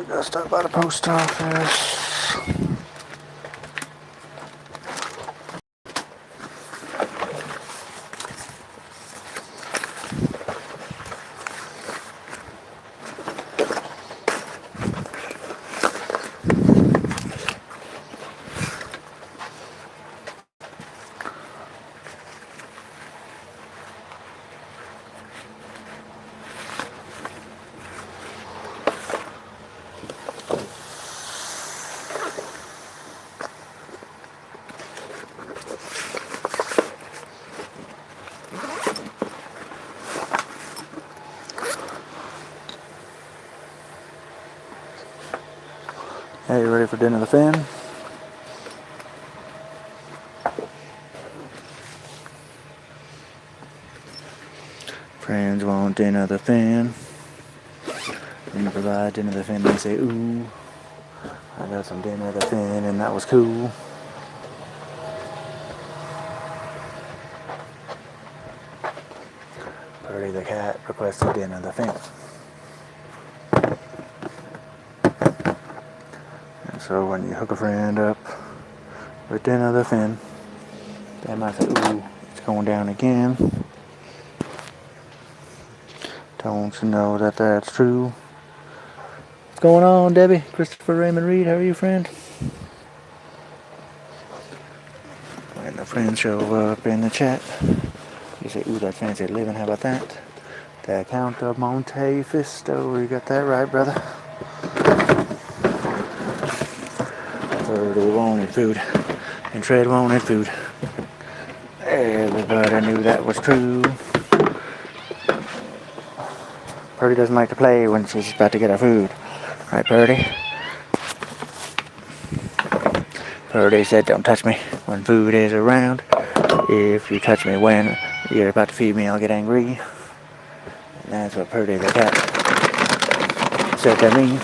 We gotta stop by the post office. Hey, you ready for dinner the fin? Friends want dinner the fin. When you provide dinner the fin, they say, ooh, I got some dinner the fin and that was cool. Purdy the cat requested dinner the fin. And so when you hook a friend up with dinner the fin, they might say, ooh, it's going down again. Don't you know that that's true? What's going on, Debbie? Christopher Raymond Reed, how are you, friend? When the friends show up in the chat, you say, ooh, that's fancy living, how about that? The Count of Monte Fisto, you got that right, brother. Purdy wanted food, and Fred wanted food. Everybody knew that was true. Purdy doesn't like to play when she's about to get her food. Right, Purdy? Purdy said, don't touch me when food is around. If you touch me when you're about to feed me, I'll get angry. And that's what Purdy the cat said to me.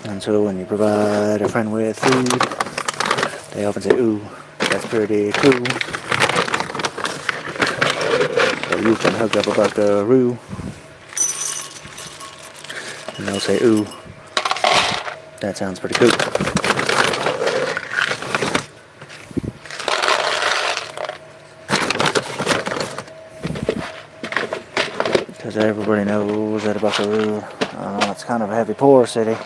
And so when you provide a friend with food, they often say, ooh, that's pretty cool. So you can hook up a buckaroo, and they'll say, ooh, that sounds pretty cool. Because everybody knows that a buckaroo, it's kind of a heavy pour city.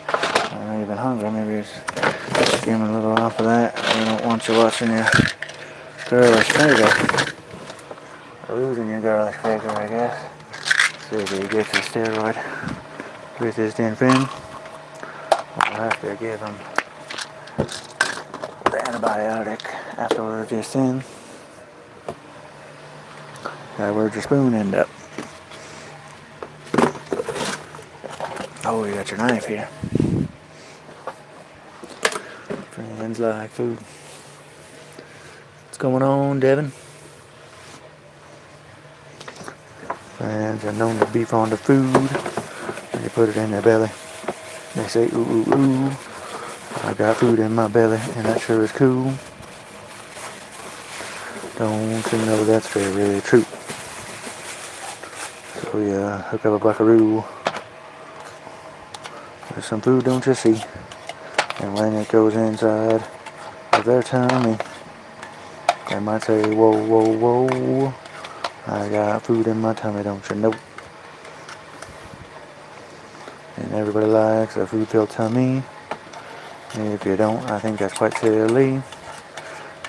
I know you've been hungry, maybe it's skimming a little off of that. We don't want you watching your girlish figure. Losing your girlish figure, I guess. See if he gets a steroid with his den fin. We'll have to give him the antibiotic afterwards just in. Where'd your spoon end up? Oh, you got your knife here. Friends like food. What's going on, Devin? Friends are known to be fond of food. And they put it in their belly. They say, ooh, ooh, ooh. I got food in my belly, and that sure is cool. Don't you know that's very true? So we hook up a buckaroo with some food, don't you see? And when it goes inside of their tummy, they might say, whoa, whoa, whoa, I got food in my tummy, don't you know? And everybody likes a food-filled tummy. If you don't, I think that's quite silly.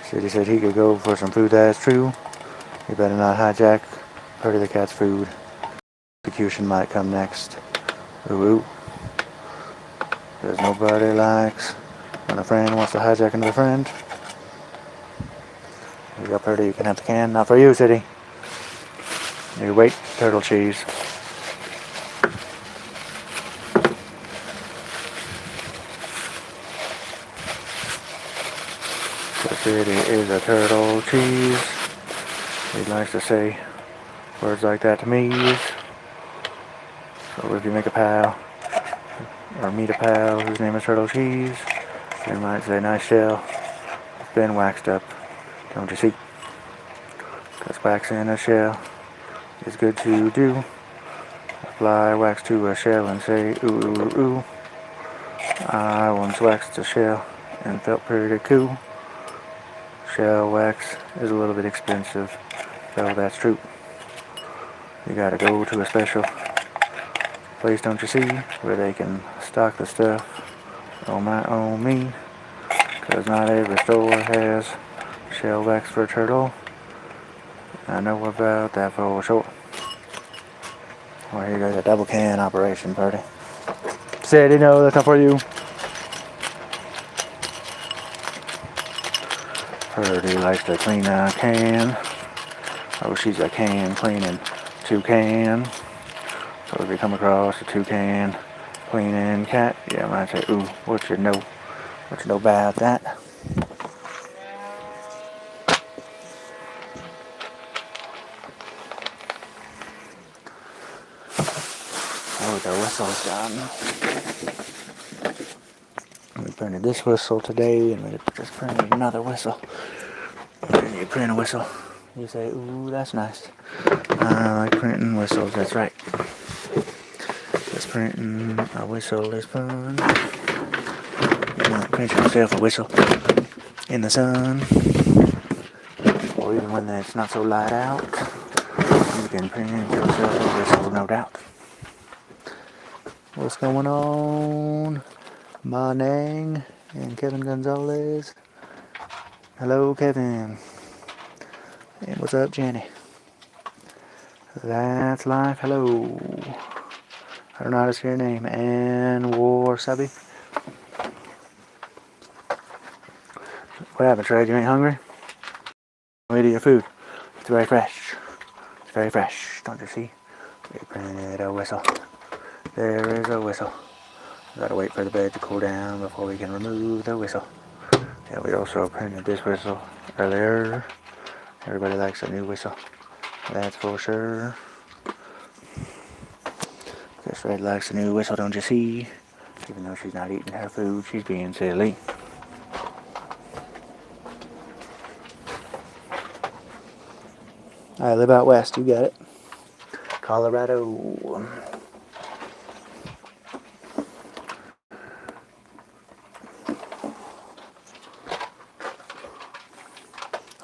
City said he could go for some food that's true. You better not hijack Purdy the cat's food. Execution might come next. Ooh, ooh. Because nobody likes when a friend wants to hijack another friend. You got Purdy, you can have the can. Not for you, City. You wait, turtle cheese. The City is a turtle cheese. He likes to say words like that to me. So if you make a pal, or meet a pal whose name is Turtle Cheese, you might say, nice shell, it's been waxed up. Don't you see? Because waxing a shell is good to do. Apply wax to a shell and say ooh ooh ooh. I once waxed a shell and felt pretty cool. Shell wax is a little bit expensive, though that's true. You gotta go to a special place, don't you see, where they can stock the stuff on my own me. Cause not every store has shell wax for turtle. I know about that for sure. Well, here goes a double can operation, Purdy. Sadie, no, that's not for you. Purdy likes to clean a can. Oh, she's a can cleaning toucan. So if you come across a toucan cleaning cat, yeah, I might say, ooh, what you know about that? Oh, the whistle's done. We printed this whistle today, and we just printed another whistle. When you print a whistle, you say, ooh, that's nice. I like printing whistles, that's right. Just printing a whistle is fun. You might print yourself a whistle in the sun, or even when it's not so light out. You can print yourself a whistle, no doubt. What's going on? Ma Nang and Kevin Gonzalez. Hello, Kevin. And what's up, Jenny? That's life. Hello. I don't know how to say your name. Ann Warsabi. What happened, Trey? You ain't hungry? Wait to your food. It's very fresh. It's very fresh. Don't you see? We printed a whistle. There is a whistle. We gotta wait for the bed to cool down before we can remove the whistle. Yeah, we also printed this whistle earlier. Everybody likes a new whistle. That's for sure. This Red likes a new whistle, don't you see? Even though she's not eating her food, she's being silly. I live out west, you got it. Colorado.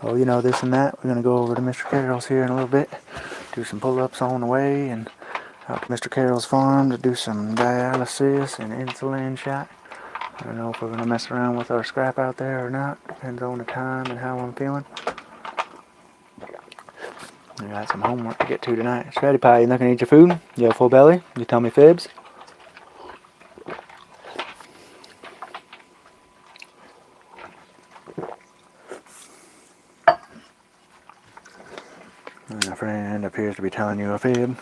Oh, you know, this and that. We're going to go over to Mr. Carroll's here in a little bit. Do some pull-ups on the way and out to Mr. Carroll's farm to do some dialysis and insulin shot. I don't know if we're going to mess around with our scrap out there or not. Depends on the time and how I'm feeling. I got some homework to get to tonight. Scratty Pie, you not going to eat your food? You have a full belly? You tell me fibs? And a friend appears to be telling you a fib.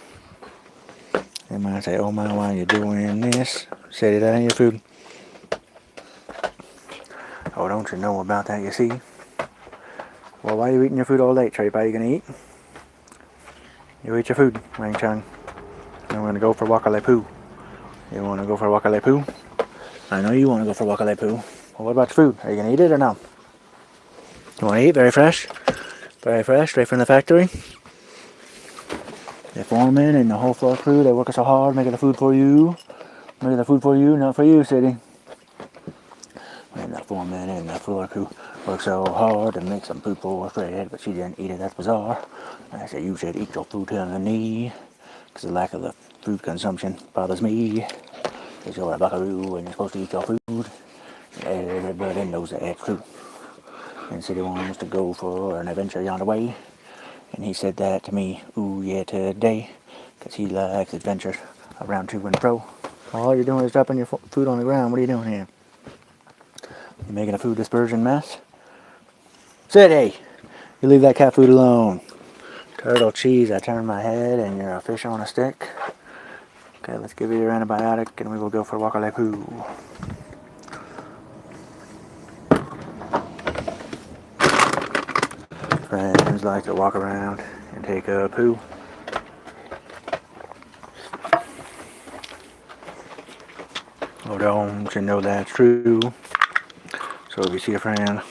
They might say, oh my, why are you doing this? Say that ain't your food. Oh, don't you know about that, you see? Well, why are you eating your food all late, Trey? Are you gonna eat? You eat your food, Wang Chung. I'm gonna go for Wakale Poo. You wanna go for Wakale Poo? I know you wanna go for Wakale Poo. Well, what about your food? Are you gonna eat it or no? You wanna eat? Very fresh? Very fresh, straight from the factory? The foreman and the whole floor crew, they work so hard making the food for you. Making the food for you, not for you, City. And the foreman and the floor crew work so hard to make some food for Fred, but she didn't eat it. That's bizarre. I said, you should eat your food till the knee, because the lack of the food consumption bothers me. Because you're a buckaroo and you're supposed to eat your food. Everybody knows that that's true. And City wants to go for an adventure yonder way. And he said that to me, ooh yeah, today. Because he likes adventures around to and fro. All you're doing is dropping your food on the ground. What are you doing here? You making a food dispersion mess? City! You leave that cat food alone. Turtle cheese, I turn my head and you're a fish on a stick. Okay, let's give you your antibiotic and we will go for Wakale Poo. Friends like to walk around and take a poo. Oh, don't you know that's true? So if you see a friend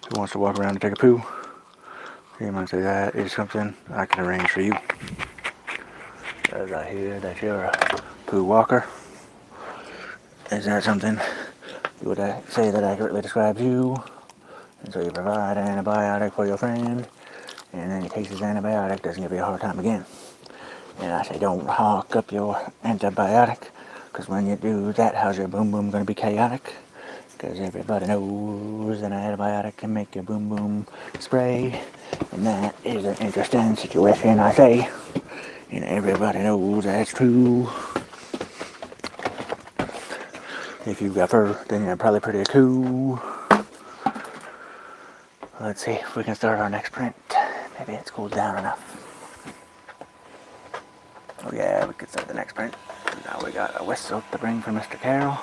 Who wants to walk around and take a poo? You might say that is something I can arrange for you. As I hear that you're a poo walker. Is that something you would say that accurately describes you? And so you provide an antibiotic for your friend, and then he takes his antibiotic, doesn't give you a hard time again. And I say, don't hawk up your antibiotic, because when you do that, how's your boom boom going to be chaotic? Because everybody knows that an antibiotic can make your boom boom spray, and that is an interesting situation, I say. And everybody knows that's true. If you've got fur, then you're probably pretty cool. Let's see if we can start our next print. Maybe it's cooled down enough. Oh yeah, we could start the next print. Now we got a whistle to bring for Mr. Carroll.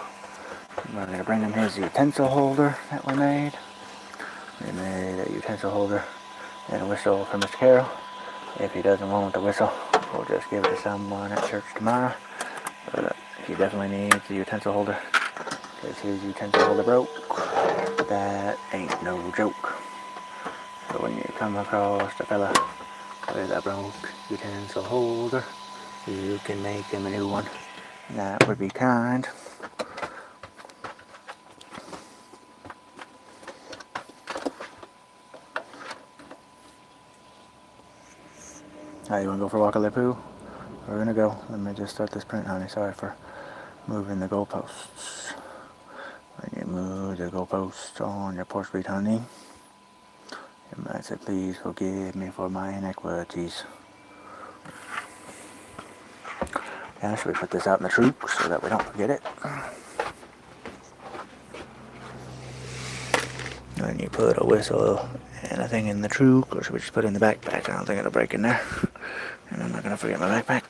We're going to bring him his utensil holder that we made. We made a utensil holder and a whistle for Mr. Carroll. If he doesn't want the whistle, we'll just give it to someone at church tomorrow. But he definitely needs the utensil holder, because his utensil holder broke. That ain't no joke. So when you come across a fella with a broke utensil holder, you can make him a new one. That would be kind. Alright, you want to go for a walk of the poo? We're going to go. Let me just start this print, honey. Sorry for moving the goalposts. When you move the goalposts on your porch beat, honey, you might say, please forgive me for my iniquities. Yeah, should we put this out in the troop so that we don't forget it? When you put a whistle and a thing in the troop, or should we just put it in the backpack? I don't think it'll break in there. And I'm not going to forget my backpack.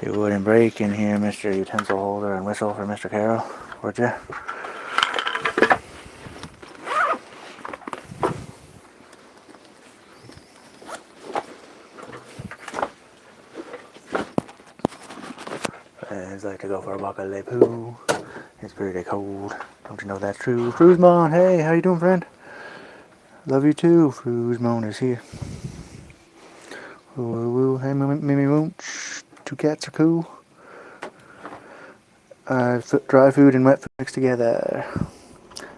You wouldn't break in here, Mr. Utensil Holder and whistle for Mr. Carroll, would you? I'd like to go for a walk of the poo. It's pretty cold. Don't you know that's true? Fruesmon, hey, how you doing, friend? Love you too. Fruesmon is here. Woo woo, hey, Mimi Mooch. Two cats are cool. Dry food and wet food mixed together.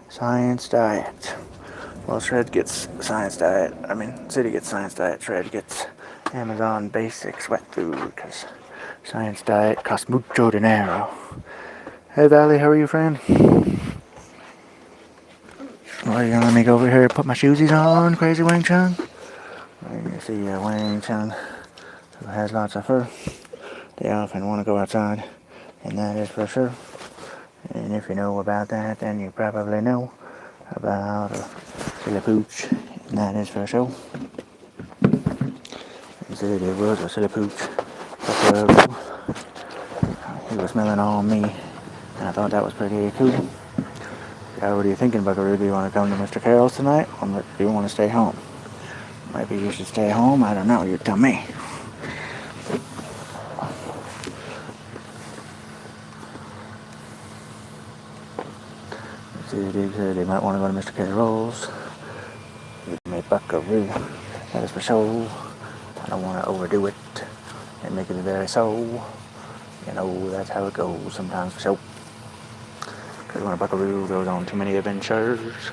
Science diet. Well, Shred gets science diet. I mean, City gets science diet. Shred gets Amazon Basics wet food, because science diet costs mucho dinero. Hey, Valley, how are you, friend? Well, you gonna let me go over here and put my shoesies on, Crazy Wang Chung? You see Wang Chung, who has lots of fur. They often want to go outside, and that is for sure. And if you know about that, then you probably know about a silly pooch, and that is for sure. He said it was a silly pooch. He was smelling on me, and I thought that was pretty cool. What are you thinking, Buckaroo? Do you want to come to Mr. Carroll's tonight, or do you want to stay home? Maybe you should stay home. I don't know. You tell me. City said he might want to go to Mr. Carroll's. You may Buckaroo. That is for sure. I don't want to overdo it and make it very so. You know, that's how it goes sometimes for sure. Because when a buckaroo goes on too many adventures,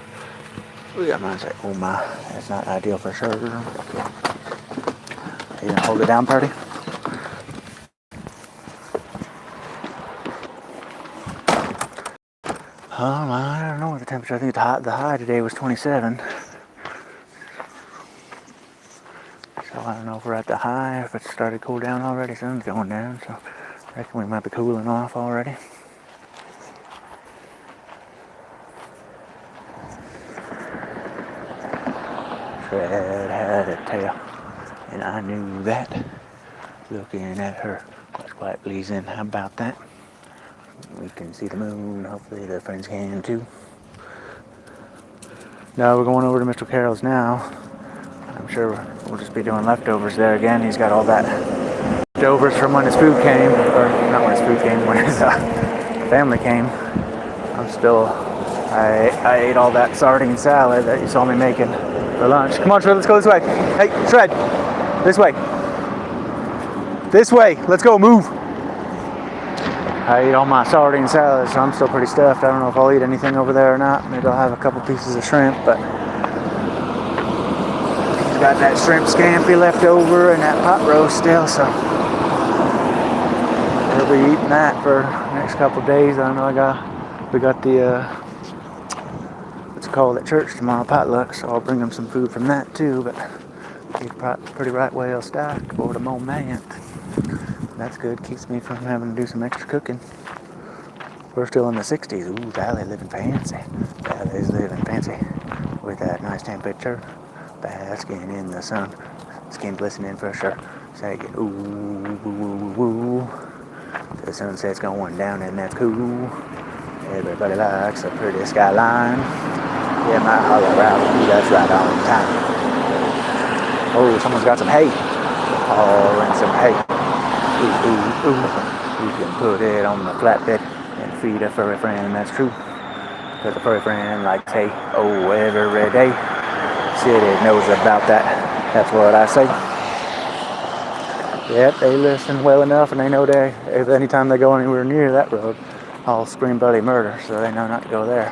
I might say, oh my, that's not ideal for sure. Are you gonna hold it down, party? I don't know what the temperature. I think the high today was 27. So I don't know if we're at the high, if it's started to cool down already. Sun's going down, so I reckon we might be cooling off already. Shred had a tail, and I knew that. Looking at her was quite pleasing. How about that? We can see the moon. Hopefully the friends can too. Now we're going over to Mr. Carroll's now. I'm sure we'll just be doing leftovers there again. He's got all that leftovers from when his food came, or not when his food came, when his family came. I'm still I ate all that sardine salad that you saw me making for lunch. Come on, Shred, let's go this way. Hey, Shred, this way. This way, let's go, move. I ate all my sardine salad, so I'm still pretty stuffed. I don't know if I'll eat anything over there or not. Maybe I'll have a couple pieces of shrimp, but he's got that shrimp scampi left over and that pot roast still, so we'll be eating that for the next couple of days. I don't know, we got the what's it called at church tomorrow, potluck, so I'll bring them some food from that too, but he's pretty right well stocked for the moment. That's good, keeps me from having to do some extra cooking. We're still in the 60s. Ooh, Valley living fancy. Valley's living fancy with that nice temperature, basking in the sun, skin glistening for sure, saying ooh, woo, woo, woo. The sunset's going down and that's cool. Everybody likes a pretty skyline. Yeah, my holler out, ooh, that's right on time. Oh, someone's got some hay. Hauling some hay. Ooh, ooh, ooh. You can put it on the flatbed and feed a furry friend, that's true. Because a furry friend likes hay, oh, every day. City knows about that, that's what I say. Yep, they listen well enough and they know if anytime they go anywhere near that road, I'll scream bloody murder, so they know not to go there.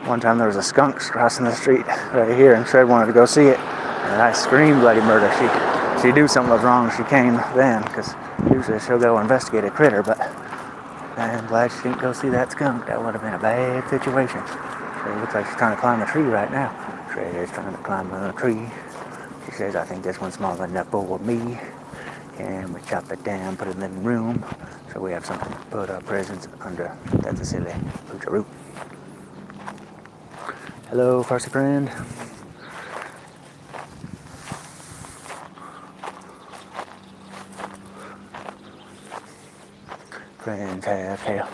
One time there was a skunk crossing the street right here and Shred wanted to go see it. And I screamed bloody murder. She knew something was wrong. She came then, because usually she'll go investigate a critter, but I'm glad she didn't go see that skunk. That would have been a bad situation. It looks like she's trying to climb a tree right now. Shred is trying to climb a tree. She says, I think this one's small enough for me. And we chop it down, put it in the living room, so we have something to put our presents under. That's a silly poocheroo. Hello, Farsi friend. Friends have hair.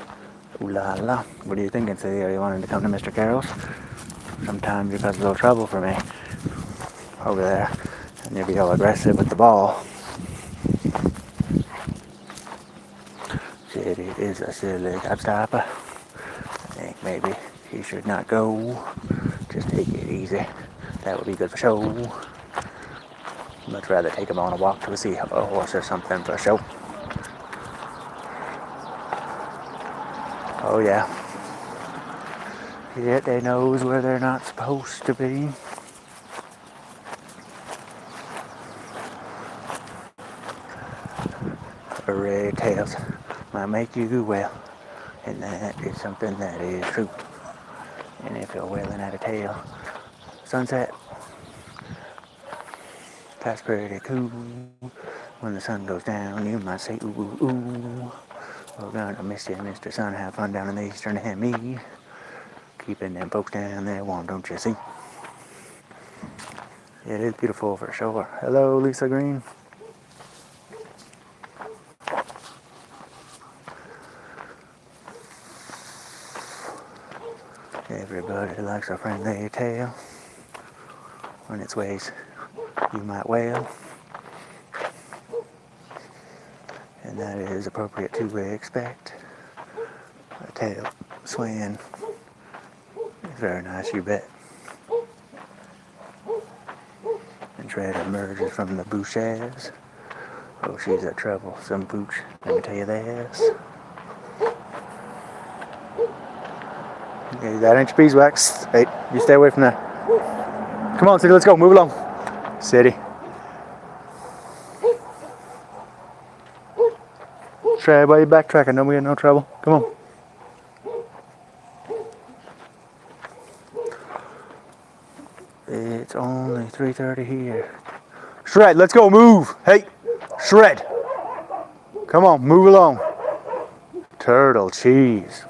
Ooh la la. What are you thinking, City? Are you wanting to come to Mr. Carroll's? Sometimes you cause a little trouble for me over there, and you'll be all aggressive with the ball. City is a silly gobstopper. I think maybe he should not go. Just take it easy. That would be good for show. Much rather take him on a walk to see a horse or something for show. Oh yeah. Yet they knows where they're not supposed to be. Red tails might make you well, and that is something that is true. And if you're wailing at a tail, sunset, that's pretty cool. When the sun goes down, you might say ooh ooh ooh. We're gonna miss you, Mr. Sun. Have fun down in the Eastern Hemi. Keeping them folks down there warm, don't you see? It is beautiful for sure. Hello, Lisa Green. Everybody likes a friendly tail. When its ways, you might wail. And that is appropriate to expect. A tail swaying. Very nice, you bet. And Shred emerges from the bushes. Oh, she's a troublesome pooch, let me tell you this. Okay, that ain't your beeswax. Hey, you stay away from that. Come on, City, let's go, move along. City. Shred, why are you backtracking? Don't we get no trouble? Come on. It's only 3:30 here. Shred, let's go, move. Hey, Shred. Come on, move along. Turtle cheese.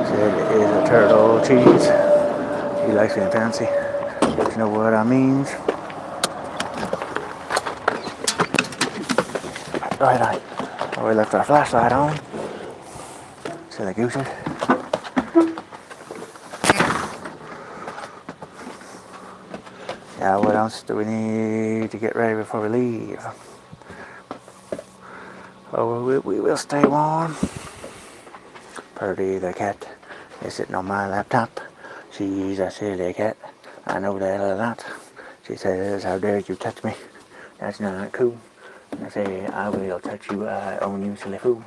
Said it is a turtle cheese. He likes being fancy. But you know what I mean? Right. Oh, we left our flashlight on. Silly gooses. Now, what else do we need to get ready before we leave? Oh, we will stay warm. Purdy the cat is sitting on my laptop. She's a silly cat. I know that a lot. She says, how dare you touch me? That's not cool. I say, I will touch you. I own you, silly fool.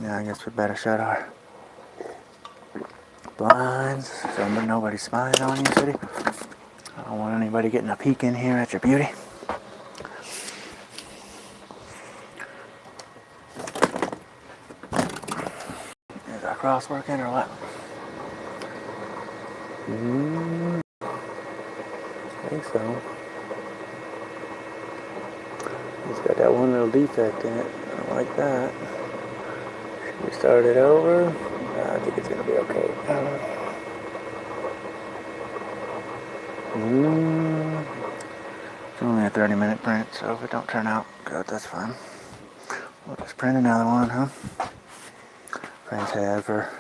Now I guess we better shut our blinds so nobody's spying on you, city. I don't want anybody getting a peek in here at your beauty. Is our cross working or what? I think so. It's got that one little defect in it. I don't like that. Should we start it over? I think it's gonna be okay. It's only a 30-minute print, so if it don't turn out good, that's fine. We'll just print another one, huh? Friends have her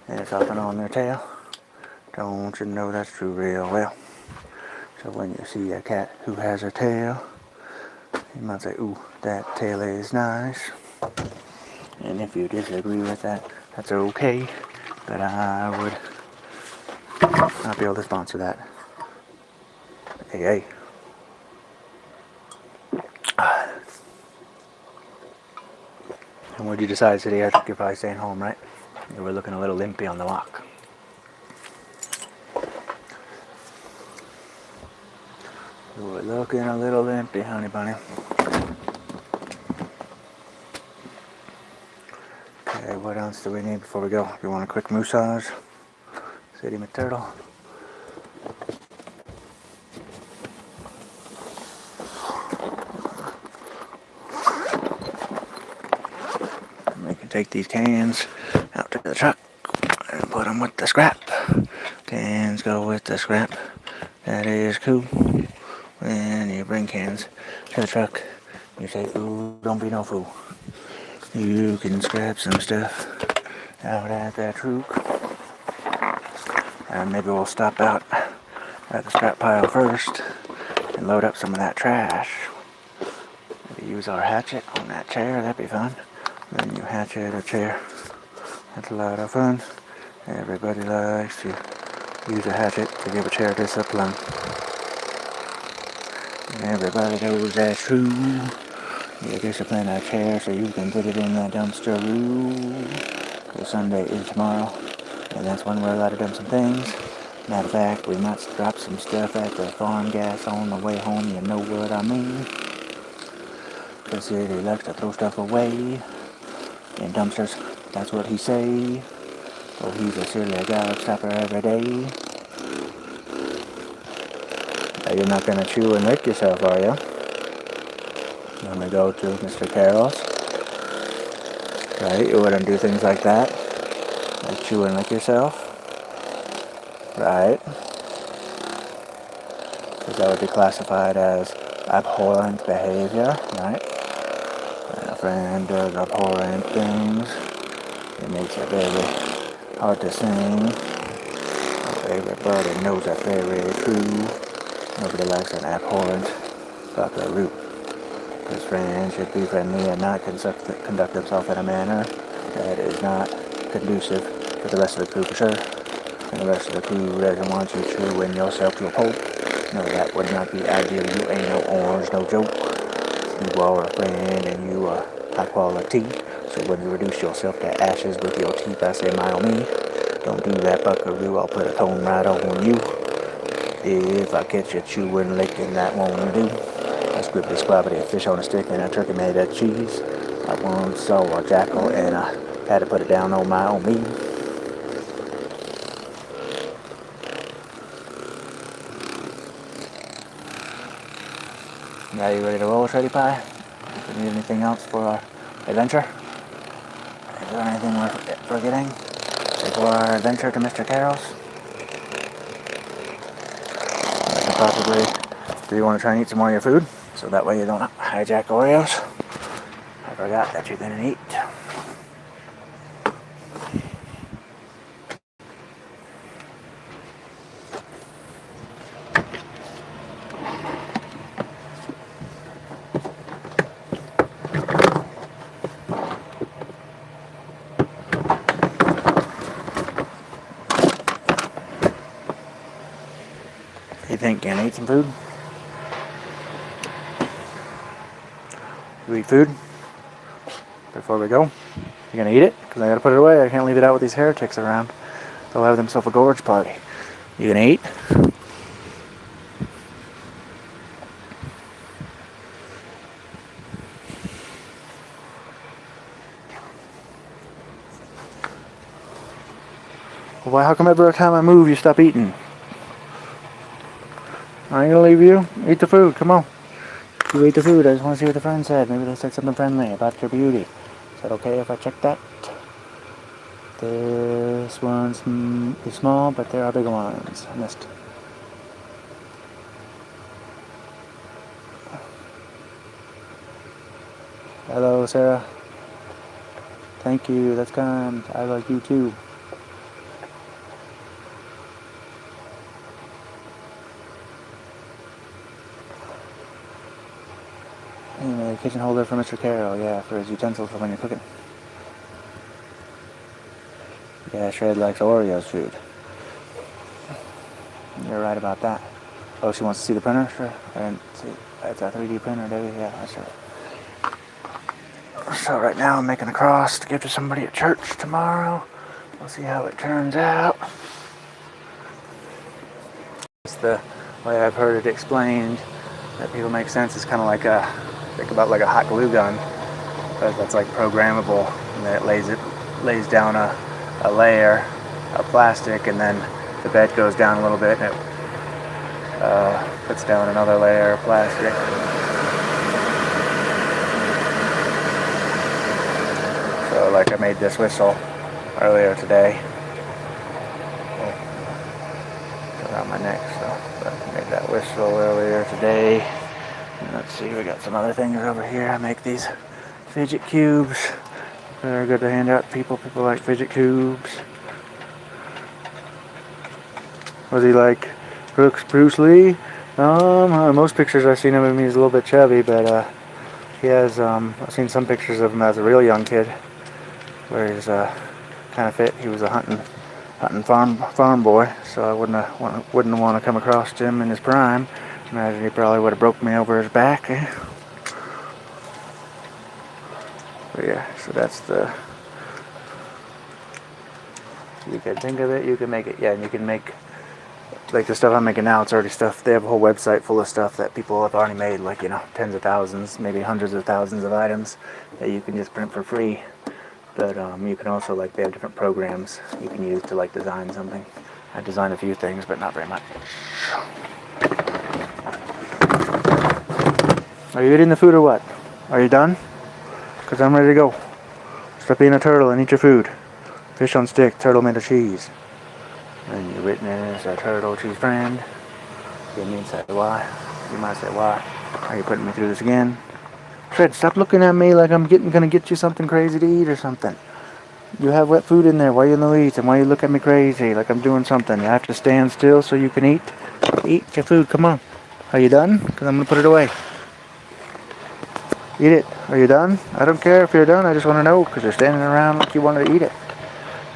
and it's up and on their tail. Don't you know that's true real well? So when you see a cat who has a tail, you might say, ooh, that tail is nice. And if you disagree with that, that's okay. But I would not be able to sponsor that. Hey. And what did you decide today? I think you're probably staying home, right? You were looking a little limpy on the walk. You were looking a little limpy, honey bunny. Okay, what else do we need before we go? You want a quick massage? City McTurtle. We can take these cans out to the truck and put them with the scrap. Cans go with the scrap. That is cool. When you bring cans to the truck, you say, ooh, don't be no fool. You can scrap some stuff out at that truck. And maybe we'll stop out at the scrap pile first and load up some of that trash. Maybe use our hatchet on that chair, that'd be fun. Then you hatchet a chair. That's a lot of fun. Everybody likes to use a hatchet to give a chair discipline. And everybody knows that's true. You discipline a chair so you can put it in the dumpster. Because Sunday is tomorrow, and that's when we're allowed to dump some things. Matter of fact, we might drop some stuff at the farm gas on the way home, you know what I mean. Because he likes to throw stuff away in dumpsters, that's what he say. Oh, he's a silly gobstopper every day. You're not gonna chew and lick yourself, are you? You wanna go to Mr. Carroll's? Right, you wouldn't do things like that? Like chew and lick yourself? Right? Because that would be classified as abhorrent behavior, right? When a friend does abhorrent things, it makes it very hard to sing. Everybody knows that's very true. Nobody likes an abhorrent buckaroo. Because friends should be friendly and not conduct themselves in a manner that is not conducive for the rest of the crew for sure. And the rest of the crew doesn't want you chewing yourself to a pulp. No, that would not be ideal. You ain't no orange, no joke. You are a friend and you are high quality. So when you reduce yourself to ashes with your teeth, I say, my me. Don't do that, buckaroo. I'll put a cone right on you. If I catch you chewing, licking, that won't do. I scribbly squabbity, a fish on a stick and a turkey made of cheese. I once saw a jackal and I had to put it down on my own meat. Now you ready to roll, Shreddy Pie? Do you need anything else for our adventure? Is there anything we're forgetting before our adventure to Mr. Carroll's? Possibly, do you want to try and eat some more of your food? So that way you don't hijack Oreos. I forgot that you're gonna eat. think? Gonna eat some food? You eat food before we go? You gonna eat it? Because I gotta put it away. I can't leave it out with these heretics around. They'll have themselves a gorge party. You gonna eat? Well, why? How come every time I move you stop eating? I ain't gonna leave you. Eat the food. Come on. You ate the food. I just want to see what the friend said. Maybe they said something friendly about your beauty. Is that okay if I check that? This one's is small, but there are bigger ones. I missed. Hello, Sarah. Thank you. That's kind. I like you too. Anyway, kitchen holder for Mr. Carroll. Yeah, for his utensils for when you're cooking. Yeah, Shred likes Oreos food. You're right about that. Oh, she wants to see the printer? Sure. I didn't see. It's a 3D printer, Debbie. Yeah, that's right. So right now I'm making a cross to give to somebody at church tomorrow. We'll see how it turns out. It's the way I've heard it explained that people make sense. It's kind of like think about like a hot glue gun, but that's like programmable, and then it lays down a layer of plastic, and then the bed goes down a little bit, and it puts down another layer of plastic. So like I made this whistle earlier today. Around my neck, so I made that whistle earlier today. And let's see, we got some other things over here. I make these fidget cubes. They're good to hand out to people. People like fidget cubes. Was he like Bruce Lee? Most pictures I've seen of him, he's a little bit chubby, but he has. I've seen some pictures of him as a real young kid, where he's kind of fit. He was a hunting farm boy, so I wouldn't want to come across him in his prime. Imagine he probably would have broke me over his back. But yeah, so that's the. You can think of it, you can make it. Yeah, and you can make like the stuff I'm making now. It's already stuff. They have a whole website full of stuff that people have already made, like tens of thousands, maybe hundreds of thousands of items that you can just print for free. But you can also, like, they have different programs you can use to, like, design something. I designed a few things, but not very much. Are you eating the food or what? Are you done? Because I'm ready to go. Stop being a turtle and eat your food. Fish on stick, turtle made of cheese. And you witness a turtle cheese friend. You mean say why? You might say why? Are you putting me through this again? Fred, stop looking at me like I'm gonna get you something crazy to eat or something. You have wet food in there. Why you in the weeds? And why you look at me crazy like I'm doing something? You have to stand still so you can eat. Eat your food. Come on. Are you done? Because I'm gonna put it away. Eat it. Are you done? I don't care if you're done. I just want to know because you're standing around like you wanted to eat it.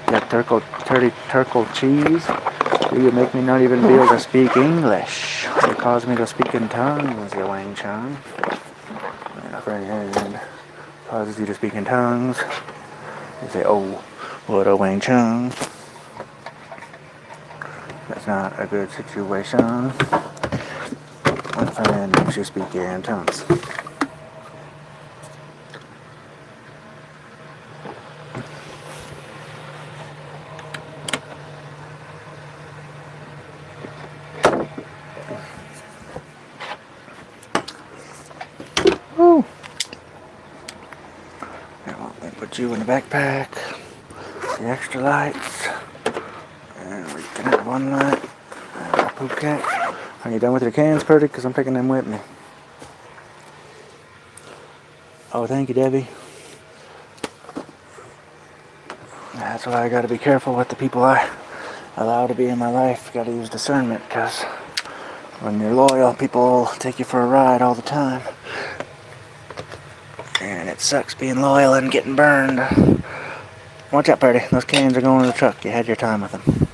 You got turtle cheese. You make me not even be able to speak English. You cause me to speak in tongues, you Wang Chung. Friend causes you to speak in tongues. You say, oh, what a Wang Chung. That's not a good situation. My friend makes you speak in tongues. Put you in the backpack, the extra lights, and we can have one light, and a Phuket. Are you done with your cans, Purdy? Because I'm taking them with me. Oh, thank you, Debbie. That's why I got to be careful with the people I allow to be in my life. Got to use discernment, because when you're loyal, people take you for a ride all the time. And it sucks being loyal and getting burned. Watch out, Purdy. Those cans are going in the truck. You had your time with them.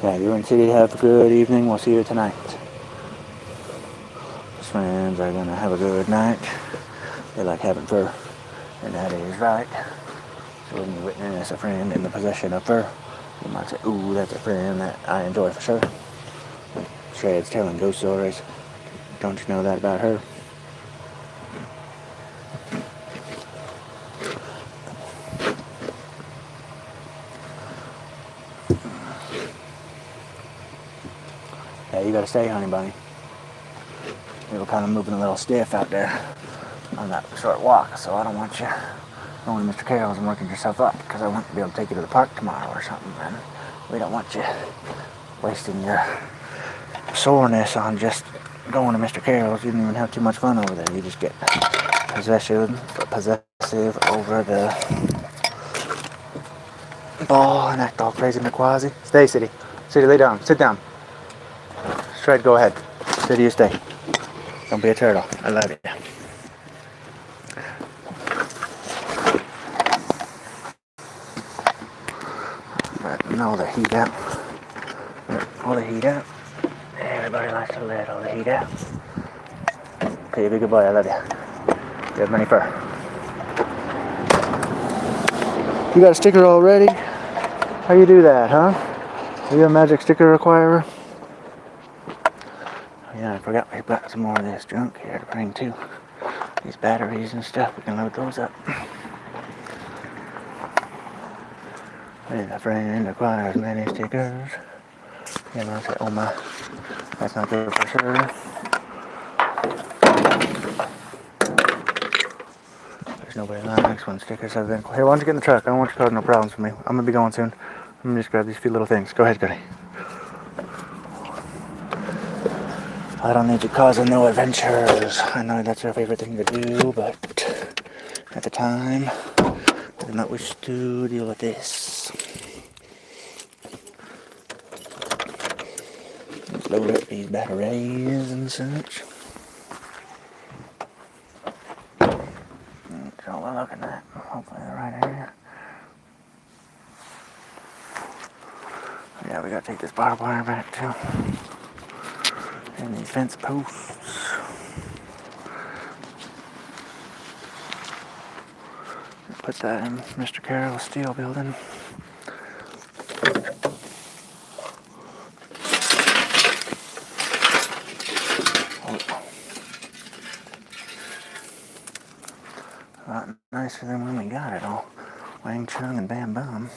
Okay, you and City have a good evening. We'll see you tonight. His friends are gonna have a good night. They like having fur, and that is right. So when you witness a friend in the possession of fur, you might say, ooh, that's a friend that I enjoy for sure. Shred's telling ghost stories. Don't you know that about her? Yeah, you gotta stay, honey bunny. You were kind of moving a little stiff out there on that short walk, so I don't want you going to Mr. Carroll's and working yourself up, because I want to be able to take you to the park tomorrow or something, and we don't want you wasting your soreness on just going to Mr. Carroll's. You didn't even have too much fun over there. You just get possessive over the ball and act all crazy McQuasi. Stay, City. City, lay down. Sit down. Shred, go ahead. City, you stay. Don't be a turtle. I love you. Letting all the heat out. All the heat out. Everybody likes to let all the heat out. Okay, be good boy. I love you. You have many fur. You got a sticker already? How you do that, huh? Are you a magic sticker acquirer? Yeah, I forgot we got some more of this junk here to bring too. These batteries and stuff, we can load those up. And a friend acquires many stickers. You know, I say, oh my, that's not good for sure. There's nobody that likes when stickers have been. Here, why don't you get in the truck? I don't want you causing no problems for me. I'm gonna be going soon. I'm gonna just grab these few little things. Go ahead, Goody. I don't need you causing no adventures. I know that's your favorite thing to do, but at the time, I did not wish to deal with this. Let's load up these batteries and such. That's all we're looking at. Hopefully the right area. Yeah, we gotta take this barbed wire back too. And these fence posts. Put that in Mr. Carroll's steel building. A lot nicer than when we got it all. Wang Chung and Bam Bum.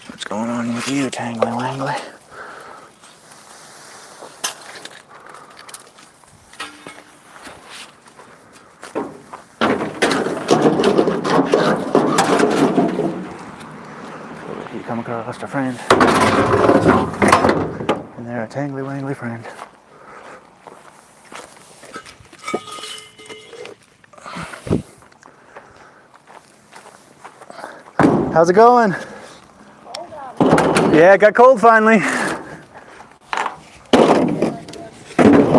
What's going on with you, Tangly Wangly? You come across a friend, and they're a Tangly Wangly friend. How's it going? Yeah, it got cold finally.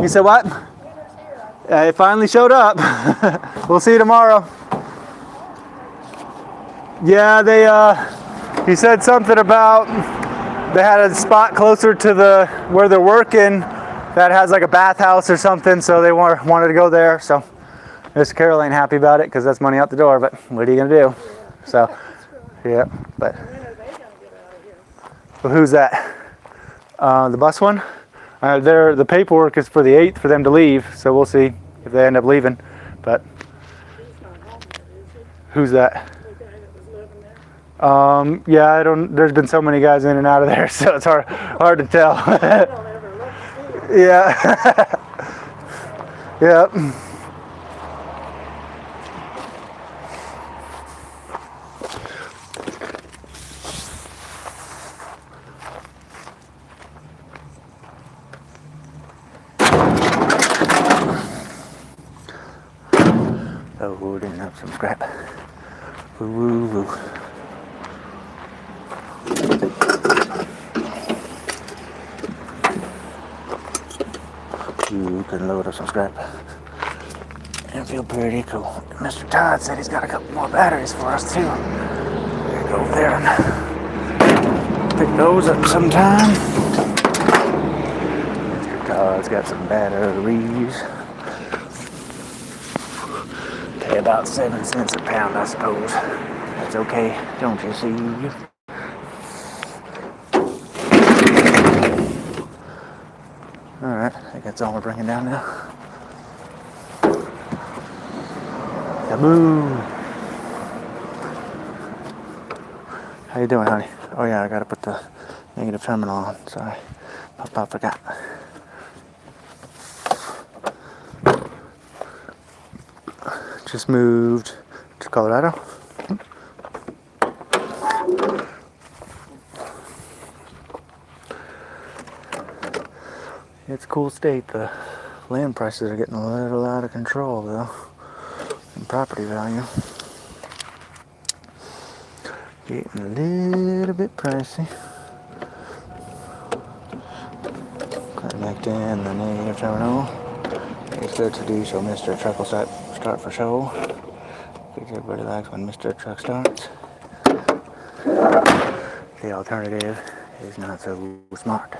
You said what? It finally showed up. We'll see you tomorrow. Yeah, he said something about they had a spot closer to where they're working that has like a bathhouse or something, so they wanted to go there. So Miss Carol ain't happy about it because that's money out the door, but what are you gonna do? So, yeah, but. Well, who's that? The bus one? The paperwork is for the 8th for them to leave, so we'll see if they end up leaving. But who's that? Yeah, I don't. There's been so many guys in and out of there, so it's hard to tell. Yeah. Yeah. Oh, didn't have some scrap. Woo woo woo. You can load up some scrap and feel pretty cool. Mr. Todd said he's got a couple more batteries for us too. We'll go over there and pick those up sometime. Mr. Todd's got some batteries. Pay about 7 cents a pound, I suppose. That's okay, don't you see? Alright, I think that's all we're bringing down now. Kaboom! How you doing, honey? Oh yeah, I gotta put the negative terminal on. Sorry, I forgot. Just moved to Colorado. It's a cool state. The land prices are getting a little out of control though, and property value getting a little bit pricey. Connecting the negative terminal. It's good to do so Mr. Truck will start for show. Because everybody likes when Mr. Truck starts. The alternative is not so smart.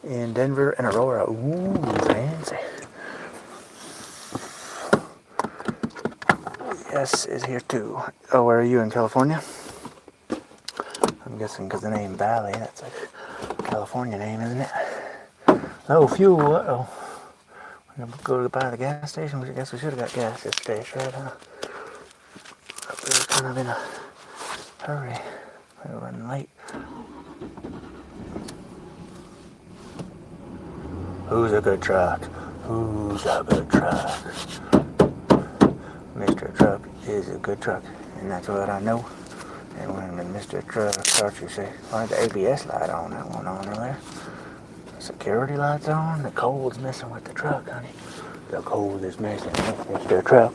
In Denver and Aurora. Ooh, fancy. Yes is here too. Oh, where are you, in California? I'm guessing because the name Valley, that's like a California name, isn't it? Oh, fuel, uh-oh. We're gonna go to buy the gas station. I guess we should have got gas this station, right, huh? We were kind of in a hurry. We were running late. Who's a good truck? Who's a good truck? Mr. Truck is a good truck, and that's what I know. And when the Mr. Truck starts, you say, why the ABS light on? That one on there. Security lights on. The cold's messing with the truck, honey. The cold is messing with Mr. Truck.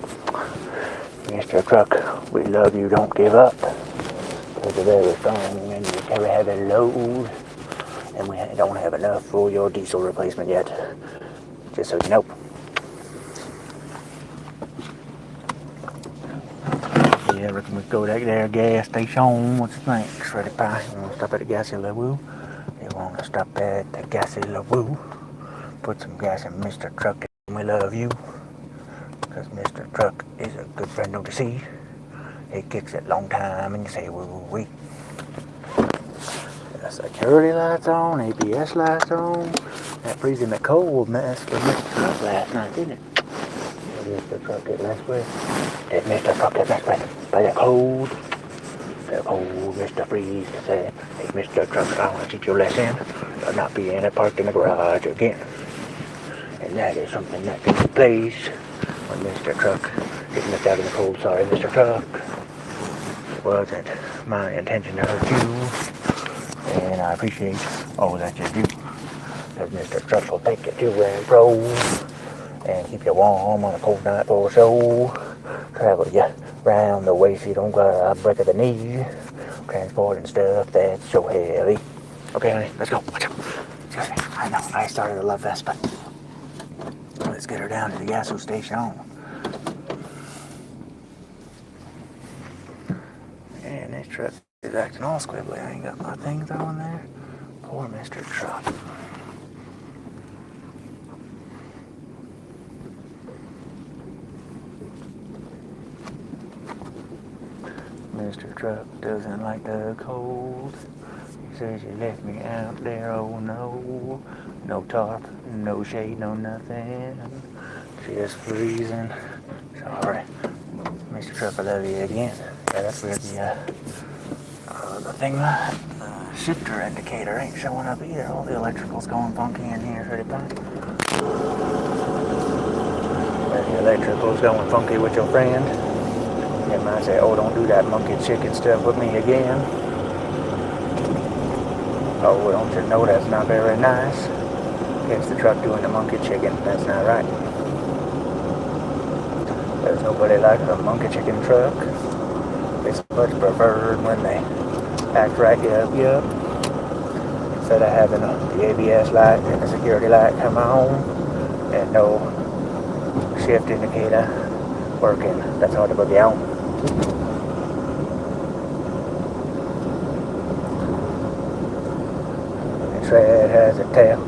Mr. Truck, we love you, don't give up. Because you're very strong and you carry heavy load. And we don't have enough for your diesel replacement yet. Just so you know. Yeah, I reckon we go to that gas station. What's the next, Freddie Pie? You want to stop at the Gassy-La-Woo? You want to stop at the Gassy-La-Woo? Put some gas in Mr. Truck and we love you. Because Mr. Truck is a good friend, don't you see? He kicks it long time and you say woo-wee. Security lights on, ABS lights on. That freezing the cold mess with Mr. Truck last night, didn't it? Mr. Truck get messed with. Did Mr. Truck get messed with by the cold? The cold Mr. Freeze said, hey Mr. Truck, I want to teach you a lesson. You'll not be in a parked in the garage again. And that is something that can be placed when Mr. Truck gets messed out in the cold. Sorry, Mr. Truck. It wasn't my intention to hurt you. And I appreciate all that you do. Because Mr. Truck will take you to and fro and keep you warm on a cold night for so. Travel you round the way so you don't got a break of the knee. Transporting stuff that's so heavy. Okay, honey, let's go. Watch out. Excuse me. I know, I started a love fest, but let's get her down to the gaso station. And this truck is acting all squibbly. I ain't got my things on there. Poor Mr. Truck. Mr. Truck doesn't like the cold. He says you left me out there, oh no. No tarp, no shade, no nothing. Just freezing. Sorry. Mr. Truck, I love you again. Yeah, that's where the thing, shifter indicator ain't showing up either. All the electrical's going funky in here, pretty bad. The electrical's going funky with your friend. You might say, oh, don't do that monkey chicken stuff with me again. Oh, don't you know that's not very nice? It's the truck doing the monkey chicken. That's not right. There's nobody like a monkey chicken truck. It's much preferred when they act right. Yup. Instead of having the ABS light and the security light come on and no shift indicator working. That's hard to boogie out. The tread has a tail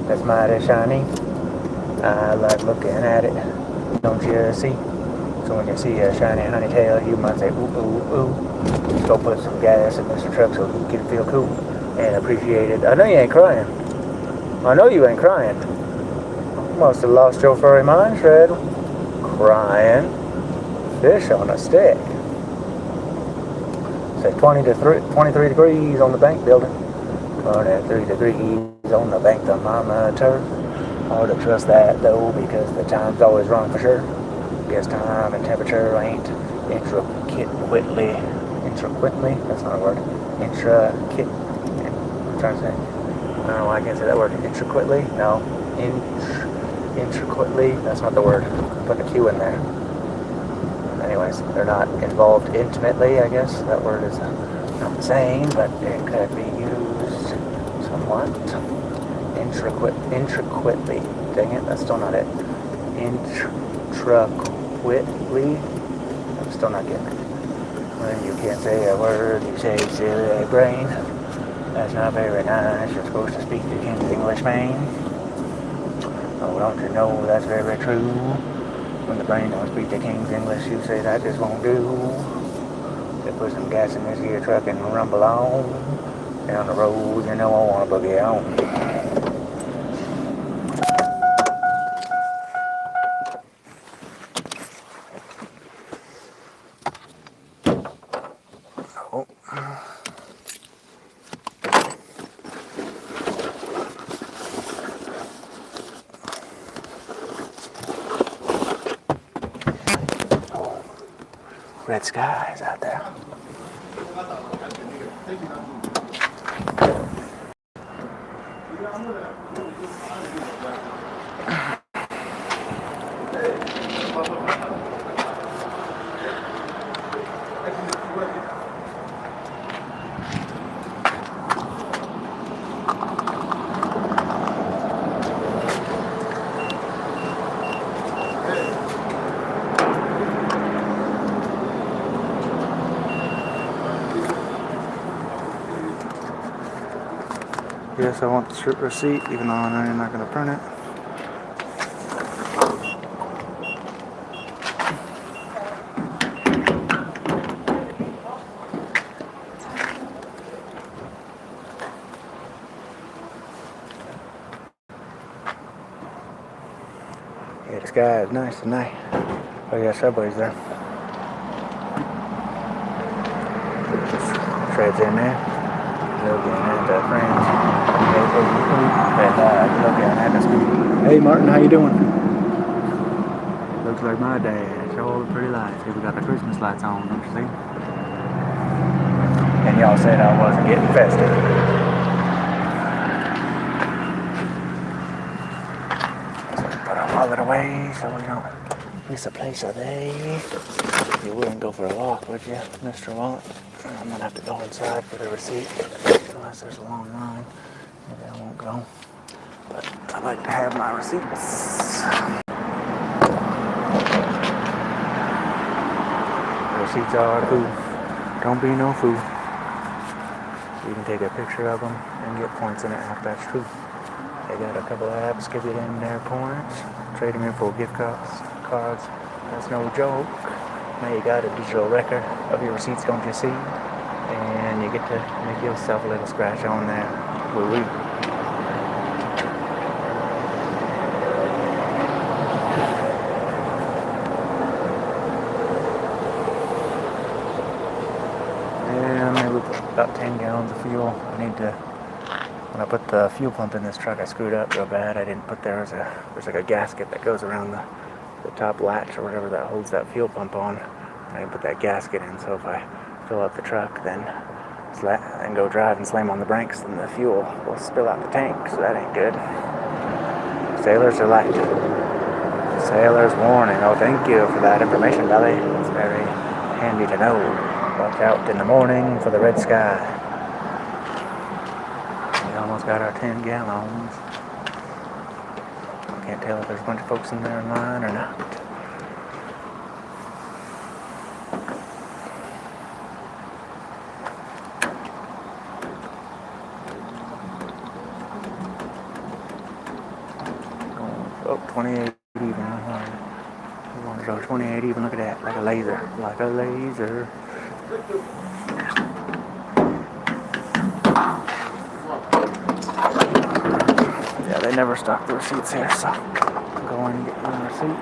that's mighty shiny. I like looking at it. Don't you see? So when you see a shiny honey tail, you might say, ooh, ooh, ooh. Let's go put some gas in Mr. Truck so he can feel cool and appreciate it. I know you ain't crying. I know you ain't crying. Must have lost your furry mind, Shred. Crying. Fish on a stick. Say 23 degrees on the bank building. 23 degrees on the bank thermometer. Hard to trust that though because the time's always wrong for sure. Guess time and temperature ain't intricately, that's not a word. I'm trying to say, I don't know why I can't say that word. Intricately? No. Intricately? That's not the word. Put a Q in there. Anyways, they're not involved intimately, I guess. That word is not the same, but it could be used somewhat. Intricately. Dang it, that's still not it. Intricately. I'm still not getting it. When you can't say a word, you say silly brain. That's not very nice. You're supposed to speak the King's English, man. Oh, don't you know that's very, very true? When the brain don't speak the King's English, you say that just won't do. They put some gas in this here truck and rumble on. Down the road, you know I want to boogie on. Red skies out there. Yes, I want the receipt, even though I know you're not going to print it. Yeah, the sky is nice tonight. Oh yeah, Subway's there. Shred's in there. Looking at the friends. And looking at the school. Hey Martin, how you doing? Looks like my day. Show all the pretty lights. Here we got the Christmas lights on, don't you see? And y'all said I wasn't getting festive. Put them all it away so we don't miss a place of day. You wouldn't go for a walk, would you, Mr. Wallet? I'm gonna have to go inside for the receipt. Unless there's a long line. Maybe I won't go. But I like to have my receipts. Receipts are cool. Don't be no fool. You can take a picture of them and get points in it if that's true. They got a couple of apps, give you them their points. Trade them in for gift cards. That's no joke. Now you got a digital record of your receipts, don't you see? And you get to make yourself a little scratch on there. Woo-woo. And maybe put about 10 gallons of fuel. I need to, when I put the fuel pump in this truck, I screwed up real bad. I didn't put there's like a gasket that goes around the top latch or whatever that holds that fuel pump on. I didn't put that gasket in, so if I fill up the truck then and go drive and slam on the brakes, then the fuel will spill out the tank, so that ain't good. Sailors Delight. Sailor's Warning. Oh, thank you for that information, Belly. It's very handy to know. Watch out in the morning for the red sky. We almost got our 10 gallons. Can't tell if there's a bunch of folks in there in line or not. Oh, 28 even. We want to go 28 even. Look at that. Like a laser. Like a laser. Yeah, they never stock the receipts here, so go in and get one receipt.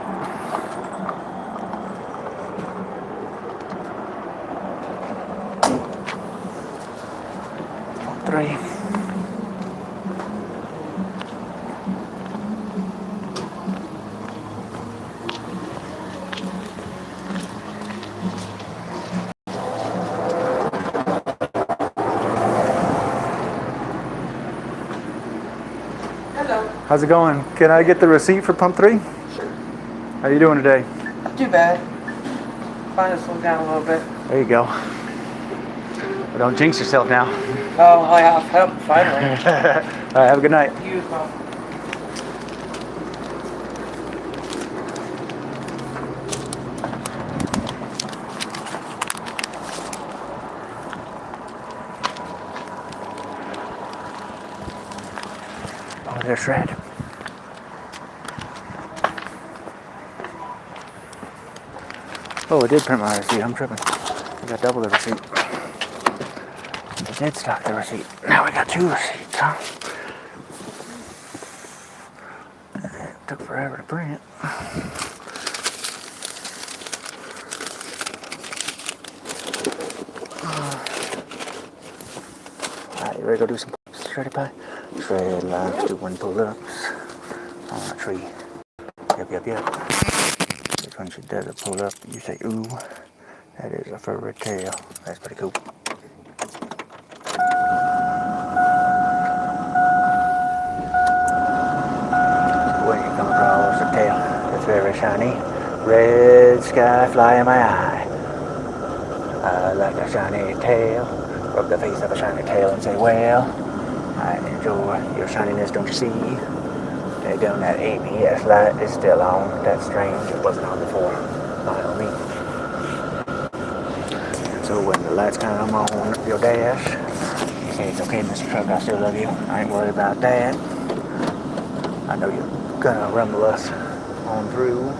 Three. Hello. How's it going? Can I get the receipt for pump 3? Sure. How you doing today? Not too bad. Finally slowed down a little bit. There you go. Well, don't jinx yourself now. Oh, I have help finally. All right, have a good night. You as well. Oh, there's Shred. Oh, I did print my receipt. I'm tripping. I got double the receipt. I did stock the receipt. Now we got 2 receipts, huh? It took forever to print. Alright, you ready to go do some shreddy pie? Shred likes doing pull-ups on a tree. Yep. When she does a pull up, you say, ooh, that is a furry tail. That's pretty cool. When you come across a tail that's very shiny, red sky fly in my eye. I like a shiny tail. Rub the face of a shiny tail and say, well, I enjoy your shininess, don't you see? Down that ABS light is still on. That's strange. It wasn't on before. Not on me. And so when the lights come on your dash, you say, it's okay, Mr. Truck, I still love you. I ain't worried about that. I know you're gonna rumble us on through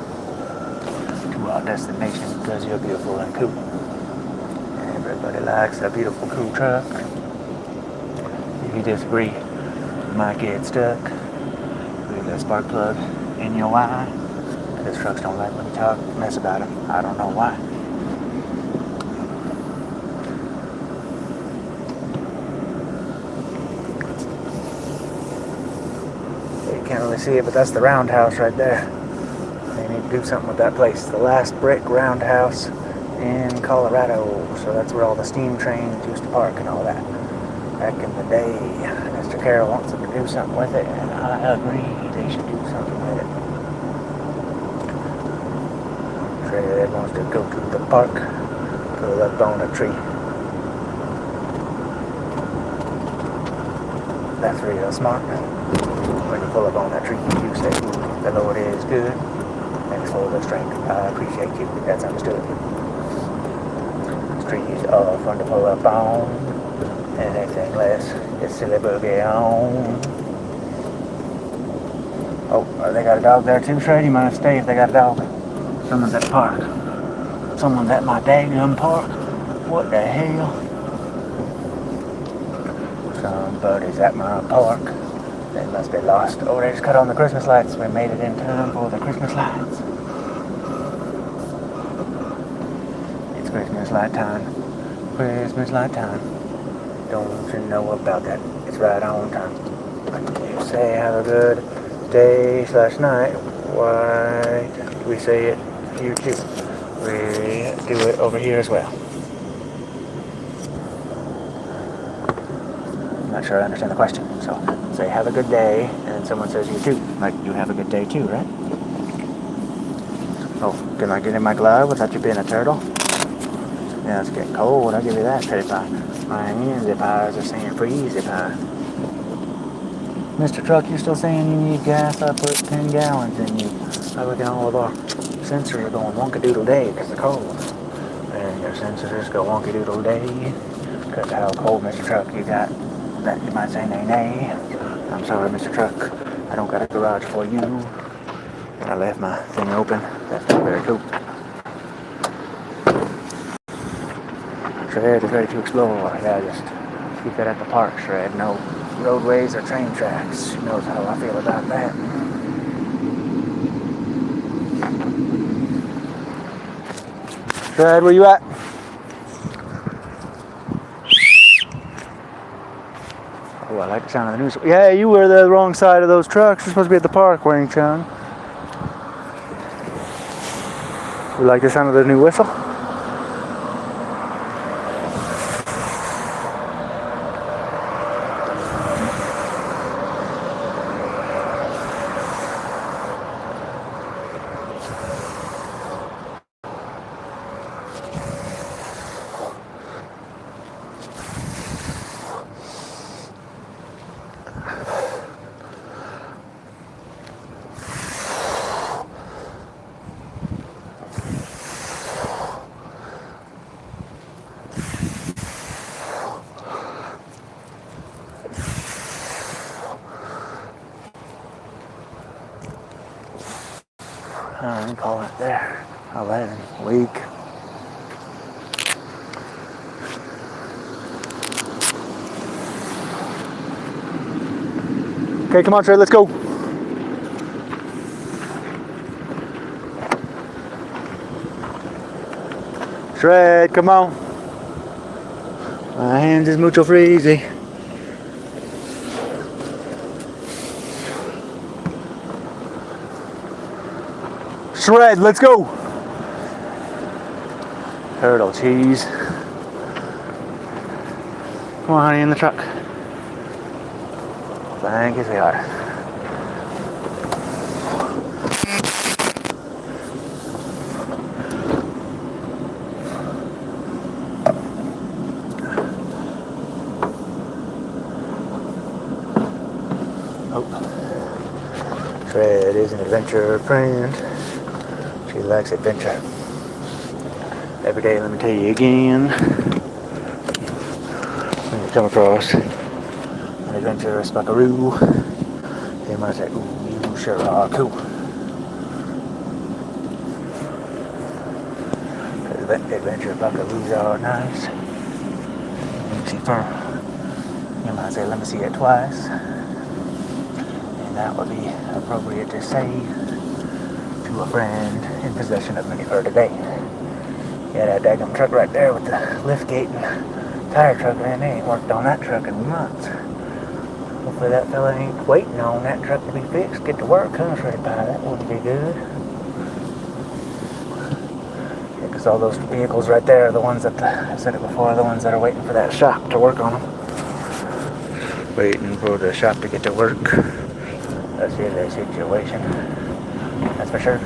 to our destination because you're beautiful and cool. Everybody likes a beautiful, cool truck. If you disagree, you might get stuck. A spark plug in your eye. Because trucks don't like when you talk mess about them. I don't know why. You can't really see it, but that's the roundhouse right there. They need to do something with that place. The last brick roundhouse in Colorado. So that's where all the steam trains used to park and all that. Back in the day, Mr. Carroll wants them to do something with it, and I agree they should do something with it. Fred wants to go to the park, pull up on a tree. That's real smart. When you pull up on that tree, you say, the Lord is good. Thanks for the strength. I appreciate you. That's understood. This tree is fun to pull up on. Anything less is silly boogie on. Oh, they got a dog there too, Shred? You might stay if they got a dog. Someone's at the park. Someone's at my daggum park. What the hell? Somebody's at my park. They must be lost. Oh, they just cut on the Christmas lights. We made it in time for the Christmas lights. It's Christmas light time. Christmas light time. Don't you know about that? It's right on time. You say have a good day/night. Why do we say it here too? We do it over here as well. not sure I understand the question. So say have a good day, and then someone says you too. Like you have a good day too, right? Oh, can I get in my glove without you being a turtle? Yeah, it's getting cold. I'll give you that, Petty Pie. My hands if I are saying freeze if I. Mr. Truck, you're still saying you need gas? I put 10 gallons in you. I look at all of our sensors are going wonka-doodle day because of cold. And your sensors go wonky-doodle day because how cold, Mr. Truck, you got that you might say nay. I'm sorry, Mr. Truck. I don't got a garage for you. And I left my thing open. That's not very cool. Shred is ready to explore. Yeah, just keep that at the park, Shred. No roadways or train tracks. She knows how I feel about that. Shred, where you at? Oh, I like the sound of the news. Yeah, you were the wrong side of those trucks. You're supposed to be at the park, Wang Chung. You like the sound of the new whistle? I'm calling it there. 11 week. Okay, come on, Trey, let's go. Shred, come on. My hands is mucho freezy. Shred, let's go. Turtle cheese. Come on, honey, in the truck. Thank you, sweetheart. Oh. Shred is an adventure friend. She likes adventure. Every day, let me tell you again. When you come across an adventurous buckaroo, you might say, ooh, you sure are cool. Adventure buckaroos are nice. See fur. You might say, let me see it twice. And that would be appropriate to say to a friend in possession of many fur today. Yeah, that daggum truck right there with the lift gate and tire truck, man, they ain't worked on that truck in months. Hopefully that fella ain't waiting on that truck to be fixed. Get to work, huh, Shred Pie? That wouldn't be good. Yeah, because all those vehicles right there are the ones that, I've said it before, the ones that are waiting for that shop to work on them. Waiting for the shop to get to work. That's the situation. That's for sure.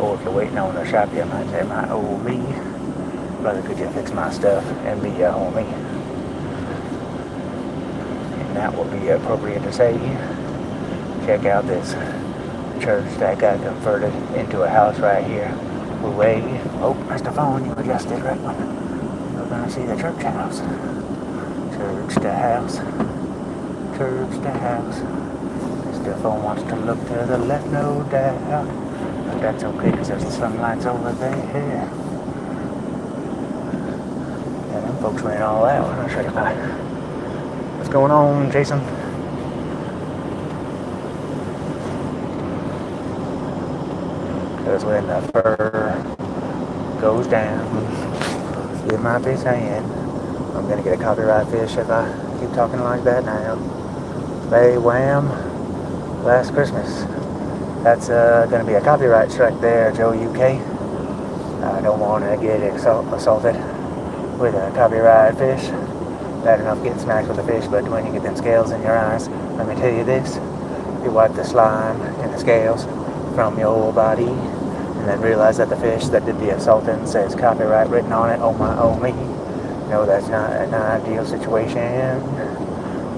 Or if you're waiting on the shop, you might say, my old me. Brother, could you fix my stuff and be a homie? And that will be appropriate to say, check out this church that got converted into a house right here. Way. Oh, Mr. Phone, you adjusted right when you're going to see the church house. Church to house. Church to house. Mr. Phone wants to look to the left, no doubt. But that's okay, because there's the sunlights over there. Yeah, them folks went all out. I'll show you why. What's going on, Jason? Because when the fur goes down, you might be saying, I'm going to get a copyright fish if I keep talking like that now. They Wham! Last Christmas. That's going to be a copyright strike there, Joe UK. I don't want to get assaulted with a copyright fish. bad enough getting smacked with a fish, but when you get them scales in your eyes, let me tell you this, you wipe the slime and the scales from your whole body, and then realize that the fish that did the assaulting says copyright written on it, oh my, oh me. No, that's not an ideal situation.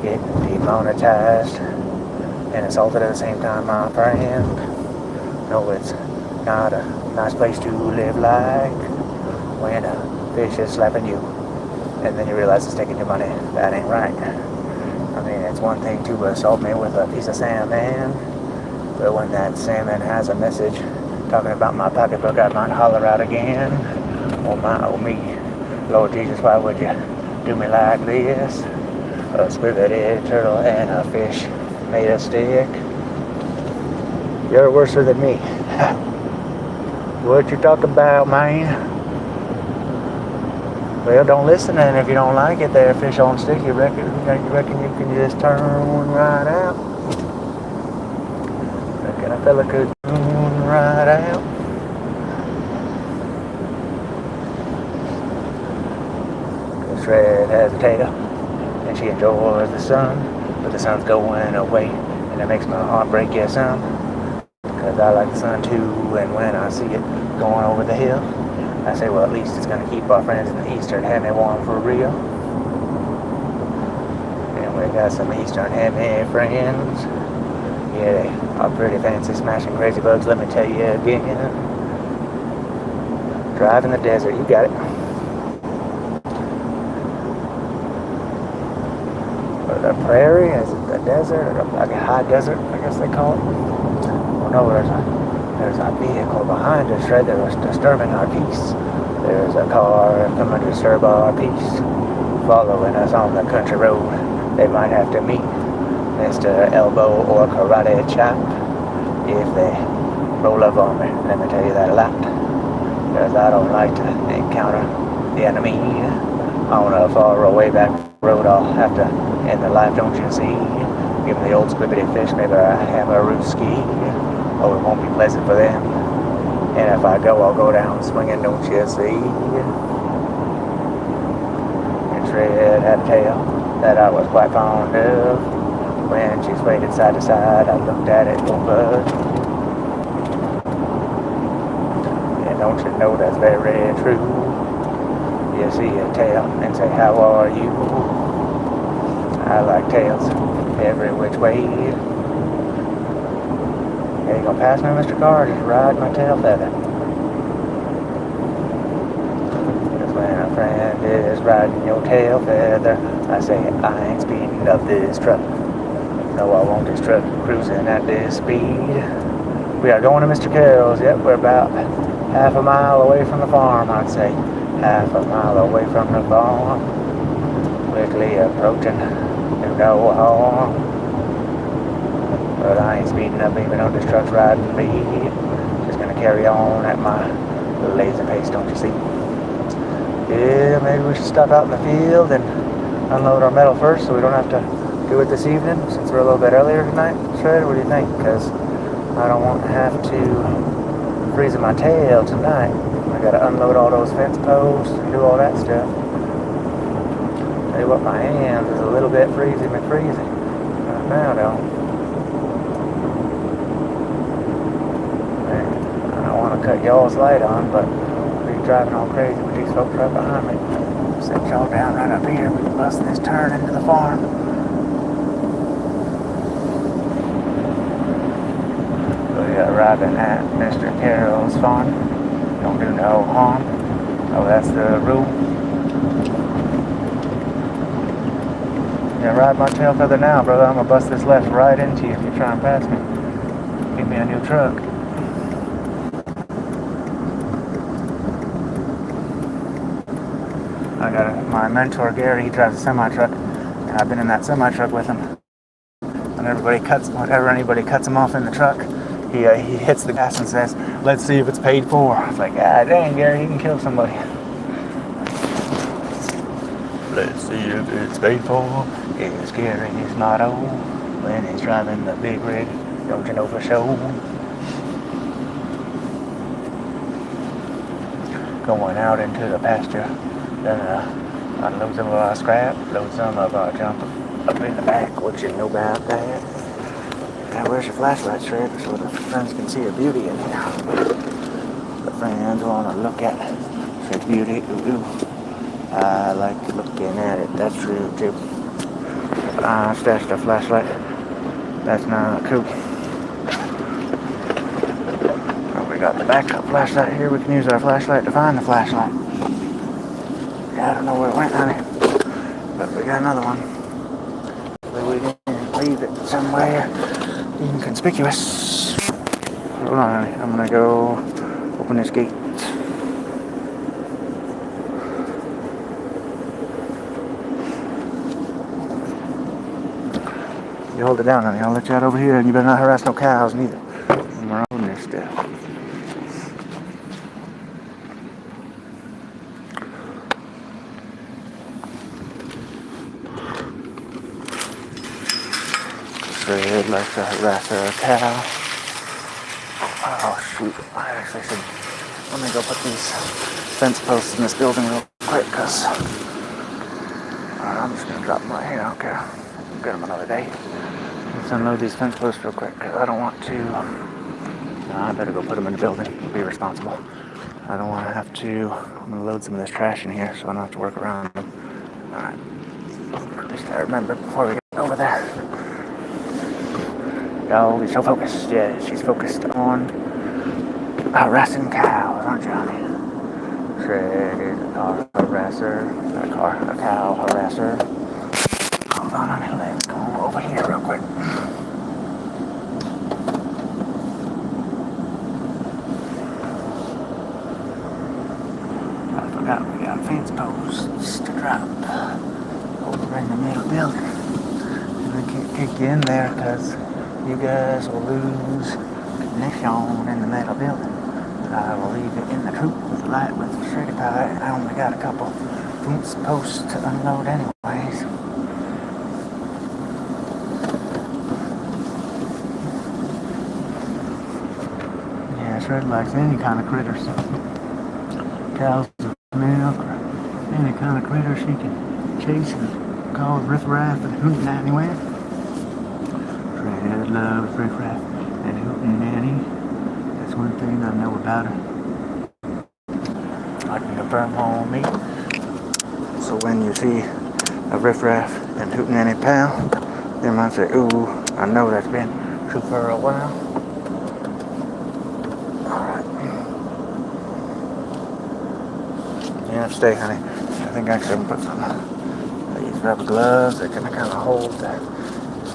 Getting demonetized and assaulted at the same time, my friend. No, it's not a nice place to live like when a fish is slapping you and then you realize it's taking your money. That ain't right. I mean, it's one thing to assault me with a piece of salmon, but when that salmon has a message talking about my pocketbook, I might holler out again. Oh my, oh me. Lord Jesus, why would you do me like this? A squid-headed turtle and a fish made of stick. You're worse than me. What you talking about, man? Well, don't listen, and if you don't like it, there, fish on stick, you reckon you can just turn right out? Reckon a fella could turn right out? This red has a tail, and she enjoys the sun, but the sun's going away, and it makes my heart break, yes, some. Cause I like the sun too, and when I see it going over the hill, I say, well, at least it's gonna keep our friends in the eastern hemi warm for real. And we got some eastern hemi friends. Yeah, they are pretty fancy, smashing crazy bugs, let me tell you again. Driving the desert, you got it. But the prairie, is it the desert, or like a high desert, I guess they call it? Well, no, there's a vehicle behind us, right? That was disturbing our peace. There's a car coming to disturb our peace, following us on the country road. They might have to meet Mr. Elbow or Karate Chop if they roll up on me. Let me tell you that a lot, because I don't like to encounter the enemy on a far away back road. I'll have to end the life, don't you see? Give me the old squibbity fish, maybe I have a rooski. Oh, it won't be pleasant for them. And if I go, I'll go down swinging, don't you see? It's red had a tail that I was quite fond of. When she swayed it side to side, I looked at it, don't budge. And don't you know that's very true? You see a tail and say, how are you? I like tails every which way. Are you gonna pass me, Mr. Carr, or just ride my tail feather? Because when a friend is riding your tail feather, I say, I ain't speeding up this truck. No, I want this truck cruising at this speed. We are going to Mr. Carroll's. Yep, we're about half a mile away from the farm, I'd say. Half a mile away from the farm. Quickly approaching, do no harm. But I ain't speeding up even though this truck's riding me. Just gonna carry on at my lazy pace, don't you see? Yeah, maybe we should stop out in the field and unload our metal first so we don't have to do it this evening since we're a little bit earlier tonight. Shred, what do you think? Because I don't want to have to freeze my tail tonight. I gotta unload all those fence posts and do all that stuff. Tell you what, my hands is a little bit freezy McFreezy right now though. Cut y'all's light on, but we're driving all crazy with these folks right behind me. Set y'all down right up here. We can bust this turn into the farm. We are arriving at Mr. Carroll's farm. Don't do no harm. Oh, that's the rule. Yeah, ride my tail feather now, brother. I'm gonna bust this left right into you if you try and pass me. Get me a new truck. I got my mentor Gary, he drives a semi-truck, and I've been in that semi-truck with him. Whenever anybody cuts him off in the truck, he hits the gas and says, let's see if it's paid for. It's like, ah, dang, Gary, you can kill somebody. Let's see if it's paid for. It's Gary's motto when he's driving the big rig, don't you know for sure. Going out into the pasture. Unload some of our scrap, load some of our junk up in the back, which you know about that. Now where's your flashlight, Shred, so the friends can see your beauty in here. The friends want to look at Shred's beauty. Ooh. I like looking at it, that's true too. I stashed a flashlight. That's not cool. Oh, we got the backup flashlight here. We can use our flashlight to find the flashlight. Yeah, I don't know where it went, honey. But we got another one. We didn't leave it somewhere inconspicuous. Hold on, honey. I'm gonna go open this gate. You hold it down, honey. I'll let you out over here, and you better not harass no cows neither. When we're on this stuff. Fred likes to harass a cow. Oh shoot! I actually should. Let me go put these fence posts in this building real quick, cause I'm just gonna drop them right here. I don't care. I'll get them another day. Let's unload these fence posts real quick, cause I don't want to. I better go put them in the building. Be responsible. I don't want to have to. I'm gonna load some of this trash in here, so I don't have to work around them. All right. At least I remember before we get over there. Oh, you're so focused. Yeah, she's focused on harassing cows, aren't you, honey? Shred is a car harasser. Not a car, a cow harasser. Hold on, honey. Let's go over here real quick. I forgot we got fence posts to drop over in the middle building. And I can't take you in there because you guys will lose connection in the metal building. I will leave it in the coop with the light with the shreddy pie. I only got a couple fence posts to unload anyways. Yeah, Shred likes any kind of critters. Cows with milk or any kind of critter she can chase and cause riffraff and hootin' anywhere. Shred loves riffraff and hootin' nanny. That's one thing I know about her. I can confirm on me. So when you see a riffraff and hootin' nanny pal, you might say, ooh, I know that's been true for a while. Alright. Yeah, stay, honey. I think actually I'm gonna put some of these rubber gloves that can kind of hold the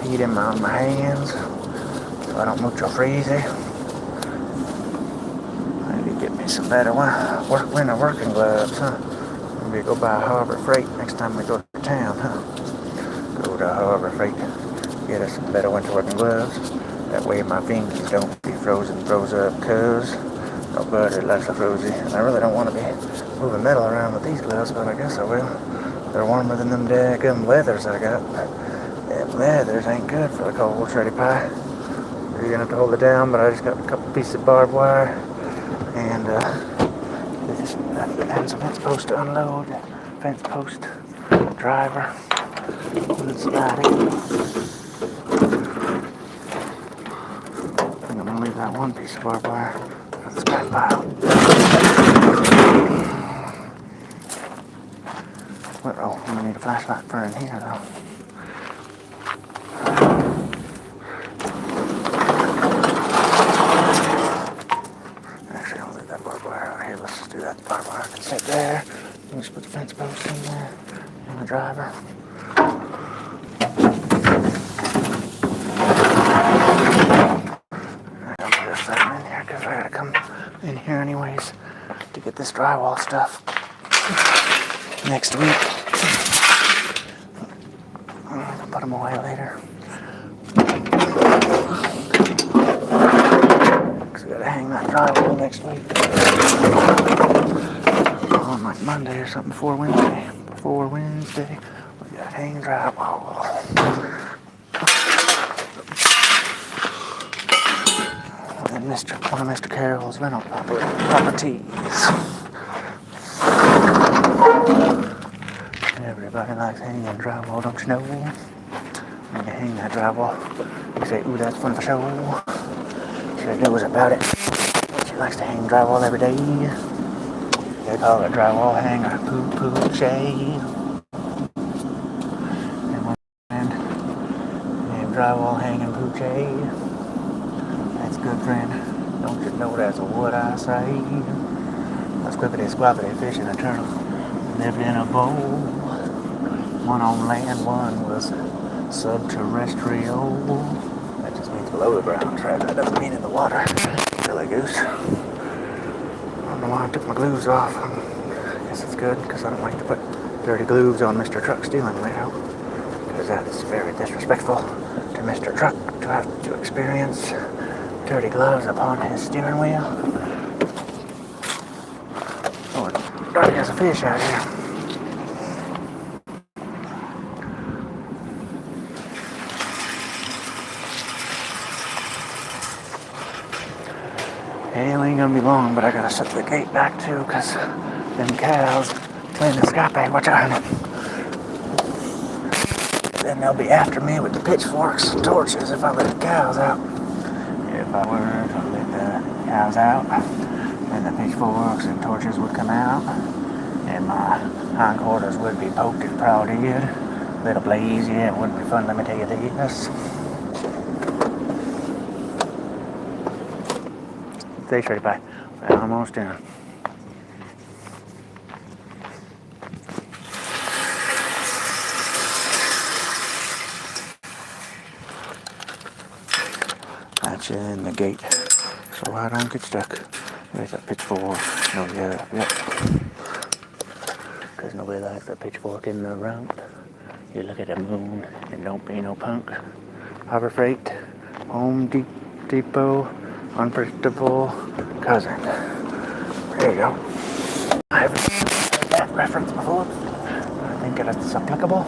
heat in my hands so I don't mooch or freezy. Maybe get me some better winter working gloves, huh? Maybe go buy Harbor Freight next time we go to town, huh? Go to Harbor Freight, get us some better winter working gloves. That way my fingers don't be froze up, cause nobody likes a frozy. And I really don't want to be moving metal around with these gloves, but I guess I will. They're warmer than them daggum leathers I got. Them leathers ain't good for the cold shreddy pie. You're gonna have to hold it down, but I just got a couple pieces of barbed wire and some fence post to unload. Fence post driver. Let's slide in. I think I'm gonna leave that one piece of barbed wire. That's scrap pile. Oh, I'm gonna need a flashlight for in here though. Actually, I'll leave that barbed wire out here. Let's just do that. Barbed wire can sit there. Let's put the fence post in there. And the driver. I'm just setting in here because I gotta come in here anyways to get this drywall stuff next week. I'll put them away later. Because I gotta hang that drywall next week. On like Monday or something before Wednesday. Before Wednesday, we gotta hang drywall. And one of Mr. Carroll's rental properties. Everybody likes hanging drywall, don't you know? When you hang that drywall, you say, ooh, that's fun for show. She knows about it. She likes to hang drywall every day. They call it drywall hanger, poo shade. And drywall hanging poo shade. That's good, friend. Don't you know that's what I say? A squippity squappity fish and a turtle lived in a bowl. One on land, one was subterrestrial. That just means below the ground, Trev. That doesn't mean in the water. Silly goose. I don't know why I took my glues off. I guess it's good because I don't like to put dirty glues on Mr. Truck Steering Wheel. Because that's very disrespectful to Mr. Truck to have to experience dirty gloves upon his steering wheel. Oh, dark as a fish out here. Hell ain't gonna be long, but I gotta shut the gate back too, cause them cows playing the sky watch out. Then they'll be after me with the pitchforks and torches if I let the cows out. If I were to let the cows out, then the pitchforks and torches would come out, and my hindquarters would be poked and prodded. Little blaze, yeah, it wouldn't be fun, let me tell you this. Stay straight, bye. We're almost done. Got you in the gate, so I don't get stuck. There's a pitchfork. No, yeah, yep. Because nobody likes a pitchfork in the round. You look at the moon and don't be no punk. Harbor Freight, Home Depot, unpredictable cousin. There you go. I haven't heard that reference before. I think it's applicable.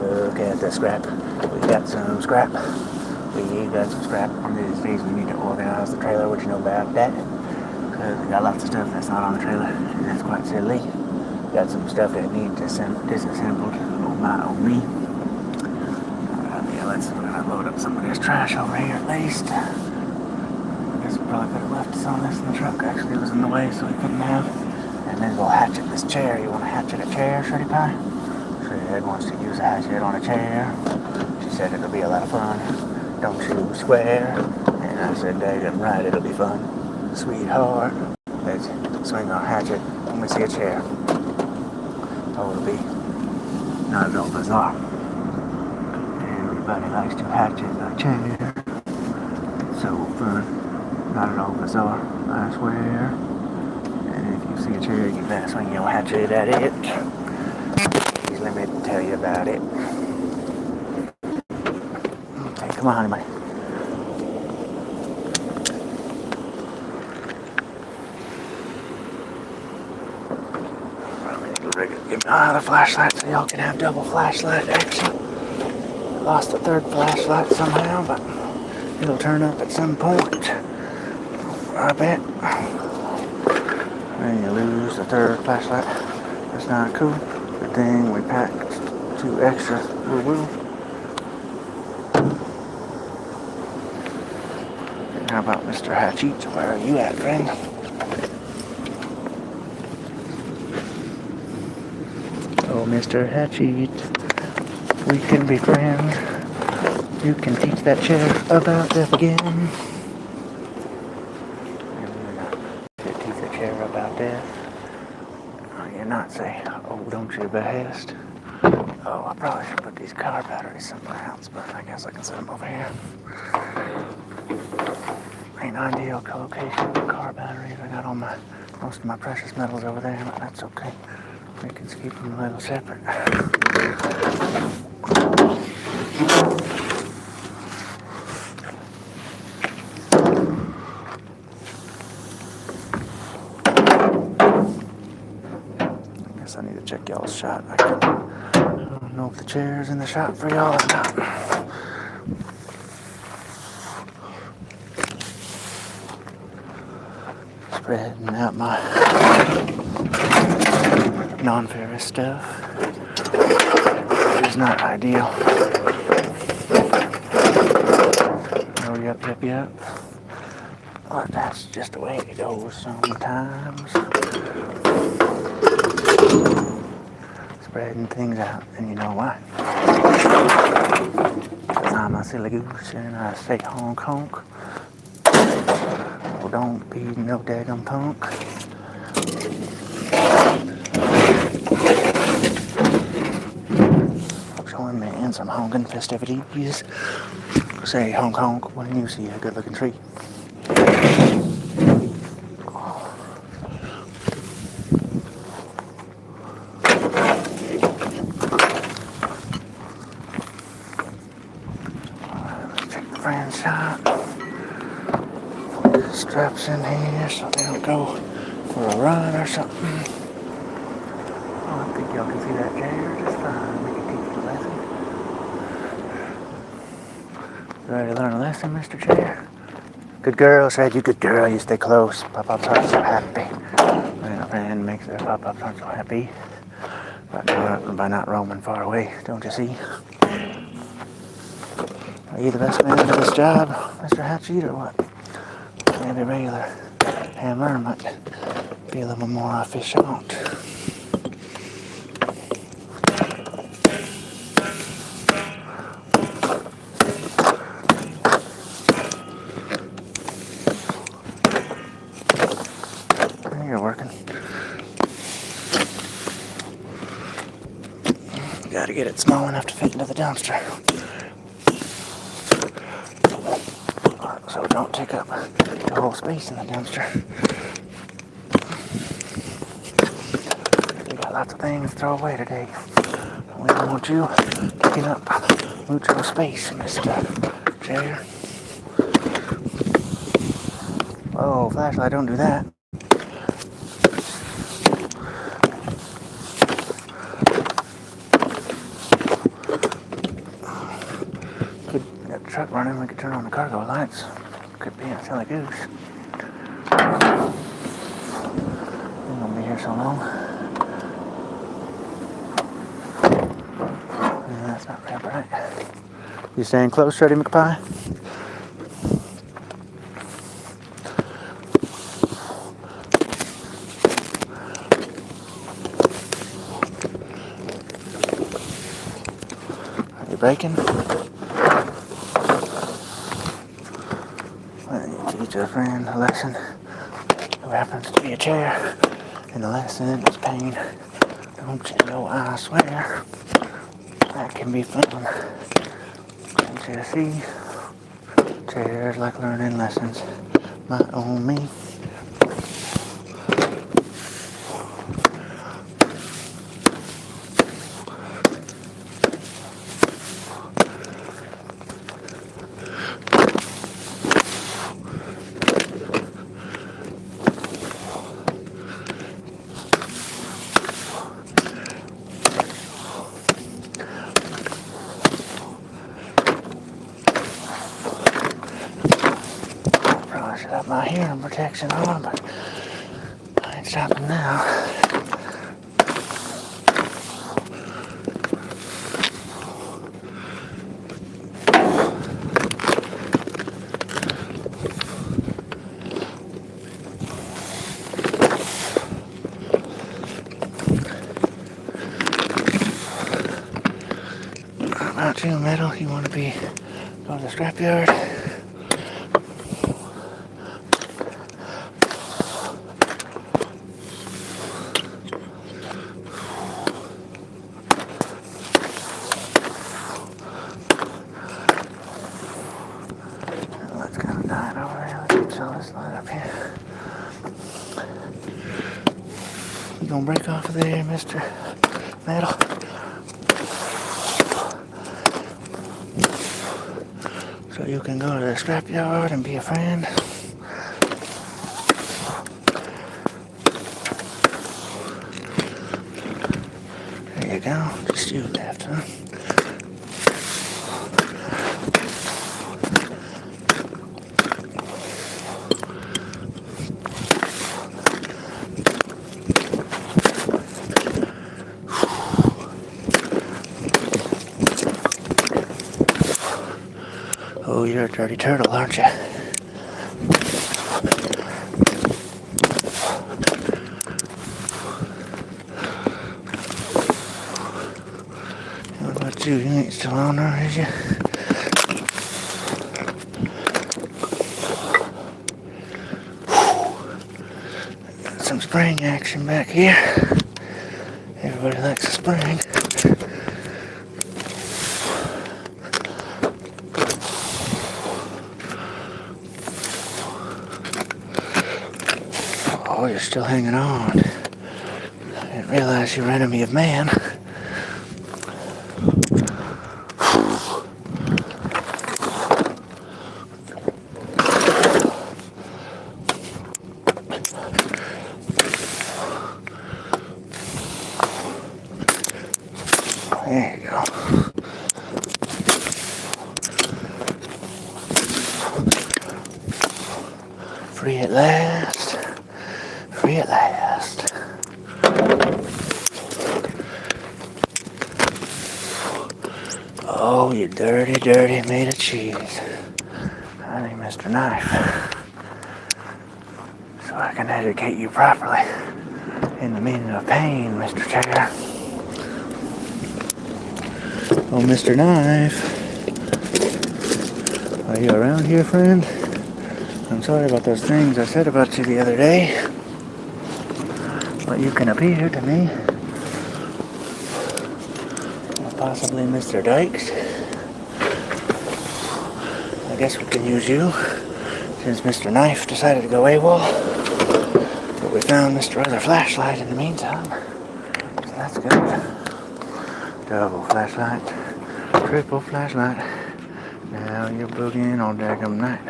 Look at the scrap. We got some scrap. One of these days we need to organize the trailer, which you know about that. Because we got lots of stuff that's not on the trailer, and that's quite silly. Got some stuff that needs disassembled on me. We're gonna load up some of this trash over here at least. I guess we probably could have left some of this in the truck. Actually, it was in the way, so we couldn't have. And then we'll hatchet this chair. You want to hatchet a chair, Shreddy Pie? Shred wants to use a hatchet on a chair. She said it'll be a lot of fun. Don't you swear? And I said, daggum right, it'll be fun. Sweetheart, let's swing our hatchet when we see a chair. Oh, it'll be not at all bizarre. Everybody likes to hatchet a chair. It's so fun. Not at all bizarre, I swear. And if you see a chair, you better swing your hatchet at it. Please let me tell you about it. Okay, come on, honey bunny. Give me the flashlight so y'all can have double flashlight action. Lost the third flashlight somehow, but it'll turn up at some point. I bet. When you lose the third flashlight, that's not cool. Good thing we packed 2 extra. Woo-woo. And how about Mr. Hatchet? Where are you at, friend? Oh, Mr. Hatchet, we can be friends. You can teach that chair about death again. And we're gonna teach the chair about death. Oh, you're not saying, oh, don't you behest? Oh, I probably should put these car batteries somewhere else, but I guess I can set them over here. Ain't ideal location for car batteries. I got all most of my precious metals over there, but that's okay. We can keep them a little separate. I guess I need to check y'all's shot. I don't know if the chair's in the shot for y'all or not. Spreading out my non-ferrous stuff, which is not ideal. Oh, yep. But that's just the way it goes sometimes. Spreading things out, and you know why? Because I'm a silly goose and I say honk honk. Oh, don't be no daggum punk. Join me in some honking festivities. Say honk honk when you see a good looking tree. Check the friend shot. Straps in here so they don't go for a run or something. Oh, I think y'all can see that chair just fine. We can teach you a lesson. You ready to learn a lesson, Mr. Chair? Good girl, said you good girl. You stay close. Pop-ups aren't so happy. My friend makes their pop-ups aren't so happy. By not roaming far away, don't you see? Are you the best man for this job, Mr. Hatchie, or what? Maybe regular hammer might be a little more efficient. You're working. You gotta get it small enough to fit into the dumpster. So don't take up the whole space in the dumpster. We got lots of things to throw away today. We don't want you taking up mucho space, Mr. Chair. Oh, flashlight, don't do that. Could get the truck running, we could turn on the cargo lights. Could be a silly goose. We won't be here so long. Yeah, that's not real bright. You staying close, Shreddy McPie? Are you braking? Teach a friend a lesson who happens to be a chair, and the lesson is pain. Don't you know, I swear, that can be fun. Don't you see? Chairs like learning lessons, my own me. Probably should have my hearing protection on, but I ain't stopping now. How about you, Metal? You want to go to the scrapyard? Let's kind of die over there. Let's get some of this light up here. You gonna break off of there, Mr. Metal? So you can go to the scrapyard and be a friend. There you go. Just you left, huh? Oh, you're a dirty turtle, aren't you? What about you? You ain't still on there, is you? Some spring action back here. Everybody likes a spring. Oh, you're still hanging on. I didn't realize you were enemy of man. There you go. Free at last. Free at last. Oh, you dirty, dirty made of cheese. I need Mr. Knife, so I can educate you properly in the meaning of pain, Mr. Chair. Oh, Mr. Knife. Are you around here, friend? I'm sorry about those things I said about you the other day, but you can appear to me. Or possibly Mr. Dykes. I guess we can use you, since Mr. Knife decided to go AWOL. But we found Mr. Other Flashlight in the meantime, so that's good. Double flashlight, triple flashlight. Now you're boogieing all daggum night.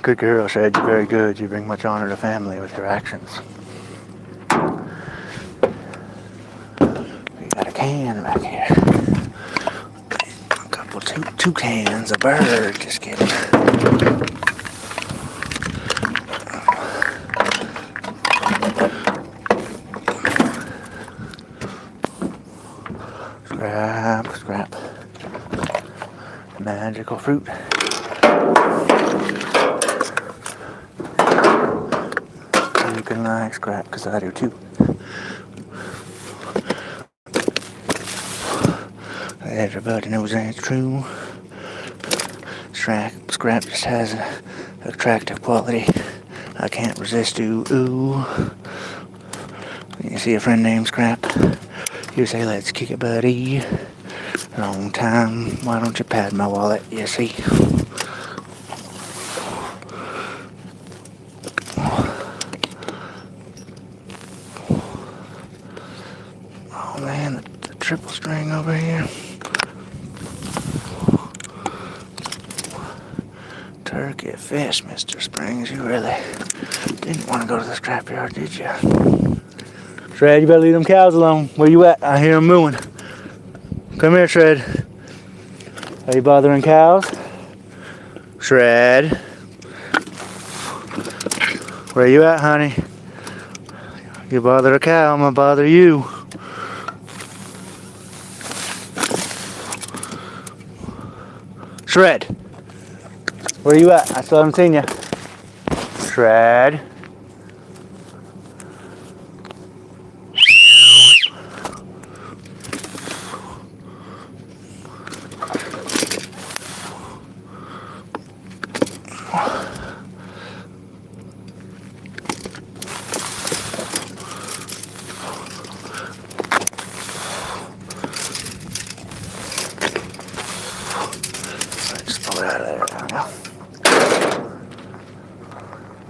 Good girl, said you're very good. You bring much honor to family with your actions. We got a can back here. A couple, two cans, a bird. Just kidding. Scrap. Magical fruit. You can like scrap, because I do too. Everybody knows that's true. Scrap just has an attractive quality. I can't resist you. Ooh. You see a friend named Scrap? You say, let's kick it, buddy. Long time. Why don't you pad my wallet? You see? Oh man, the triple string over here. Turkey fish, Mr. Springs. You really didn't want to go to the scrapyard, did you? Shred, you better leave them cows alone. Where you at? I hear them mooing. Come here, Shred. Are you bothering cows? Shred. Where you at, honey? You bother a cow, I'm gonna bother you. Shred. Where you at? I still haven't seen you. Shred.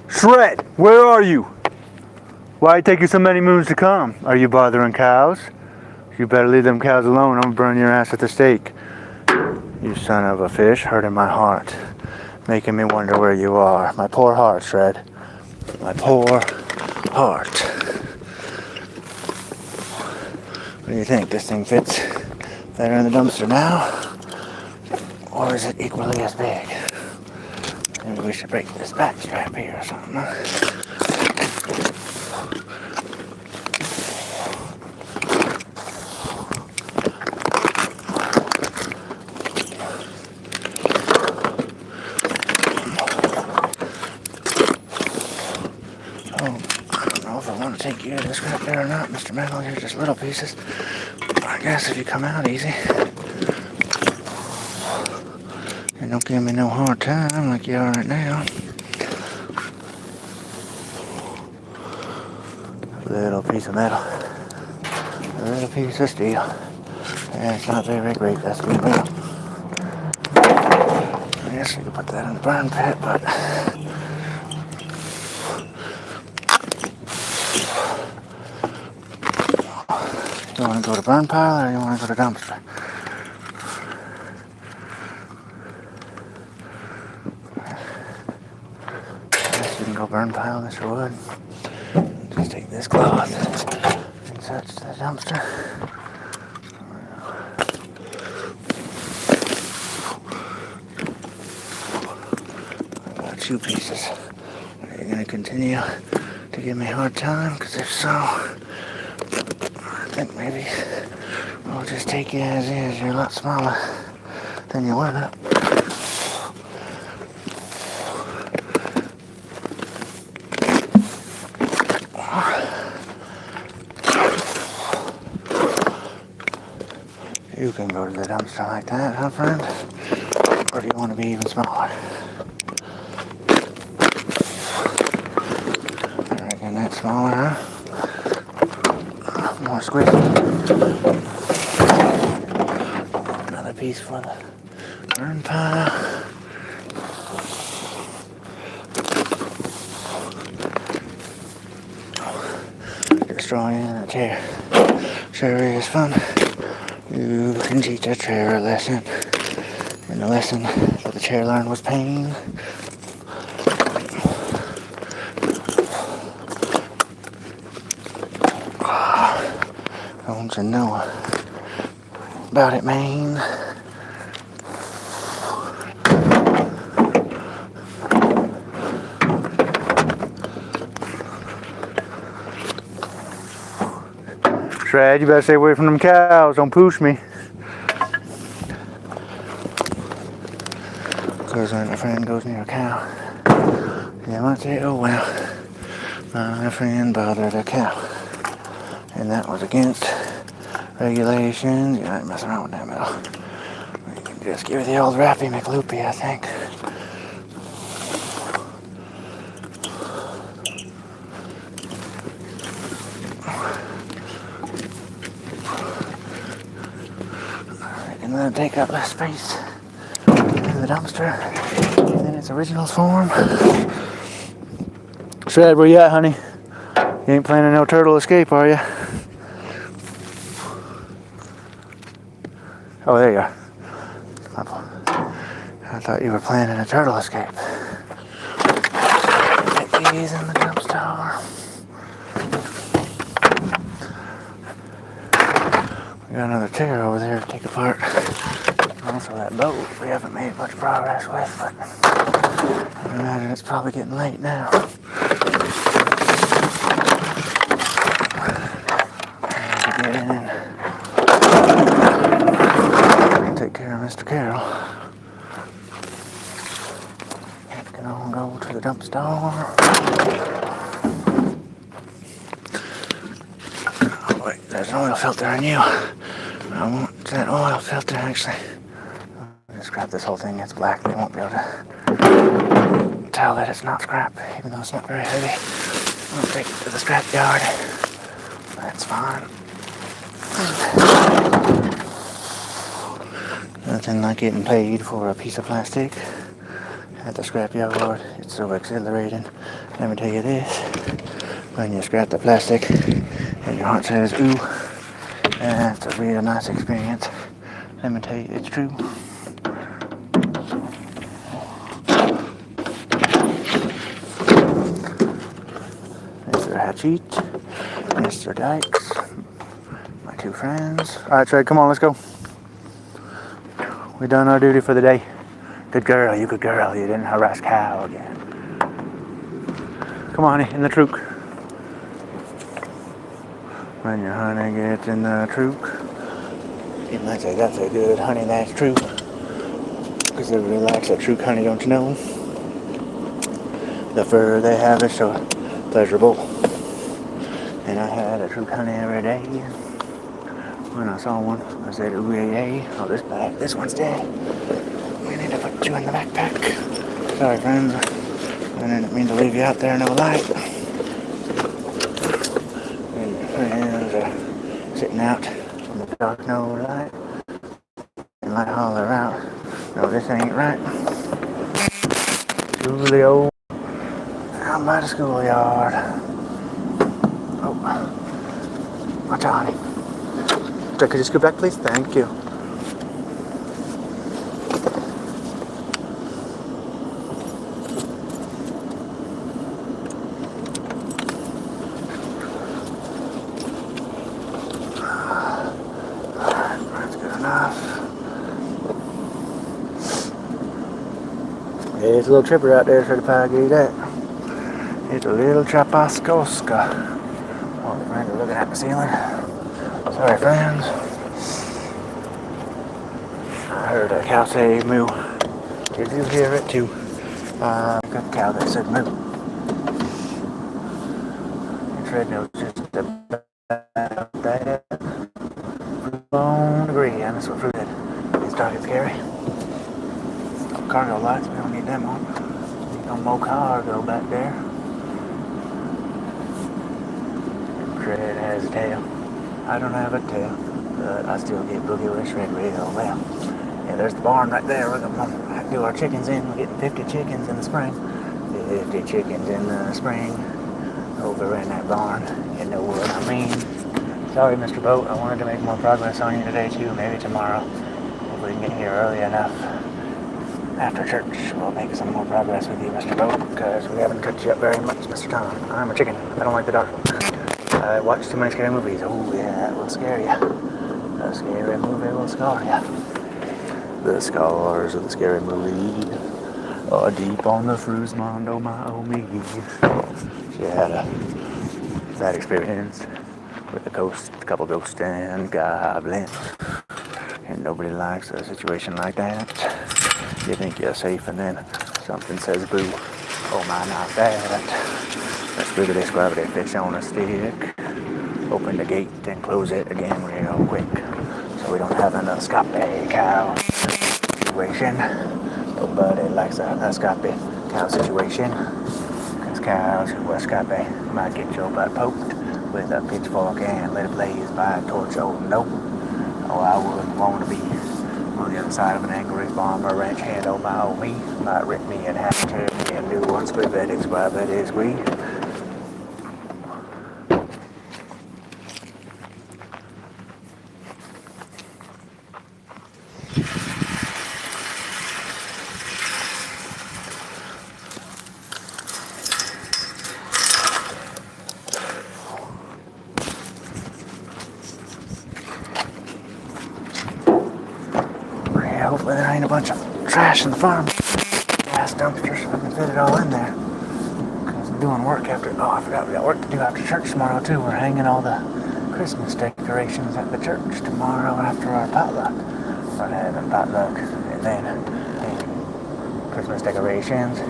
Shred, where are you? Why it take you so many moons to come? Are you bothering cows? You better leave them cows alone. I'm gonna burn your ass at the stake. You son of a fish, hurting my heart. Making me wonder where you are. My poor heart, Shred. My poor heart. What do you think? This thing fits better in the dumpster now? Or is it equally as big? Maybe we should break this back strap here or something. up, Mr. Metal. You're just little pieces. I guess if you come out easy. And don't give me no hard time like you are right now. A little piece of metal. A little piece of steel. Yeah, it's not very great, that's being real. I guess you could put that in the burn pit, but you want to go to burn pile or you want to go to dumpster? I guess you can go burn pile, Mr. Wood. Just take this cloth and such to the dumpster. About 2 pieces. Are you going to continue to give me a hard time? Because if so, I think maybe I'll just take you as is. You're a lot smaller than you were. You can go to the dumpster like that, huh, friend? Or do you want to be even smaller? I reckon that's smaller, huh? More squishy. Another piece for the burn pile. Destroying a chair sure is fun. You can teach a chair a lesson, and the lesson that the chair learned was pain. Don't you know about it, man? Shred, you better stay away from them cows. Don't push me. Because when a friend goes near a cow, you might say, oh well, my friend bothered a cow. And that was against regulations. You ain't messing around with that metal. You can just give it the old Rappy McLoopy, I think. And then take up less space in the dumpster in its original form. Shred, where you at, honey? You ain't planning no turtle escape, are you? Oh, there you are. I thought you were planning a turtle escape. Take these in the dumpster. We got another chair over there to take apart. Also that boat we haven't made much progress with, but I imagine it's probably getting late now. Get in and take care of Mr. Carroll. Can all go to the dumpster. Oh wait, there's an oil filter on you. I want that oil filter actually. Just grab this whole thing. It's black. They won't be able to tell that it's not scrap, even though it's not very heavy. I'll take it to the scrap yard. That's fine. Nothing like getting paid for a piece of plastic at the scrap yard. It's so exhilarating. Let me tell you this. When you scrap the plastic and your heart says, ooh, that's a real nice experience. Let me tell you, it's true. Mr. Hatchit, Mr. Dykes, my 2 friends. Alright, Trey, come on, let's go. We done our duty for the day. Good girl, you good girl. You didn't harass cow again. Come on, honey, in the truck. When your honey gets in the truck, you might say that's a good honey, that's true. Because everybody likes a true honey, don't you know? The fur they have is so pleasurable. And I had a fruit honey every day. When I saw one, I said, ooh, yay. Oh, this one's dead. We need to put you in the backpack. Sorry, friends. I didn't mean to leave you out there, no light. And your friends are sitting out in the dark, no light. And light holler out. No, this ain't right. Julio, out by the schoolyard. Oh, watch out, honey. Could you scoot back, please? Thank you. That's good enough. Yeah, it's a little tripper out there, so the pie gave that. It's a little Trapaskoska. Oh, the friends are looking at the ceiling. Sorry, friends. I heard a cow say moo. Did you hear it too? Good cow that said moo. And Fred knows just about that. Don't agree, and that's what Fruit did. It's dark and scary. Cargo lights, we don't need them on. Need no more cargo back there. Fred has a tail. I don't have a tail, but I still get boogie with Shred real well. Yeah, there's the barn right there. We're gonna do our chickens in. We're getting 50 chickens in the spring. 50 chickens in the spring over in that barn. You know what I mean? Sorry, Mr. Boat. I wanted to make more progress on you today too. Maybe tomorrow. If we can get here early enough after church, we'll make some more progress with you, Mr. Boat, because we haven't cut you up very much, Mr. Tom. I'm a chicken. I don't like the dark. I watch too many scary movies. Oh yeah, that will scare you. A scary movie will scar you. The scars of the scary movie are deep on the Fruzmond, oh my, oh me. She had a bad experience with a couple ghosts and goblins. And nobody likes a situation like that. You think you're safe and then something says boo. Oh my, not that. Let's squiggly squabbity fish on a stick. Open the gate and close it again real quick. So we don't have an escape cow situation. Nobody likes a escape cow situation. Because cows who escape might get your butt poked with a pitchfork and lit ablaze by a torch. Oh no. Oh, I wouldn't want to be on the other side of an angry farmer ranch hand. Oh my, oh me. Might rip me in half, turn me into one squibbetic squabbity squee. Hopefully there ain't a bunch of trash in the farm. Gas dumpsters, so I can fit it all in there. Because I'm doing work after, I forgot we got work to do after church tomorrow too. We're hanging all the Christmas decorations at the church tomorrow after our potluck. We're having potluck and then Christmas decorations.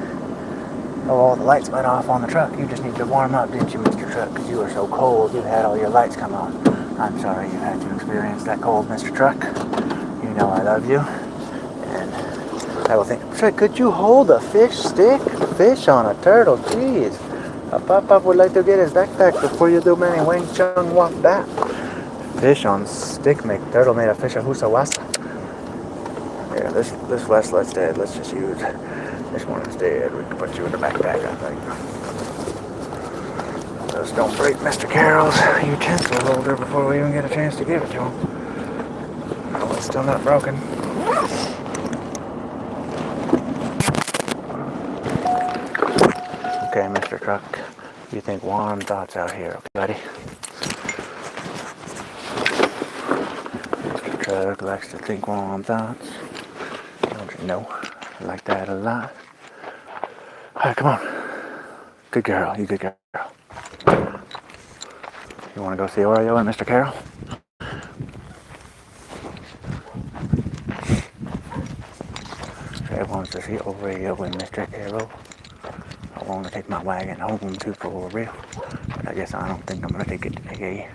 Oh, all the lights went off on the truck. You just need to warm up, didn't you, Mr. Truck? Because you were so cold, you had all your lights come on. I'm sorry you had to experience that cold, Mr. Truck. You know I love you. And I will think, could you hold a fish stick? Fish on a turtle, jeez. A pop-up would like to get his backpack before you do many Wing Chun walk back. Fish on stick make turtle made a fish of Husawasa. Yeah, this flashlight's dead. Let's just use this one instead. We can put you in the backpack, I think. Just don't break Mr. Carroll's utensil holder before we even get a chance to give it to him. Oh, it's still not broken. Okay, Mr. Truck, you think warm thoughts out here, okay, buddy? Mr. Truck likes to think warm thoughts. Don't you know? I like that a lot. Alright, come on. Good girl, you good girl. You want to go see Oreo and Mr. Carroll? Fred wants to see Oreo and Mr. Carroll. I want to take my wagon home too for real. I guess I don't think I'm gonna take it today.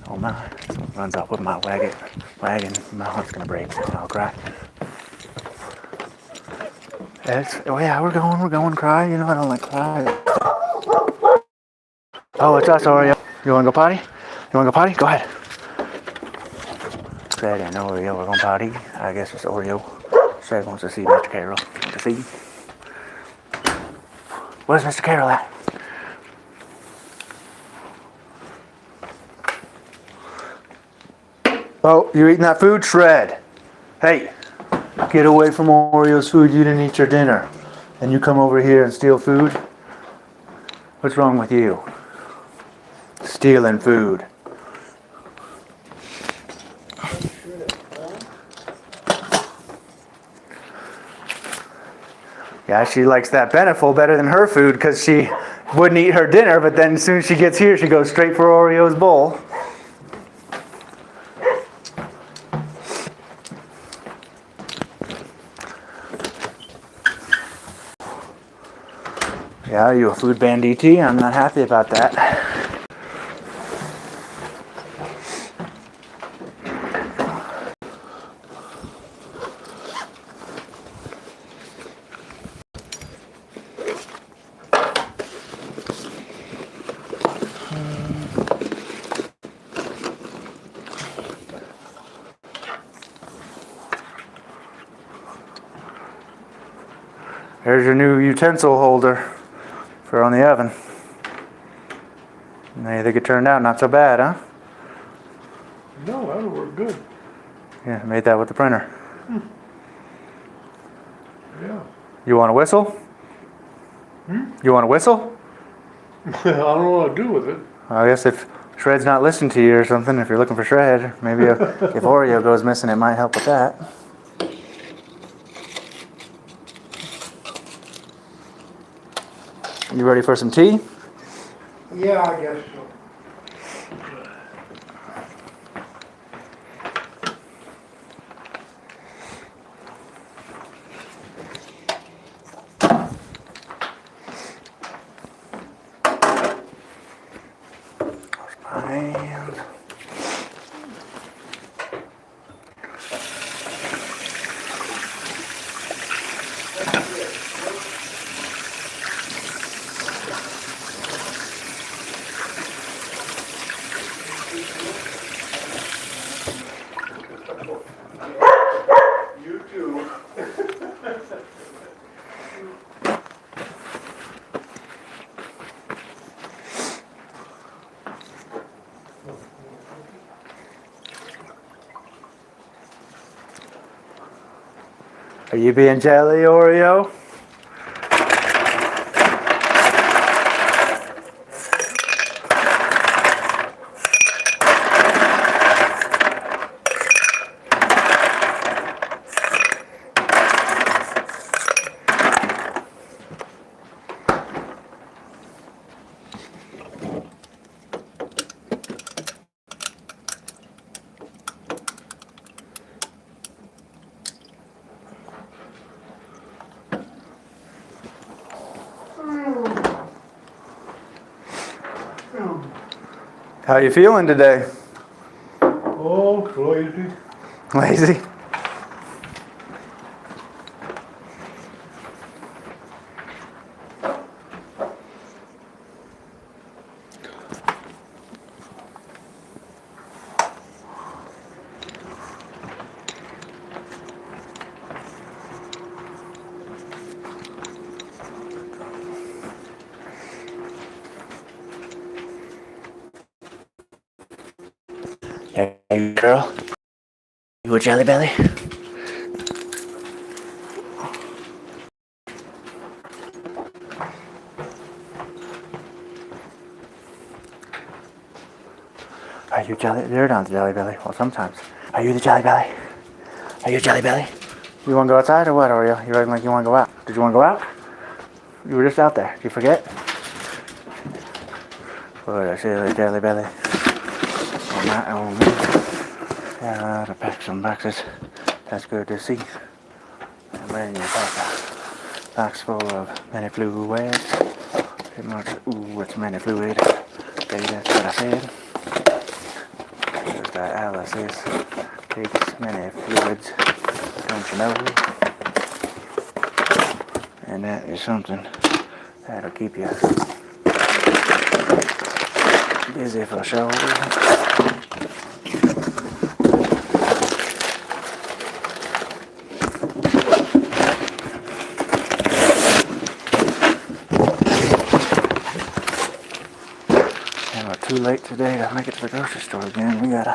Oh my, someone runs off with my wagon, my heart's gonna break. I'll cry. Oh yeah, we're going, cry. You know I don't like cry. Oh, it's us, Oreo. You wanna go potty? You wanna go potty? Go ahead. Fred and Oreo are going potty. I guess it's Oreo. Fred wants to see Mr. Carroll. Want to see? Where's Mr. Carroll at? Oh, you eating that food, Shred? Hey, get away from Oreo's food. You didn't eat your dinner. And you come over here and steal food? What's wrong with you? Stealing food. Yeah, she likes that Beneful better than her food because she wouldn't eat her dinner, but then as soon as she gets here, she goes straight for Oreo's bowl. Yeah, are you a food banditti? I'm not happy about that. There's your new utensil holder for on the oven. And they think it turned out not so bad, huh? No, that'll work good. Yeah, made that with the printer. Yeah. You want a whistle? You want a whistle? I don't know what to do with it. I guess if Shred's not listening to you or something, if you're looking for Shred, maybe if Oreo goes missing, it might help with that. You ready for some tea? Yeah, I guess so. And You too. are you being jelly, Oreo? How you feeling today? Oh, crazy. Lazy? Hey, girl. You a jelly belly? Are you jelly? You're not the jelly belly. Well, sometimes. Are you the jelly belly? Are you a jelly belly? You want to go outside or what, Oreo? You're acting like you want to go out. Did you want to go out? You were just out there. Did you forget? What a silly jelly belly. On my own. Gotta pack some boxes. That's good to see. And then you pack a box full of many fluids. Pretty much, ooh, it's many fluid. birthday, that's what I said. Because dialysis takes many fluids, don't you know? And that is something that'll keep you busy for sure. And we're too late today to make it to the grocery store again. We gotta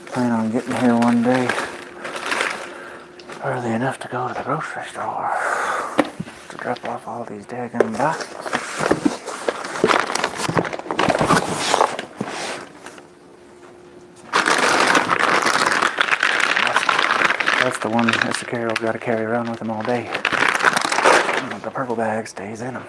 plan on getting here one day early enough to go to the grocery store to drop off all these daggone boxes. That's the one Mr. Carroll's got to carry around with him all day. The purple bag stays in him.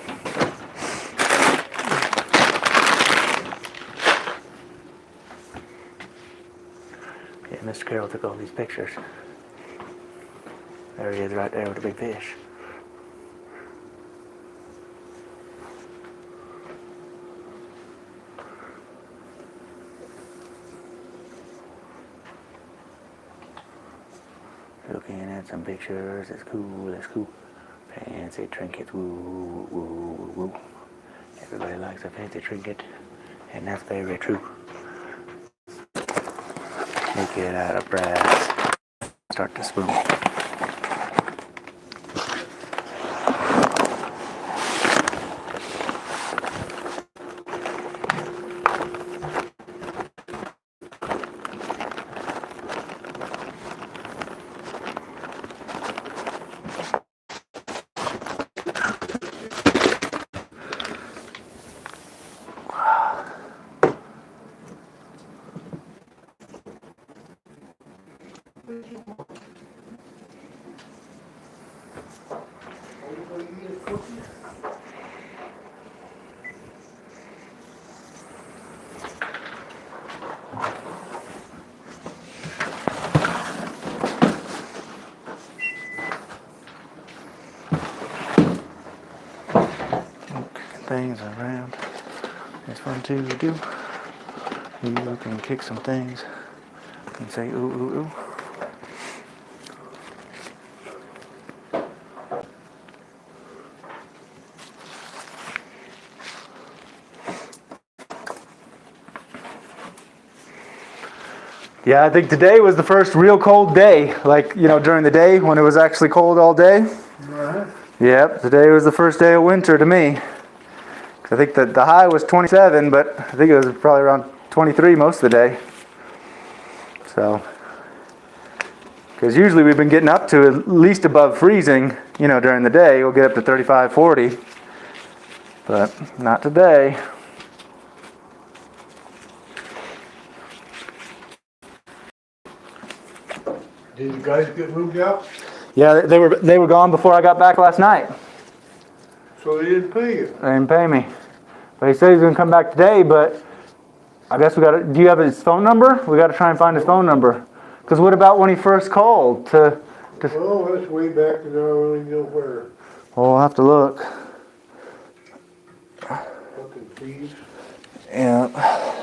Yeah, Mr. Carroll took all these pictures. There he is right there with the big fish. Looking at some pictures, it's cool, it's cool. Fancy trinkets, woo, woo, woo, woo. Everybody likes a fancy trinket, and that's very true. Make it out of brass. Start to spoon. Things around. It's fun to do. You can kick some things and say ooh ooh ooh. Yeah, I think today was the first real cold day. Like, you know, during the day when it was actually cold all day. Right. Yep, today was the first day of winter to me. I think that the high was 27, but I think it was probably around 23 most of the day. So, because usually we've been getting up to at least above freezing, you know, during the day. We'll get up to 35, 40, but not today. Did the guys get moved out? Yeah, they were gone before I got back last night. So they didn't pay you? They didn't pay me. But he said he's going to come back today, but I guess we got to... Do you have his phone number? We got to try and find his phone number. Because what about when he first called to... Well, that's way back and I don't really know where. Well, we'll have to look. Fucking thieves. Yeah.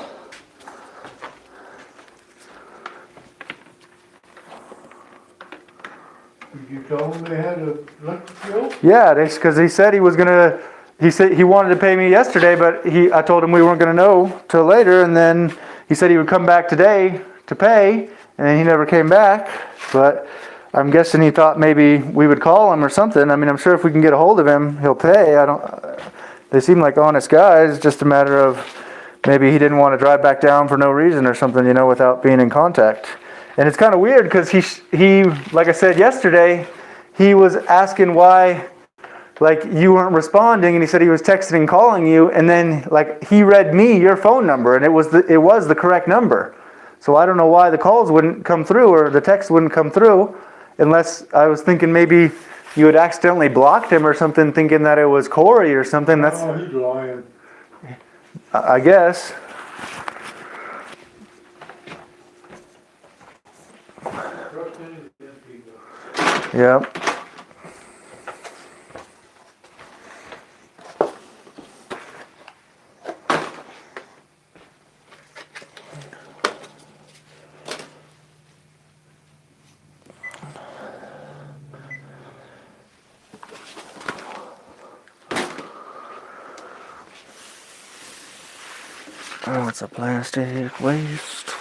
Did you tell them they had a electric bill? Yeah, because he said he was going to... He said he wanted to pay me yesterday, but I told him we weren't going to know till later, and then he said he would come back today to pay, and he never came back. But I'm guessing he thought maybe we would call him or something. I mean, I'm sure if we can get a hold of him, he'll pay. They seem like honest guys. It's just a matter of maybe he didn't want to drive back down for no reason or something, you know, without being in contact. And it's kind of weird because he, like I said yesterday, he was asking why, like, you weren't responding, and he said he was texting and calling you, and then, like, he read me your phone number, and it was the correct number. So I don't know why the calls wouldn't come through or the text wouldn't come through, unless I was thinking maybe you had accidentally blocked him or something, thinking that it was Corey or something. That's, Oh, he's lying. I guess. Trust any of them people. Yep. Lots of plastic waste.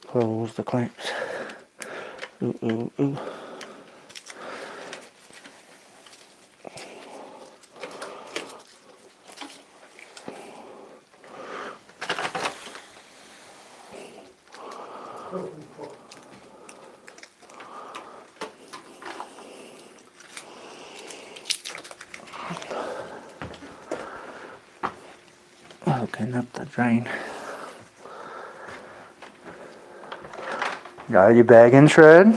Close the clamps. Ooh, ooh, ooh. Hooking up the drain. Got your bag in shred?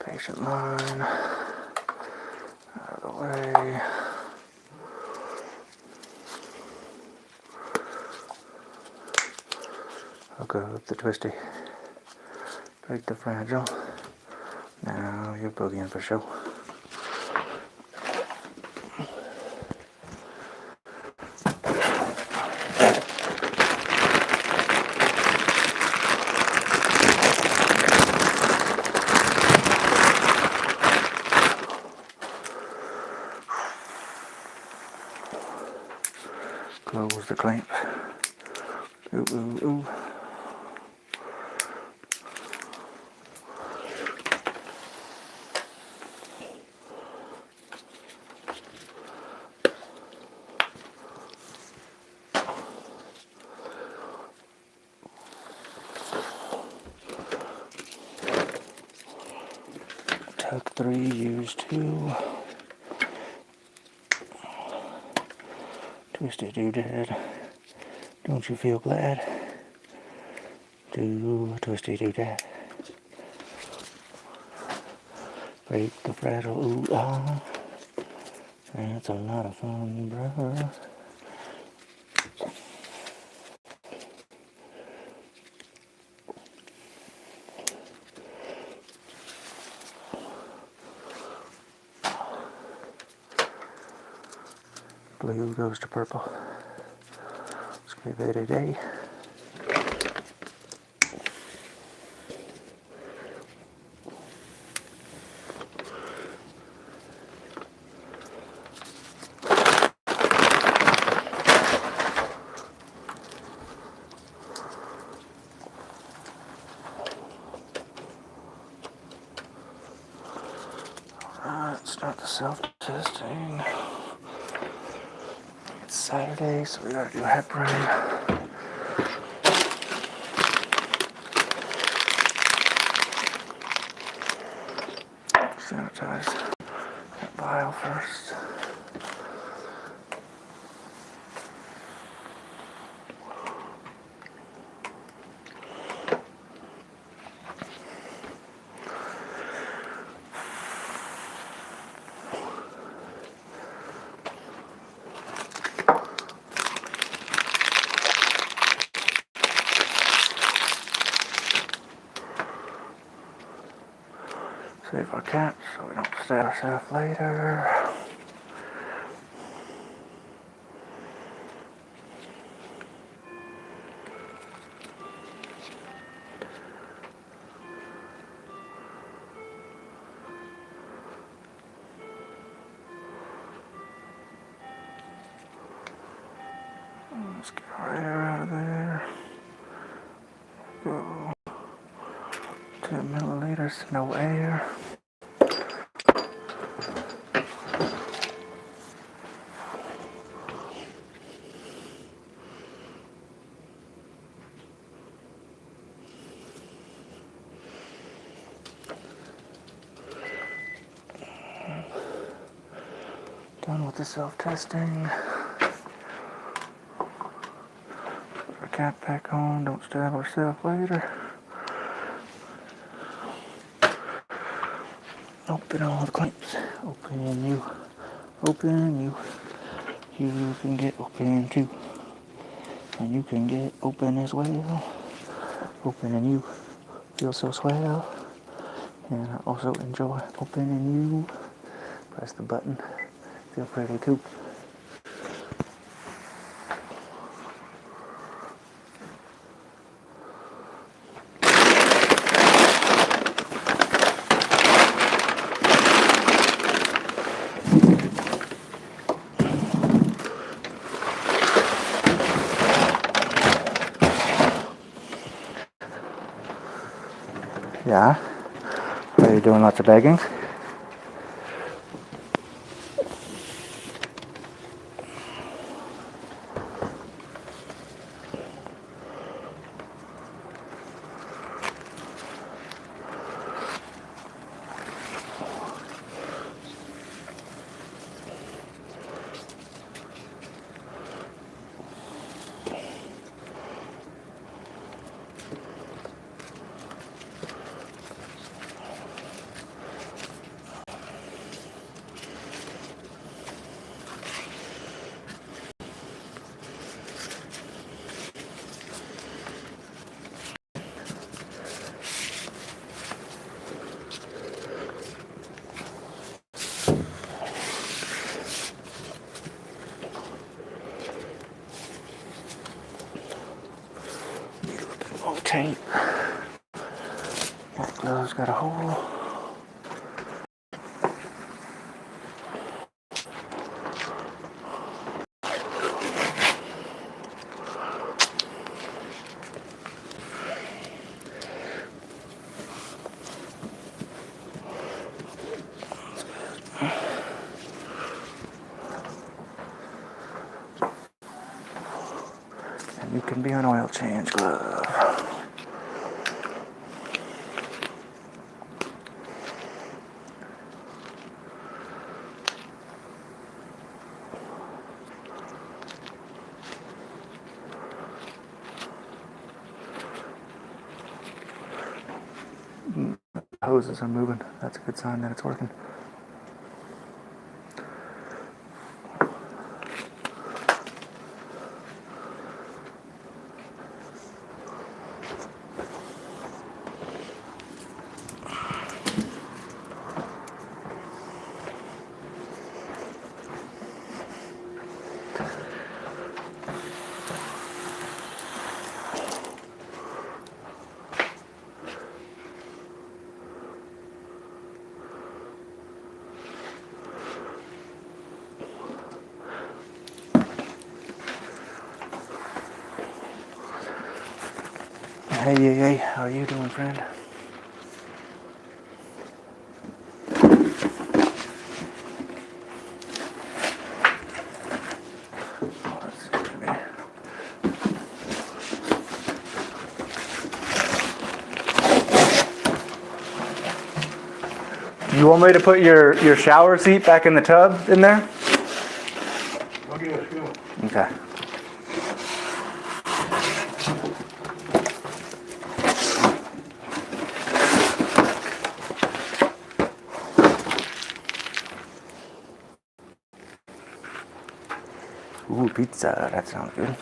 Patient line. Out of the way. I'll go with the twisty. Break the fragile. Now you're boogieing for sure. Close the clamp. Ooh, ooh, ooh. Tuck 3, use 2. Twisty doodad. Don't you feel glad? Do twisty doodad. Break the fragile, ooh ah. That's a lot of fun, bruh. Blue goes to purple. Let's give it a day. Alright, start the self-testing. It's Saturday, so we gotta do heparin. Sanitize that vial first. Save our cat so we don't stab ourselves later. Let's get our air out of there. Go. 10 milliliters, no air. Done with the self-testing. Put our cap back on, don't stab ourselves later. Open all the clamps. Open you. Open you. You can get open too. And you can get open as well. Open and you feel so swell. And I also enjoy opening you. Press the button. Feel pretty too. Yeah? Are you doing lots of begging? Oh, tape. That glove's got a hole. And you can be an oil change glove. Hoses are moving. That's a good sign that it's working. Hey, how are you doing, friend? You want me to put your shower seat back in the tub in there? Oh, yes, yeah. Okay. Ooh, pizza. That sounds good.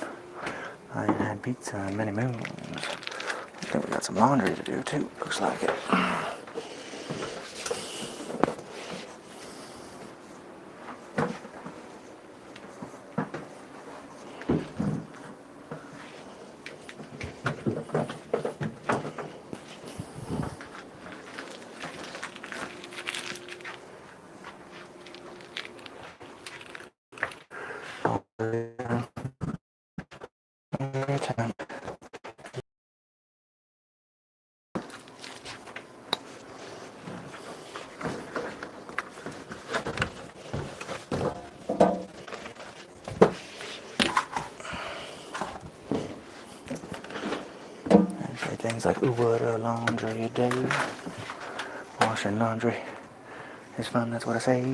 I ain't had pizza in many moons. I think we got some laundry to do too. Looks like it. Say things like, ooh, what a laundry day. Washing laundry is fun, that's what I say. You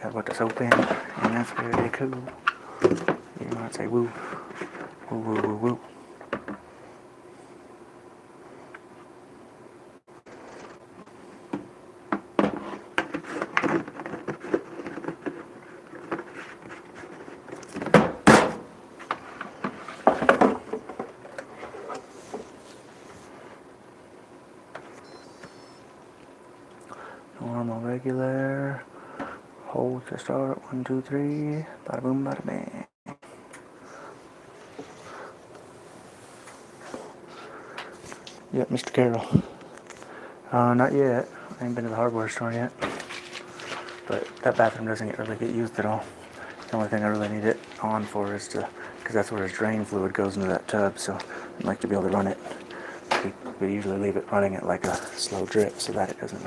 gotta put the soap in, and that's pretty cool. You might say, woo, woo, woo, woo, woo. Normal, regular. Hold to start. 1, 2, 3. Bada boom, bada bang. Yep, Mr. Carroll. Not yet. I ain't been to the hardware store yet. But that bathroom doesn't really get used at all. The only thing I really need it on for is because that's where his drain fluid goes into that tub, so I'd like to be able to run it. We usually leave it running at like a slow drip so that it doesn't,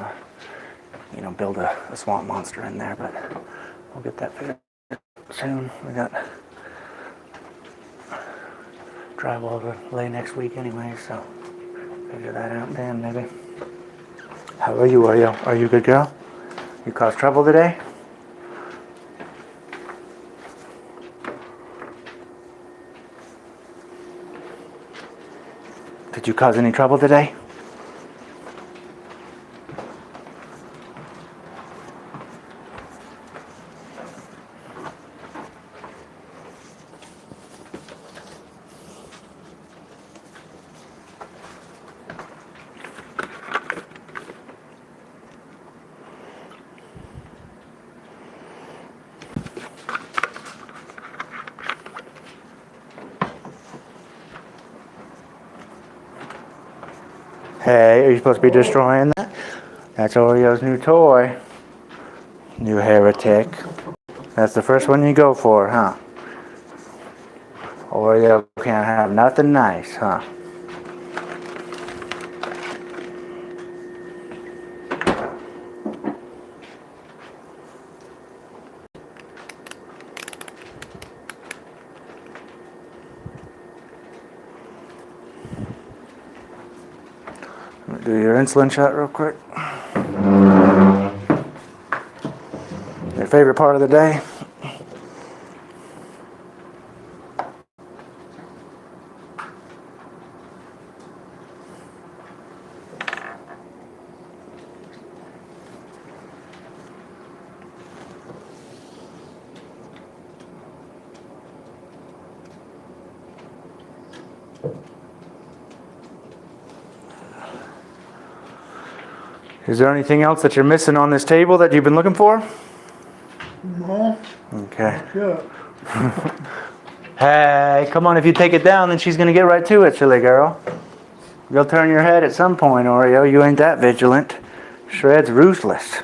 build a swamp monster in there, but we'll get that figured soon. We got drywall to lay next week anyway, so figure that out then maybe. How are you? Are you a good girl? You caused trouble today? Did you cause any trouble today? Hey, are you supposed to be destroying that? That's Oreo's new toy. New heretic. That's the first one you go for, huh? Oreo can't have nothing nice, huh? Do your insulin shot real quick. Your favorite part of the day? Is there anything else that you're missing on this table that you've been looking for? No, Okay. sure. Hey, come on, if you take it down, then she's gonna get right to it, silly girl. You'll turn your head at some point, Oreo. You ain't that vigilant. Shred's ruthless.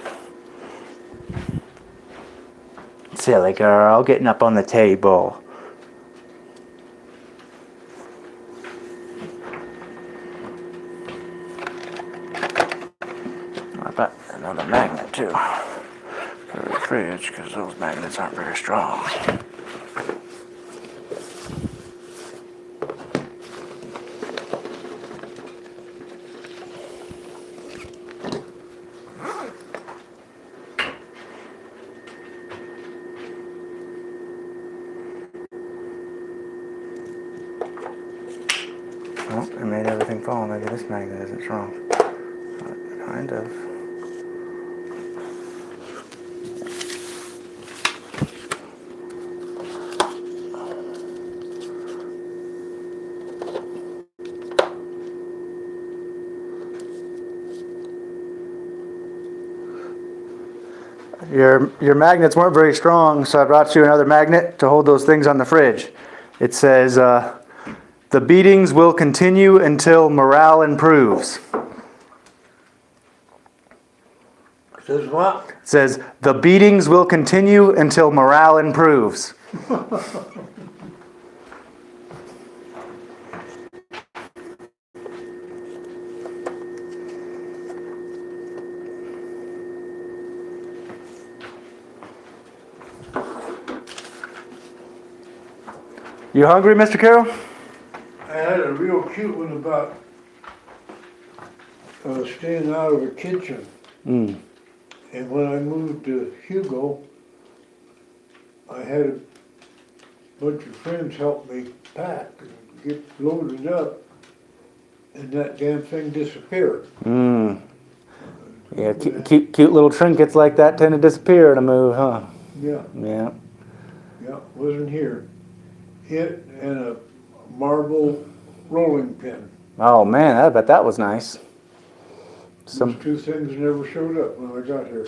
Silly girl, getting up on the table. about another magnet too for the fridge because those magnets aren't very strong. Oh, it made everything fall. Maybe this magnet isn't strong. Kind of. Your magnets weren't very strong, so I brought you another magnet to hold those things on the fridge. It says, the beatings will continue until morale improves. Says what? It says, the beatings will continue until morale improves. You hungry, Mr. Carroll? I had a real cute one about staying out of the kitchen. Mm. And when I moved to Hugo, I had a bunch of friends help me pack and get loaded up, and that damn thing disappeared. Mm. Yeah, cute little trinkets like that tend to disappear in a move, huh? Yeah, Yeah. yeah, wasn't here. It and a marble rolling pin. Oh man, I bet that was nice. Those two things never showed up when I got here.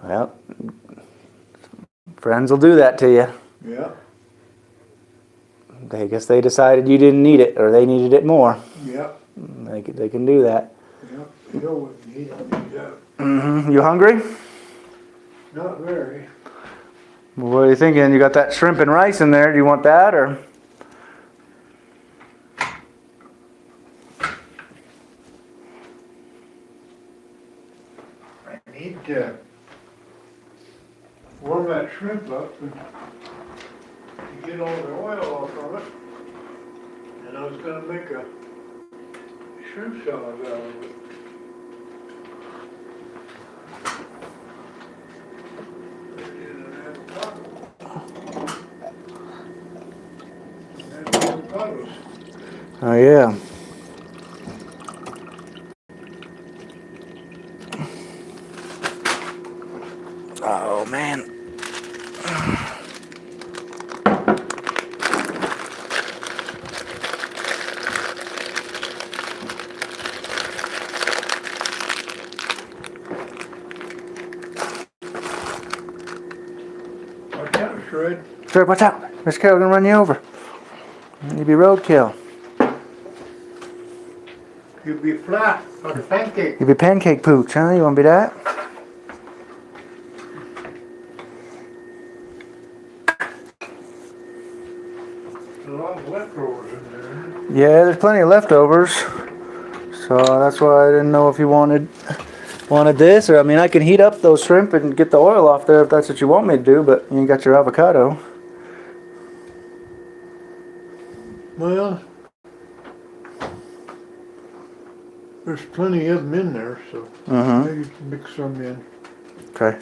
Well, friends will do that to you. Yeah, I guess they decided you didn't need it, or they needed it more. yeah, They can do that. yeah. You know what you need that. Mm-hmm. You hungry? Not very. What are you thinking? You got that shrimp and rice in there. Do you want that, or? I need to warm that shrimp up and to get all the oil off of it. And I was gonna make a shrimp salad out of it. Oh yeah. Oh man. Watch out, Shred. Shred, watch out. Mr. Carroll gonna run you over. You'd be roadkill. You'll be flat like a pancake. You'd be pancake pooch, huh? You wanna be that? A lot of leftovers in there. Yeah, there's plenty of leftovers. So that's why I didn't know if you wanted this, or I mean I can heat up those shrimp and get the oil off there if that's what you want me to do, but you ain't got your avocado. Well, there's plenty of them in there, so maybe you can mix some in. Okay.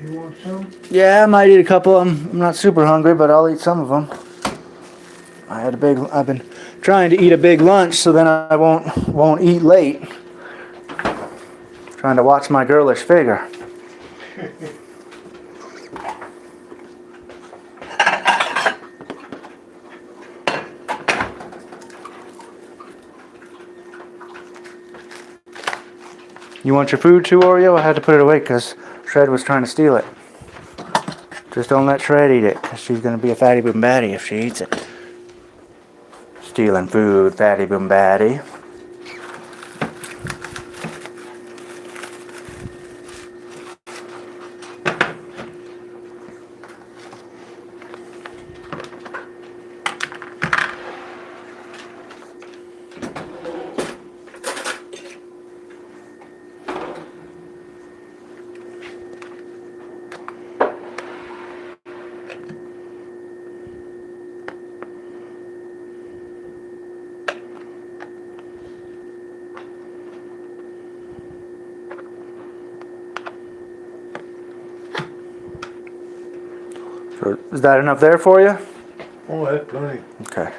You want some? Yeah, I might eat a couple. I'm not super hungry, but I'll eat some of them. I've been trying to eat a big lunch so then I won't eat late. Trying to watch my girlish figure. You want your food too, Oreo? I had to put it away because Shred was trying to steal it. Just don't let Shred eat it, because she's going to be a fatty boom batty if she eats it. Stealing food, fatty boom batty. So is that enough there for you? Oh, that's plenty. Okay.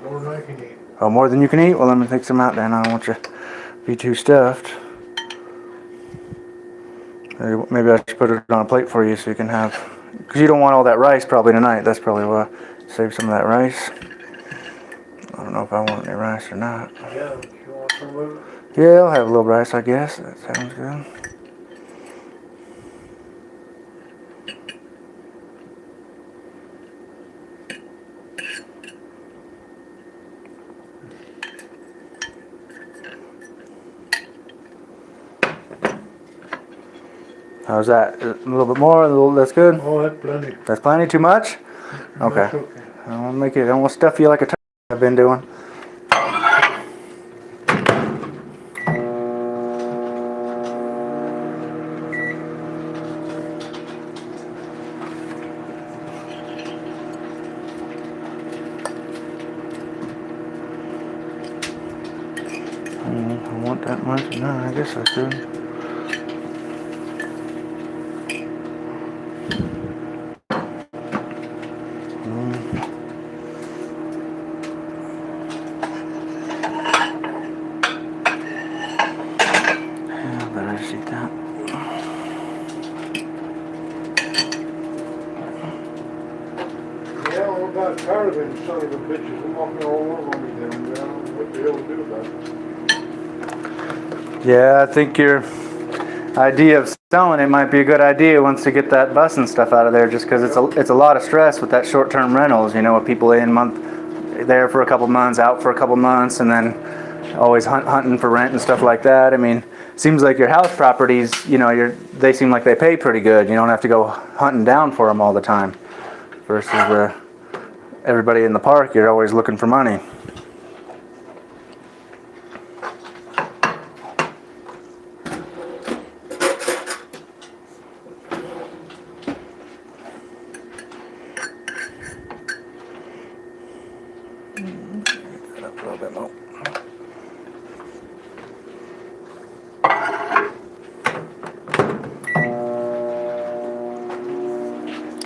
More than I can eat. Oh, more than you can eat? Well, let me take some out then. I don't want you to be too stuffed. Maybe I should put it on a plate for you so you can have... Because you don't want all that rice probably tonight. That's probably why. Save some of that rice. I don't know if I want any rice or not. Yeah, you want some of it? Yeah, I'll have a little rice, I guess. That sounds good. How's that? A little bit more? That's good? Oh, that's plenty. That's plenty? Too much? Okay. That's okay. I don't want to make it. I don't want to stuff you like a turkey I've been doing. I want that much? No, I guess I should. Yeah, I better just eat that. Yeah, I got tired of them son of a bitches walking all over me down there. I don't know what the hell to do about it. Yeah, I think your idea of selling it might be a good idea once you get that bus and stuff out of there, just because it's a lot of stress with that short-term rentals, you know, with people there for a couple months, out for a couple months, and then always hunting for rent and stuff like that. I mean, seems like your house properties, you know, they seem like they pay pretty good. You don't have to go hunting down for them all the time, versus everybody in the park, you're always looking for money. Up a little bit more.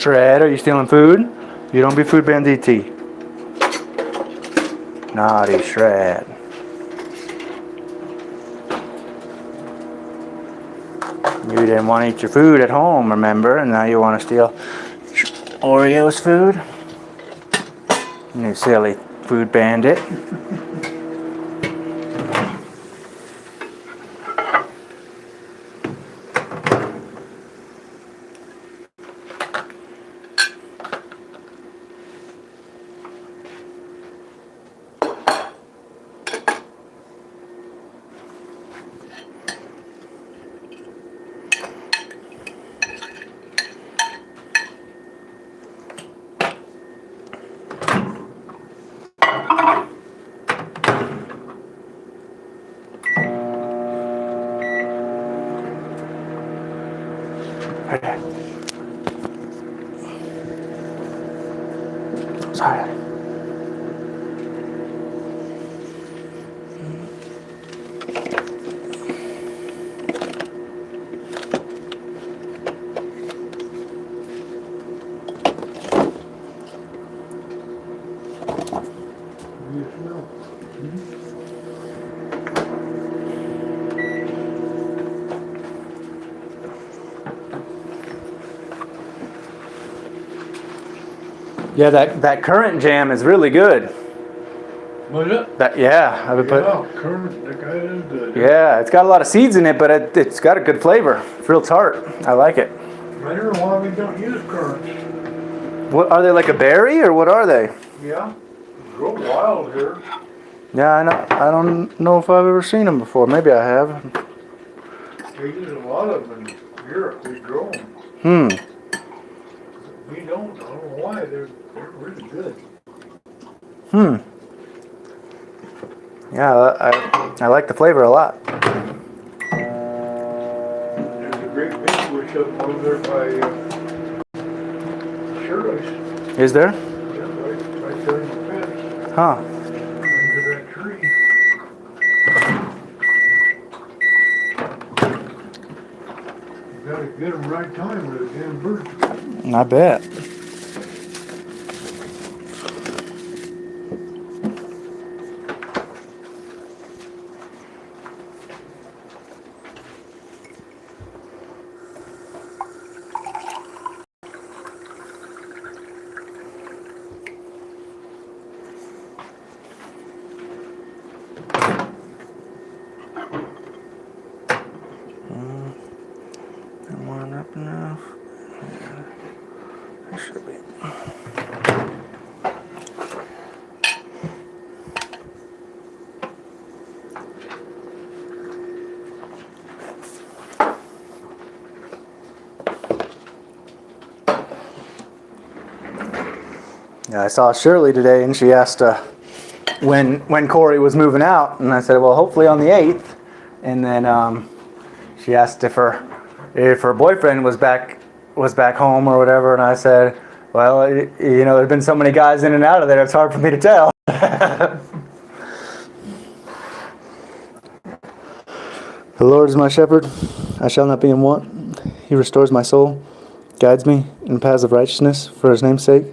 Shred, are you stealing food? You don't be food banditi. Naughty Shred. You didn't want to eat your food at home, remember? And now you want to steal Oreo's food? You silly food bandit. Sorry. You smell. Yeah, that currant jam is really good. Was it? Yeah, I would put. Yeah, current, the guy is good. Yeah, it's got a lot of seeds in it, but it's got a good flavor. It's real tart. I like it. I don't know why we don't use currants. What are they, like a berry, or what are they? Yeah, grow wild here. Yeah, I know. I don't know if I've ever seen them before. Maybe I have. They use a lot of them in Europe. We grow them. Hmm. We don't. I don't know why. They're really good. Hmm. Yeah, I like the flavor a lot. There's a great big bush up over there by Shirley's. Is there? Yeah, right there in the fence. Huh. Under that tree. Gotta get them right time with the damn birds. I bet. One up enough. That should be. Yeah, I saw Shirley today, and she asked when Corey was moving out, and I said, well, hopefully on the 8th. And then she asked if her boyfriend was back home or whatever, and I said, well, there've been so many guys in and out of there, it's hard for me to tell. The Lord is my shepherd, I shall not be in want. He restores my soul, guides me in paths of righteousness for his name's sake.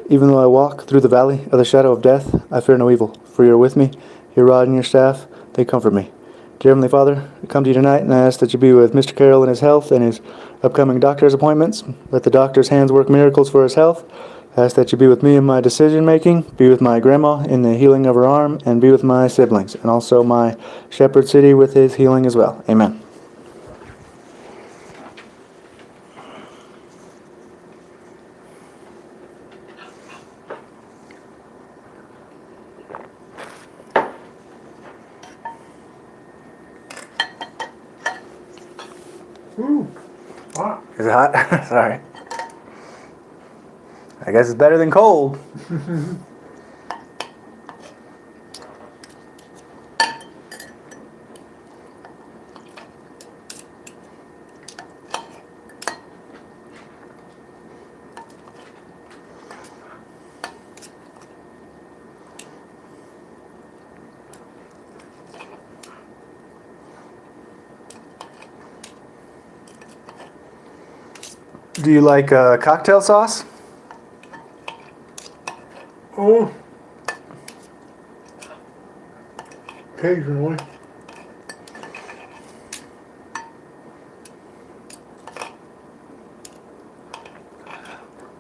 Even though I walk through the valley of the shadow of death, I fear no evil, for you are with me. Your rod and your staff, they comfort me. Dear Heavenly Father, I come to you tonight and I ask that you be with Mr. Carroll in his health and his upcoming doctor's appointments. Let the doctor's hands work miracles for his health. I ask that you be with me in my decision making, be with my grandma in the healing of her arm, and be with my siblings, and also my Shepherd City with his healing as well. Amen. Ooh, hot. Is it hot? Sorry. I guess it's better than cold. Do you like cocktail sauce? Oh, occasionally.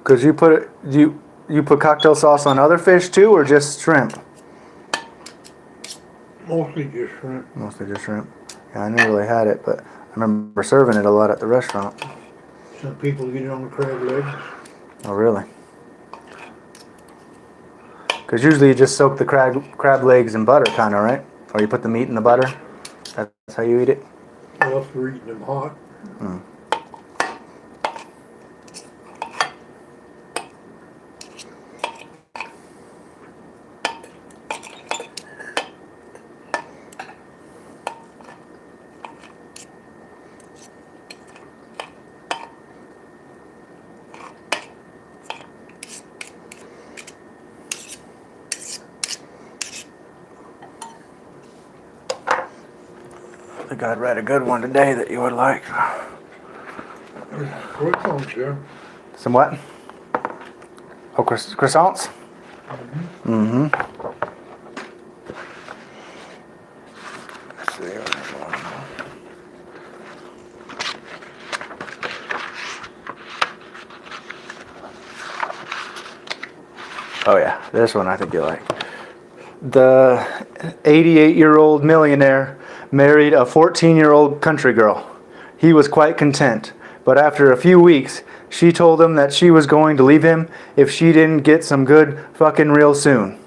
Cause you put you put cocktail sauce on other fish too, or just shrimp? Mostly just shrimp. Mostly just shrimp. Yeah, I never really had it, but I remember serving it a lot at the restaurant. Some people get it on the crab legs. Oh, really? Because usually you just soak the crab legs in butter, kind of, right? Or you put the meat in the butter. That's how you eat it. Well, if you're eating them hot. Mm. I think I'd read a good one today that you would like. Croissants there. Some what? Oh, croissants? Mm-hmm. Let's see. Where's one? Oh yeah, this one I think you like. The 88-year-old millionaire married a 14-year-old country girl. He was quite content, but after a few weeks, she told him that she was going to leave him if she didn't get some good fucking real soon.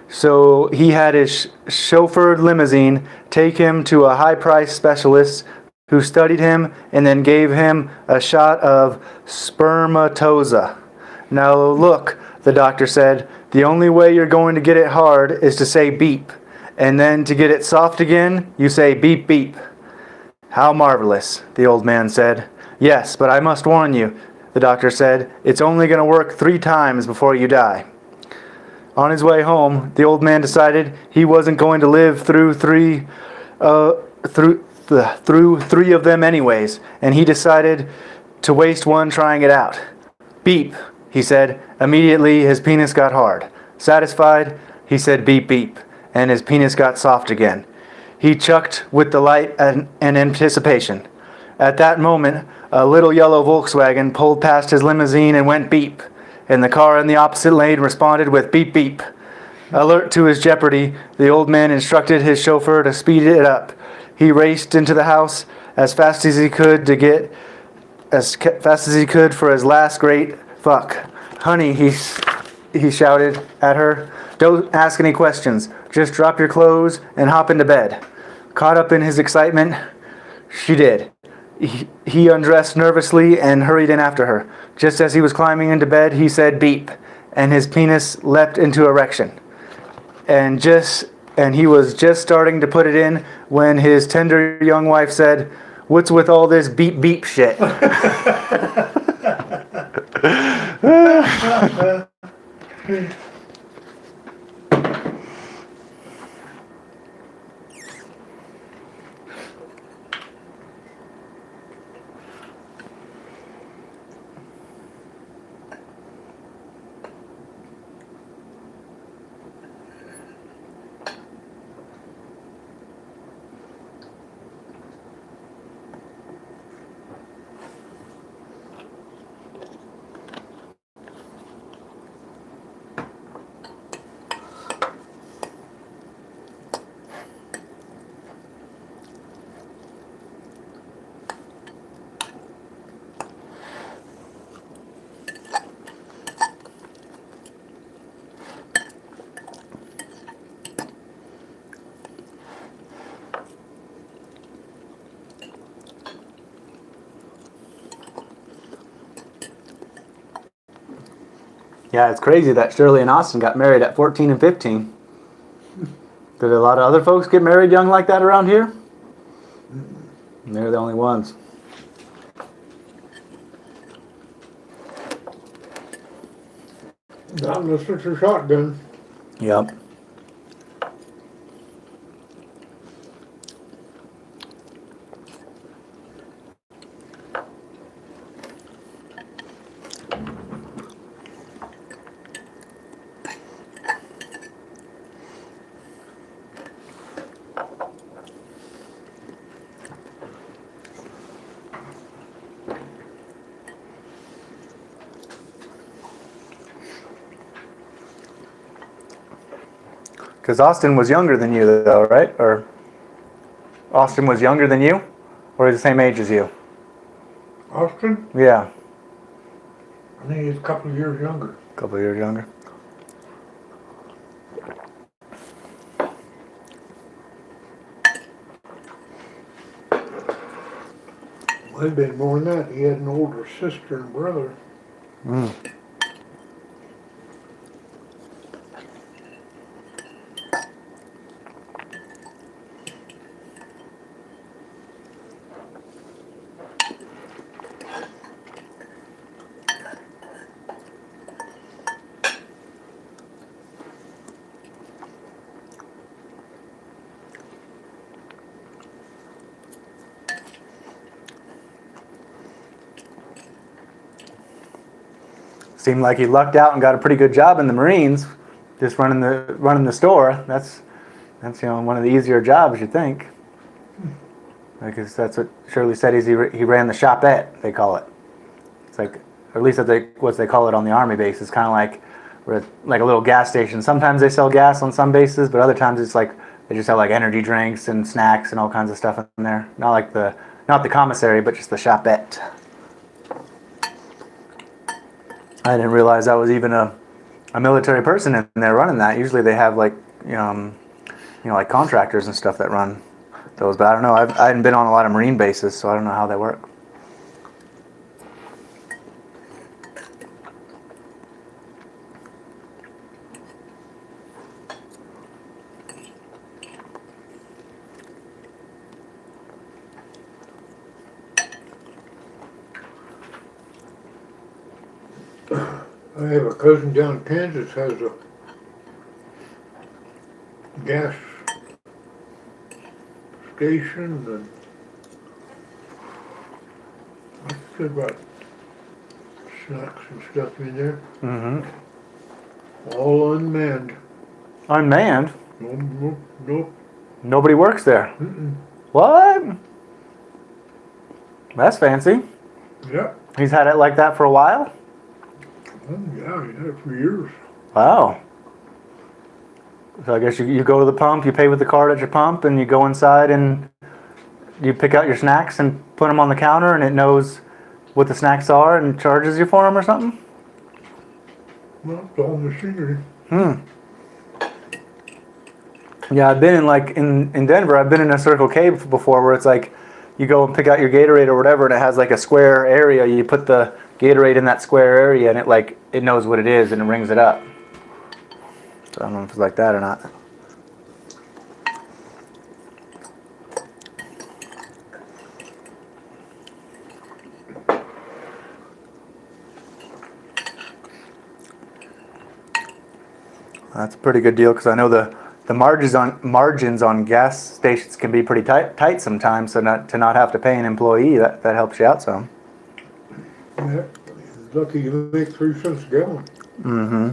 So he had his chauffeured limousine take him to a high-priced specialist who studied him and then gave him a shot of spermatoza. Now look, the doctor said, the only way you're going to get it hard is to say beep. And then to get it soft again, you say beep beep. How marvelous, the old man said. Yes, but I must warn you, the doctor said, it's only going to work 3 times before you die. On his way home, the old man decided he wasn't going to live through through 3 of them anyways, and he decided to waste one trying it out. Beep, he said. Immediately his penis got hard. Satisfied, he said beep beep, and his penis got soft again. He chucked with delight and anticipation. At that moment, a little yellow Volkswagen pulled past his limousine and went beep, and the car in the opposite lane responded with beep beep. Alert to his jeopardy, the old man instructed his chauffeur to speed it up. He raced into the house as fast as he could for his last great fuck. Honey, he shouted at her, don't ask any questions. Just drop your clothes and hop into bed. Caught up in his excitement, she did. He undressed nervously and hurried in after her. Just as he was climbing into bed, he said beep, and his penis leapt into erection. And he was just starting to put it in when his tender young wife said, "What's with all this beep beep shit?" Yeah, it's crazy that Shirley and Austin got married at 14 and 15. Did a lot of other folks get married young like that around here? They're the only ones. Not unless it's a shotgun. Yep. Because Austin was younger than you, though, right? Or Austin was younger than you? Or the same age as you? Austin? Yeah. I think he's a couple of years younger. A couple of years younger. Might have been more than that. He had an older sister and brother. Mm. Seemed like he lucked out and got a pretty good job in the Marines, just running the store. That's one of the easier jobs, you think. Because that's what Shirley said. He ran the shopette, they call it. It's like, or at least what they call it on the Army base. It's kind of like a little gas station. Sometimes they sell gas on some bases, but other times it's like they just have like energy drinks and snacks and all kinds of stuff in there. Not the commissary, but just the shopette. I didn't realize I was even a military person in there running that. Usually they have like like contractors and stuff that run those, but I don't know. I hadn't been on a lot of Marine bases, so I don't know how they work. I have a cousin down in Kansas has a gas station, and There's about snacks and stuff in there, Mm-hmm. all unmanned. Unmanned? Nope. Nobody works there. Mm-mm. What? That's fancy. Yep. He's had it like that for a while? Oh, yeah, he had it for years. Wow. So I guess you go to the pump, you pay with the card at your pump, and you go inside and you pick out your snacks and put them on the counter, and it knows what the snacks are and charges you for them or something? Well, it's all machinery. Yeah, I've been in Denver, I've been in a Circle K before where it's like you go and pick out your Gatorade or whatever, and it has like a square area. You put the Gatorade in that square area, and it knows what it is and it rings it up. So I don't know if it's like that or not. That's a pretty good deal because I know the margins on gas stations can be pretty tight sometimes. So to not have to pay an employee, that helps you out some. Yeah. Lucky you make 3 cents a gallon. Mm-hmm.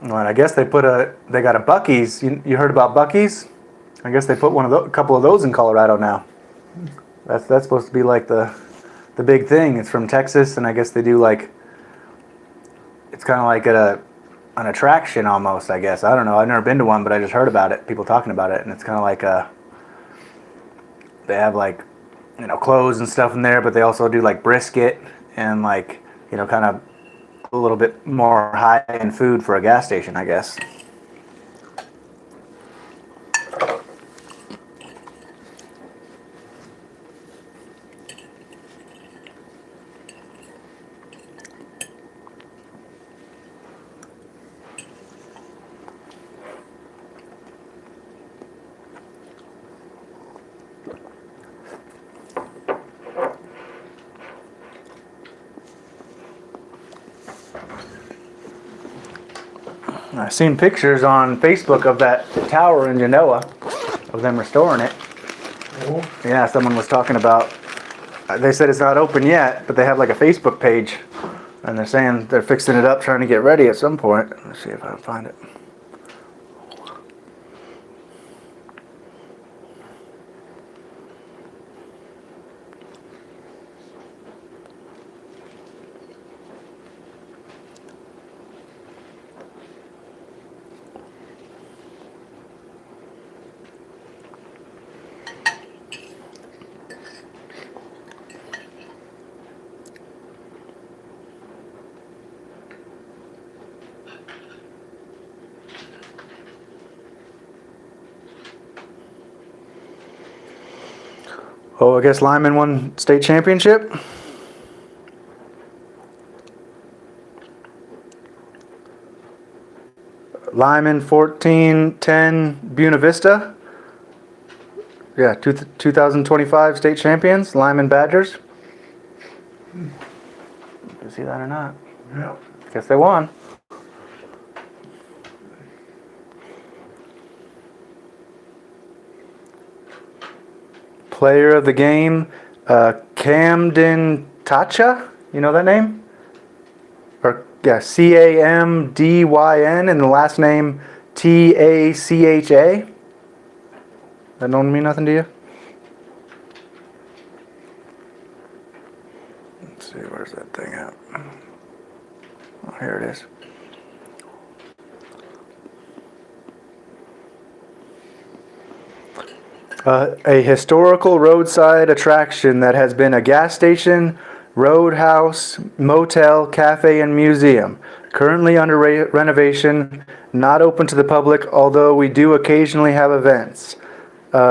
Well, and I guess they got a Buc-ee's. You heard about Buc-ee's? I guess they put a couple of those in Colorado now. That's supposed to be like the big thing. It's from Texas, and I guess they do like, it's kind of like an attraction almost, I guess. I don't know. I've never been to one, but I just heard about it. People talking about it, and it's kind of like they have like, clothes and stuff in there, but they also do like brisket and like, kind of a little bit more high-end food for a gas station, I guess. I've seen pictures on Facebook of that tower in Genoa, of them restoring it. Oh, Yeah, someone was talking about, they said it's not open yet, but they have like a Facebook page, and they're saying they're fixing it up, trying to get ready at some point. Let's see if I can find it. Oh, I guess Lyman won state championship. Lyman 14-10 Buena Vista. Yeah, 2025 state champions, Lyman Badgers. Did you see that or not? yeah. Guess they won. Player of the game, Camden Tacha. You know that name? Or yeah, Camdyn, and the last name Tacha. That don't mean nothing to you? Let's see, where's that thing at? Oh, here it is. A historical roadside attraction that has been a gas station, roadhouse, motel, cafe, and museum. Currently under renovation, not open to the public, although we do occasionally have events.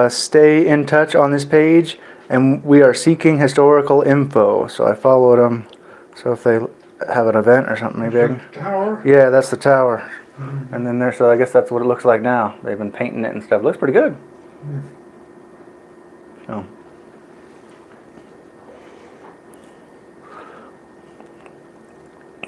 Stay in touch on this page, and we are seeking historical info. So I followed them. So if they have an event or something, maybe I can... Tower? Yeah, that's the tower. And then there, so I guess that's what it looks like now. They've been painting it and stuff. Looks pretty good. So.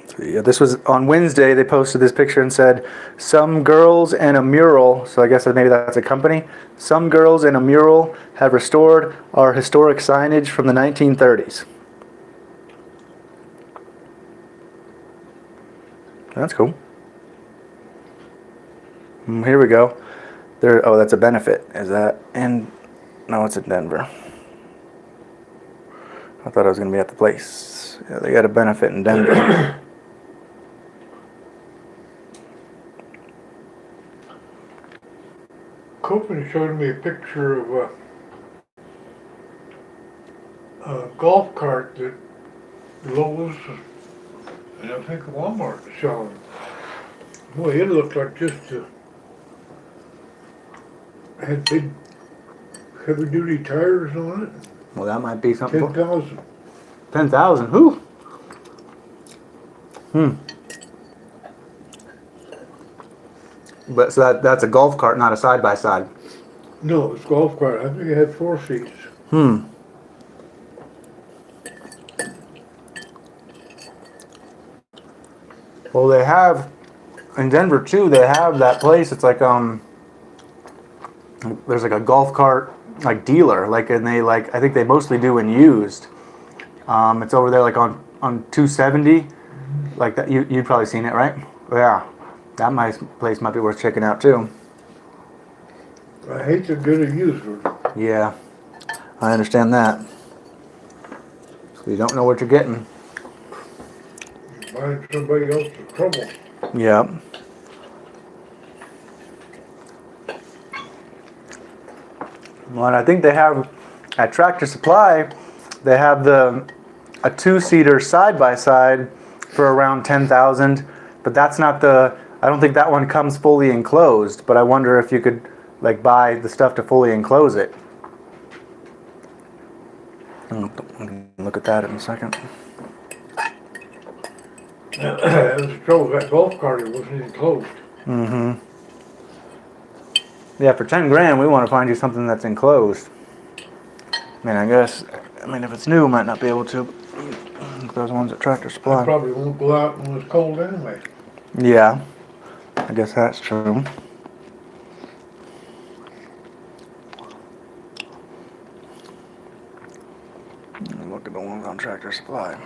So, yeah, this was on Wednesday. They posted this picture and said, "Some girls and a mural." So I guess maybe that's a company. "Some girls and a mural have restored our historic signage from the 1930s." That's cool. Here we go. There. Oh, that's a benefit. Is that in? No, it's in Denver. I thought I was gonna be at the place. Yeah, they got a benefit in Denver. Copeland showed me a picture of a golf cart that Lowe's and I think Walmart is selling. Boy, it looked like just had big heavy duty tires on it. Well, that might be something. 10,000. 10,000. Who? But so that's a golf cart, not a side by side. No, it's golf cart. I think it had 4 seats. Well, they have in Denver too. They have that place. It's like there's like a golf cart like dealer, like, and they like I think they mostly do in used. It's over there like on 270, like that. You've probably seen it, right? Yeah, that place might be worth checking out too. I hate to get a used one. Yeah, I understand that. So you don't know what you're getting. You're buying somebody else's trouble. Yeah. Well, and I think they have at Tractor Supply, they have a 2-seater side by side for around 10,000, but that's not I don't think that one comes fully enclosed, but I wonder if you could like buy the stuff to fully enclose it. Look at that in a second. That was the trouble. That golf cart, it wasn't enclosed. Yeah, for 10 grand, we want to find you something that's enclosed. I mean, if it's new, might not be able to. Those ones at Tractor I Supply. probably won't go out when it's cold anyway. Yeah, I guess that's true. Look at the ones on Tractor Supply.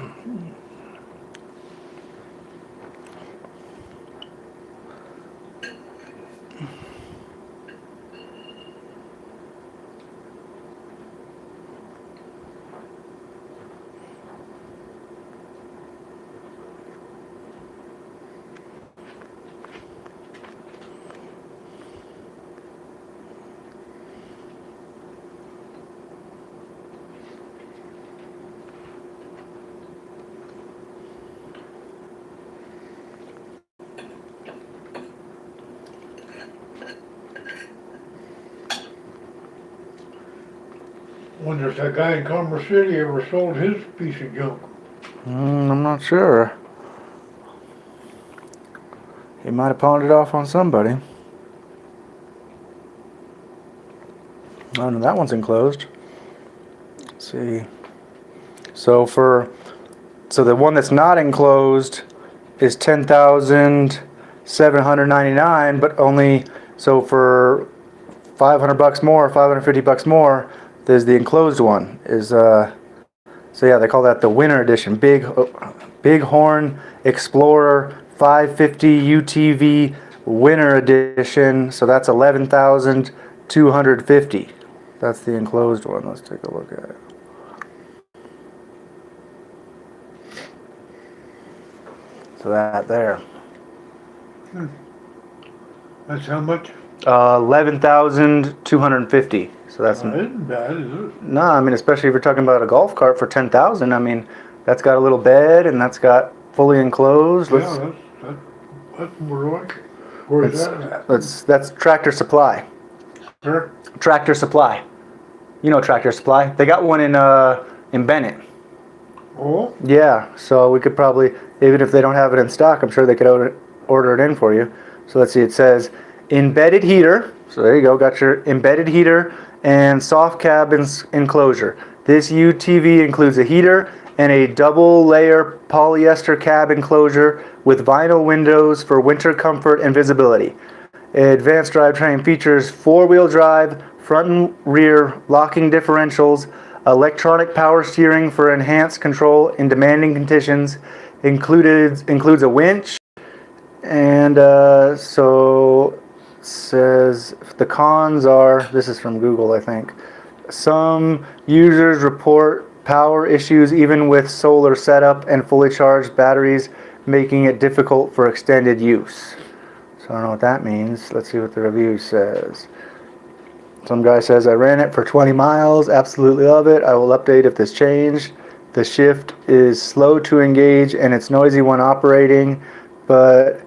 Wonder if that guy in Commerce City ever sold his piece of junk. I'm not sure. He might have pawned it off on somebody. Oh, no, that one's enclosed. Let's see. So the one that's not enclosed is 10,799, but only so for $500 more, $550 more. There's the enclosed one. So yeah, they call that the winter edition. Bighorn Explorer 550 UTV winter edition. So that's 11,250. That's the enclosed one. Let's take a look at it. So that there. That's how much? 11,250. So that's That isn't bad, is it? no. I mean, especially if you're talking about a golf cart for 10,000. I mean, that's got a little bed and that's got fully enclosed. Yeah, that's more like it. Where is that? That's Tractor Supply. Sure. Tractor Supply. You know Tractor Supply. They got one in Bennett. Oh, Yeah, so we could probably, even if they don't have it in stock, I'm sure they could order it in for you. So let's see, it says embedded heater. So there you go, got your embedded heater and soft cabin enclosure. This UTV includes a heater and a double layer polyester cab enclosure with vinyl windows for winter comfort and visibility. Advanced drivetrain features four-wheel drive, front and rear locking differentials, electronic power steering for enhanced control in demanding conditions, includes a winch, and so says the cons are, this is from Google, I think. Some users report power issues even with solar setup and fully charged batteries, making it difficult for extended use. So I don't know what that means. Let's see what the review says. Some guy says, I ran it for 20 miles, absolutely love it. I will update if this changed. The shift is slow to engage and it's noisy when operating, but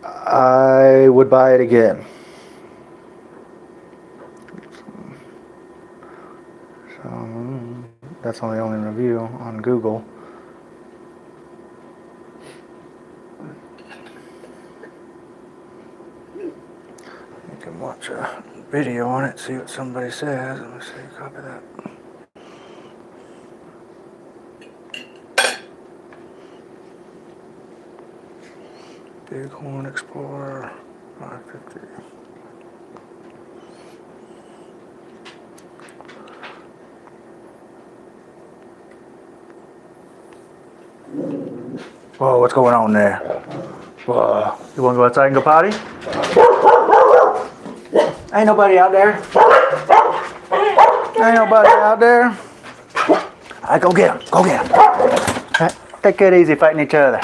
I would buy it again. So that's only review on Google. You can watch a video on it, see what somebody says. Let me see, copy that. Bighorn Explorer 550. Whoa, what's going on there? Whoa, you wanna go outside and go potty? Ain't nobody out there. Ain't nobody out there. Alright, go get him, go get him. Alright, take it easy fighting each other.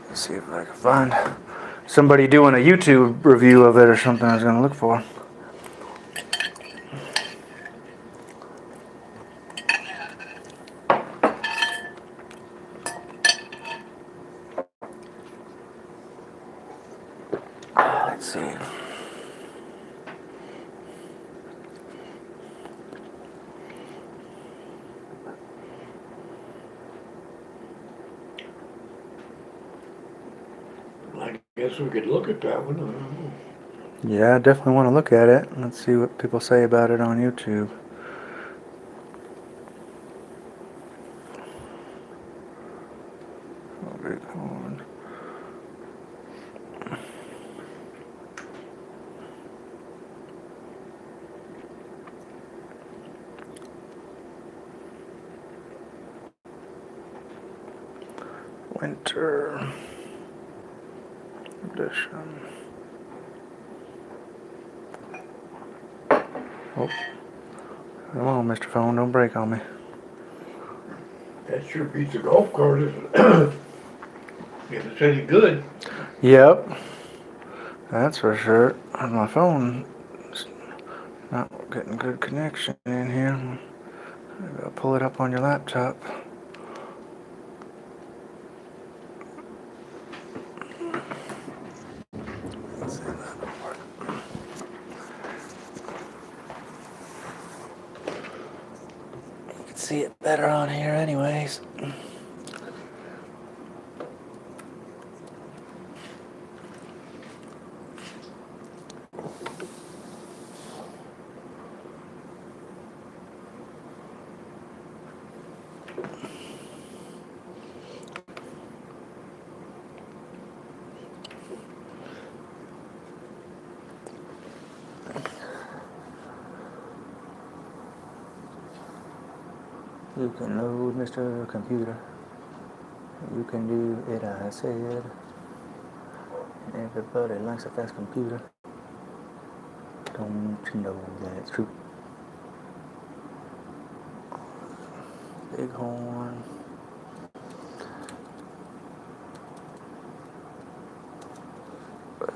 Let's see if I can find somebody doing a YouTube review of it or something I was gonna look for. Let's see. I guess we could look at that one. I don't know. Yeah, I definitely want to look at it. Let's see what people say about it on YouTube. Bighorn. Winter edition. Oh, come on, Mr. Phone, don't break on me. That sure beats a golf cart if it's any good. Yep, that's for sure. My phone is not getting good connection in here. Maybe I'll pull it up on your laptop. Let's see if that'll work. You can see it better on here anyways. You can load Mr. Computer. You can do it, I said. Everybody likes a fast computer. Don't you know that's true? Bighorn.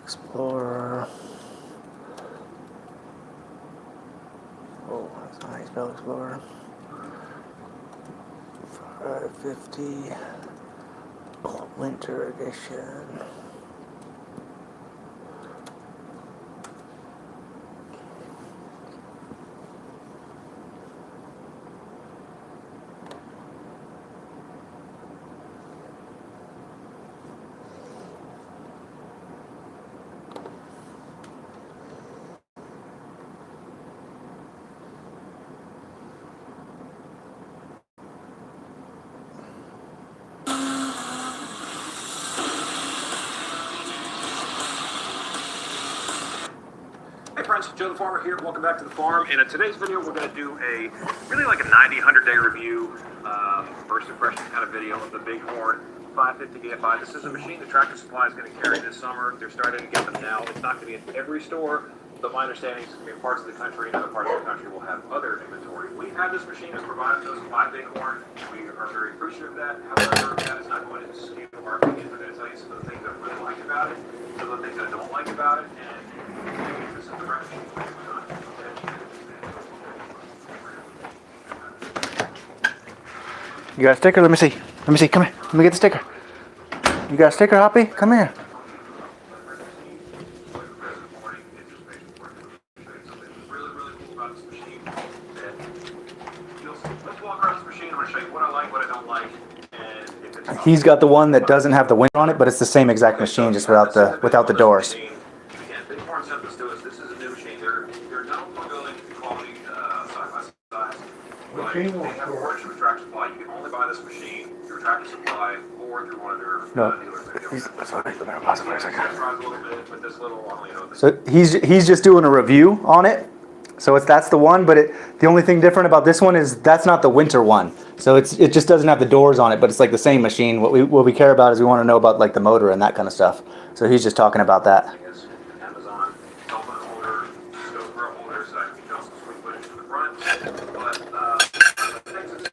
Explorer. Oh, that's nice, Bell Explorer. 550. Oh, Winter edition. Hey friends, Joe the Farmer here. Welcome back to the farm. And in today's video, we're going to do a really like a 90, 100-day review, first impression kind of video of the Bighorn 550 BFI. This is a machine that Tractor Supply is going to carry this summer. They're starting to get them now. It's not going to be in every store, but my understanding is it's going to be in parts of the country, and other parts of the country will have other inventory. We have this machine that's provided to us by Bighorn. We are very appreciative of that. However, that is not going to skew our opinion. We're going to tell you some of the things that I really like about it, some of the things that I don't like about it, and this is the right machine. You got a sticker? Let me see. Let me see. Come here. Let me get the sticker. You got a sticker, Hoppy? Come here. He's got the one that doesn't have the window on it, but it's the same exact machine, just without the doors. Again, Bighorn sent this to us. This is a new machine. They're known for building quality side by side. But they have a partnership with Tractor Supply. You can only buy this machine through Tractor Supply or through one of their dealers. So he's just doing a review on it. So that's the one, but the only thing different about this one is that's not the winter one. So it just doesn't have the doors on it, but it's like the same machine. What we care about is we want to know about like the motor and that kind of stuff. So he's just talking about that. Amazon telephone holder, stove grill holder, so I can tell some sweet footage to the front. But the things that the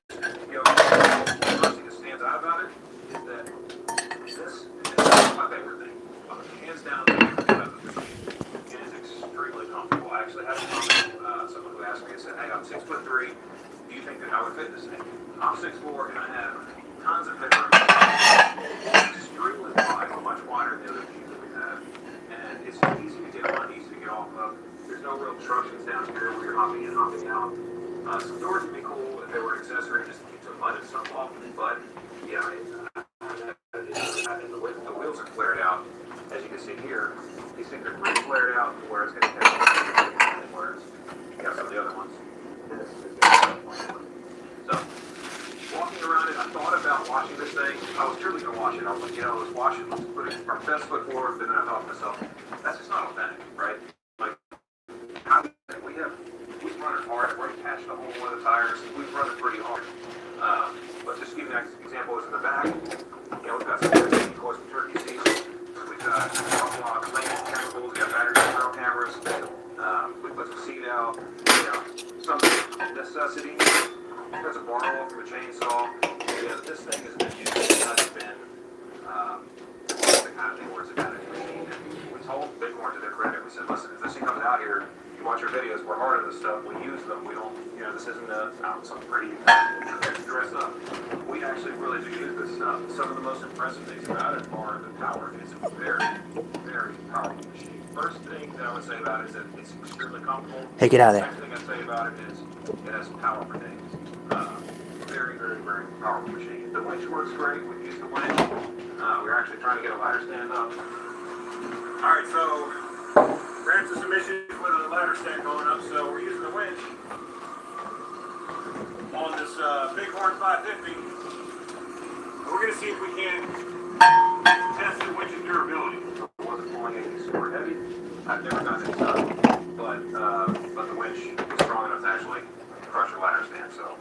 first thing that stands out about it is that this is my favorite thing. Hands down, my favorite thing about this machine. It is extremely comfortable. I actually had a comment, someone who asked me and said, "Hey, I'm 6'3". Do you think that I would fit this thing?" I'm 6'4", and I have tons of headroom. It's extremely wide, much wider than the other machines that we have. And it's easy to get on, easy to get off of. There's no real obstructions down here where you're hopping in, hopping out. Some doors would be cool if they were an accessory just to keep some mud and stuff off. But, yeah, the wheels are flared out. As you can see here, these things are pretty flared out to where it's going to catch whereas you have some of the other ones. So, walking around it, I thought about washing this thing. I was truly going to wash it. I was like, let's wash it. Let's put our best foot forward. But then I thought to myself, that's just not authentic, right? Like, we've run it hard. We're attached to one of the tires. We've run it pretty hard. But just to give you an example, is in the back. We've got some of course, turkey seats. We've got laying chemicals. We've got battery control cameras. We put some seat out. Some necessity. There's a bar roll from a chainsaw. This thing has been used. It hasn't been the kind of thing where it's a vanity machine. And we told Bighorn to their credit, we said, listen, if this thing comes out here, you watch our videos, we're hard on this stuff, we use them, we don't, this isn't something pretty dress up. We actually really do use this stuff. Some of the most impressive things about it are the power. It's a very, very powerful machine. First thing that I would say about it is that it's extremely comfortable. Hey, get out of there. Second thing I'd say about it is it has power for days. Very, very, very powerful machine. The winch works great. We use the winch. We're actually trying to get a ladder stand up. All right, so ran into some issues with a ladder stand going up, so we're using the winch on this Bighorn 550. We're going to see if we can test the winch's durability. It wasn't pulling anything super heavy. I've never done this stuff, but the winch is strong enough to actually crush a ladder stand. So,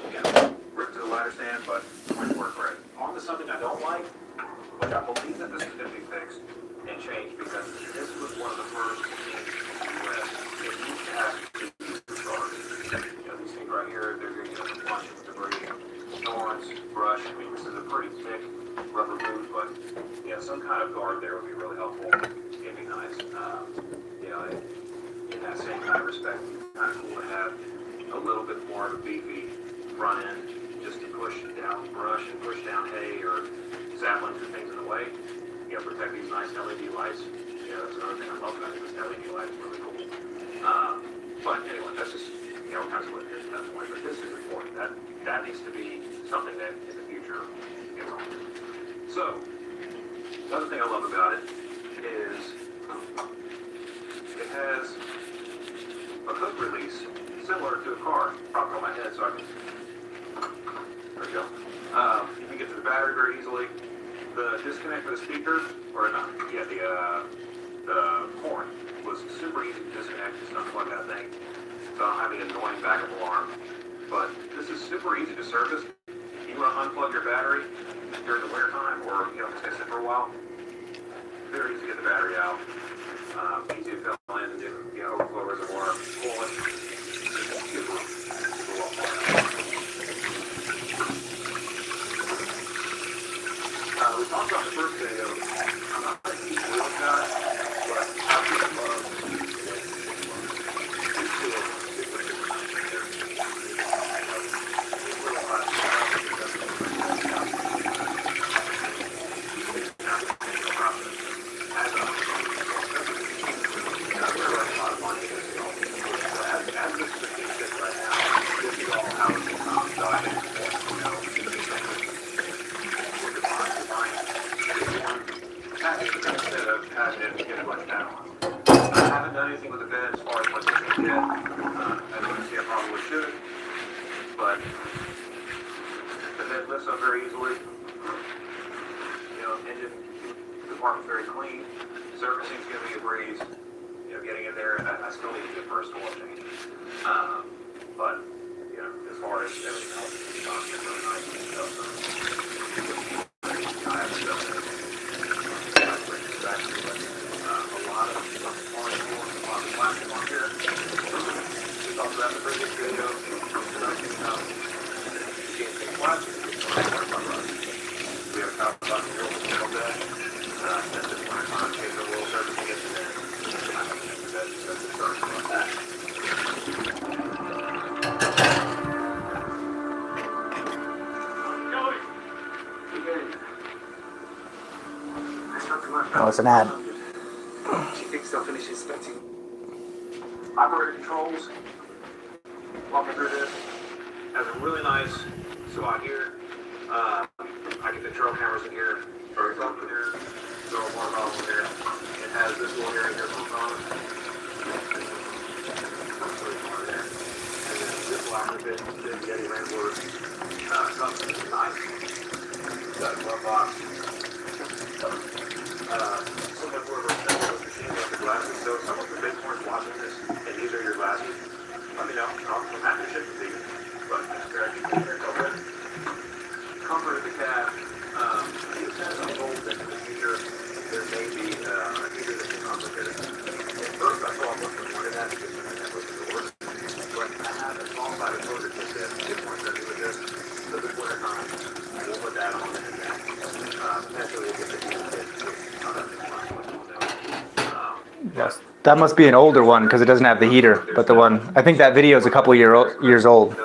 again, rip to the ladder stand, but the winch worked great. On to something I don't like, which I believe that this is going to be fixed and changed because this was one of the first machines in the U.S. that used to have two cars. These things right here, they're going to get a bunch of debris, thorns, brush. I mean, this is a pretty thick rubber boot, but some kind of guard there would be really helpful. It'd be nice. In that same kind of respect, it'd be kind of cool to have a little bit more of a beefy front end just to push down brush and push down hay or saplings and things in the way. You know, protect these nice LED lights. You know, that's another thing I love about it. This LED light is really cool. But anyway, that's just, you know, kind of what it is at that point. But this is important. That needs to be something that in the future gets on. So, another thing I love about it is it has a hook release similar to a car. Propping on my head so I can. There we go. You can get to the battery very easily. The disconnect for the speaker, or not, yeah, the horn was super easy to disconnect. Just unplug that thing. So I don't have any annoying backup alarm. But this is super easy to service. You want to unplug your battery during the winter time, or you know, just sit for a while. Very easy to get the battery out. Easy to fill in and do, you know, overflow reservoir, pull it. Super well thought out. We talked about the first video. I'm not a huge wheel guy, but I really love anything with the bed as far as what's in yet. I wouldn't say I probably should, but the bed lifts up very easily. You know, engine compartment's very clean. Servicing's gonna be a breeze. You know, getting in there, I still need to do a first oil change. But you know, as far as everything else, it's really nice and stuff. I have stuff there. A lot of plastic on here. We talked about the previous video. We have a couple of bucks here with a bed. Since it's winter time, in case the world servicing gets in there. That's the start of that. Oh, it's an ad. She thinks they'll finish inspecting. Operator controls. Walking through this. Has a really nice spot here. I can control cameras in here. Or it's up in here. Throw a water bottle in here. It has this little area here for the phone. And then this locker bit, the Yeti Wrangler. Something nice. Got a glove box. So much more of a machine with the glasses. So if someone from Bitcoin is watching this and these are your glasses, let me know. I'm happy to ship them to you. But that's correct. Comfort of the cab. It says I'm told that in the future there may be a heater that can complicate it. At first I thought I wanted that because that was the worst. But I have a small side of motor that says Bitcoin says with this. So this winter time, we'll put that on and then potentially we'll get the heater kit. Yes, that must be an older one because it doesn't have the heater. But the one, I think that video is a couple years old.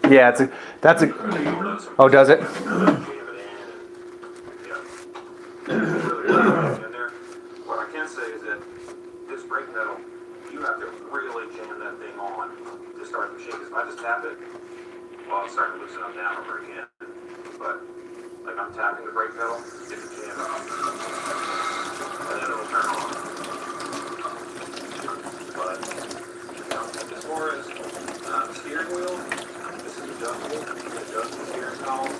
Yeah, that's a. Oh, does it? What I can say is that this brake pedal, you have to really jam that thing on to start the machine. Because if I just tap it, well, I'll start to loosen up down over again. But like I'm tapping the brake pedal, it's a jam off, and then it'll turn on. But you know, as far as the steering wheel, this is adjustable. You can adjust the steering column.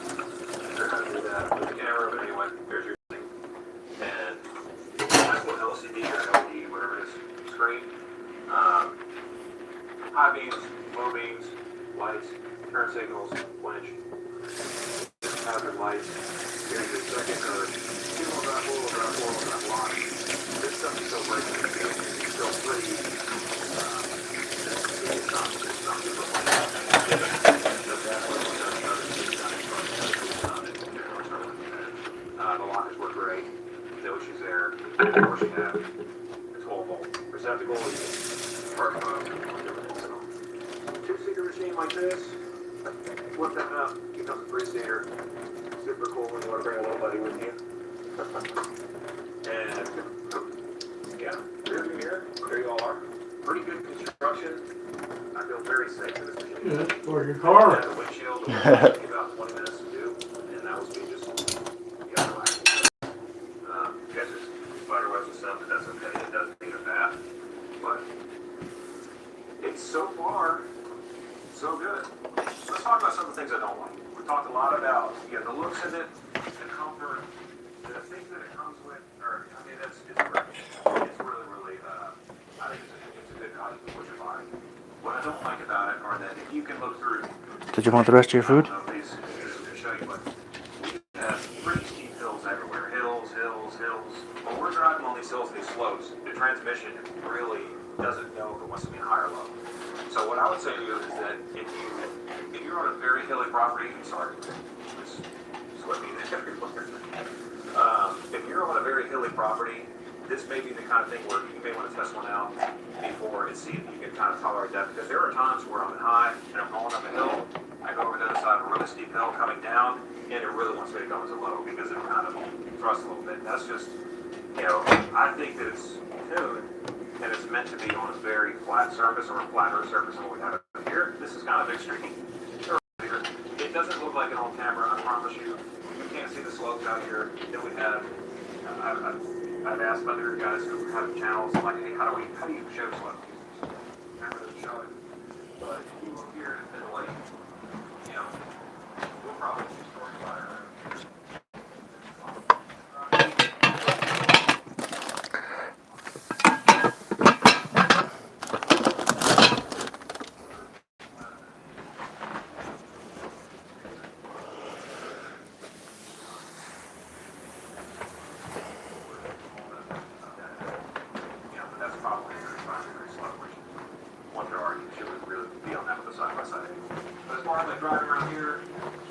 They're going to do that with the camera, but anyway, there's your thing. And nice little LCD or LED, whatever it is, screen. High beams, low beams, lights, turn signals, winch, hazard lights. Here's your second or two-wheel drive, four-wheel drive, four-wheel drive lock. This stuff is so great. It's so pretty. It's not super fun. The lockers work great. No issues there. Of course you have a 12-volt receptacle. You can park everything. So, two-seater machine like this. Flip that up. Becomes a three-seater. super cool when you want to bring a little buddy with you. And yeah, rear mirror, there you all are. Pretty good construction. I feel very safe in this machine. Yeah, that's for your car. The windshield it took me about 20 minutes to do, and that was me just relaxing. You guys just spider webs and stuff, but that's okay. It doesn't need a bath, but it's so far so good. Let's talk about some of the things I don't like. We talked a lot about the looks of it, the comfort, the things that it comes with. Or I mean, it's really. I think it's a good value for what you're buying. What I don't like about it are that if you can look through. Did you want the rest of your food? These to show you, but we have pretty steep hills everywhere. Hills. When we're driving on these hills, these slopes, the transmission really doesn't know if it wants to be high or low. So what I would say to you is that if you're on a very hilly property, sorry, it's slipping everywhere. If you're on a very hilly property, this may be the kind of thing where you may want to test one out before and see if you can kind of tolerate that. Because there are times where I'm high and I'm going up a hill, I go over the other side of a really steep hill coming down, and it really wants me to go into low because it kind of thrusts a little bit. That's just, I think that it's tuned and it's meant to be on a very flat surface or a flatter surface than what we have up here. This is kind of extreme. It doesn't look like it on camera, I promise you. You can't see the slopes out here that we have. I've asked other guys who have channels, I'm like, hey, how do you show slopes? Camera doesn't show it. But if you look here at the lake, we'll probably see story fire. That's probably a 35-degree slope, which one could argue should really be on that with a side-by-side. But as far as like driving around here,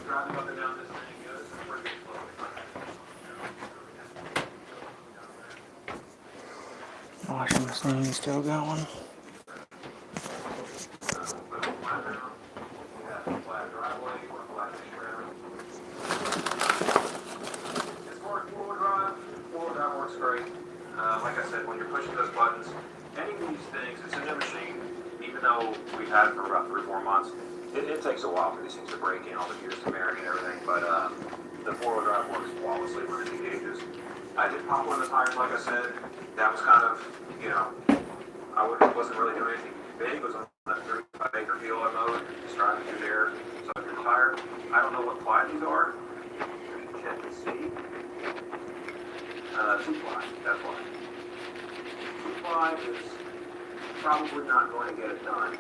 driving up and down this thing, this is a pretty good slope. Washing machine still going. Like I said, when you're pushing those buttons, any of these things, it's a new machine. Even though we've had it for about 3 or 4 months, it takes a while for these things to break in, all the gears to marry and everything. But the 4-wheel drive works flawlessly with the gauges. I did pop one of the tires, like I said. That was kind of, wasn't really doing anything big. It was on that 35-acre field I mowed, just driving through there. So if you're tired, I don't know what ply these are. You can check and see. 2-ply, that's why. 2-ply is probably not going to get it done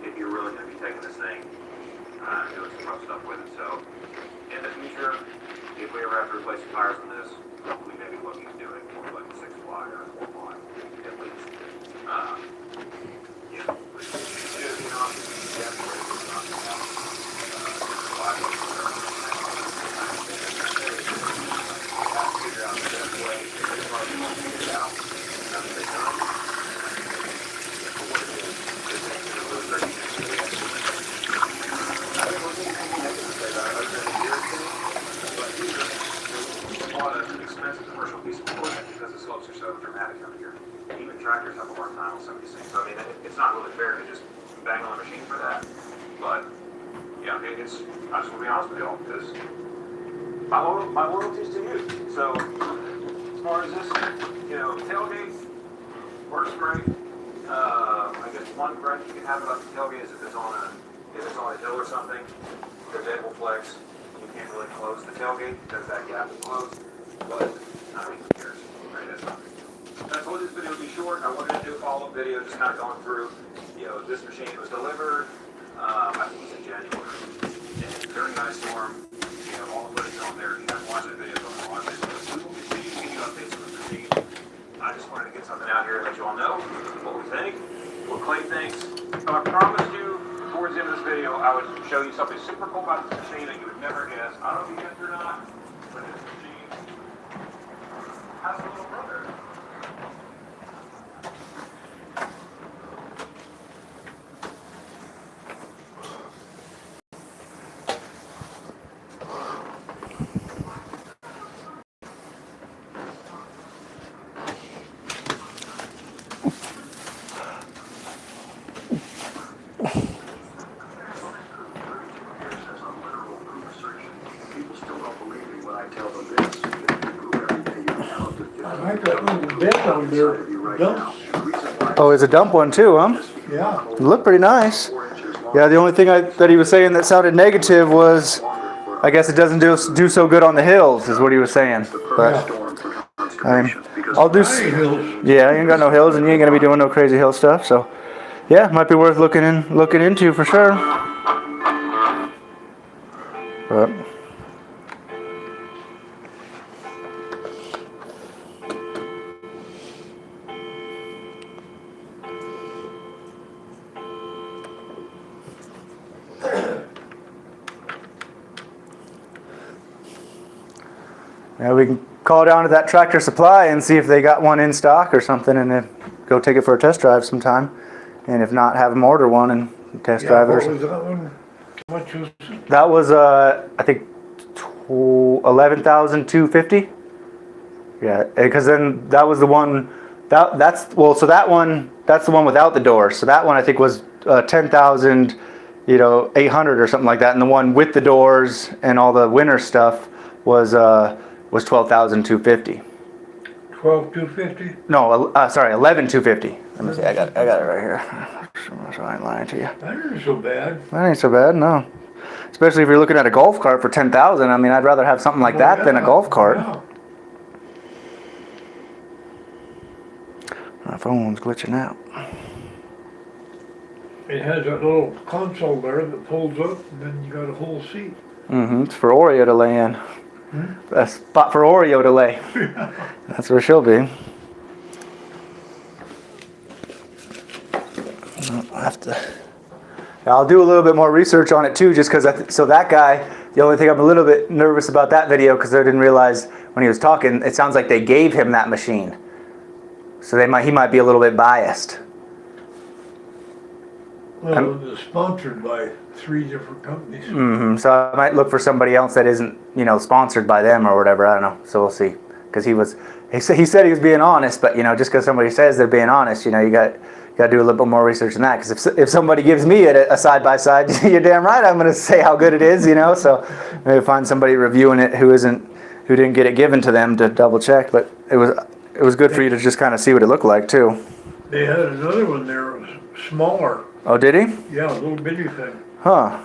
if you're really going to be taking this thing and doing some rough stuff with it. So in the future, if we ever have to replace the tires on this, we may be looking at doing more like a 6-ply or a 4-ply at least. Expensive commercial piece of equipment because the slopes are so dramatic up here. Even tractors have a hard time on some of these things. So I mean, it's not really fair to just bang on the machine for that. But yeah, I just want to be honest with y'all because my loyalty is to you. So as far as this, tailgate works great. I guess one gripe you can have about the tailgate is if it's on a hill or something, the bed will flex. You can't really close the tailgate because that gap is closed. But I mean, who cares? Right? That's not big deal. I told this video would be short. I wanted to do a follow-up video, just kind of going through, this machine was delivered. I think it was in January, and during the ice storm, all the footage on there. If you haven't watched that video, don't watch it. We will continue to give you updates on the machine. I just wanted to get something out here and let you all know what we think, what Clay thinks. I promised you towards the end of this video, I would show you something super cool about this machine that you would never guess. I don't know if you guessed or not, but this machine has a little brother. the bed on there, dumps, Oh, it's a dump one too, huh? yeah. It looked pretty nice. Yeah, the only thing that he was saying that sounded negative was, I guess it doesn't do so good on the hills, is what he was saying. But I mean, I'll do. High hills, Yeah, you ain't got no hills, and you ain't gonna be doing no crazy hill stuff. So, yeah, might be worth looking into for sure. But yeah, we can call down to that Tractor Supply and see if they got one in stock or something, and then go take it for a test drive sometime. And if not, have them order one and test yeah, drive it. what Or was that one? How much was it? that was I think 11,250. Yeah, because then that was the one that's that one, that's the one without the doors. So that one I think was 10,000, 800 or something like that, and the one with the doors and all the winter stuff was 12,250. 12,250? No, sorry, 11,250. Let me see. I got it right here. So I ain't lying to you. That isn't so bad. That ain't so bad, no. Especially if you're looking at a golf cart for 10,000. I mean, I'd rather have something like that than a golf cart. Yeah. My phone's glitching out. It has that little console there that pulls up, and then you got a whole seat. It's for Oreo to lay in. A spot for Oreo to lay. That's where she'll be. I'll have to. I'll do a little bit more research on it too, just because. So that guy, the only thing I'm a little bit nervous about that video, because I didn't realize when he was talking, it sounds like they gave him that machine. So he might be a little bit biased. Well, it's sponsored by 3 different companies. So I might look for somebody else that isn't, sponsored by them or whatever. I don't know. So we'll see. Because he said he was being honest, but just because somebody says they're being honest, you got to do a little bit more research than that. Because if somebody gives me a side by side, you're damn right I'm going to say how good it is, So maybe find somebody reviewing it who didn't get it given to them to double check. But it was good for you to just kind of see what it looked like too. They had another one there, it was smaller. Oh, did he? Yeah, a little bitty thing. Huh.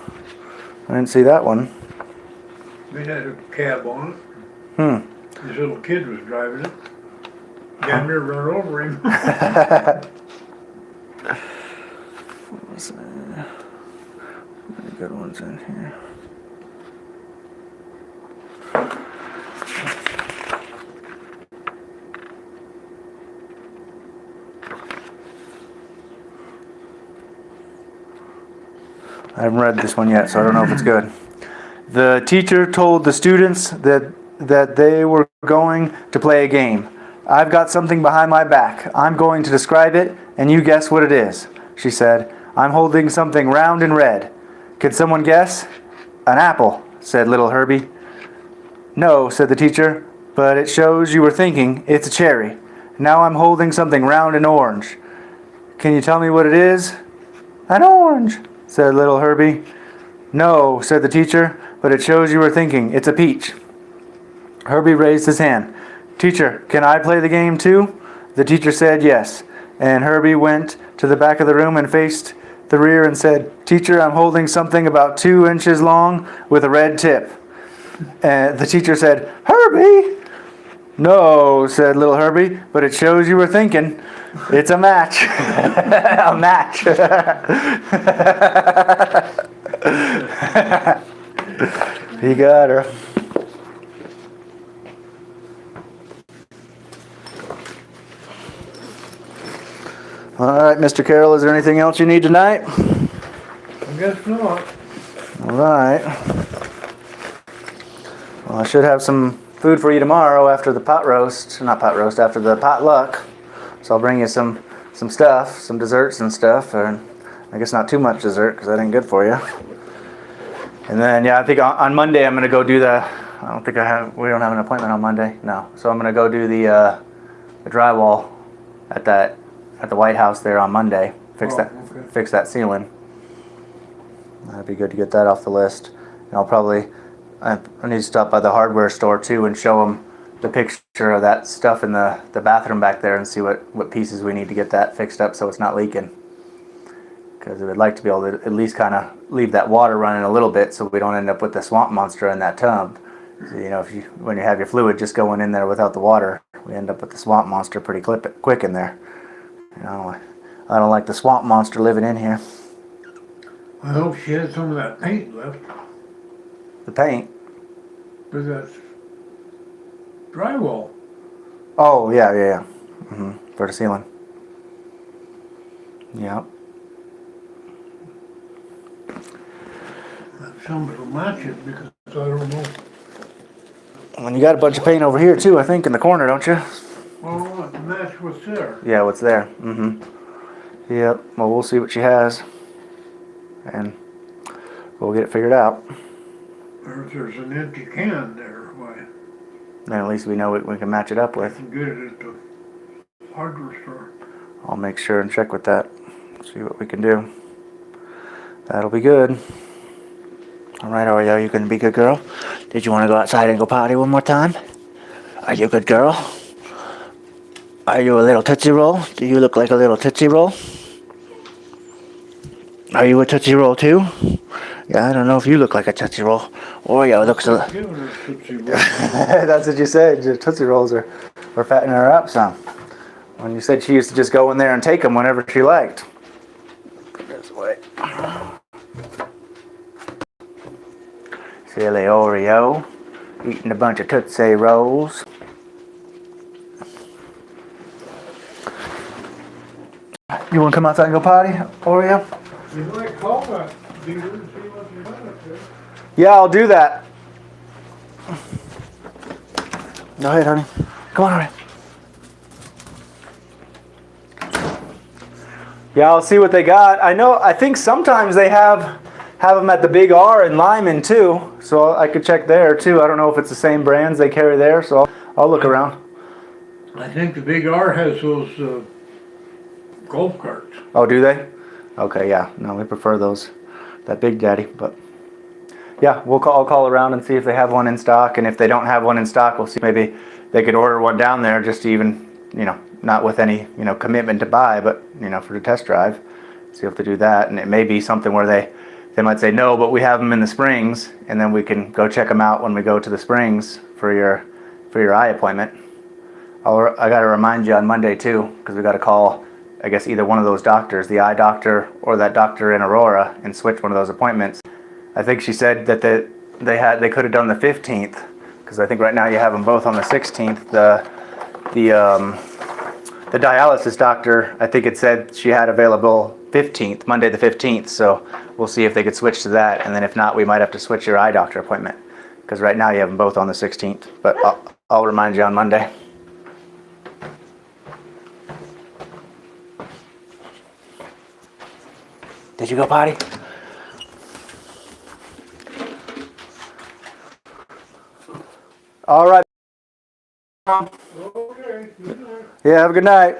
I didn't see that one. It had a cab on it. This little kid was driving it. Damn near run over him. Any good ones in here? I haven't read this one yet, so I don't know if it's good. The teacher told the students that they were going to play a game. I've got something behind my back. I'm going to describe it, and you guess what it is, she said. I'm holding something round and red. Could someone guess? An apple, said little Herbie. No, said the teacher, but it shows you were thinking. It's a cherry. Now I'm holding something round and orange. Can you tell me what it is? An orange, said little Herbie. No, said the teacher, but it shows you were thinking. It's a peach. Herbie raised his hand. Teacher, can I play the game too? The teacher said yes, and Herbie went to the back of the room and faced the rear and said, Teacher, I'm holding something about 2 inches long with a red tip. And the teacher said, Herbie! No, said little Herbie, but it shows you were thinking. It's a match. A match. He got her. All right, Mr. Carroll, is there anything else you need tonight? I guess not. All right. Well, I should have some food for you tomorrow after the after the potluck. So I'll bring you some stuff, some desserts and stuff, and I guess not too much dessert because that ain't good for you. And then, I think on Monday I'm going to go do we don't have an appointment on Monday? No. So I'm going to go do the drywall at the White House there on Monday. Fix that ceiling. That'd be good to get that off the list. And I need to stop by the hardware store too and show them the picture mixture of that stuff in the bathroom back there and see what pieces we need to get that fixed up so it's not leaking. Because we would like to be able to at least kind of leave that water running a little bit so we don't end up with the swamp monster in that tub. So, you know, when you have your fluid just going in there without the water, we end up with the swamp monster pretty quick in there. You know, I don't like the swamp monster living in here. I hope she had some of that paint left, The paint. but that's drywall. Oh, yeah. For the ceiling. Yep. Somebody will match it because I don't know. And you got a bunch of paint over here too, I think, in the corner, don't you? Well, I want to match what's there. Yeah, what's there? Yep. Well, we'll see what she has, and we'll get it figured out. Or if there's an empty can there, why, Then at least we know what we can match it up I with. can get it at the hardware store. I'll make sure and check with that. See what we can do. That'll be good. All right, Oreo, you gonna be a good girl? Did you want to go outside and go potty one more time? Are you a good girl? Are you a little Tootsie Roll? Do you look like a little Tootsie Roll? Are you a Tootsie Roll too? Yeah, I don't know if you look like a Tootsie Roll. Oreo looks a... Giving her Tootsie Roll. That's what you said. Your Tootsie Rolls are fattening her up some. When you said she used to just go in there and take them whenever she liked. Put this away. Silly Oreo. Eating a bunch of Tootsie Rolls. You want to come outside and go potty, Oreo? You might call that dealer and see what you want up there. Yeah, I'll do that. Go ahead, honey. Come on, Oreo. Yeah, I'll see what they got. I think sometimes they have them at the Big R in Lyman too, so I could check there too. I don't know if it's the same brands they carry there, so I'll look around. I think the Big R has those golf carts. Oh, do they? Okay, yeah. No, we prefer those, that Big Daddy. But yeah, I'll call around and see if they have one in stock, and if they don't have one in stock, we'll see maybe they could order one down there, just to even, not with any commitment to buy, but for the test drive. See if they do that, and it may be something where they might say no, but we have them in the Springs, and then we can go check them out when we go to the Springs for your eye appointment. I got to remind you on Monday too, because we got to call, I guess, either one of those doctors, the eye doctor or that doctor in Aurora, and switch one of those appointments. I think she said that they could have done the 15th, because I think right now you have them both on the 16th. The dialysis doctor, I think it said she had available 15th, Monday the 15th, so we'll see if they could switch to that, and then if not, we might have to switch your eye doctor appointment, because right now you have them both on the 16th, but I'll remind you on Monday. Did you go potty? All right. Okay, good night. Yeah, have a good night.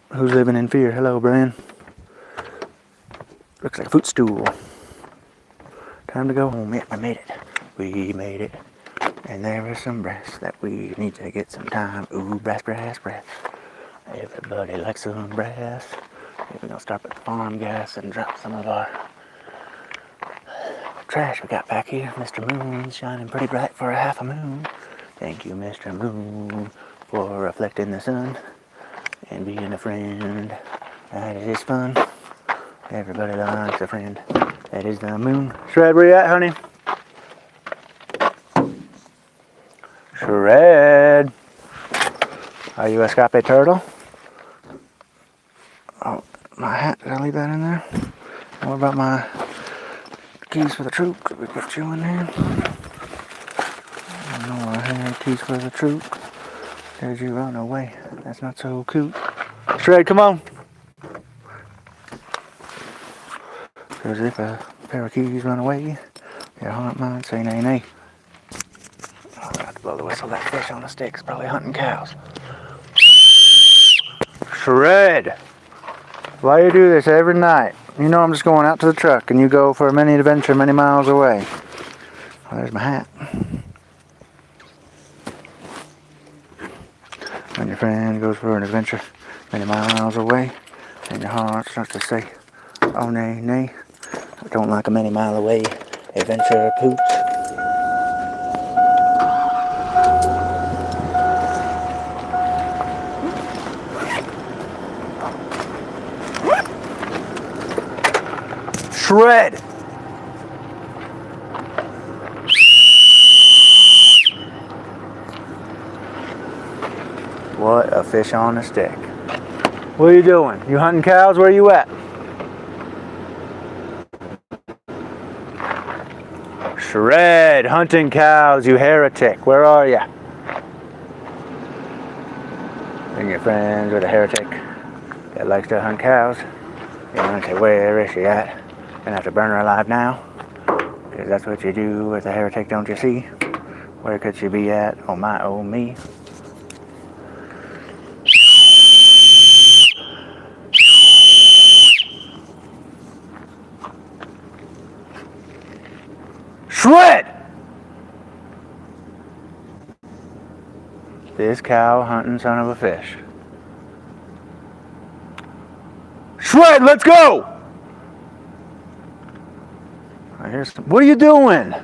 Who's living in fear? Hello, Brian. Looks like a footstool. Time to go home. Yeah, I made it. We made it. And there is some breasts that we need to get some time. Ooh, brass, brass, brass. Everybody likes some brass. We're gonna start with the farm gas and drop some of our trash we got back here. Mr. Moon's shining pretty bright for a half a moon. Thank you, Mr. Moon, for reflecting the sun and being a friend. That is fun. Everybody likes a friend. That is the moon. Shred, where you at, honey? Shred. Are you a escape turtle? Oh, my hat. Did I leave that in there? What about my keys for the troop? Did we put you in there? I know I had keys for the troop. Did you run away? That's not so cute. Shred, come on. Because if a pair of keys run away, your heart might say nay nay. Oh, I have to blow the whistle. That fish on a stick's probably hunting cows. Shred! Why you do this every night? You know I'm just going out to the truck and you go for a mini adventure many miles away. Oh, there's my hat. When your friend goes for an adventure many miles away and your heart starts to say, oh nay, nay, I don't like a many mile away adventure poops. Shred! What a fish on a stick. What are you doing? You hunting cows? Where you at? Shred! Hunting cows, you heretic. Where are ya? And your friends with a heretic that likes to hunt cows. You're gonna say, where is she at? Gonna have to burn her alive now. Because that's what you do with a heretic, don't you see? Where could she be at? Oh my, oh me. Shred! This cow hunting son of a fish. Shred, let's go! What are you doing?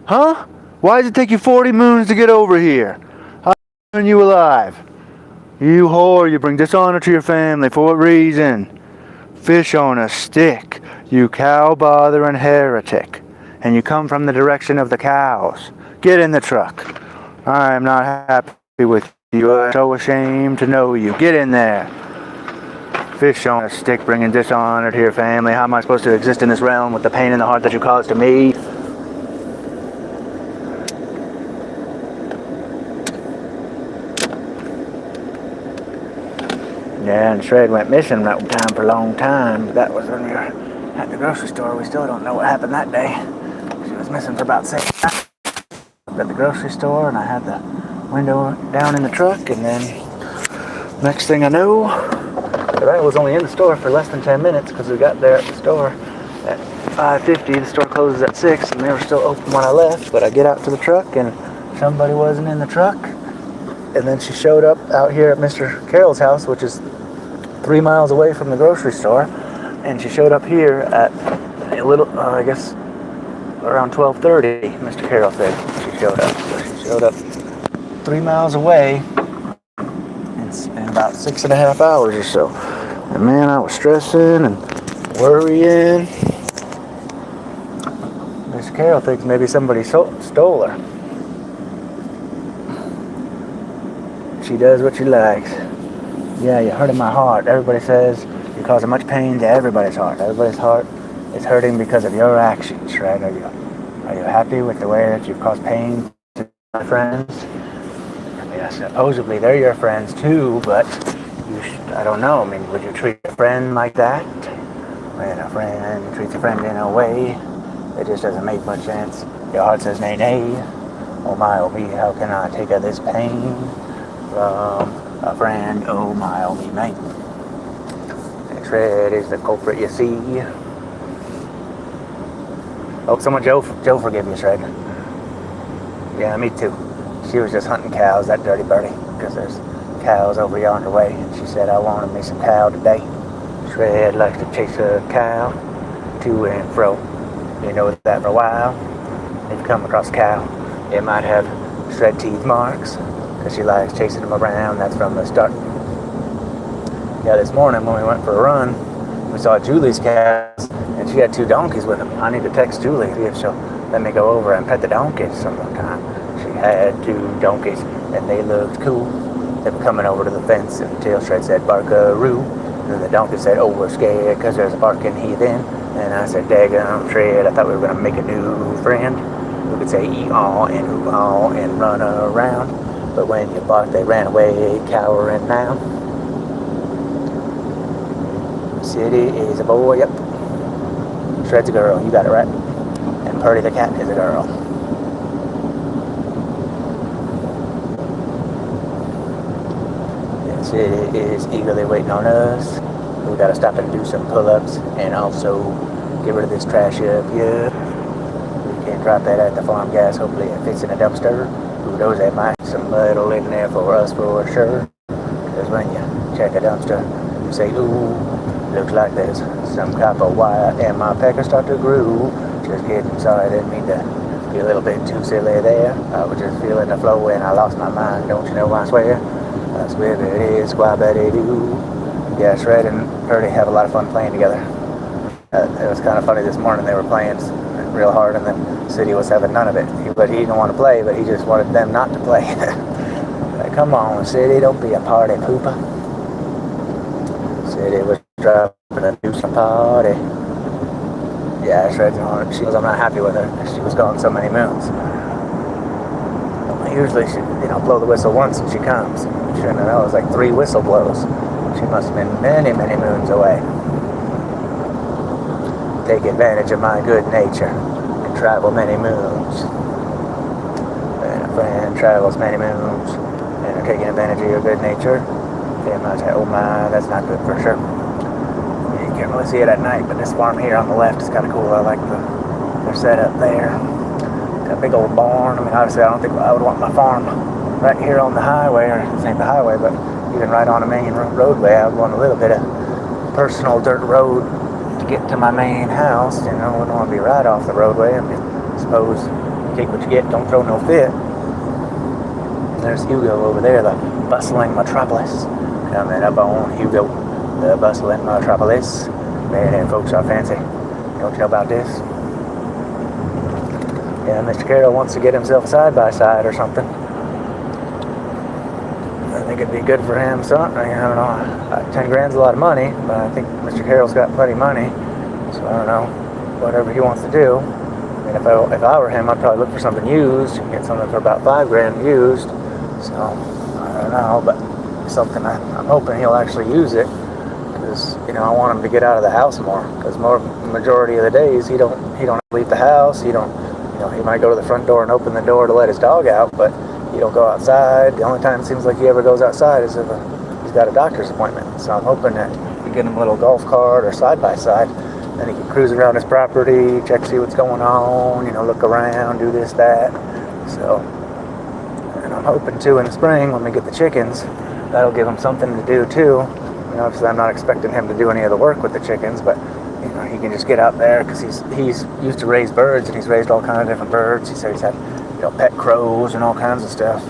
Huh? Why does it take you 40 moons to get over here? I'll burn you alive. You whore, you bring dishonor to your family. For what reason? Fish on a stick, you cow bothering heretic. And you come from the direction of the cows. Get in the truck. I am not happy with you. I'm so ashamed to know you. Get in there. Fish on a stick bringing dishonor to your family. How am I supposed to exist in this realm with the pain in the heart that you caused to me? Yeah, and Shred went missing that time for a long time. That was when we were at the grocery store. We still don't know what happened that day. She was missing for about 6 hours at the grocery store, and I had the window down in the truck, and then next thing I know, I was only in the store for less than 10 minutes because we got there at the store at 5:50. The store closes at 6, and they were still open when I left, but I get out to the truck, and somebody wasn't in the truck. And then she showed up out here at Mr. Carroll's house, which is 3 miles away from the grocery store. And she showed up here at a little, I guess, around 12:30, Mr. Carroll said she showed up. So she showed up 3 miles away in about 6.5 hours or so. And man, I was stressing and worrying. Mr. Carroll thinks maybe somebody stole her. She does what she likes. Yeah, you're hurting my heart. Everybody says you're causing much pain to everybody's heart. Everybody's heart is hurting because of your actions, right? Are you happy with the way that you've caused pain to my friends? I mean, supposedly they're your friends too, but I don't know. I mean, would you treat a friend like that? When a friend treats a friend in a way that just doesn't make much sense. Your heart says nay, nay. Oh my, oh me, how can I take this pain from a friend? Oh my, oh me, mate. Shred is the culprit, you see. Oh, Joe forgive you, Shred. Yeah, me too. She was just hunting cows, that dirty birdie, because there's cows over yonder way, and she said, I wanted me some cow today. Shred likes to chase a cow to and fro. You know that for a while. If you come across a cow, it might have Shred teeth marks, because she likes chasing them around. That's from the start. Yeah, this morning when we went for a run, we saw Julie's cows, and she had 2 donkeys with them. I need to text Julie, see if she'll let me go over and pet the donkeys sometime. She had 2 donkeys, and they looked cool. They were coming over to the fence until Shred said, bark-a-roo. And then the donkey said, oh, we're scared because there's a barking heathen. And I said, daggum, Shred, I thought we were going to make a new friend. We could say ee-aw and ooh-aw and run around. But when you barked, they ran away, cowering now. City is a boy, yep. Shred's a girl, you got it right. And Purdy the cat is a girl. The city is eagerly waiting on us. We gotta stop and do some pull-ups and also get rid of this trash up here. We can drop that at the farm gas. Hopefully it fits in a dumpster. Who knows, that might be some muddle in there for us for sure. Because when you check a dumpster, you say, ooh, looks like there's some type of wire, and my pecker start to groove. Just kidding, sorry, I didn't mean to be a little bit too silly there. I was just feeling the flow and I lost my mind, don't you know, I swear. I swear it is, squabba-de-doo. Yeah, Shred and Purdy have a lot of fun playing together. It was kind of funny this morning, they were playing real hard and then City was having none of it. But he didn't want to play, but he just wanted them not to play. Like, come on, City, don't be a party pooper. City was dropping a deuce party. Yeah, Shred's on it. I'm not happy with her. She was gone so many moons. Usually she, blow the whistle once and she comes. And that was like 3 whistle blows. She must have been many, many moons away. Take advantage of my good nature and travel many moons. And a friend travels many moons and are taking advantage of your good nature. Oh my, that's not good for sure. You can't really see it at night, but this farm here on the left is kind of cool. I like their setup there. Got a big old barn. I mean, obviously I don't think I would want my farm right here on the highway, or this ain't the highway, but even right on a main roadway. I would want a little bit of personal dirt road to get to my main house. I wouldn't want to be right off the roadway. I mean, I suppose take what you get, don't throw no fit. There's Hugo over there, the bustling metropolis. Coming up on Hugo, the bustling metropolis. Man, folks are fancy. Don't you know about this? Yeah, Mr. Carroll wants to get himself a side-by-side or something. I think it'd be good for him, son. I don't know. 10 grand's a lot of money, but I think Mr. Carroll's got plenty of money. So I don't know. Whatever he wants to do. I mean, if I were him, I'd probably look for something used. Get something for about 5 grand used. So I don't know, but something I'm hoping he'll actually use it. Because I want him to get out of the house more. Because majority of the days he don't leave the house. He might go to the front door and open the door to let his dog out, but he don't go outside. The only time it seems like he ever goes outside is if he's got a doctor's appointment. So I'm hoping that we get him a little golf cart or side-by-side, then he can cruise around his property, check, see what's going on, look around, do this, that. So, and I'm hoping too in the spring when we get the chickens, that'll give him something to do too. Obviously I'm not expecting him to do any of the work with the chickens, but he can just get out there because he's used to raise birds, and he's raised all kinds of different birds. He said he's had pet crows and all kinds of stuff,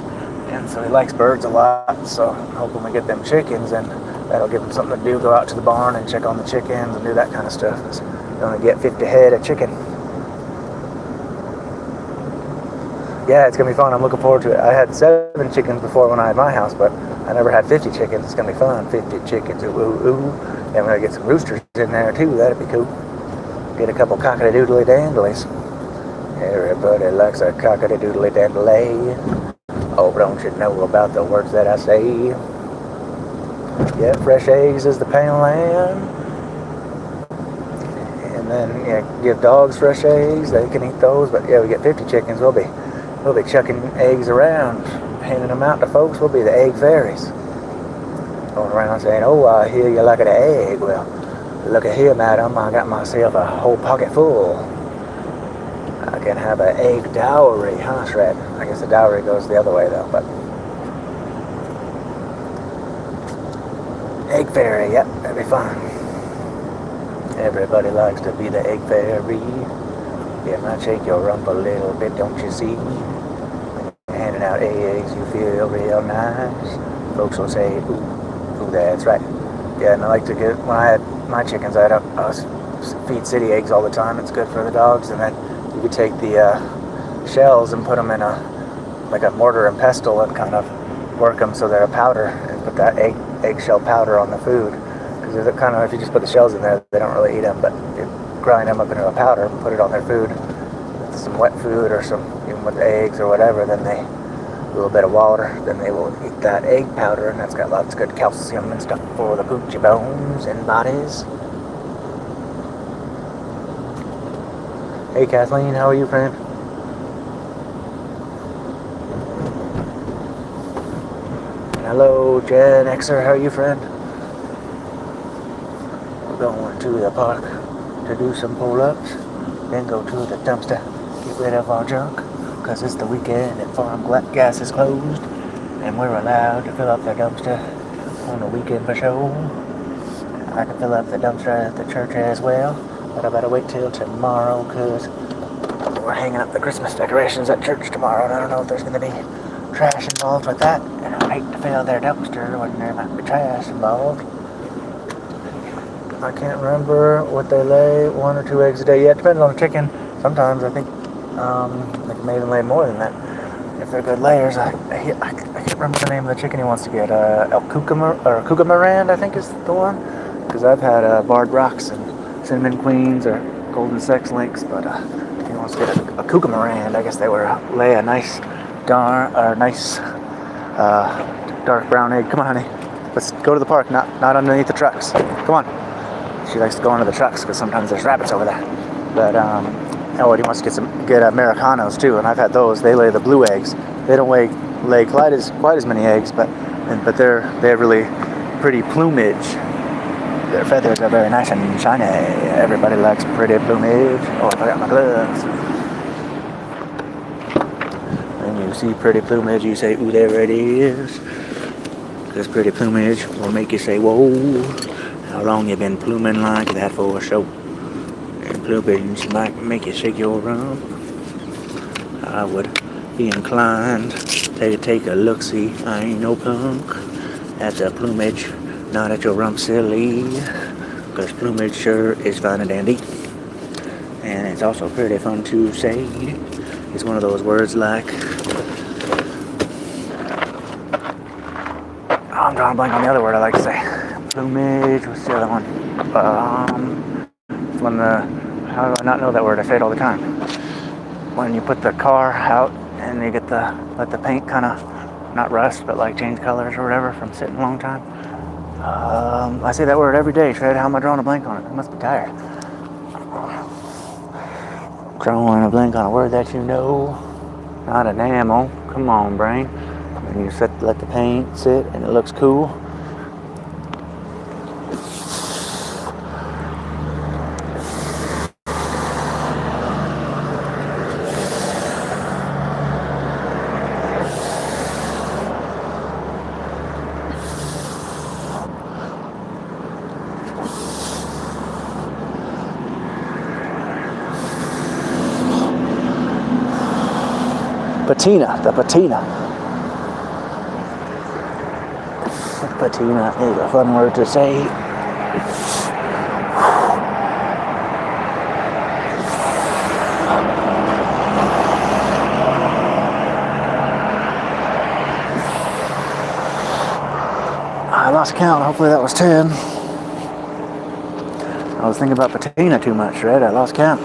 and so he likes birds a lot. So I'm hoping we get them chickens, and that'll give him something to do. Go out to the barn and check on the chickens and do that kind of stuff. You only get 50 head of chicken. Yeah, it's gonna be fun. I'm looking forward to it. I had 7 chickens before when I had my house, but I never had 50 chickens. It's gonna be fun. 50 chickens. Ooh, ooh, ooh. And we're gonna get some roosters in there too. That'd be cool. Get a couple cockady-doodly dandlies. Everybody likes a cockady-doodly dandly. Oh, don't you know about the words that I say? Yeah, fresh eggs is the pound land. And then give dogs fresh eggs. They can eat those. But yeah, we get 50 chickens. We'll be chucking eggs around, handing them out to folks. We'll be the egg fairies. Going around saying, oh, I hear you like an egg. Well, look at here, madam. I got myself a whole pocket full. I can have an egg dowry, huh, Shred? I guess the dowry goes the other way, though, but... Egg fairy, yep, that'd be fun. Everybody likes to be the egg fairy. Yeah, might shake your rump a little bit, don't you see? Handing out eggs, you feel real nice. Folks will say, ooh, that's right. Yeah, and I like to get, when I had my chickens, I feed city eggs all the time. It's good for the dogs. And then you could take the shells and put them in a mortar and pestle and kind of work them so they're a powder, and put that eggshell powder on the food. Because they're kind of, if you just put the shells in there, they don't really eat them. But you grind them up into a powder and put it on their food. With some wet food or even with eggs or whatever, then a little bit of water, then they will eat that egg powder, and that's got lots of good calcium and stuff for the poochie bones and bodies. Hey Kathleen, how are you, friend? Hello Gen Xer, how are you, friend? going to the park to do some pull-ups, then go to the dumpster, get rid of our junk, because it's the weekend and farm gas is closed, and we're allowed to fill up the dumpster on the weekend for sure. I can fill up the dumpster at the church as well, but I better wait till tomorrow, because we're hanging up the Christmas decorations at church tomorrow, and I don't know if there's going to be trash involved with that, and I hate to fill their dumpster when there might be trash involved. I can't remember what they lay, 1 or 2 eggs a day. Yeah, it depends on the chicken. Sometimes I think they can even lay more than that if they're good layers. I can't remember the name of the chicken he wants to get. El Cucamarand, I think is the one. Because I've had Barred Rocks and Cinnamon Queens or Golden Sex Links, but he wants to get a Cucamarand. I guess they would lay a nice dark brown egg. Come on, honey. Let's go to the park, not underneath the trucks. Come on. She likes to go under the trucks because sometimes there's rabbits over there. But he wants to get Americanos too, and I've had those. They lay the blue eggs. They don't lay quite as many eggs, but they have really pretty plumage. Their feathers are very nice and shiny. Everybody likes pretty plumage. Oh, I forgot my gloves. When you see pretty plumage, you say, "Ooh, there it is." Because pretty plumage will make you say, "Whoa." How long you been pluming like that for show? And plumage might make you shake your rump. I would be inclined to take a look-see. I ain't no punk. At the plumage, not at your rump, silly. Because plumage sure is fine and dandy. And it's also pretty fun to say. It's one of those words like... I'm drawing a blank on the other word I like to say. Plumage, what's the other one? It's when how do I not know that word? I say it all the time. When you put the car out and you get let the paint kind of, not rust, but like change colors or whatever from sitting a long time. I say that word every day, Shred. How am I drawing a blank on it? I must be tired. Drawing a blank on a word that you know. Not an animal. Come on, brain. When you let the paint sit and it looks cool. Patina, the patina. Patina is a fun word to say. I lost count. Hopefully that was 10. I was thinking about patina too much, right? I lost count.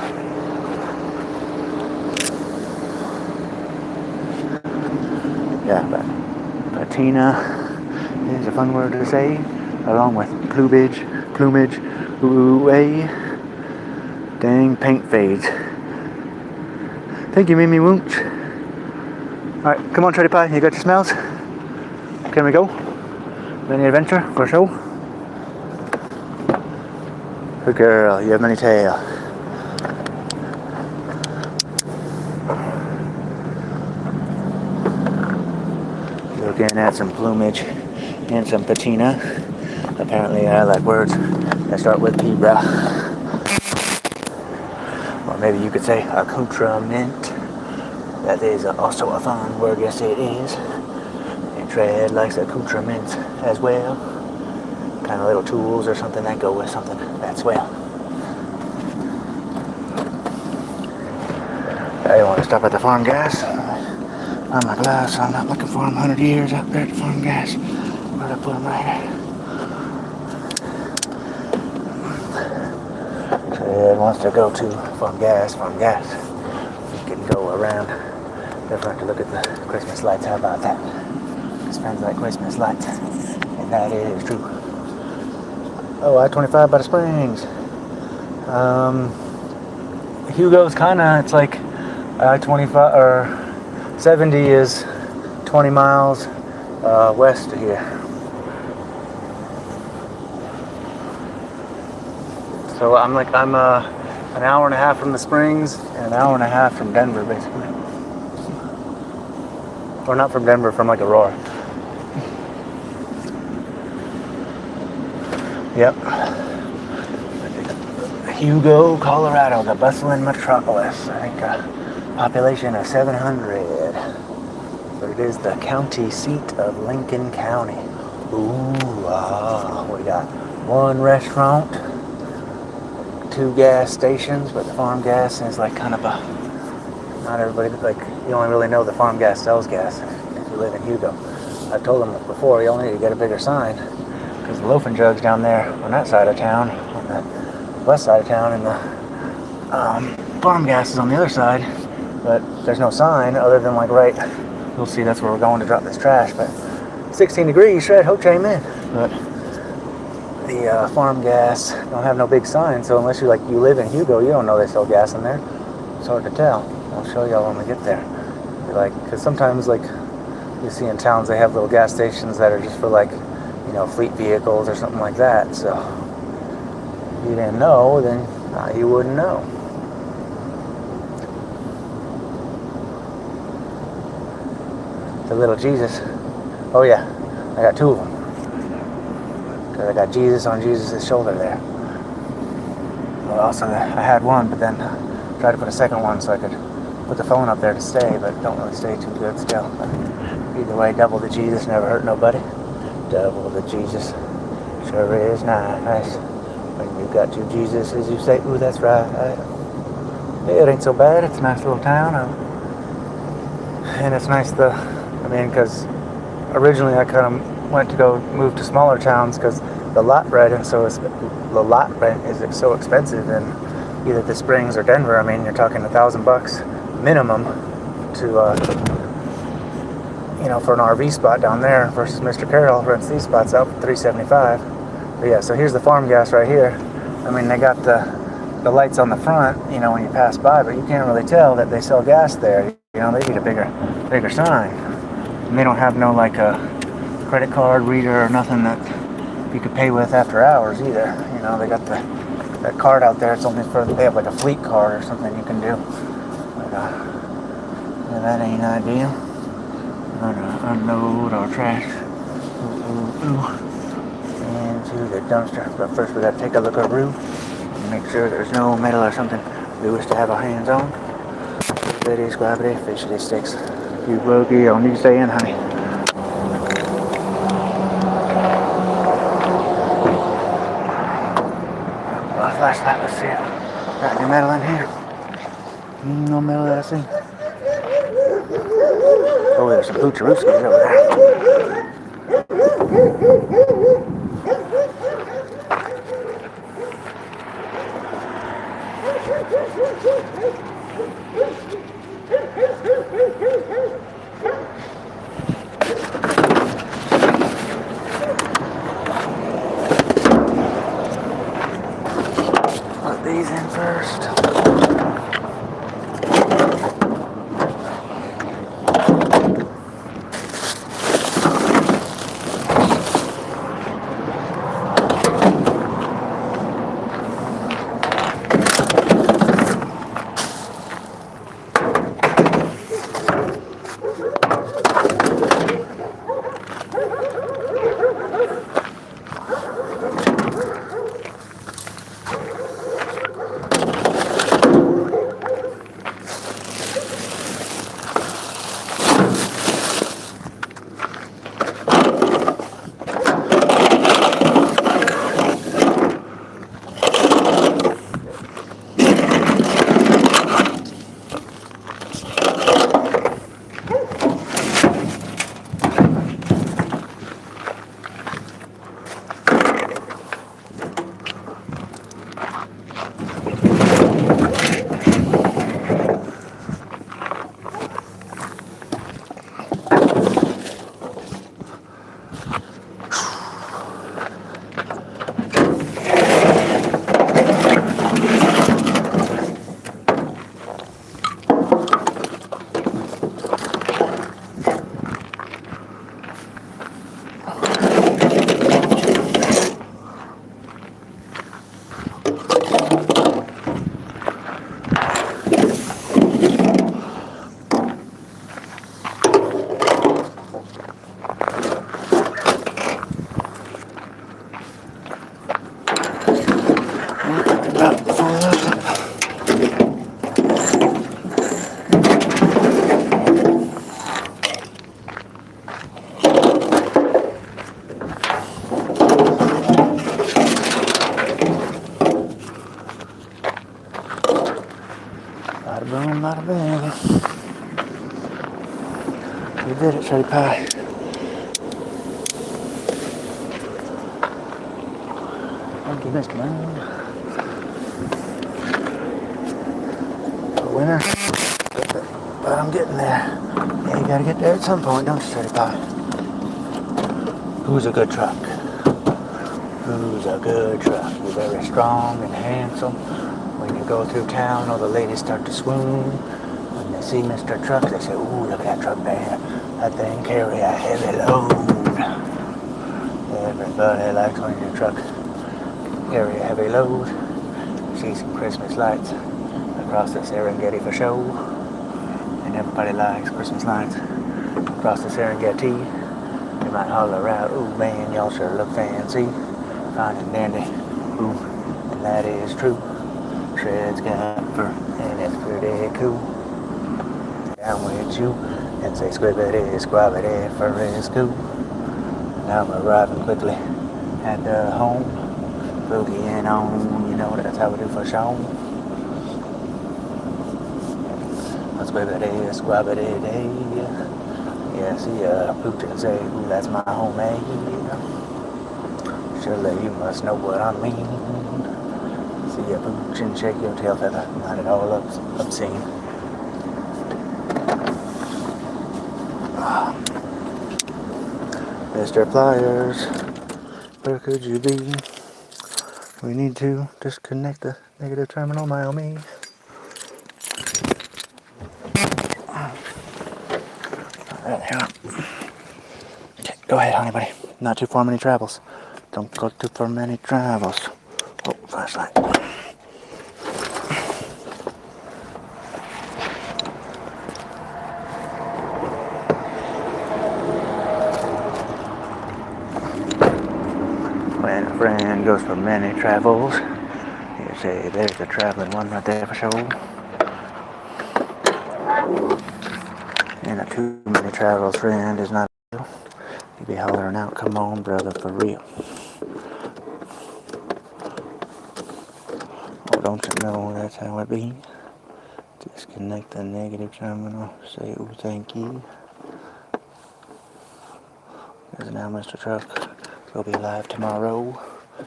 Yeah, but patina is a fun word to say, along with plumage, ooh-ay, dang paint fades. Thank you, Mimi Woonch. Alright, come on, Treddy Pie, you got your smells? Can we go? Mini adventure for show? Good girl, you have many tail. Looking at some plumage and some patina. Apparently I like words that start with P, bruh. Or maybe you could say accoutrement. That is also a fun word, yes it is. And Tread likes accoutrements as well. Kind of little tools or something that go with something that's well. I want to stop at the farm gas. On my glass, so I'm not looking for them 100 years out there at the farm gas. But I put them right here. So it wants to go to farm gas. You can go around. Don't have to look at the Christmas lights. How about that? It smells like Christmas lights. And that is true. Oh, I-25 by the Springs. Hugo's kinda, it's like I-25 or 70 is 20 miles west of here. So I'm an hour and a half from the Springs and an hour and a half from Denver, basically. Or not from Denver, from like Aurora. Yep. Hugo, Colorado, the bustling metropolis. I think population of 700. But it is the county seat of Lincoln County. We got one restaurant, 2 gas stations, but the farm gas is like kind of a, not everybody, like you only really know the farm gas sells gas if you live in Hugo. I've told them before, you only need to get a bigger sign, because the loafing jug's down there on that side of town, on the west side of town, and the farm gas is on the other side, but there's no sign other than like right, you'll see that's where we're going to drop this trash, but 16 degrees, shred, ho chain man. But the farm gas don't have no big sign, so unless you live in Hugo, you don't know they sell gas in there. It's hard to tell. I'll show y'all when we get there. Because sometimes you see in towns they have little gas stations that are just for fleet vehicles or something like that. So if you didn't know, then you wouldn't know. The little Jesus. Oh yeah, I got 2 of them. Because I got Jesus on Jesus' shoulder there. Well, also, I had one, but then tried to put a second one so I could put the phone up there to stay, but don't really stay too good still. But either way, double the Jesus, never hurt nobody. Double the Jesus, sure is nice. When you got 2 Jesuses, you say, ooh, that's right. Yeah, it ain't so bad. It's a nice little town. And it's nice because originally I kind of went to go move to smaller towns because the lot rent is so expensive in either the Springs or Denver. I mean, you're talking $1,000 minimum to for an RV spot down there versus Mr. Carroll rents these spots out for $375. But yeah, so here's the farm gas right here. I mean, they got the lights on the front, when you pass by, but you can't really tell that they sell gas there. They need a bigger sign. And they don't have no a credit card reader or nothing that you could pay with after hours either. They got that card out there. It's only they have a fleet card or something you can do. But that ain't ideal. We're gonna unload our trash into the dumpster. But first we gotta take a look around and make sure there's no metal or something we wish to have our hands on. Squibbity, squabbity, fishity sticks. You bogey, I'll need to stay in, honey. Flashlight, let's see it. Got any metal in here? No metal that I see. Oh, there's some Poocherooskies over there. Put these in first. friend. You did it, Shreddy Pie. Thank you, Mr. Moon. A winner. But I'm getting there. Yeah, you gotta get there at some point, don't you, Shreddy Pie? Who's a good truck? Who's a good truck? You're very strong and handsome. When you go through town, all the ladies start to swoon. When they see Mr. Truck, they say, ooh, look at that truck there. That thing carry a heavy load. Everybody likes when your truck carry a heavy load. See some Christmas lights across the Serengeti for show. And everybody likes Christmas lights across the Serengeti. You might holler out, ooh man, y'all sure look fancy. Fine and dandy, ooh, and that is true. Shred's got fur, and it's pretty cool. Down with you, and say squibbity, squabbity, fur is cool. Now I'm arriving quickly at the home. Boogieing on, you know that's how we do for show. Squibbity, squabbity, day. Yeah, see a pooch and say, ooh, that's my homemade. Surely you must know what I mean. See a pooch and shake your tail feather, not at all obscene. Mr. Pliers, where could you be? We need to disconnect the negative terminal, my me. There they are. Okay, go ahead, honey buddy. Not too far many travels. Don't go too far many travels. Oh, flashlight. When a friend goes for many travels, you say there's the traveling one right there for sure. And a too many travels friend is not real. You be hollering out, come on brother, for real. Oh, don't you know that's how it be? Disconnect the negative terminal, say ooh thank you. Because now Mr. Truck will be live tomorrow.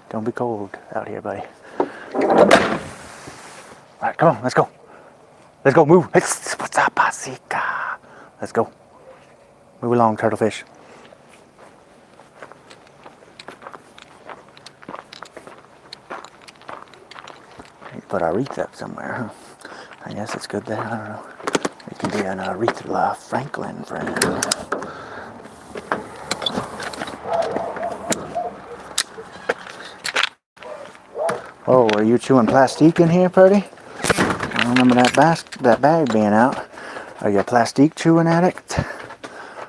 Don't be cold out here, buddy. Alright, come on, let's go. Let's go, move. Let's go. Move along, turtlefish. Put our wreath up somewhere, huh? I guess it's good there. I don't know. It can be an Aretha Franklin friend. Oh, are you chewing plastique in here, Purdy? I remember that bag being out. Are you a plastique chewing addict?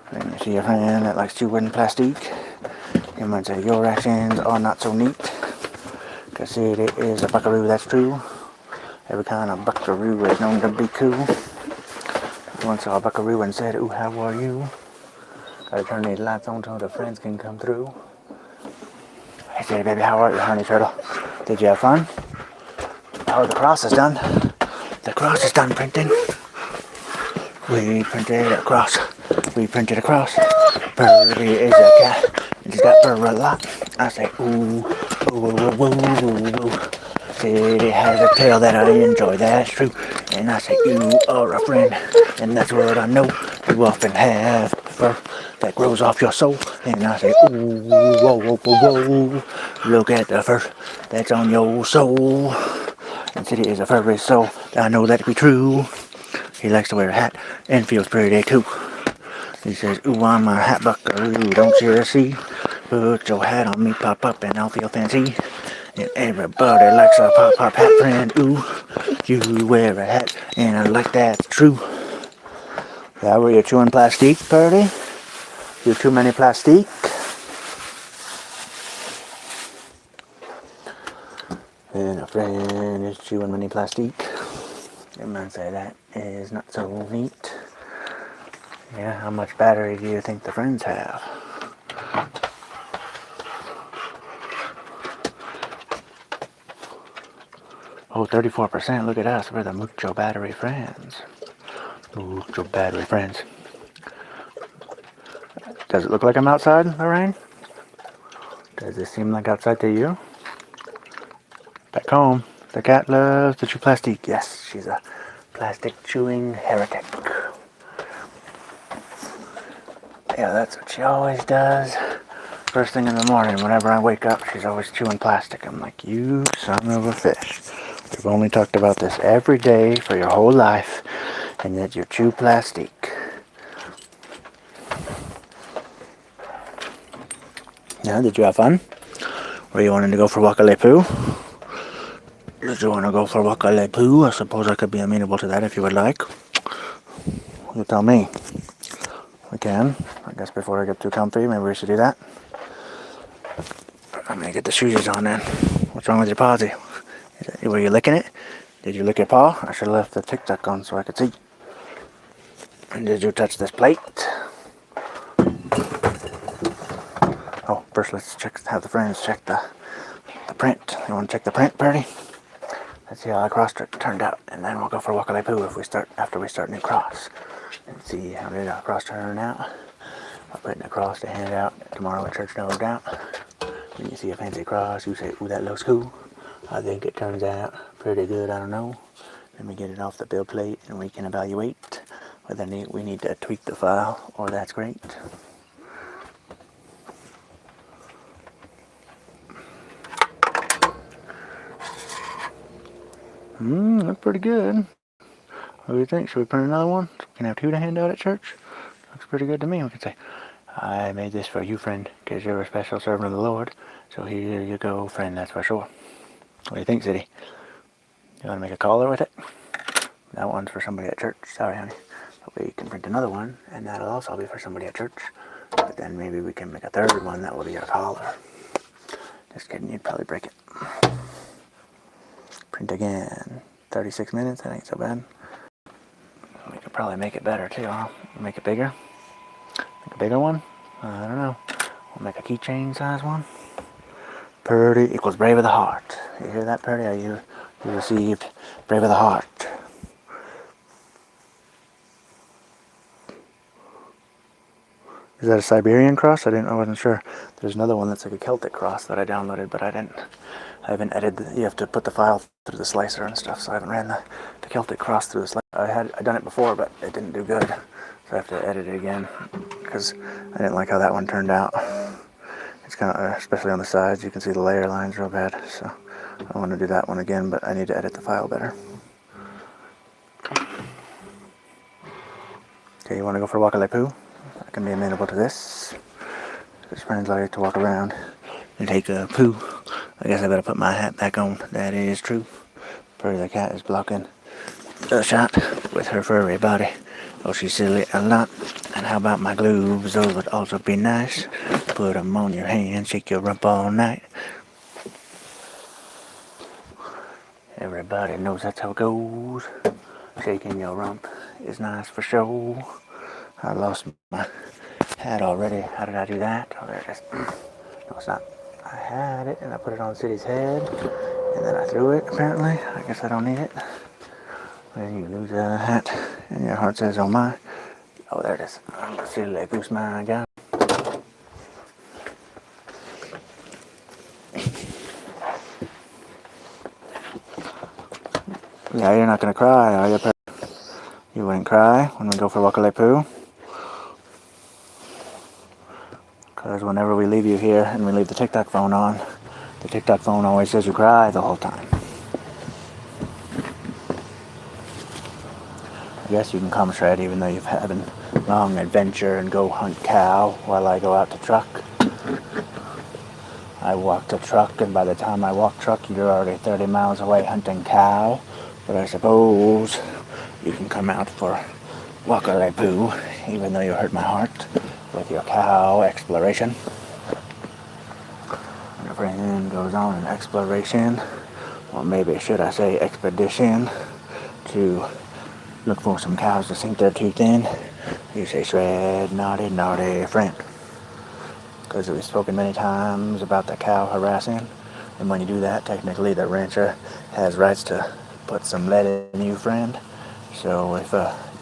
When you see a friend that likes chewing plastique, you might say your actions are not so neat. Cause it is a buckaroo, that's true. Every kind of buckaroo is known to be cool. Once saw a buckaroo and said, ooh, how are you? Gotta turn these lights on so the friends can come through. Hey, say, baby, how are you, honey turtle? Did you have fun? Oh, the cross is done. The cross is done printing. We printed a cross. We printed a cross. Purdy is a cat. He's got fur a lot. I say, ooh, ooh, ooh, ooh, ooh, ooh. Said it has a tail that I enjoy, that's true. And I say, you are a friend. And that's what I know. You often have fur that grows off your soul. And I say, ooh, whoa, whoa, whoa, whoa. Look at the fur that's on your soul. And said it is a furry soul. I know that to be true. He likes to wear a hat and feels pretty too. He says, ooh, I'm a hat buckaroo, don't you see? Put your hat on me, pop up, and I'll feel fancy. And everybody likes a pop hat friend. Ooh, you wear a hat, and I like that's true. Yeah, were you chewing plastique, Purdy? You too many plastique? And a friend is chewing many plastique. You might say that is not so neat. Yeah, how much battery do you think the friends have? Oh, 34%, look at us, we're the mucho battery friends. Ooh, so bad with friends. Does it look like I'm outside in the rain? Does it seem like outside to you? Back home, the cat loves to chew plastic. Yes, she's a plastic chewing heretic. Yeah, that's what she always does. First thing in the morning, whenever I wake up, she's always chewing plastic. I'm like, you son of a fish. We've only talked about this every day for your whole life, and yet you chew plastic. Yeah, did you have fun? Were you wanting to go for Wakalepu? Did you want to go for Wakalepu? I suppose I could be amenable to that if you would like. You tell me. We can. I guess before I get too comfy, maybe we should do that. I'm gonna get the shoes on then. What's wrong with your pausey? Were you licking it? Did you lick your paw? I should have left the tic tac on so I could see. And did you touch this plate? Oh, first let's have the friends check the print. You want to check the print, Purdy? Let's see how the cross turned out, and then we'll go for Wakalepu after we start new cross, and see how did our cross turn out. I'll put in a cross to hand out tomorrow at church, no doubt. When you see a fancy cross, you say, "Ooh, that looks cool." I think it turns out pretty good. I don't know. Let me get it off the bill plate, and we can evaluate whether we need to tweak the file, or that's great. That's pretty good. What do you think? Should we print another one? So we can have two to hand out at church? Looks pretty good to me. We can say, "I made this for you, friend, because you're a special servant of the Lord. So here you go, friend, that's for sure." What do you think, City? You want to make a collar with it? That one's for somebody at church. Sorry, honey. But we can print another one, and that'll also be for somebody at church. But then maybe we can make a third one that will be a collar. Just kidding, you'd probably break it. Print again. 36 minutes, that ain't so bad. We could probably make it better too, huh? Make it bigger? Make a bigger one? I don't know. We'll make a keychain size one. Purdy equals brave of the heart. You hear that, Purdy? You received brave of the heart. Is that a Siberian cross? I wasn't sure. There's another one that's like a Celtic cross that I downloaded, but I haven't edited. You have to put the file through the slicer and stuff, so I haven't ran the Celtic cross through the slicer. I'd done it before, but it didn't do good, so I have to edit it again because I didn't like how that one turned out. It's kind of, especially on the sides, you can see the layer lines real bad, so I want to do that one again, but I need to edit the file better. Okay, you want to go for Wakalepu? I can be amenable to this. Because friends like to walk around and take a poo. I guess I better put my hat back on. That is true. Purdy the cat is blocking the shot with her furry body. Oh, she's silly a lot. And how about my gloves? Those would also be nice. Put them on your hand, shake your rump all night. Everybody knows that's how it goes. Shaking your rump is nice for sure. I lost my hat already. How did I do that? Oh, there it is. No, it's not. I had it and I put it on City's head. And then I threw it, apparently. I guess I don't need it. When you lose a hat and your heart says, "Oh my." Oh, there it is. I'm a silly goose, my God. Yeah, you're not going to cry, are you? You wouldn't cry when we go for Wakalepu? Because whenever we leave you here and we leave the TikTok phone on, the TikTok phone always says you cry the whole time. I guess you can come shred even though you've had a long adventure and go hunt cow while I go out to truck. I walk to truck, and by the time I walk truck, you're already 30 miles away hunting cow. But I suppose you can come out for Wakalepu, even though you hurt my heart with your cow exploration. And a friend goes on an exploration, or maybe should I say expedition, to look for some cows to sink their tooth in. You say, "Shred, naughty, naughty friend." Because we've spoken many times about the cow harassing, and when you do that, technically the rancher has rights to put some lead in you, friend. So if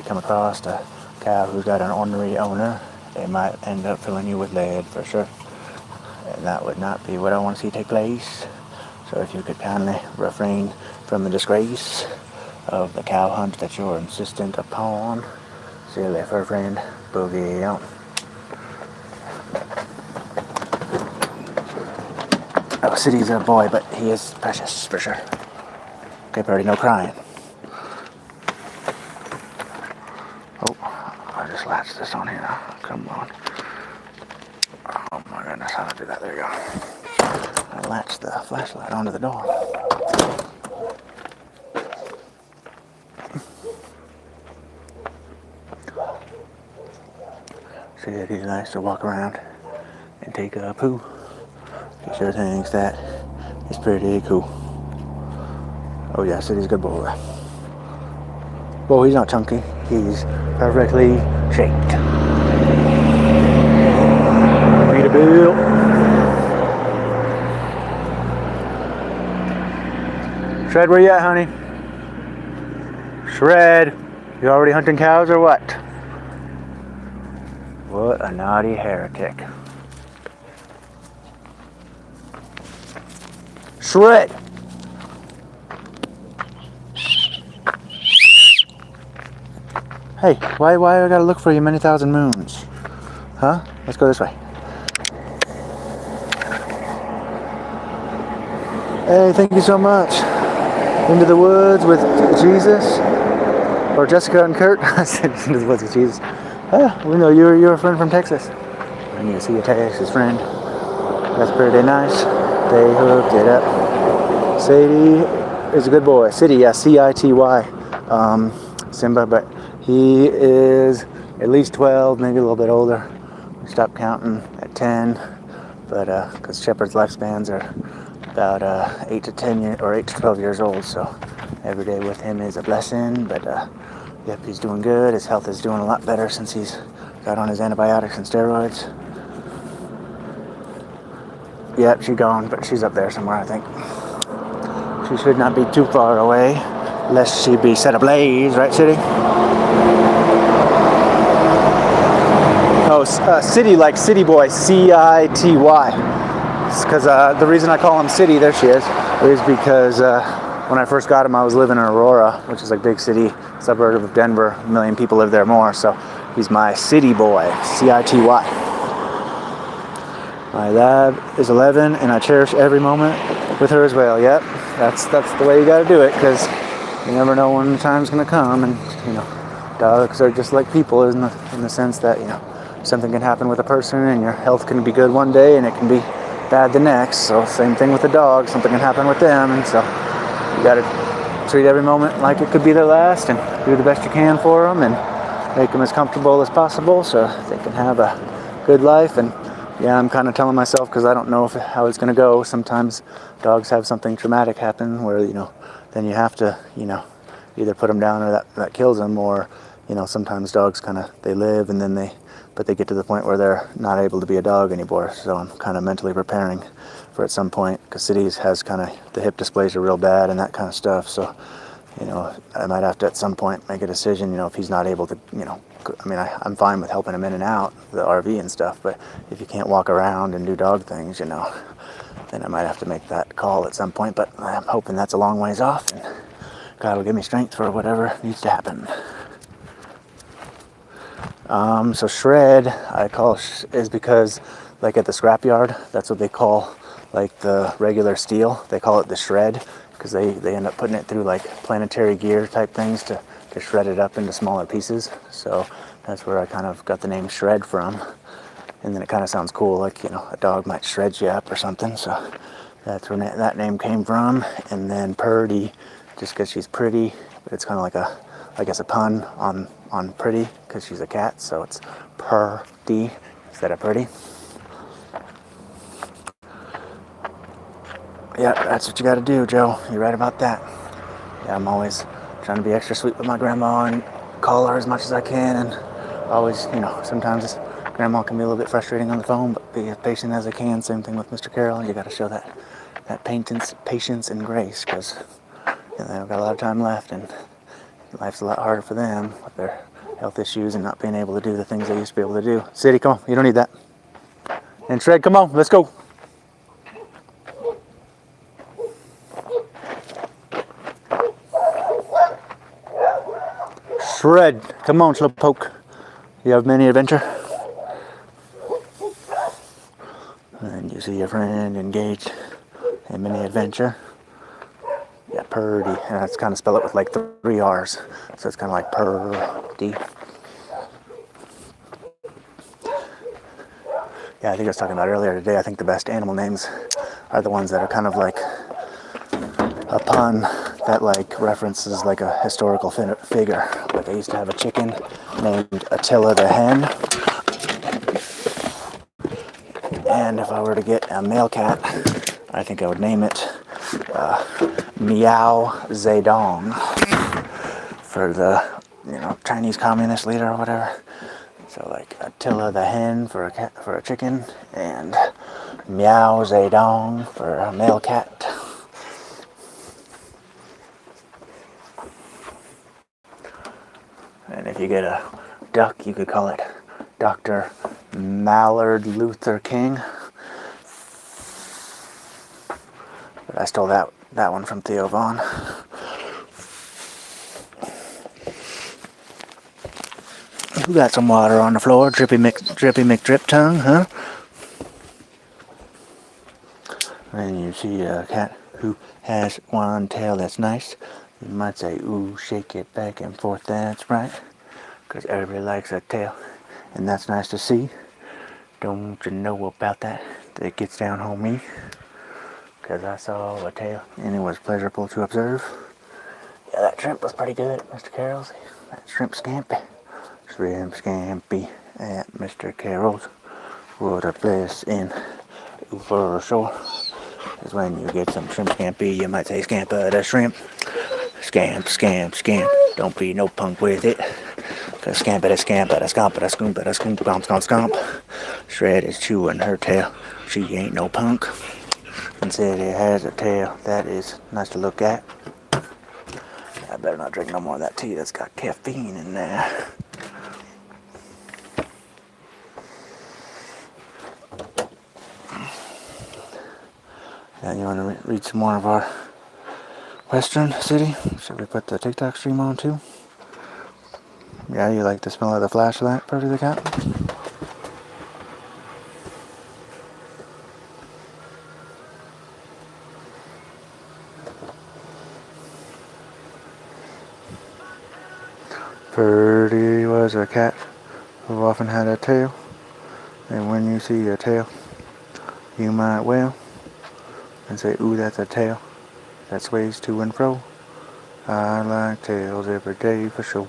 you come across a cow who's got an ornery owner, they might end up filling you with lead for sure. And that would not be what I want to see take place. So if you could kindly refrain from the disgrace of the cow hunt that you're insistent upon. Silly fur friend, boogie out. Oh, City's a boy, but he is precious for sure. Okay, Birdie, no crying. Oh, I just latched this on here. Come on. Oh my goodness, how do I do that? There you go. I latched the flashlight onto the door. See that he likes to walk around and take a poo. He sure thinks that is pretty cool. Oh yeah, City's a good boy. Well, he's not chunky. He's perfectly shaped. Peterbilt. Shred, where you at, honey? Shred, you already hunting cows or what? What a naughty heretic. Shred! Hey, why I gotta look for you many thousand moons? Huh? Let's go this way. Hey, thank you so much. Into the woods with Jesus? Or Jessica and Kurt? I said into the woods with Jesus. Ah, we know you're a friend from Texas. I need to see a Texas friend. That's pretty nice. They hooked it up. Sadie is a good boy. City, yeah, C-I-T-Y. Simba, but he is at least 12, maybe a little bit older. We stopped counting at 10, but because Shepherd's lifespans are about 8 to 10 or 8 to 12 years old, so every day with him is a blessing. But yep, he's doing good. His health is doing a lot better since he's got on his antibiotics and steroids. Yep, she's gone, but she's up there somewhere, I think. She should not be too far away, lest she be set ablaze, right, City? Oh, City, like City Boy, C-I-T-Y. Because the reason I call him City, there she is because when I first got him, I was living in Aurora, which is like big city, suburb of Denver. 1 million people live there more, so he's my City Boy, C-I-T-Y. My lab is 11, and I cherish every moment with her as well. Yep, that's the way you got to do it, because you never know when the time's going to come, and you know, dogs are just like people in the sense that, you know, something can happen with a person, and your health can be good one day, and it can be bad the next. So same thing with the dog. Something can happen with them, and so you got to treat every moment like it could be their last, and do the best you can for them, and make them as comfortable as possible so they can have a good life. And yeah, I'm kind of telling myself, because I don't know how it's going to go. Sometimes dogs have something traumatic happen where, you know, then you have to, you know, either put them down or that kills them, or, you know, sometimes dogs kind of, they live and then they get to the point where they're not able to be a dog anymore. So I'm kind of mentally preparing for at some point, because Cities has kind of, the hip dysplasia real bad and that kind of stuff. So, you know, I might have to at some point make a decision, you know, if he's not able to, you know, I mean, I'm fine with helping him in and out, the RV and stuff, but if you can't walk around and do dog things, you know, then I might have to make that call at some point. But I'm hoping that's a long ways off, and God will give me strength for whatever needs to happen. So shred, I call is because, like at the scrapyard, that's what they call like the regular steel. They call it the shred, because they end up putting it through like planetary gear type things to shred it up into smaller pieces. So that's where I kind of got the name Shred from. And then it kind of sounds cool, like, you know, a dog might shred you up or something. So that's where that name came from. And then Purdy, just because she's pretty, but it's kind of like a, I guess, a pun on pretty, because she's a cat. So it's Purdy instead of pretty. Yeah, that's what you got to do, Joe. You're right about that. Yeah, I'm always trying to be extra sweet with my grandma and call her as much as I can, and always, you know, sometimes grandma can be a little bit frustrating on the phone, but be as patient as I can. Same thing with Mr. Carroll. You got to show that patience and grace, because, you know, they've got a lot of time left, and life's a lot harder for them with their health issues and not being able to do the things they used to be able to do. City, come on, you don't need that. And Shred, come on, let's go. Shred, come on, Slowpoke. You have mini adventure. And you see your friend engaged in mini adventure. Yeah, Purdy. And that's kind of spell it with like 3 R's. So it's kind of like Purdy. Yeah, I think I was talking about earlier today. I think the best animal names are the ones that are kind of like a pun that like references like a historical figure. Like I used to have a chicken named Attila the Hen. And if I were to get a male cat, I think I would name it Meow Zedong for the Chinese communist leader or whatever. So like Attila the Hen for a chicken, and Meow Zedong for a male cat. And if you get a duck, you could call it Dr. Mallard Luther King. But I stole that one from Theo Vaughn. Who got some water on the floor? Drippy McDrip tongue, huh? And you see a cat who has one tail that's nice. You might say, ooh, shake it back and forth, that's right. Because everybody likes a tail, and that's nice to see. Don't you know about that? That gets down on me. Because I saw a tail, and it was pleasurable to observe. Yeah, that shrimp was pretty good, Mr. Carroll's. That shrimp scampi. Shrimp scampi at Mr. Carroll's. What a place in for sure. Because when you get some shrimp scampi, you might say scampa the shrimp. Scamp, scamp, scamp. Don't be no punk with it. Cause scampa da scampa da scampa da scoompa da scoomp scomp scomp scomp. Shred is chewing her tail. She ain't no punk. And said it has a tail that is nice to look at. I better not drink no more of that tea that's got caffeine in there. Yeah, you want to read some more of our Western City? Should we put the TikTok stream on too? Yeah, you like the smell of the flashlight, Purdy the cat? Purdy was a cat who often had a tail. And when you see a tail, you might well and say, ooh, that's a tail that sways to and fro. I like tails every day for sure.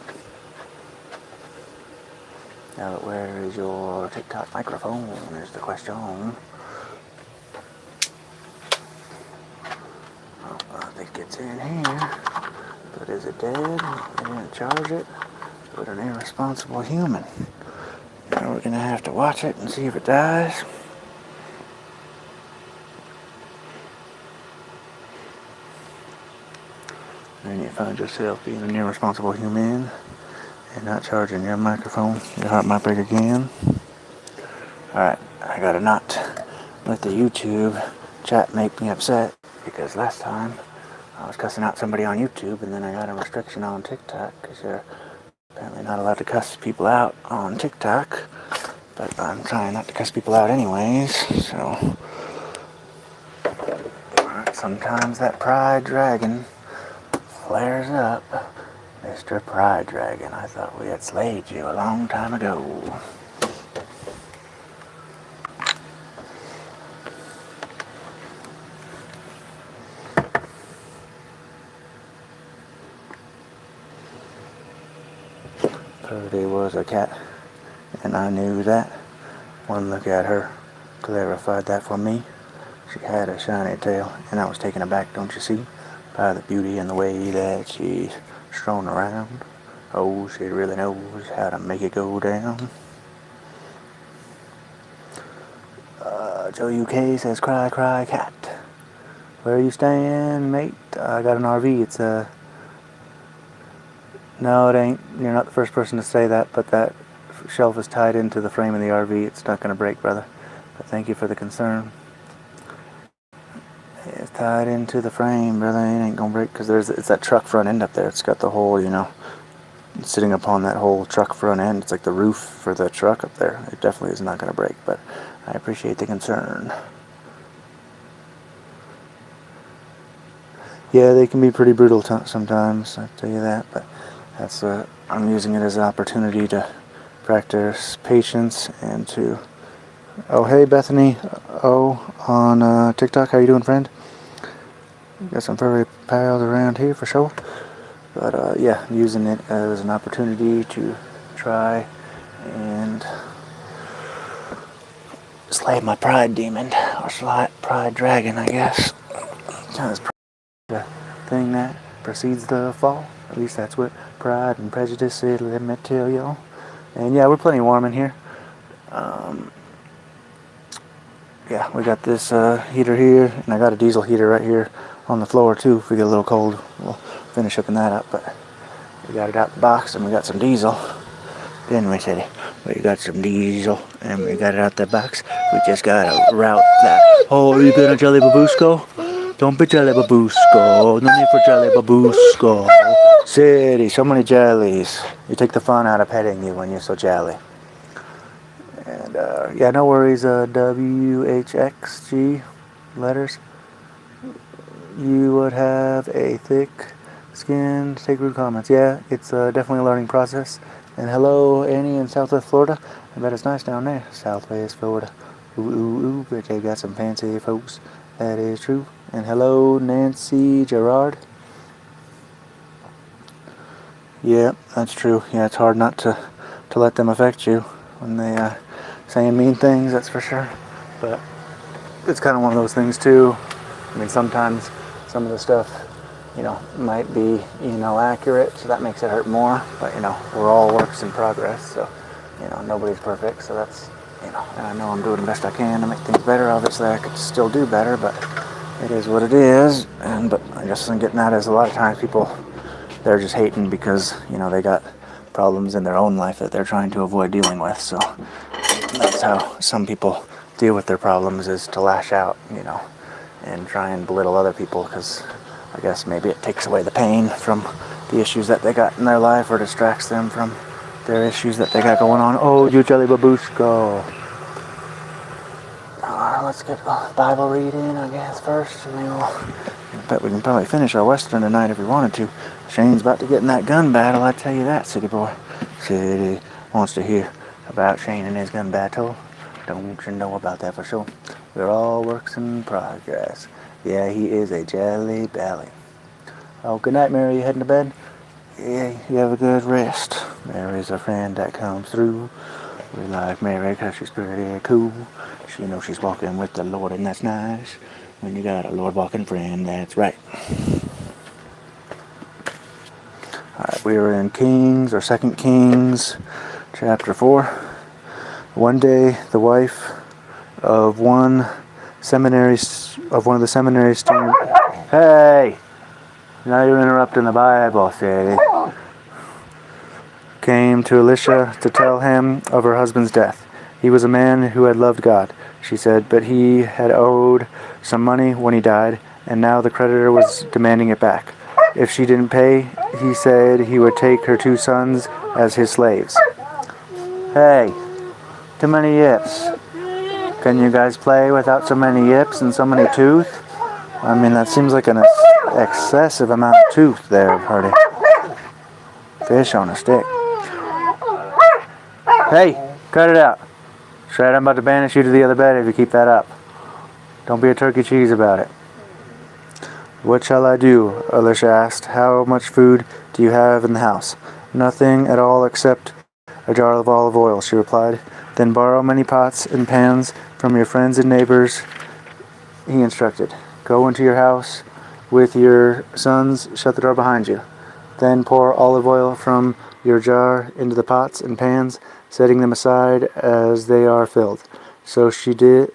Now, where is your TikTok microphone is the question. Oh, I think it's in here. But is it dead? They didn't charge it. What an irresponsible human. Now we're going to have to watch it and see if it dies. And you find yourself being an irresponsible human and not charging your microphone, your heart might break again. Alright, I got a knot with the YouTube chat make me upset because last time I was cussing out somebody on YouTube and then I got a restriction on TikTok because you're apparently not allowed to cuss people out on TikTok. But I'm trying not to cuss people out anyways, so sometimes that pride dragon flares up. Mr. Pride Dragon, I thought we had slayed you a long time ago. Purdy was a cat, and I knew that. One look at her clarified that for me. She had a shiny tail, and I was taken aback, don't you see, by the beauty and the way that she's strewn around. Oh, she really knows how to make it go down. Joe UK says, cry, cry, cat. Where are you staying, mate? I got an RV. It's No, it ain't. You're not the first person to say that, but that shelf is tied into the frame of the RV. It's not going to break, brother. But thank you for the concern. It's tied into the frame, brother. It ain't going to break because it's that truck front end up there. It's got the whole, sitting upon that whole truck front end. It's like the roof for the truck up there. It definitely is not going to break, but I appreciate the concern. Yeah, they can be pretty brutal sometimes, I'll tell you that, but that's I'm using it as an opportunity to practice patience and to... Oh, hey, Bethany. On TikTok. How you doing, friend? Got some furry pals around here for sure. But, yeah, using it as an opportunity to try and slay my pride demon, or pride dragon, I guess. Kind of the thing that precedes the fall. At least that's what Pride and Prejudice said, let me tell y'all. And yeah, we're plenty warm in here. Yeah, we got this heater here, and I got a diesel heater right here on the floor too. If we get a little cold, we'll finish hooking that up. But we got it out the box, and we got some diesel. Didn't we, City? We got some diesel, and we got it out the box. We just gotta route that. Oh, you gonna jelly babusco? Don't be jelly babusco. No need for jelly babusco. City, so many jellies. You take the fun out of petting you when you're so jelly. And yeah, no worries. WHXG letters. You would have a thick skin. Take rude comments. Yeah, it's definitely a learning process. And hello, Annie in Southwest Florida. I bet it's nice down there, Southwest Florida. Ooh, ooh, ooh, but they got some fancy folks. That is true. And hello, Nancy Gerard. Yeah, that's true. Yeah, it's hard not to let them affect you when they saying mean things, that's for sure. But it's kind of one of those things too. I mean, sometimes some of the stuff, might be, accurate, so that makes it hurt more. But, we're all works in progress, so, nobody's perfect. So that's, and I know I'm doing the best I can to make things better. Obviously, I could still do better, but it is what it is. But I guess I'm getting at is a lot of times people, they're just hating because, they got problems in their own life that they're trying to avoid dealing with. So that's how some people deal with their problems, is to lash out, and try and belittle other people, because I guess maybe it takes away the pain from the issues that they got in their life, or distracts them from their issues that they got going on. Oh, you jelly babushko. Let's get a Bible reading, I guess, first. And then I bet we can probably finish our Western tonight if we wanted to. Shane's about to get in that gun battle, I tell you that, City Boy. City wants to hear about Shane and his gun battle. Don't you know about that for sure? We're all works in progress. Yeah, he is a jelly belly. Oh, good night, Mary. You heading to bed? Yeah, you have a good rest. Mary's a friend that comes through. We like Mary because she's pretty cool. She knows she's walking with the Lord, and that's nice. When you got a Lord walking friend, that's right. Alright, we are in Kings, or 2 Kings, chapter 4. One day, the wife of one of the seminary students... Hey! Now you're interrupting the Bible, Sadie. Came to Elisha to tell him of her husband's death. He was a man who had loved God, she said, but he had owed some money when he died, and now the creditor was demanding it back. If she didn't pay, he said he would take her 2 sons as his slaves. Hey, too many yips. Can you guys play without so many yips and so many tooth? I mean, that seems like an excessive amount of tooth there, Hardy. Fish on a stick. Hey, cut it out. Shred, I'm about to banish you to the other bed if you keep that up. Don't be a turkey cheese about it. What shall I do? Elisha asked. How much food do you have in the house? Nothing at all except a jar of olive oil, she replied. Then borrow many pots and pans from your friends and neighbors, he instructed. Go into your house with your sons, shut the door behind you. Then pour olive oil from your jar into the pots and pans, setting them aside as they are filled. So she did.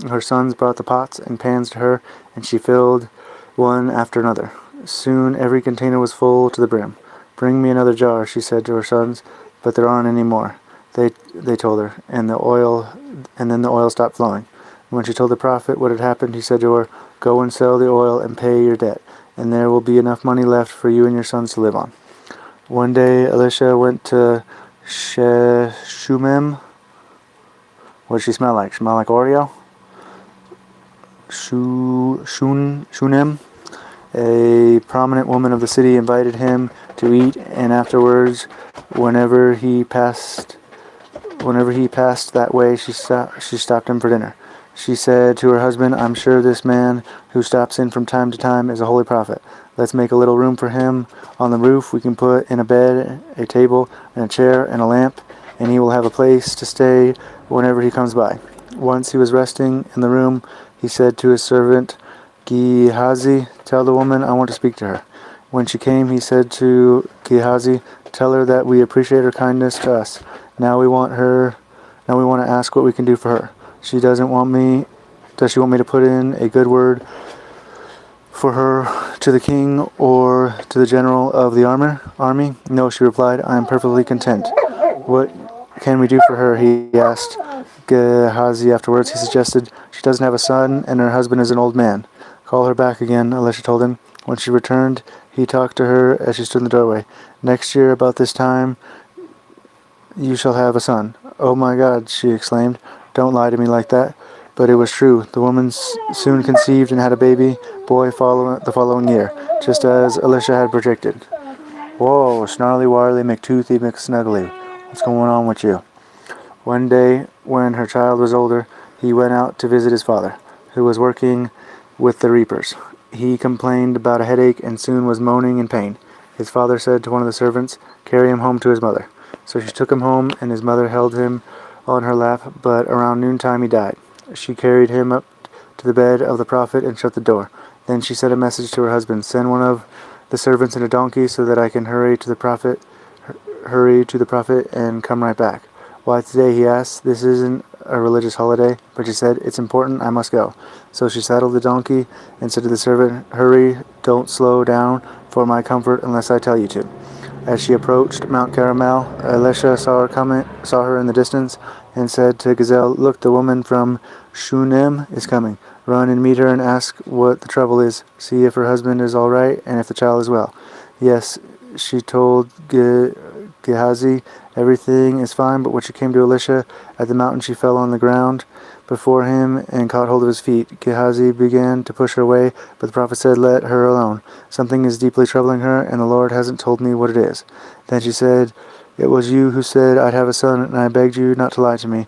Her sons brought the pots and pans to her, and she filled one after another. Soon every container was full to the brim. "Bring me another jar," she said to her sons, "but there aren't any more." They told her, and then the oil stopped flowing. When she told the prophet what had happened, he said to her, "Go and sell the oil and pay your debt, and there will be enough money left for you and your sons to live on." One day, Elisha went to Shunem. What did she smell like? Smell like Oreo? Shunem. A prominent woman of the city invited him to eat, and afterwards, whenever he passed that way, she stopped him for dinner. She said to her husband, "I'm sure this man who stops in from time to time is a holy prophet. Let's make a little room for him on the roof. We can put in a bed, a table, and a chair, and a lamp, and he will have a place to stay whenever he comes by." Once he was resting in the room, he said to his servant Gehazi, "Tell the woman I want to speak to her." When she came, he said to Gehazi, "Tell her that we appreciate her kindness to us. Now we want to ask what we can do for her. Does she want me to put in a good word for her to the king or to the general of the army?" "No," she replied, "I am perfectly content." "What can we do for her?" he asked Gehazi afterwards. He suggested, "She doesn't have a son, and her husband is an old man." "Call her back again," Elisha told him. When she returned, he talked to her as she stood in the doorway. "Next year, about this time, you shall have a son." "Oh my God," she exclaimed. "Don't lie to me like that." But it was true. The woman soon conceived and had a baby boy the following year, just as Elisha had predicted. Whoa, snarly, warly, McToothy, McSnuggly. What's going on with you? One day, when her child was older, he went out to visit his father, who was working with the reapers. He complained about a headache and soon was moaning in pain. His father said to one of the servants, "Carry him home to his mother." So she took him home, and his mother held him on her lap, but around noontime he died. She carried him up to the bed of the prophet and shut the door. Then she sent a message to her husband, "Send one of the servants in a donkey so that I can hurry to the prophet and come right back." "Why today?" he asked. "This isn't a religious holiday." But she said, "It's important, I must go." So she saddled the donkey and said to the servant, "Hurry, don't slow down for my comfort unless I tell you to." As she approached Mount Carmel, Elisha saw her in the distance, and said to Gazelle, "Look, the woman from Shunem is coming. Run and meet her and ask what the trouble is. See if her husband is all right and if the child is well." "Yes," she told Gehazi, "everything is fine." But when she came to Elisha at the mountain, she fell on the ground before him and caught hold of his feet. Gehazi began to push her away, but the prophet said, "Let her alone. Something is deeply troubling her, and the Lord hasn't told me what it is." Then she said, "It was you who said I'd have a son, and I begged you not to lie to me."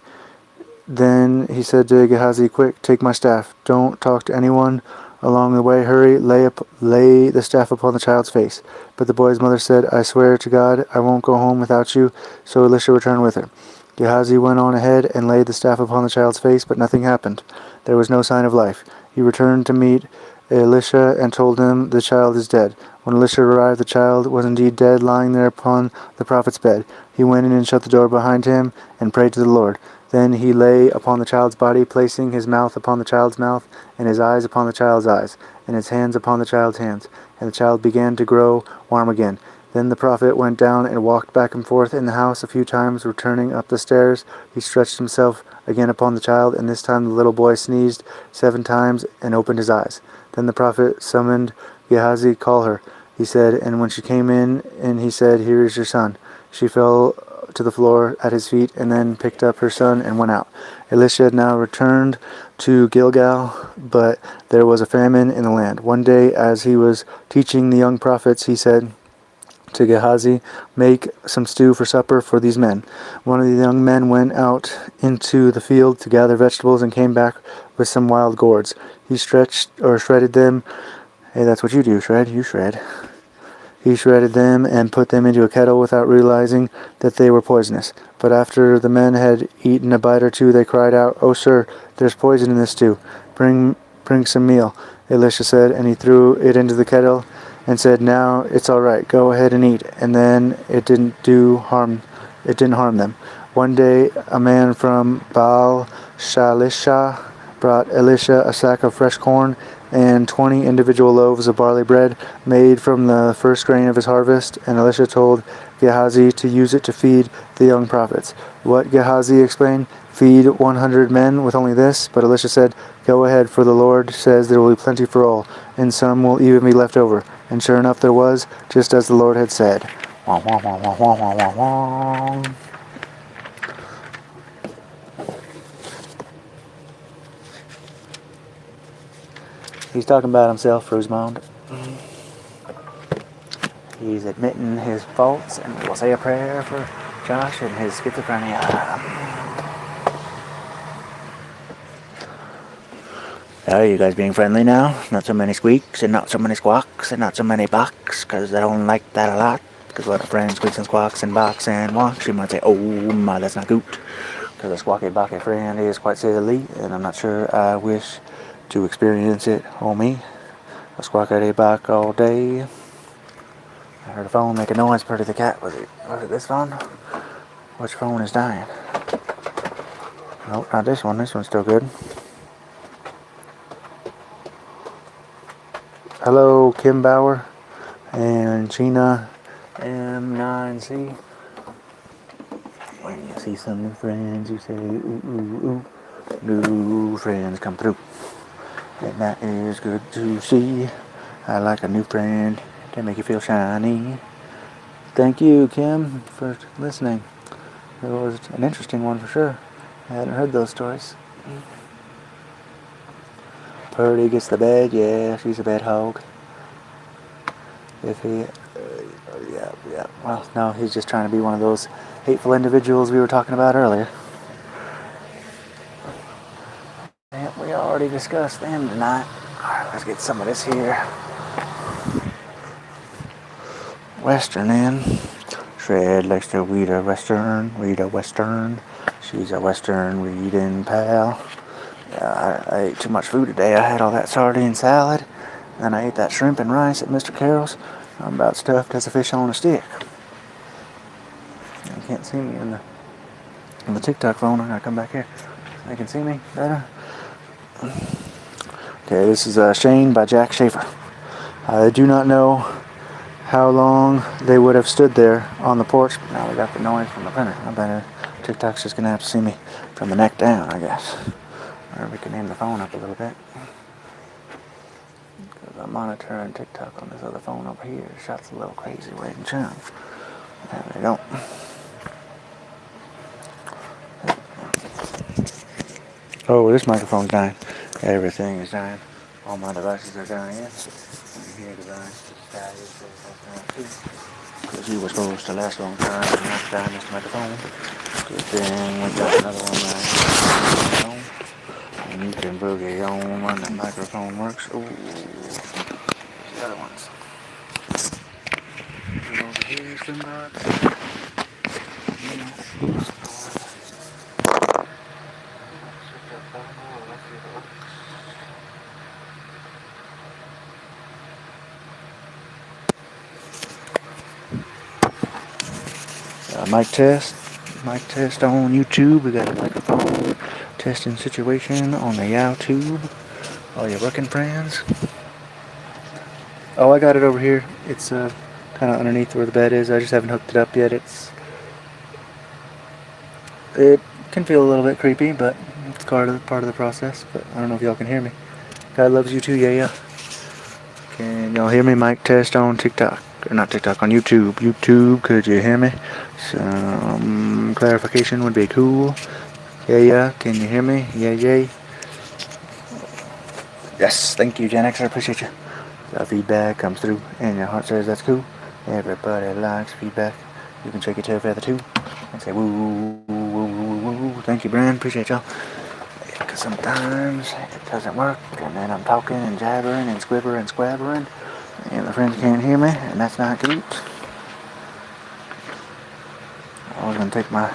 Then he said to Gehazi, "Quick, take my staff. Don't talk to anyone along the way. Hurry, lay the staff upon the child's face." But the boy's mother said, "I swear to God, I won't go home without you." So Elisha returned with her. Gehazi went on ahead and laid the staff upon the child's face, but nothing happened. There was no sign of life. He returned to meet Elisha and told him, "The child is dead." When Elisha arrived, the child was indeed dead, lying there upon the prophet's bed. He went in and shut the door behind him and prayed to the Lord. Then he lay upon the child's body, placing his mouth upon the child's mouth, and his eyes upon the child's eyes, and his hands upon the child's hands. And the child began to grow warm again. Then the prophet went down and walked back and forth in the house a few times. Returning up the stairs, he stretched himself again upon the child, and this time the little boy sneezed 7 times and opened his eyes. Then the prophet summoned Gehazi. "Call her," he said, and when she came in, and he said, "Here is your son." She fell to the floor at his feet, and then picked up her son and went out. Elisha had now returned to Gilgal, but there was a famine in the land. One day, as he was teaching the young prophets, he said to Gehazi, "Make some stew for supper for these men." One of the young men went out into the field to gather vegetables and came back with some wild gourds. He shredded them. Hey, that's what you do, shred. You shred. He shredded them and put them into a kettle without realizing that they were poisonous. But after the men had eaten a bite or two, they cried out, "Oh, sir, there's poison in this stew. Bring some meal," Elisha said, and he threw it into the kettle and said, "Now it's all right. Go ahead and eat." And then it didn't harm them. One day, a man from Baal Shalisha brought Elisha a sack of fresh corn and 20 individual loaves of barley bread made from the first grain of his harvest, and Elisha told Gehazi to use it to feed the young prophets. What Gehazi explained? Feed 100 men with only this, but Elisha said, Go ahead, for the Lord says there will be plenty for all, and some will even be left over. And sure enough there was, just as the Lord had said. Wah, wah, wah, wah, wah, wah, wah, wah. He's talking about himself, Rosemond. He's admitting his faults, and we'll say a prayer for Josh and his schizophrenia. Are you guys being friendly now? Not so many squeaks, and not so many squawks, and not so many barks, because I don't like that a lot. Because when a friend squeaks and squawks and barks and walks, you might say, oh my, that's not good. Because a squawky barky friend is quite silly, and I'm not sure I wish to experience it on me. A squawky bark all day. I heard a phone make a noise. Pretty the cat. Was it this phone? Which phone is dying? Nope, not this one. This one's still good. Hello, Kim Bauer and Gina M9C. When you see some new friends, you say, ooh, ooh, ooh. New friends come through. And that is good to see. I like a new friend. They make you feel shiny. Thank you, Kim, for listening. It was an interesting one for sure. I hadn't heard those stories. Purdy gets the bed. Yeah, she's a bed hog. If he... yeah. Well, no, he's just trying to be one of those hateful individuals we were talking about earlier. Yeah, we already discussed them tonight. Alright, let's get some of this here. Western in. Shred likes to read a Western. She's a Western reading pal. I ate too much food today. I had all that sardine salad, and I ate that shrimp and rice at Mr. Carroll's. I'm about stuffed as a fish on a stick. You can't see me in the TikTok phone. I gotta come back here. They can see me better. Okay, this is Shane by Jack Schaefer. I do not know how long they would have stood there on the porch. Now we got the noise from the printer. I bet TikTok's just gonna have to see me from the neck down, I guess. Or we can aim the phone up a little bit. Because I'm monitoring TikTok on this other phone over here. Shot's a little crazy waiting chum. There we go. Oh, this microphone's dying. Everything is dying. All my devices are dying. Here device because you were supposed to last a long time and not die this microphone. Good thing we got another one right. And you can boogie on when the microphone works. Ooh, the other ones. Over here, somebody. Mic test on YouTube. We got a microphone testing situation on the YouTube. All your working friends. Oh, I got it over here. It's kind of underneath where the bed is. I just haven't hooked it up yet. It can feel a little bit creepy, but it's part of the process. But I don't know if y'all can hear me. God loves you too, yeah. Can y'all hear me? Mic test on TikTok. Or not TikTok, on YouTube. YouTube, could you hear me? Some clarification would be cool. Yeah, can you hear me? Yeah. Yes, thank you, Gen X, I appreciate you. The feedback comes through, and your heart says that's cool. Everybody likes feedback. You can shake your tail feather too, and say woo, woo, woo, woo, woo. Thank you, Brian, appreciate y'all. Because sometimes it doesn't work, and then I'm talking and jabbering and squibbering, and the friends can't hear me, and that's not good. I was going to take my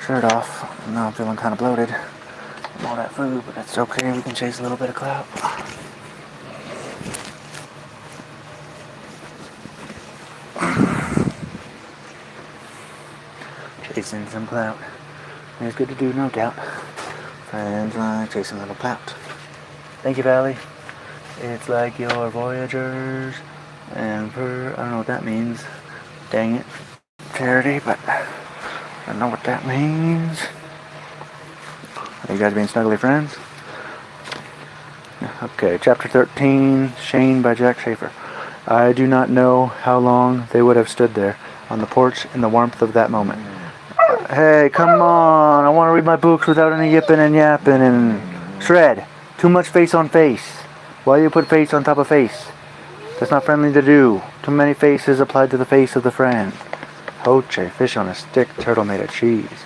shirt off. Now I'm feeling kind of bloated from all that food, but that's okay. We can chase a little bit of clout. Chasing some clout. It's good to do, no doubt. Friends like chasing a little clout. Thank you, Valley. It's like your Voyagers and I don't know what that means. Dang it. Charity, but I don't know what that means. Are you guys being snuggly friends? Okay, chapter 13, Shane by Jack Schaefer. I do not know how long they would have stood there on the porch in the warmth of that moment. Hey, come on, I want to read my books without any yipping and yapping and shred. Too much face on face. Why do you put face on top of face? That's not friendly to do. Too many faces applied to the face of the friend. Hoche, fish on a stick, turtle made of cheese.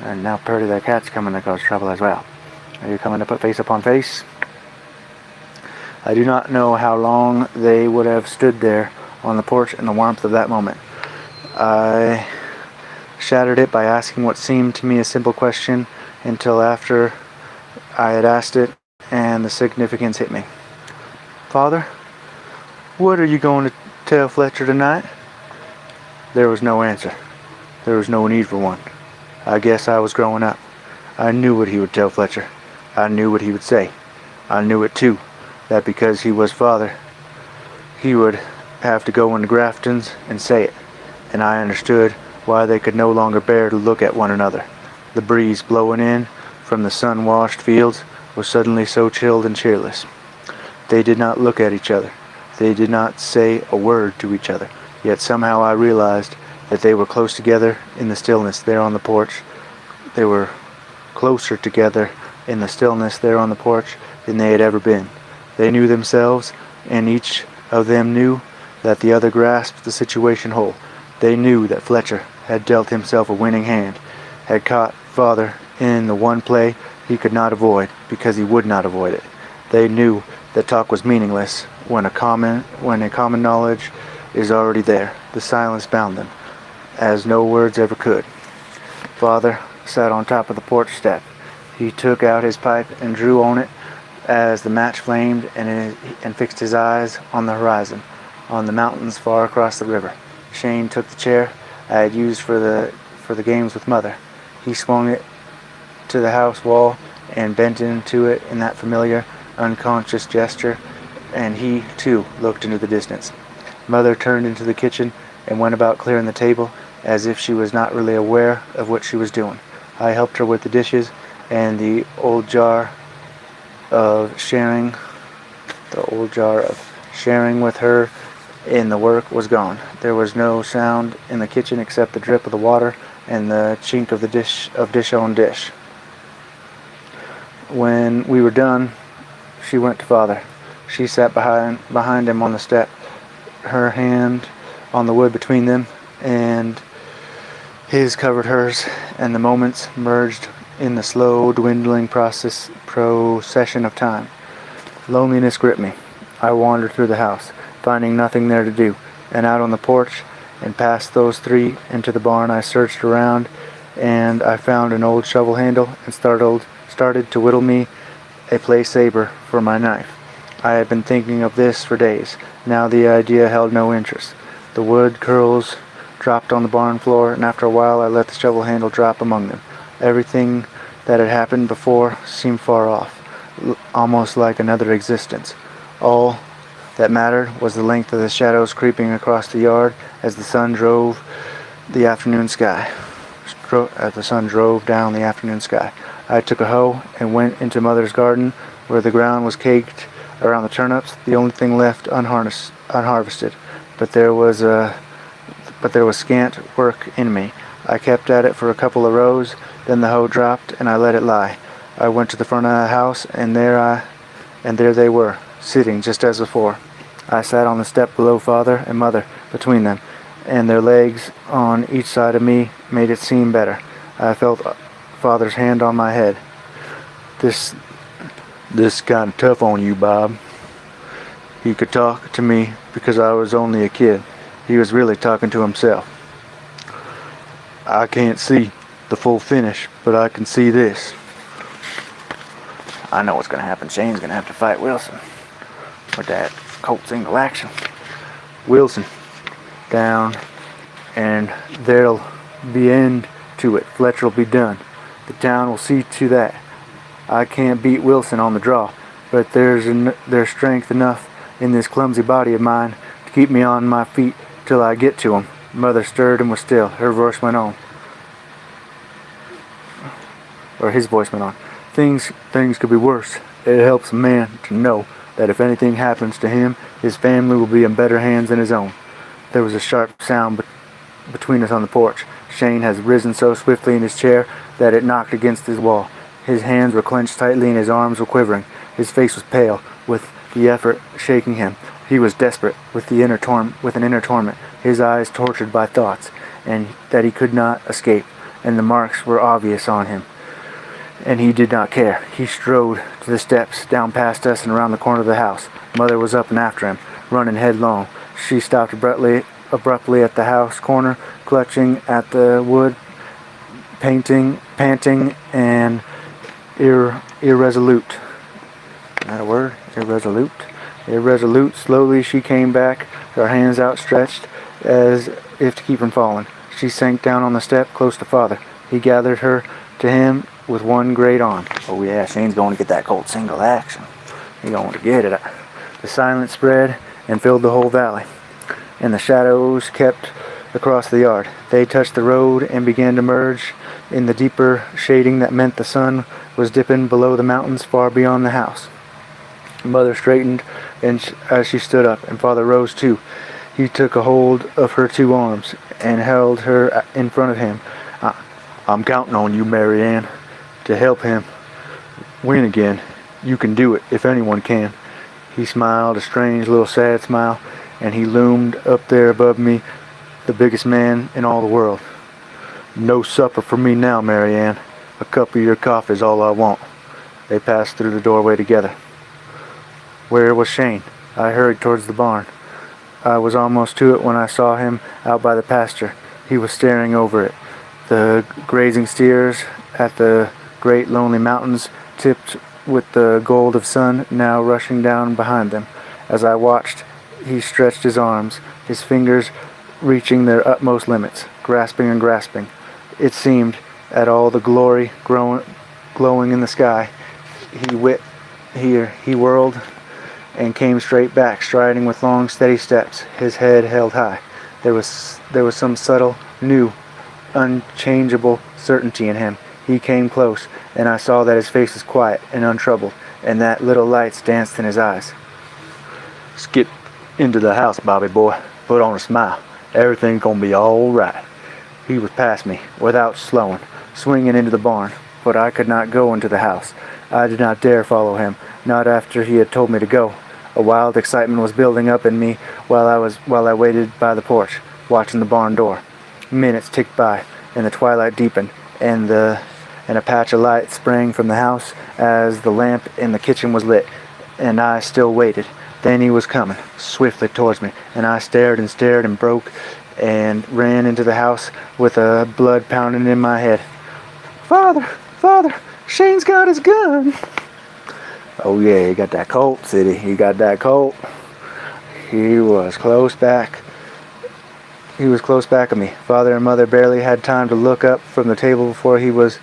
And now Purdy the cat's coming to cause trouble as well. Are you coming to put face upon face? I do not know how long they would have stood there on the porch in the warmth of that moment. I shattered it by asking what seemed to me a simple question until after I had asked it and the significance hit me. Father, what are you going to tell Fletcher tonight? There was no answer. There was no need for one. I guess I was growing up. I knew what he would tell Fletcher. I knew what he would say. I knew it too, that because he was father, he would have to go into Grafton's and say it, and I understood why they could no longer bear to look at one another. The breeze blowing in from the sun-washed fields was suddenly so chilled and cheerless. They did not look at each other. They did not say a word to each other, yet somehow I realized that they were close together in the stillness there on the porch. They were closer together in the stillness there on the porch than they had ever been. They knew themselves, and each of them knew that the other grasped the situation whole. They knew that Fletcher had dealt himself a winning hand, had caught father in the one play he could not avoid because he would not avoid it. They knew that talk was meaningless when a common knowledge is already there. The silence bound them, as no words ever could. Father sat on top of the porch step. He took out his pipe and drew on it as the match flamed and fixed his eyes on the horizon, on the mountains far across the river. Shane took the chair I had used for the games with Mother. He swung it to the house wall and bent into it in that familiar, unconscious gesture, and he, too, looked into the distance. Mother turned into the kitchen and went about clearing the table as if she was not really aware of what she was doing. I helped her with the dishes, and the old jar of sharing with her in the work was gone. There was no sound in the kitchen except the drip of the water and the chink of the dish on dish. When we were done, she went to Father. She sat behind him on the step, her hand on the wood between them, and his covered hers, and the moments merged in the slow, dwindling procession of time. Loneliness gripped me. I wandered through the house, finding nothing there to do, and out on the porch, and past those three into the barn. I searched around, and I found an old shovel handle and started to whittle me a play saber for my knife. I had been thinking of this for days. Now the idea held no interest. The wood curls dropped on the barn floor, and after a while I let the shovel handle drop among them. Everything that had happened before seemed far off, almost like another existence. All that mattered was the length of the shadows creeping across the yard as the sun drove the afternoon sky. As the sun drove down the afternoon sky. I took a hoe and went into Mother's garden, where the ground was caked around the turnips, the only thing left unharvested. But there was scant work in me. I kept at it for a couple of rows, then the hoe dropped and I let it lie. I went to the front of the house, and there they were, sitting just as before. I sat on the step below Father and Mother, between them, and their legs on each side of me made it seem better. I felt Father's hand on my head. This kind of tough on you, Bob. He could talk to me because I was only a kid. He was really talking to himself. I can't see the full finish, but I can see this. I know what's going to happen. Shane's going to have to fight Wilson with that Colt single action. Wilson down, and there'll be end to it. Fletcher will be done. The town will see to that. I can't beat Wilson on the draw, but there's strength enough in this clumsy body of mine to keep me on my feet till I get to him." Mother stirred and was still. Her voice went on. Or his voice went on. Things could be worse. It helps a man to know that if anything happens to him, his family will be in better hands than his own. There was a sharp sound between us on the porch. Shane has risen so swiftly in his chair that it knocked against his wall. His hands were clenched tightly and his arms were quivering. His face was pale, with the effort shaking him. He was desperate, with an inner torment, his eyes tortured by thoughts, and that he could not escape, and the marks were obvious on him. And he did not care. He strode to the steps, down past us and around the corner of the house. Mother was up and after him, running headlong. She stopped abruptly at the house corner, clutching at the wood, panting, and irresolute. Is that a word? Irresolute? Irresolute. Slowly she came back, her hands outstretched, as if to keep from falling. She sank down on the step close to Father. He gathered her to him with one great arm. Oh yeah, Shane's going to get that Colt single action. He's going to get it. The silence spread and filled the whole valley, and the shadows kept across the yard. They touched the road and began to merge in the deeper shading that meant the sun was dipping below the mountains far beyond the house. Mother straightened as she stood up, and Father rose too. He took a hold of her two arms and held her in front of him. "I'm counting on you, Mary Ann, to help him win again. You can do it, if anyone can." He smiled, a strange little sad smile, and he loomed up there above me, the biggest man in all the world. "No supper for me now, Mary Ann. A cup of your coffee is all I want." They passed through the doorway together. Where was Shane? I hurried towards the barn. I was almost to it when I saw him out by the pasture. He was staring over it. The grazing steers at the great lonely mountains tipped with the gold of sun now rushing down behind them. As I watched, he stretched his arms, his fingers reaching their utmost limits, grasping and grasping. It seemed, at all the glory glowing in the sky, he whirled and came straight back, striding with long, steady steps, his head held high. There was some subtle, new, unchangeable certainty in him. He came close, and I saw that his face was quiet and untroubled, and that little lights danced in his eyes. "Skip into the house, Bobby boy. Put on a smile. Everything's gonna be all right." He was past me, without slowing, swinging into the barn, but I could not go into the house. I did not dare follow him, not after he had told me to go. A wild excitement was building up in me while I waited by the porch, watching the barn door. Minutes ticked by, and the twilight deepened, and a patch of light sprang from the house as the lamp in the kitchen was lit, and I still waited. Then he was coming, swiftly towards me, and I stared and broke and ran into the house with blood pounding in my head. Father, Shane's got his gun." Oh yeah, he got that Colt, City. He got that Colt. He was close back. He was close back of me. Father and Mother barely had time to look up from the table before he was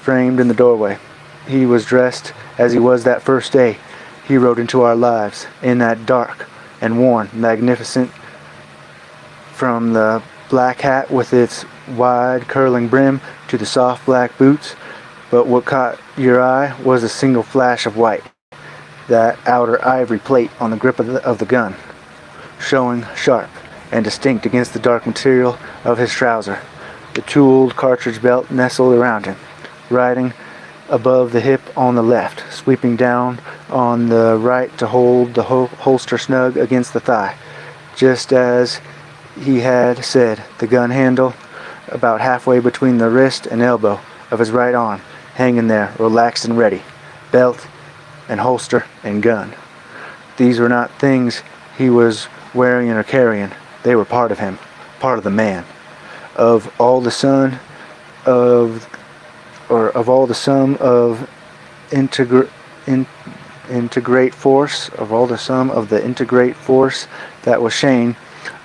framed in the doorway. He was dressed as he was that first day he rode into our lives, in that dark and worn, magnificent, from the black hat with its wide curling brim to the soft black boots. But what caught your eye was a single flash of white, that outer ivory plate on the grip of the gun, showing sharp and distinct against the dark material of his trouser. The tooled cartridge belt nestled around him, riding above the hip on the left, sweeping down on the right to hold the holster snug against the thigh. Just as he had said, the gun handle about halfway between the wrist and elbow of his right arm, hanging there, relaxed and ready, belt and holster and gun. These were not things he was wearing or carrying. They were part of him, part of the man. Of all the sum of integrate force, of all the sum of the integrate force that was Shane,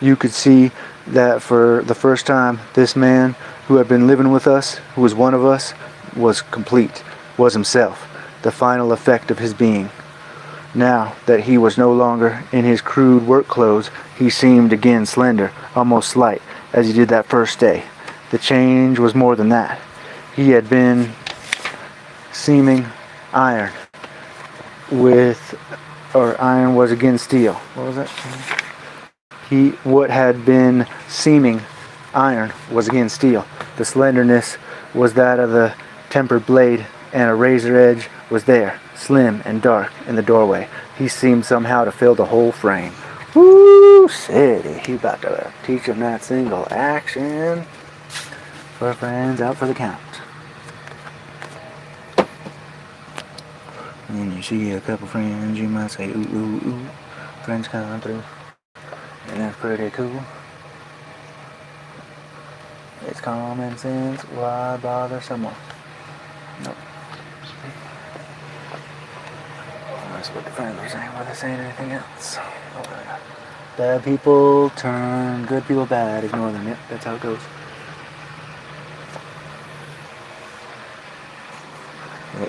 you could see that for the first time, this man who had been living with us, who was one of us, was complete, was himself, the final effect of his being. Now that he was no longer in his crude work clothes, he seemed again slender, almost slight, as he did that first day. The change was more than that. He had been seeming iron iron was again steel. What was that? What had been seeming iron was again steel. The slenderness was that of the tempered blade, and a razor edge was there, slim and dark, in the doorway. He seemed somehow to fill the whole frame. Woo, city! He about to teach him that single action. For friends out for the count. And then you see a couple friends, you might say, ooh, ooh, ooh. Friends coming through. And that's pretty cool. It's common sense. Why bother someone? Nope. That's what the friends were saying. Were they saying anything else? Oh, bad people turn good people bad. Ignore them. Yep, that's how it goes.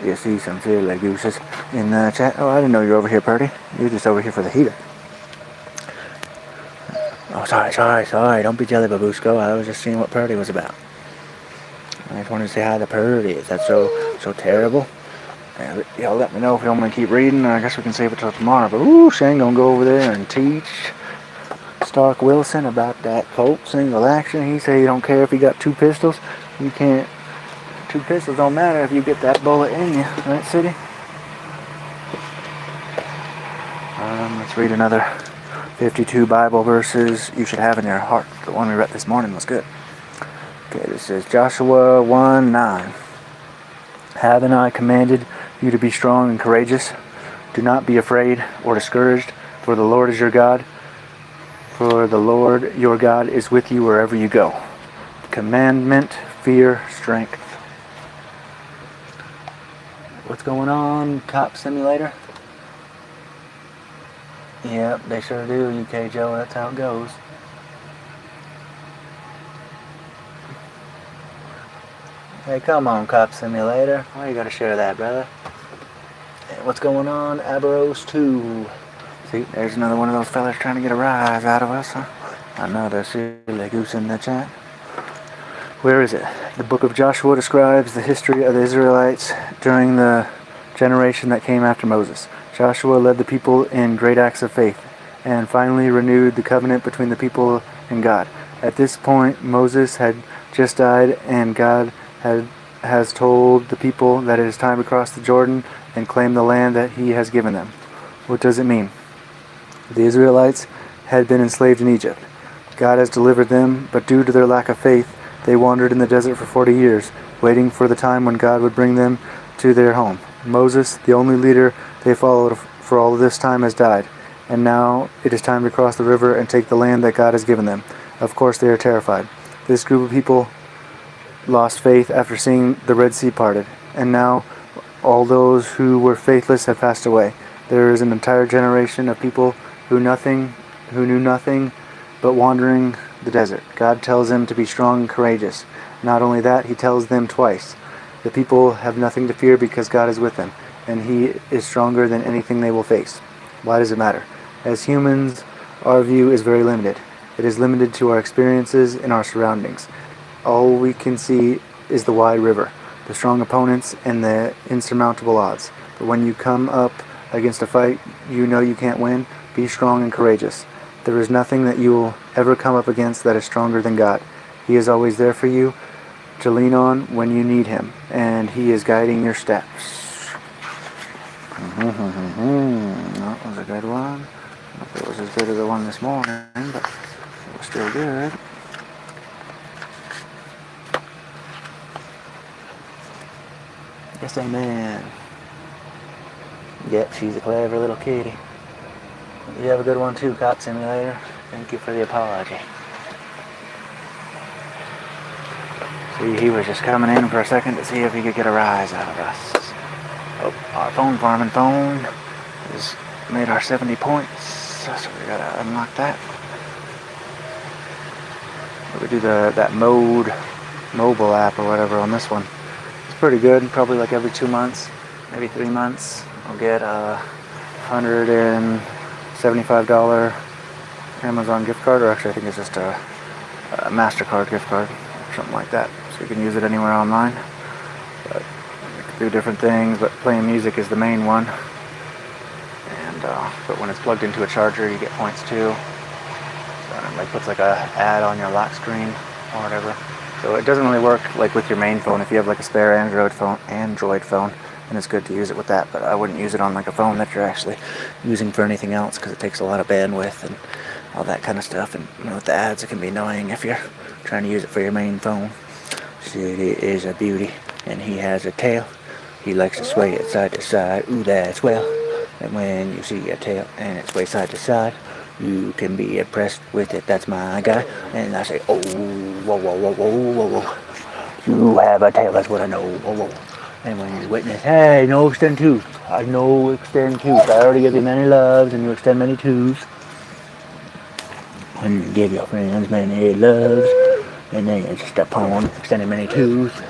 You see some silly gooses in the chat. Oh, I didn't know you were over here, Purdy. You're just over here for the heater. Oh, sorry. Don't be jelly, Babushko. I was just seeing what Purdy was about. I just wanted to say hi to Purdy. Is that so terrible? Yeah, y'all let me know if you want me to keep reading. I guess we can save it till tomorrow. But ooh, Shane gonna go over there and teach Stark Wilson about that Colt single action. He say he don't care if he got 2 pistols. You can't. 2 pistols don't matter if you get that bullet in you, right, City? Let's read another 52 Bible verses you should have in your heart. The one we read this morning was good. Okay, this is Joshua 1:9. Haven't I commanded you to be strong and courageous? Do not be afraid or discouraged, for the Lord is your God. For the Lord your God is with you wherever you go. Commandment, fear, strength. What's going on, Cop Simulator? Yep, they sure do, UK Joe. That's how it goes. Hey, come on, Cop Simulator. Why you gotta share that, brother? Hey, what's going on, Aberos 2? See, there's another one of those fellas trying to get a rise out of us, huh? Another silly goose in the chat. Where is it? The book of Joshua describes the history of the Israelites during the generation that came after Moses. Joshua led the people in great acts of faith and finally renewed the covenant between the people and God. At this point, Moses had just died, and God has told the people that it is time to cross the Jordan and claim the land that he has given them. What does it mean? The Israelites had been enslaved in Egypt. God has delivered them, but due to their lack of faith, they wandered in the desert for 40 years, waiting for the time when God would bring them to their home. Moses, the only leader they followed for all of this time, has died, and now it is time to cross the river and take the land that God has given them. Of course, they are terrified. This group of people lost faith after seeing the Red Sea parted, and now all those who were faithless have passed away. There is an entire generation of people who knew nothing but wandering the desert. God tells them to be strong and courageous. Not only that, he tells them twice. The people have nothing to fear because God is with them, and he is stronger than anything they will face. Why does it matter? As humans, our view is very limited. It is limited to our experiences and our surroundings. All we can see is the wide river, the strong opponents, and the insurmountable odds. But when you come up against a fight you know you can't win, be strong and courageous. There is nothing that you will ever come up against that is stronger than God. He is always there for you to lean on when you need him, and he is guiding your steps. That was a good one. I don't know if it was as good as the one this morning, but it was still good. Yes, amen. Yep, she's a clever little kitty. You have a good one too, Cop Simulator. Thank you for the apology. See, he was just coming in for a second to see if he could get a rise out of us. Oh, our phone farming phone has made our 70 points, so we gotta unlock that. We do that mobile app or whatever on this one. It's pretty good. Probably like every 2 months, maybe 3 months, I'll get $175 Amazon gift card, or actually I think it's just a MasterCard gift card, or something like that. So you can use it anywhere online. But you can do different things, but playing music is the main one. And but when it's plugged into a charger, you get points too. So it like puts like a ad on your lock screen or whatever. So it doesn't really work like with your main phone. If you have like a spare Android phone, then it's good to use it with that. But I wouldn't use it on like a phone that you're actually using for anything else, because it takes a lot of bandwidth and all that kind of stuff. And you know, with the ads, it can be annoying if you're trying to use it for your main phone. She is a beauty, and he has a tail. He likes to sway it side to side. Ooh, that's well. And when you see a tail and it sways side to side, you can be impressed with it. That's my guy. And I say, oh, whoa, whoa, whoa, whoa, whoa, whoa. You have a tail, that's what I know. Whoa, whoa. And when you witness, hey, no extend tooth. I know extend tooth. I already give you many loves, and you extend many tooths. When you give your friends many loves, and then you just upon extending many tooths.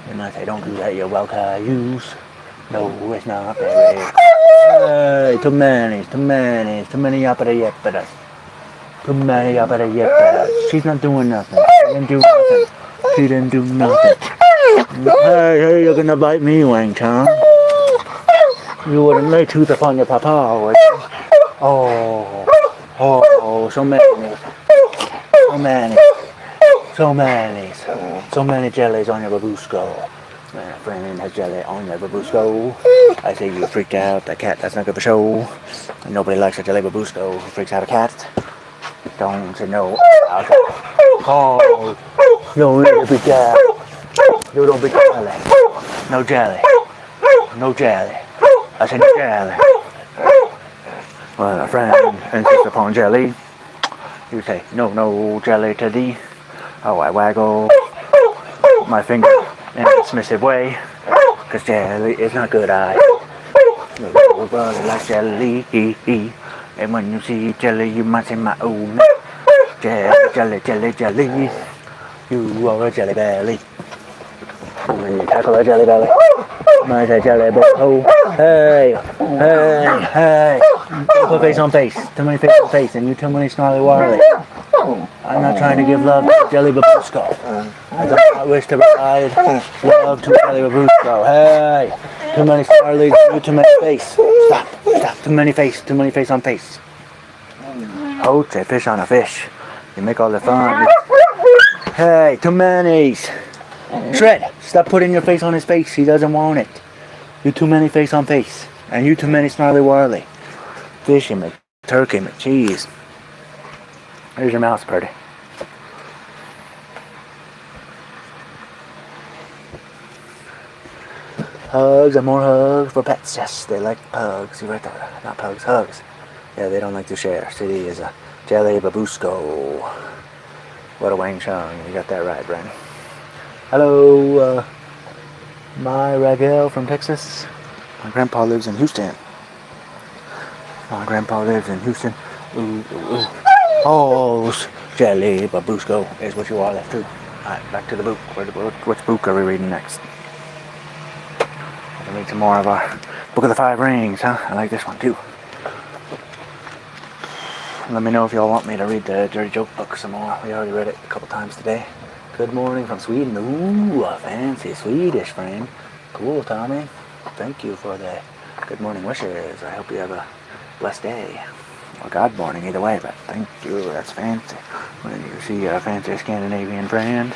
And I say, don't do that, you wild cayuse. No, it's not very. Hey, too many yappada yappadas. Too many yappada yappadas. She's not doing nothing. She didn't do nothing. Hey, you're gonna bite me, Wang Chang. You wouldn't lay tooth upon your papa, would you? Oh, so many jellies on your babusco. Man, a friend has jelly on your babusco. I say you freaked out. That cat, that's not good for show. And nobody likes a jelly babusco who freaks out a cat. Don't say no. Oh, no, you freak out. You don't be jelly. No jelly. No jelly. I say no jelly. When a friend insists upon jelly, you say, no jelly to thee. Oh, I waggle my finger in a dismissive way, cause jelly is not good. Your little brother likes jelly, and when you see jelly, you might say, my own jelly. You are a jelly belly. When you tackle a jelly belly, might say jelly belly. Hey. Don't put face on face. Too many face on face, and you too many snarly warly. I'm not trying to give love to Jelly Babusco. I do not wish to provide love to Jelly Babusco. Hey, too many snarlies, you too many face. Stop, too many face on face. Poach a fish on a fish. You make all the fun. Hey, too many. Shred, stop putting your face on his face. He doesn't want it. You too many face on face. And you too many snarly warly. Fish and turkey and cheese. There's your mouse, Purdy. Hugs and more hugs for pets. Yes, they like pugs. See right there. Not pugs, hugs. Yeah, they don't like to share. City is a Jelly Babusco. What a Wang Chung. You got that right, Bren. Hello, my Raquel from Texas. My grandpa lives in Houston. Ooh. Oh, Jelly Babusco is what you are left to. Alright, back to the book. Which book are we reading next? We'll read some more of our Book of the Five Rings, huh? I like this one too. Let me know if y'all want me to read the Dirty Joke book some more. We already read it a couple times today. Good morning from Sweden. Ooh, a fancy Swedish friend. Cool, Tommy. Thank you for the good morning wishes. I hope you have a blessed day. Or God morning, either way, but thank you, that's fancy. When you see a fancy Scandinavian friend,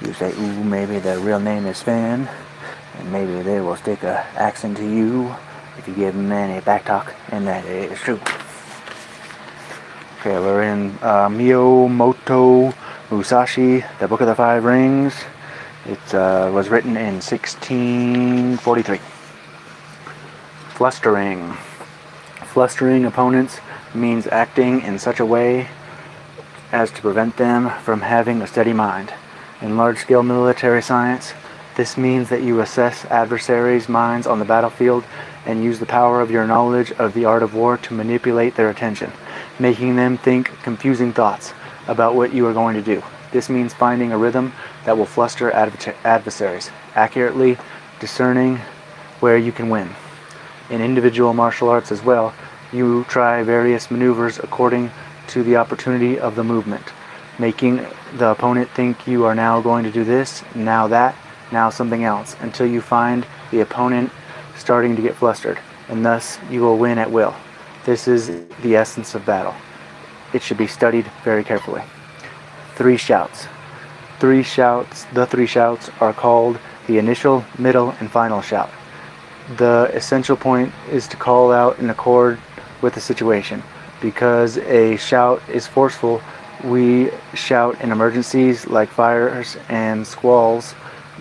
you say, ooh, maybe their real name is Finn, and maybe they will stick a accent to you if you give them any back talk, and that is true. Okay, we're in Miyamoto Musashi, the Book of the Five Rings. It was written in 1643. Flustering. Flustering opponents means acting in such a way as to prevent them from having a steady mind. In large-scale military science, this means that you assess adversaries' minds on the battlefield and use the power of your knowledge of the art of war to manipulate their attention, making them think confusing thoughts about what you are going to do. This means finding a rhythm that will fluster adversaries, accurately discerning where you can win. In individual martial arts as well, you try various maneuvers according to the opportunity of the movement, making the opponent think you are now going to do this, now that, now something else, until you find the opponent starting to get flustered, and thus you will win at will. This is the essence of battle. It should be studied very carefully. 3 shouts. The 3 shouts are called the initial, middle, and final shout. The essential point is to call out in accord with the situation. Because a shout is forceful, we shout in emergencies like fires and squalls.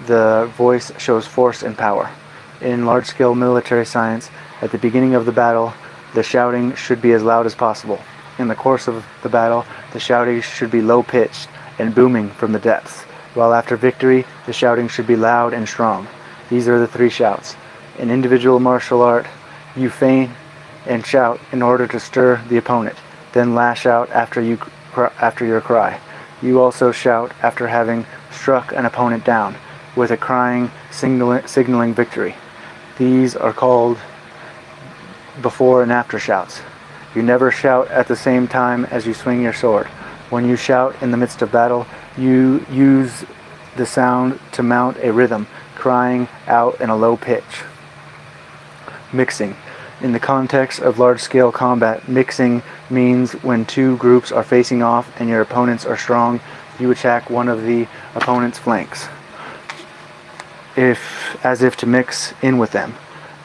The voice shows force and power. In large-scale military science, at the beginning of the battle, the shouting should be as loud as possible. In the course of the battle, the shouting should be low-pitched and booming from the depths, while after victory, the shouting should be loud and strong. These are the 3 shouts. In individual martial art, you feign and shout in order to stir the opponent, then lash out after your cry. You also shout after having struck an opponent down, with a crying signaling victory. These are called before and after shouts. You never shout at the same time as you swing your sword. When you shout in the midst of battle, you use the sound to mount a rhythm, crying out in a low pitch. Mixing. In the context of large-scale combat, mixing means when 2 groups are facing off and your opponents are strong, you attack one of the opponent's flanks, as if to mix in with them.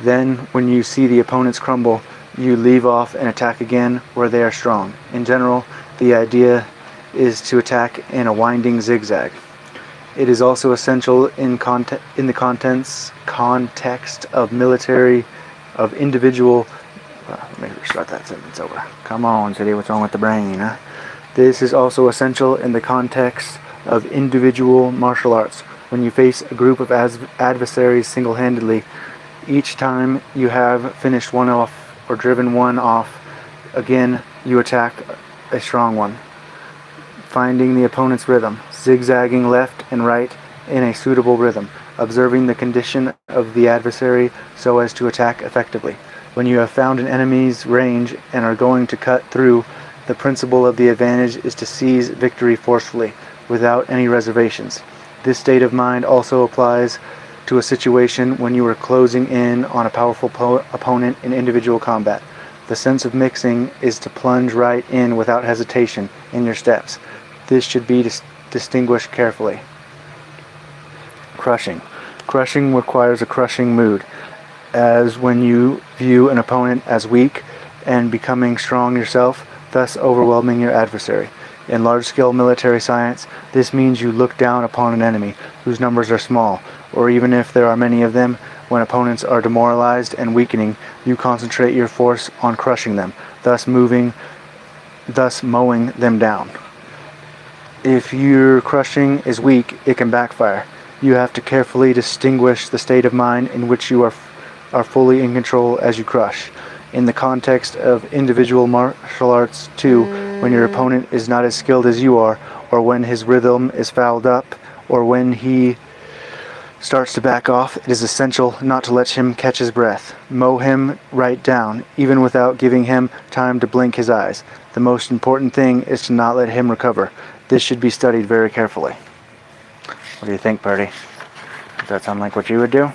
Then, when you see the opponents crumble, you leave off and attack again where they are strong. In general, the idea is to attack in a winding zigzag. It is also essential in the context of individual. Let me start that sentence over. Come on, City, what's wrong with the brain, huh? This is also essential in the context of individual martial arts. When you face a group of adversaries single-handedly, each time you have finished one off or driven one off, again you attack a strong one. Finding the opponent's rhythm, zigzagging left and right in a suitable rhythm, observing the condition of the adversary so as to attack effectively. When you have found an enemy's range and are going to cut through, the principle of the advantage is to seize victory forcefully, without any reservations. This state of mind also applies to a situation when you are closing in on a powerful opponent in individual combat. The sense of mixing is to plunge right in without hesitation in your steps. This should be distinguished carefully. Crushing. Crushing requires a crushing mood, as when you view an opponent as weak and becoming strong yourself, thus overwhelming your adversary. In large-scale military science, this means you look down upon an enemy whose numbers are small, or even if there are many of them, when opponents are demoralized and weakening, you concentrate your force on crushing them, thus mowing them down. If your crushing is weak, it can backfire. You have to carefully distinguish the state of mind in which you are fully in control as you crush. In the context of individual martial arts too, when your opponent is not as skilled as you are, or when his rhythm is fouled up, or when he starts to back off, it is essential not to let him catch his breath. Mow him right down, even without giving him time to blink his eyes. The most important thing is to not let him recover. This should be studied very carefully. What do you think, Purdy? Does that sound like what you would do?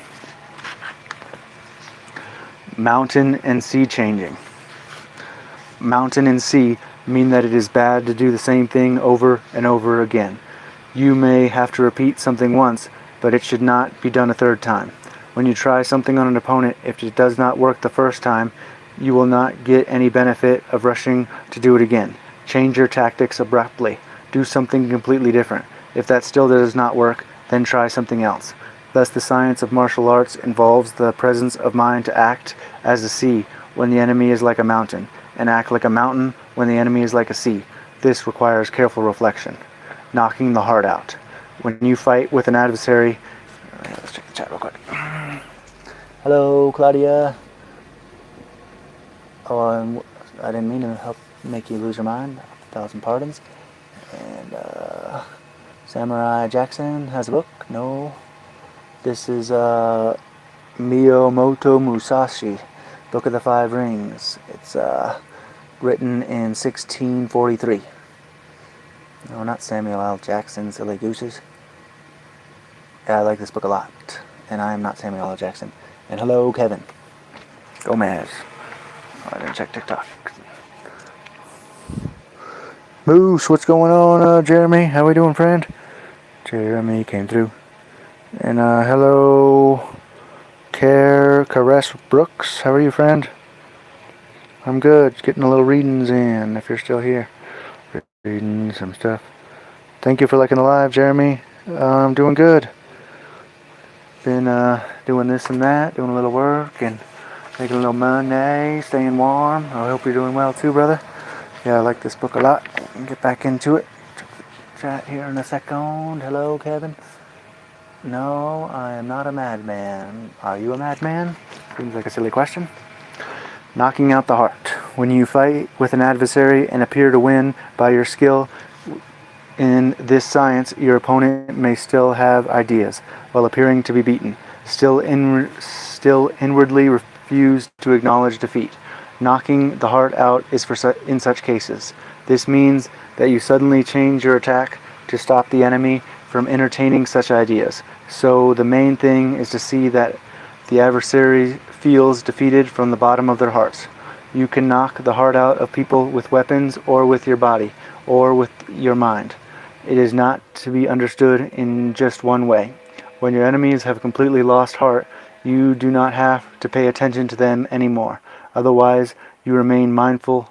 Mountain and sea changing. Mountain and sea mean that it is bad to do the same thing over and over again. You may have to repeat something once, but it should not be done a 3rd time. When you try something on an opponent, if it does not work the 1st time, you will not get any benefit of rushing to do it again. Change your tactics abruptly. Do something completely different. If that still does not work, then try something else. Thus, the science of martial arts involves the presence of mind to act as a sea when the enemy is like a mountain, and act like a mountain when the enemy is like a sea. This requires careful reflection. Knocking the heart out. When you fight with an adversary... Let's check the chat real quick. Hello, Claudia. Oh, I didn't mean to help make you lose your mind. 1,000 pardons. And Samurai Jackson has a book. No. This is Miyamoto Musashi. Book of the Five Rings. It's written in 1643. No, not Samuel L. Jackson, Silly Gooses. Yeah, I like this book a lot. And I am not Samuel L. Jackson. And hello, Kevin Gomez. Oh, I didn't check TikTok. Moose, what's going on, Jeremy? How we doing, friend? Jeremy came through. And hello, Caress Brooks. How are you, friend? I'm good. Getting a little readings in, if you're still here. Reading some stuff. Thank you for liking the live, Jeremy. I'm doing good. Been doing this and that, doing a little work, and making a little money, staying warm. I hope you're doing well too, brother. Yeah, I like this book a lot. Get back into it. Chat here in a second. Hello, Kevin. No, I am not a madman. Are you a madman? Seems like a silly question. Knocking out the heart. When you fight with an adversary and appear to win by your skill in this science, your opponent may still have ideas, while appearing to be beaten. Still inwardly refuse to acknowledge defeat. Knocking the heart out is in such cases. This means that you suddenly change your attack to stop the enemy from entertaining such ideas. So the main thing is to see that the adversary feels defeated from the bottom of their hearts. You can knock the heart out of people with weapons, or with your body, or with your mind. It is not to be understood in just one way. When your enemies have completely lost heart, you do not have to pay attention to them anymore. Otherwise, you remain mindful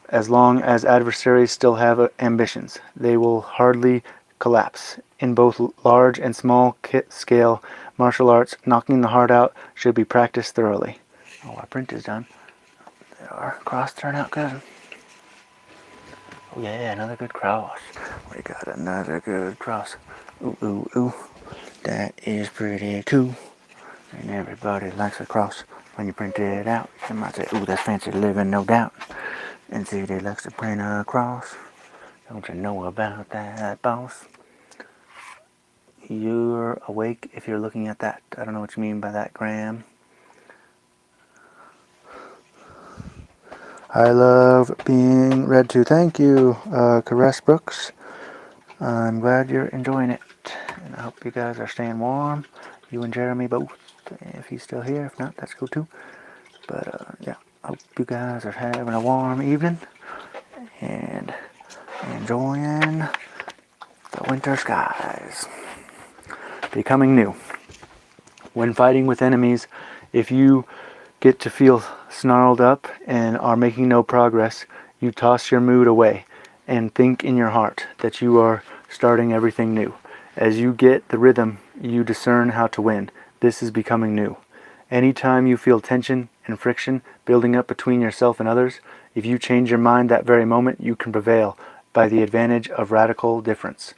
as long as adversaries still have ambitions. They will hardly collapse. In both large and small scale martial arts, knocking the heart out should be practiced thoroughly. Oh, our print is done. Our cross turned out good. Oh yeah, another good cross. We got another good cross. Ooh, ooh, ooh. That is pretty cool. And everybody likes a cross. When you print it out, you might say, ooh, that's fancy living, no doubt. And see, they likes to print a cross. Don't you know about that, boss? You're awake if you're looking at that. I don't know what you mean by that, Graham. I love being read to. Thank you, Caress Brooks. I'm glad you're enjoying it. And I hope you guys are staying warm. You and Jeremy both, if he's still here. If not, that's cool too. But yeah, I hope you guys are having a warm evening and enjoying the winter skies. Becoming new. When fighting with enemies, if you get to feel snarled up and are making no progress, you toss your mood away and think in your heart that you are starting everything new. As you get the rhythm, you discern how to win. This is becoming new. Anytime you feel tension and friction building up between yourself and others, if you change your mind that very moment, you can prevail by the advantage of radical difference.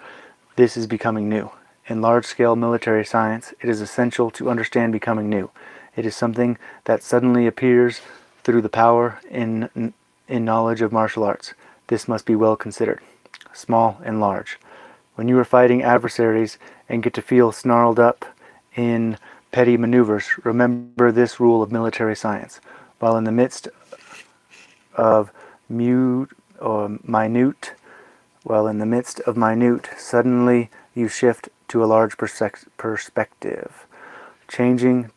This is becoming new. In large-scale military science, it is essential to understand becoming new. It is something that suddenly appears through the power in knowledge of martial arts. This must be well considered, small and large. When you are fighting adversaries and get to feel snarled up in petty maneuvers, remember this rule of military science. While in the midst of minute, suddenly you shift to a large perspective. Changing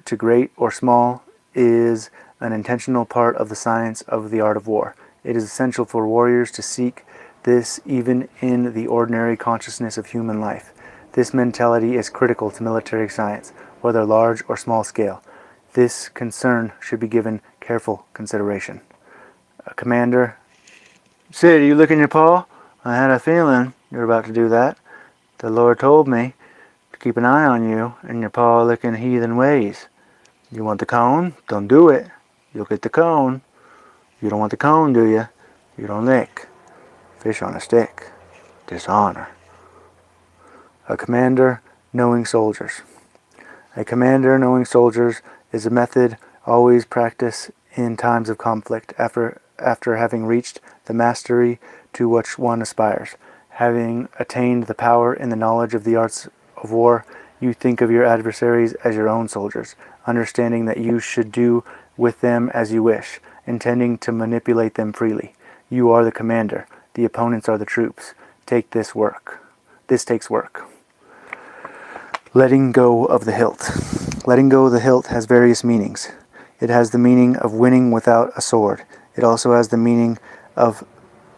to great or small is an intentional part of the science of the art of war. It is essential for warriors to seek this even in the ordinary consciousness of human life. This mentality is critical to military science, whether large or small scale. This concern should be given careful consideration. Commander, Sid, are you licking your paw? I had a feeling you were about to do that. The Lord told me to keep an eye on you and your paw licking heathen ways. You want the cone? Don't do it. You'll get the cone. You don't want the cone, do you? You don't lick. Fish on a stick. Dishonor. A commander knowing soldiers. A commander knowing soldiers is a method always practiced in times of conflict after having reached the mastery to which one aspires. Having attained the power in the knowledge of the arts of war, you think of your adversaries as your own soldiers, understanding that you should do with them as you wish, intending to manipulate them freely. You are the commander. The opponents are the troops. Take this work. This takes work. Letting go of the hilt. Letting go of the hilt has various meanings. It has the meaning of winning without a sword. It also has the meaning of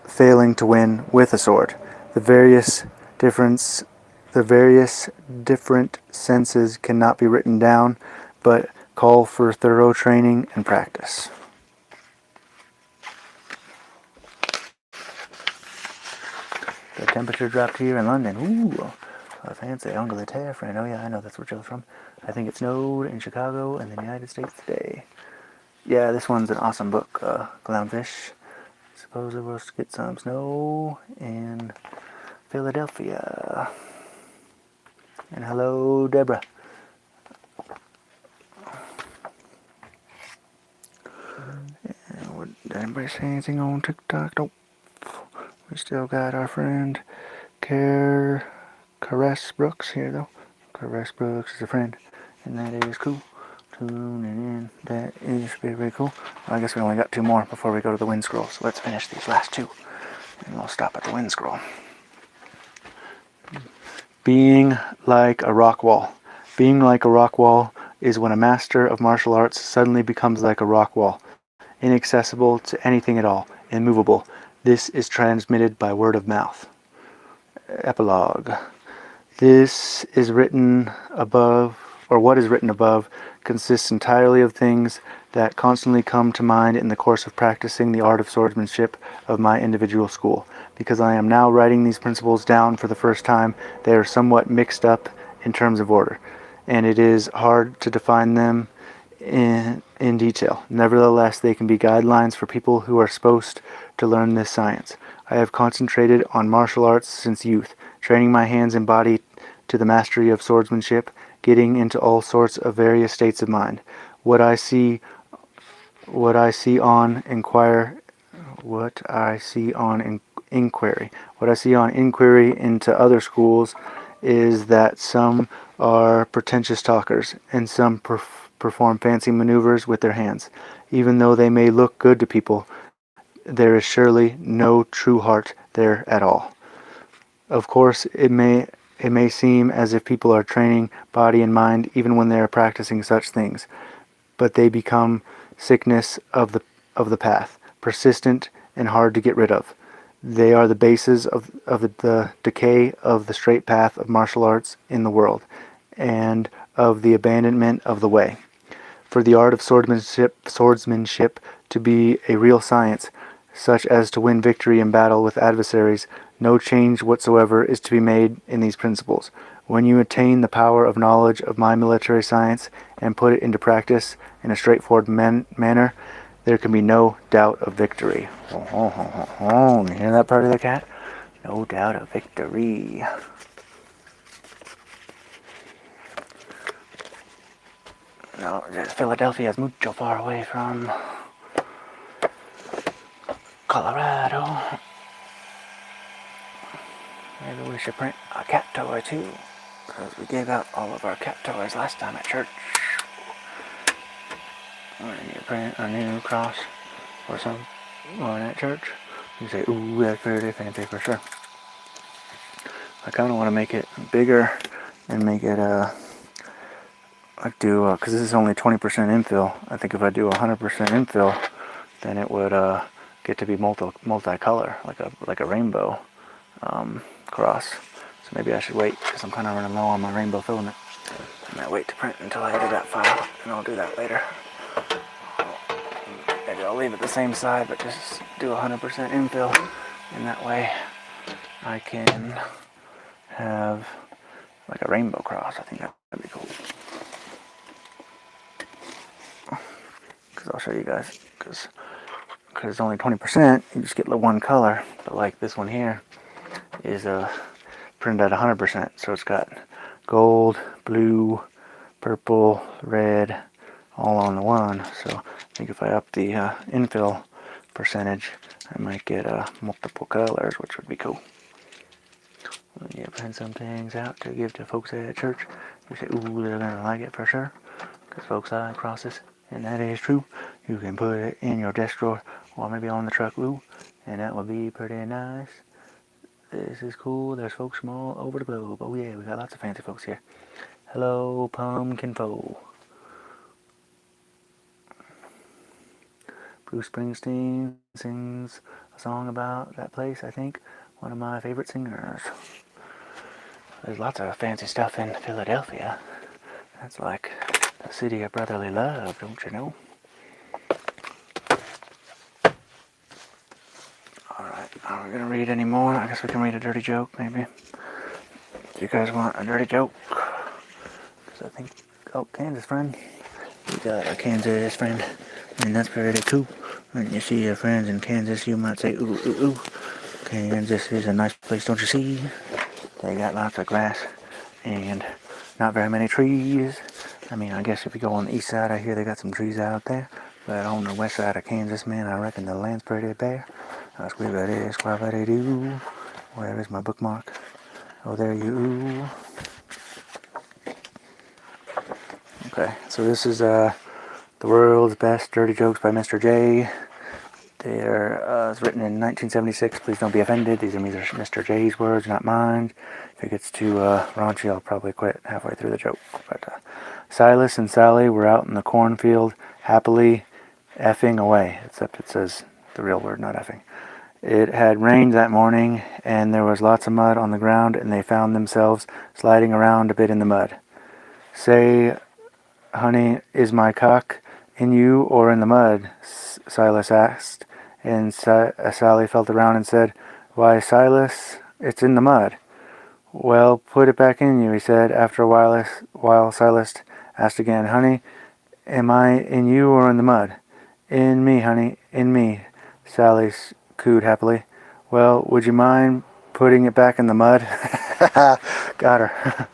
failing to win with a sword. The various different senses cannot be written down, but call for thorough training and practice. The temperature dropped here in London. Ooh, a fancy Angleterre friend. Oh yeah, I know that's where Joe's from. I think it snowed in Chicago and the United States today. Yeah, this one's an awesome book, Clownfish. Suppose we'll get some snow in Philadelphia. And hello, Deborah. Did anybody say anything on TikTok? Nope. We still got our friend Caress Brooks here, though. Caress Brooks is a friend, and that is cool. Tuning in. That is very, very cool. Well, I guess we only got 2 more before we go to the wind scroll, so let's finish these last 2, and we'll stop at the wind scroll. Being like a rock wall. Being like a rock wall is when a master of martial arts suddenly becomes like a rock wall, inaccessible to anything at all, immovable. This is transmitted by word of mouth. Epilogue. This is written above, or what is written above, consists entirely of things that constantly come to mind in the course of practicing the art of swordsmanship of my individual school. Because I am now writing these principles down for the first time, they are somewhat mixed up in terms of order, and it is hard to define them in detail. Nevertheless, they can be guidelines for people who are supposed to learn this science. I have concentrated on martial arts since youth, training my hands and body to the mastery of swordsmanship, getting into all sorts of various states of mind. What I see on inquiry into other schools is that some are pretentious talkers and some perform fancy maneuvers with their hands. Even though they may look good to people, there is surely no true heart there at all. Of course, it may seem as if people are training body and mind even when they are practicing such things, but they become sickness of the path, persistent and hard to get rid of. They are the basis of the decay of the straight path of martial arts in the world, and of the abandonment of the way. For the art of swordsmanship to be a real science, such as to win victory in battle with adversaries, no change whatsoever is to be made in these principles. When you attain the power of knowledge of my military science and put it into practice in a straightforward manner, there can be no doubt of victory. You hear that part of the cat? No doubt of victory. No, Philadelphia is mucho far away from Colorado. Maybe we should print a cat toy too, because we gave out all of our cat toys last time at church. We need to print a new cross or something at church. You say, ooh, that's pretty fancy for sure. I kind of want to make it bigger and make it because this is only 20% infill. I think if I do 100% infill, then it would get to be multicolor, like a rainbow cross. So maybe I should wait, because I'm kind of running low on my rainbow filament. I might wait to print until I edit that file, and I'll do that later. Maybe I'll leave it the same side, but just do 100% infill, and that way I can have like a rainbow cross. I think that'd be cool. Because I'll show you guys, because it's only 20%, you just get the one color, but like this one here is printed at 100%, so it's got gold, blue, purple, red, all on the one. So I think if I up the infill percentage, I might get multiple colors, which would be cool. When you print some things out to give to folks at church, you say, ooh, they're gonna like it for sure, because folks like crosses, and that is true. You can put it in your desk drawer or maybe on the truck, ooh, and that would be pretty nice. This is cool. There's folks from all over the globe. Oh yeah, we got lots of fancy folks here. Hello, Pumpkin Foe. Bruce Springsteen sings a song about that place, I think. One of my favorite singers. There's lots of fancy stuff in Philadelphia. That's like the city of brotherly love, don't you know? Alright, are we gonna read any more? I guess we can read a dirty joke, maybe. Do you guys want a dirty joke? Because I think... Oh, Kansas friend. We got a Kansas friend. And that's pretty cool. When you see your friends in Kansas, you might say, ooh, ooh, ooh. Kansas is a nice place, don't you see? They got lots of grass and not very many trees. I mean, I guess if you go on the east side, I hear they got some trees out there. But on the west side of Kansas, man, I reckon the land's pretty bare. Squibity, squabity doo. Where is my bookmark? Oh, there you. Okay, so this is the world's best dirty jokes by Mr. J. They're it's written in 1976. Please don't be offended. These are Mr. J's words, not mine. If it gets too raunchy, I'll probably quit halfway through the joke. But Silas and Sally were out in the cornfield, happily effing away. Except it says the real word, not effing. It had rained that morning, and there was lots of mud on the ground, and they found themselves sliding around a bit in the mud. Say, honey, is my cock in you or in the mud? Silas asked. And Sally felt around and said, why, Silas, it's in the mud. Well, put it back in you, he said. After a while Silas asked again, honey, am I in you or in the mud? In me, honey, in me, Sally cooed happily. Well, would you mind putting it back in the mud? Got her.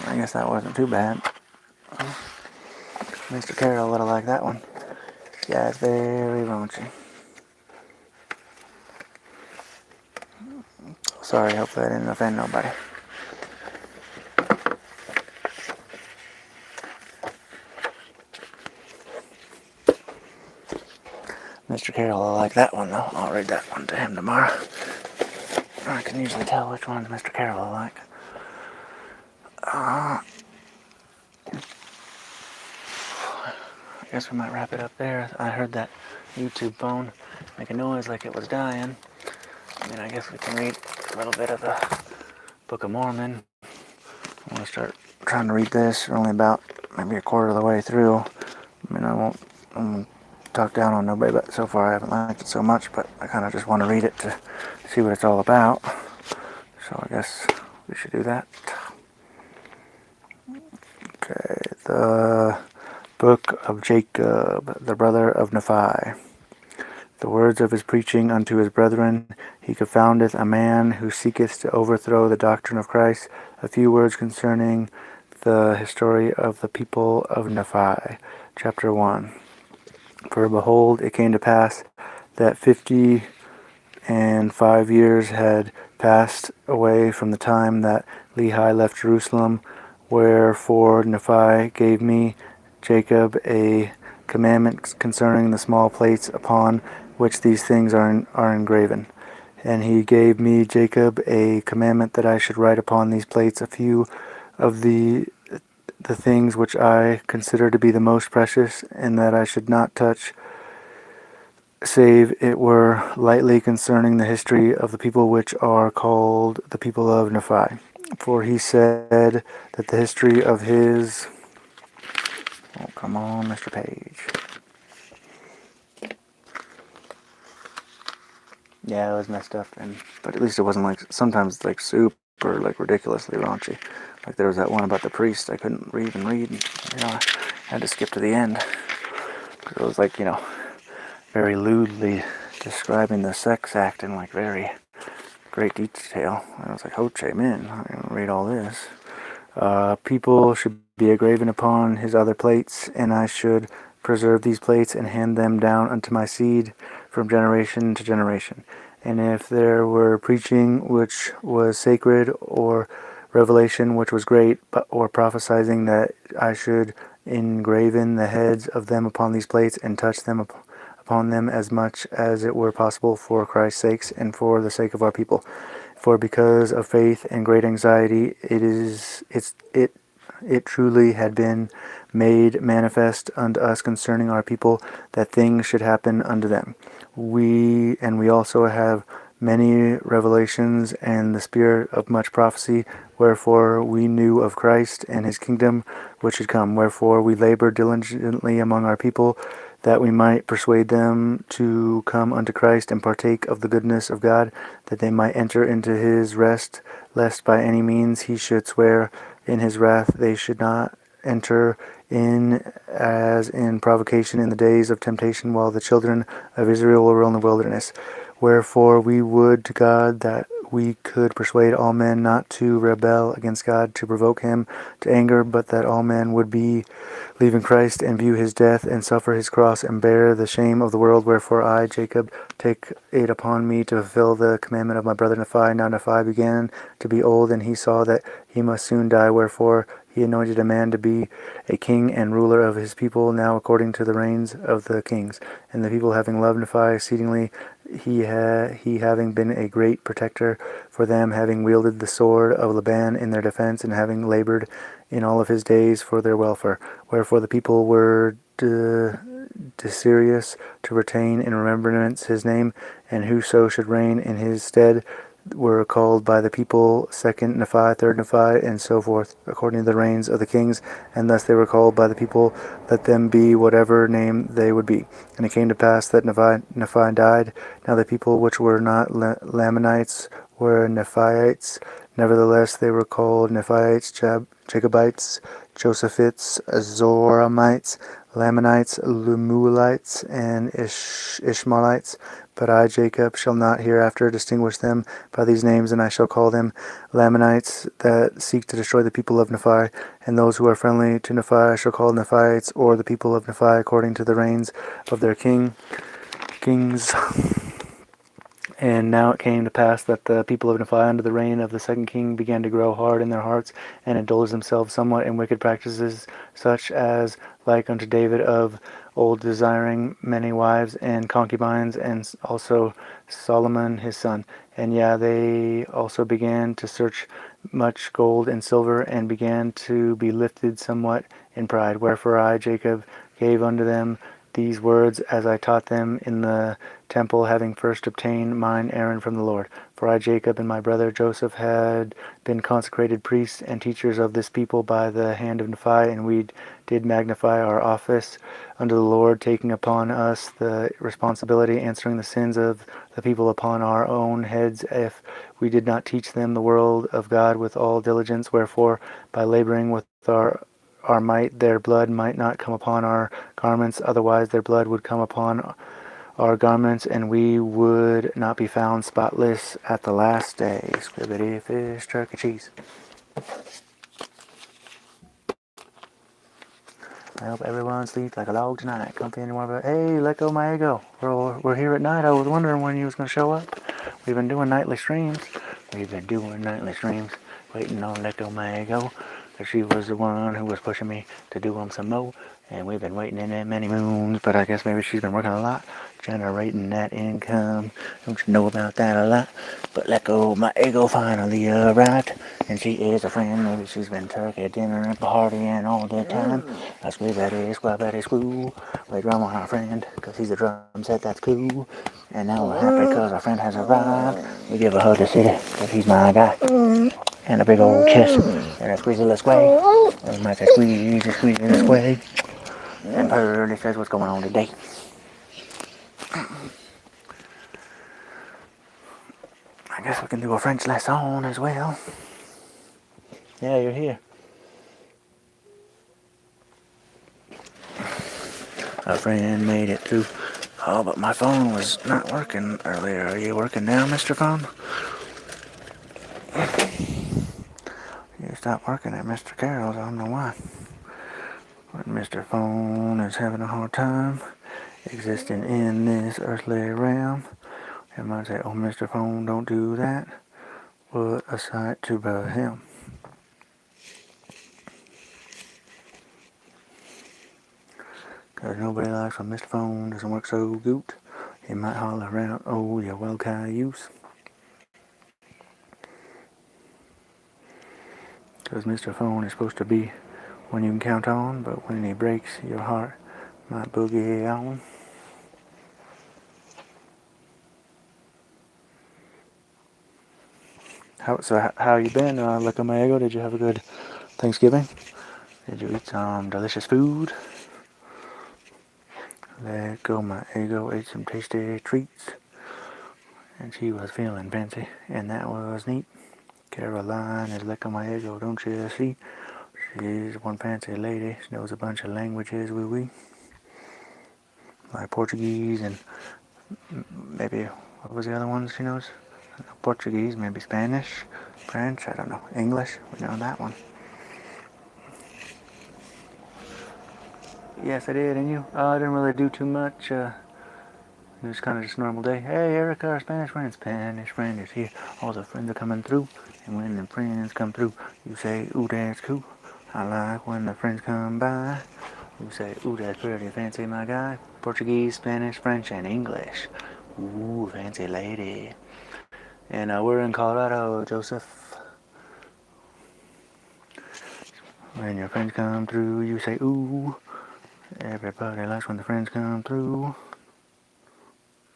I guess that wasn't too bad. Mr. Carroll would have liked that one. Yeah, it's very raunchy. Sorry, hope that didn't offend nobody. Mr. Carroll will like that one, though. I'll read that one to him tomorrow. I can usually tell which ones Mr. Carroll will like. I guess we might wrap it up there. I heard that YouTube phone make a noise like it was dying. I mean, I guess we can read a little bit of the Book of Mormon. I'm going to start trying to read this. We're only about maybe a quarter of the way through. I mean, I won't talk down on nobody, but so far I haven't liked it so much, but I kind of just want to read it to see what it's all about. So I guess we should do that. Okay, the Book of Jacob, the brother of Nephi. The words of his preaching unto his brethren, he confoundeth a man who seeketh to overthrow the doctrine of Christ. A few words concerning the history of the people of Nephi. Chapter 1. For behold, it came to pass that 55 years had passed away from the time that Lehi left Jerusalem, wherefore Nephi gave me, Jacob, a commandment concerning the small plates upon which these things are engraven. And he gave me, Jacob, a commandment that I should write upon these plates a few of the things which I consider to be the most precious, and that I should not touch, save it were lightly concerning the history of the people which are called the people of Nephi. For he said that the history of his... Oh, come on, Mr. Page. Yeah, it was messed up, but at least it wasn't like, sometimes like super like ridiculously raunchy. Like there was that one about the priest I couldn't even read, and, I had to skip to the end. It was like, very lewdly describing the sex act in like very great detail. And I was like, Hoche, man, I'm going to read all this. People should be engraven upon his other plates, and I should preserve these plates and hand them down unto my seed from generation to generation. And if there were preaching which was sacred or revelation which was great, or prophesying that I should engraven the heads of them upon these plates, and touch them upon them as much as it were possible for Christ's sakes, and for the sake of our people. For because of faith and great anxiety, it truly had been made manifest unto us concerning our people that things should happen unto them. We also have many revelations and the spirit of much prophecy, wherefore we knew of Christ and his kingdom which should come. Wherefore we labored diligently among our people, that we might persuade them to come unto Christ and partake of the goodness of God, that they might enter into his rest, lest by any means he should swear in his wrath they should not enter in, as in provocation in the days of temptation, while the children of Israel were in the wilderness. Wherefore we would to God that we could persuade all men not to rebel against God, to provoke him to anger, but that all men would believe in Christ, and view his death, and suffer his cross, and bear the shame of the world. Wherefore I, Jacob, take it upon me to fulfill the commandment of my brother Nephi. Now Nephi began to be old, and he saw that he must soon die. Wherefore he anointed a man to be a king and ruler of his people, now according to the reigns of the kings. And the people having loved Nephi exceedingly, he having been a great protector for them, having wielded the sword of Laban in their defense, and having labored in all of his days for their welfare. Wherefore the people were desirous to retain in remembrance his name, and whoso should reign in his stead were called by the people second Nephi, third Nephi, and so forth, according to the reigns of the kings. And thus they were called by the people, let them be whatever name they would be. And it came to pass that Nephi died. Now the people which were not Lamanites were Nephiites. Nevertheless they were called Nephiites, Jacobites, Josephites, Zoramites, Lamanites, Lemuelites, and Ishmaelites. But I, Jacob, shall not hereafter distinguish them by these names, and I shall call them Lamanites that seek to destroy the people of Nephi. And those who are friendly to Nephi I shall call Nephiites, or the people of Nephi, according to the reigns of their kings. And now it came to pass that the people of Nephi under the reign of the second king began to grow hard in their hearts, and indulge themselves somewhat in wicked practices, such as like unto David of old, desiring many wives and concubines, and also Solomon his son. And they also began to search much gold and silver, and began to be lifted somewhat in pride. Wherefore I, Jacob, gave unto them these words as I taught them in the temple, having first obtained mine errand from the Lord. For I, Jacob, and my brother Joseph had been consecrated priests and teachers of this people by the hand of Nephi, and we did magnify our office unto the Lord, taking upon us the responsibility, answering the sins of the people upon our own heads, if we did not teach them the word of God with all diligence. Wherefore, by laboring with our might, their blood might not come upon our garments, otherwise their blood would come upon our garments, and we would not be found spotless at the last day. Squibbity fish, turkey, cheese. I hope everyone sleeps like a log tonight. Comfy and warm. Hey, let go my ego. We're here at night. I was wondering when you was going to show up. We've been doing nightly streams. Waiting on Let Go My Ego. She was the one who was pushing me to do them some more. And we've been waiting in that many moons. But I guess maybe she's been working a lot, generating that income. Don't you know about that a lot? But Let Go My Ego finally arrived. And she is a friend. Maybe she's been turkey dinner and partying all the time. That's squibbery, squabbery, squoo. We drum on our friend, cause he's a drum set, that's cool. And now we're happy cause our friend has arrived. We give a hug to City, cause he's my guy. And a big old kiss. And a squeeze of the squay. And might say squeeze of the squay. And Pearly says what's going on today. I guess we can do a French lesson as well. Yeah, you're here. A friend made it through. Oh, but my phone was not working earlier. Are you working now, Mr. Phone? You stopped working at Mr. Carroll's. I don't know why. But Mr. Phone is having a hard time existing in this earthly realm. Everybody say, oh, Mr. Phone, don't do that. What a sight to behold him. 'Cause nobody likes when Mr. Phone doesn't work so good. He might holler around, oh, you wild cayuse. 'Cause Mr. Phone is supposed to be one you can count on, but when he breaks, your heart might boogie on. How you been, Leco Maego? Did you have a good Thanksgiving? Did you eat some delicious food? Leco Maego ate some tasty treats, and she was feeling fancy, and that was neat. Caroline is Leco Maego, don't you see? She's one fancy lady. She knows a bunch of languages, wee. Like Portuguese and maybe, what was the other ones she knows? Portuguese, maybe Spanish, French, I don't know. English, we know that one. Yes, I did, and you? I didn't really do too much. It was kind of just a normal day. Hey, Erica, our Spanish friend is here. All the friends are coming through, and when the friends come through, you say, ooh, that's cool. I like when the friends come by. You say, ooh, that's pretty fancy, my guy. Portuguese, Spanish, French, and English. Ooh, fancy lady. And we're in Colorado, Joseph. When your friends come through, you say, ooh. Everybody likes when the friends come through.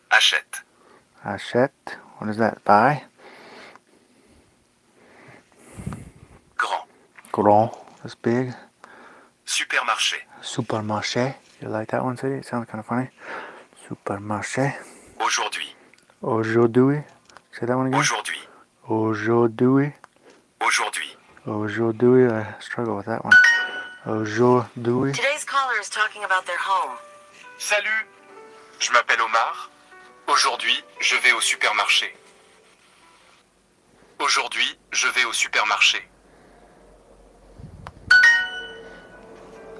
Achète. Achète. What is that? Buy? Grand. Grand. That's big. Supermarché. Supermarché. You like that one, City? It sounds kind of funny. Supermarché. Aujourd'hui. Aujourd'hui. Say that one again. Aujourd'hui. Aujourd'hui. Aujourd'hui. Aujourd'hui. I struggle with that one. Aujourd'hui. Today's caller is talking about their home. Salut. Je m'appelle Omar. Aujourd'hui, je vais au supermarché. Aujourd'hui, je vais au supermarché.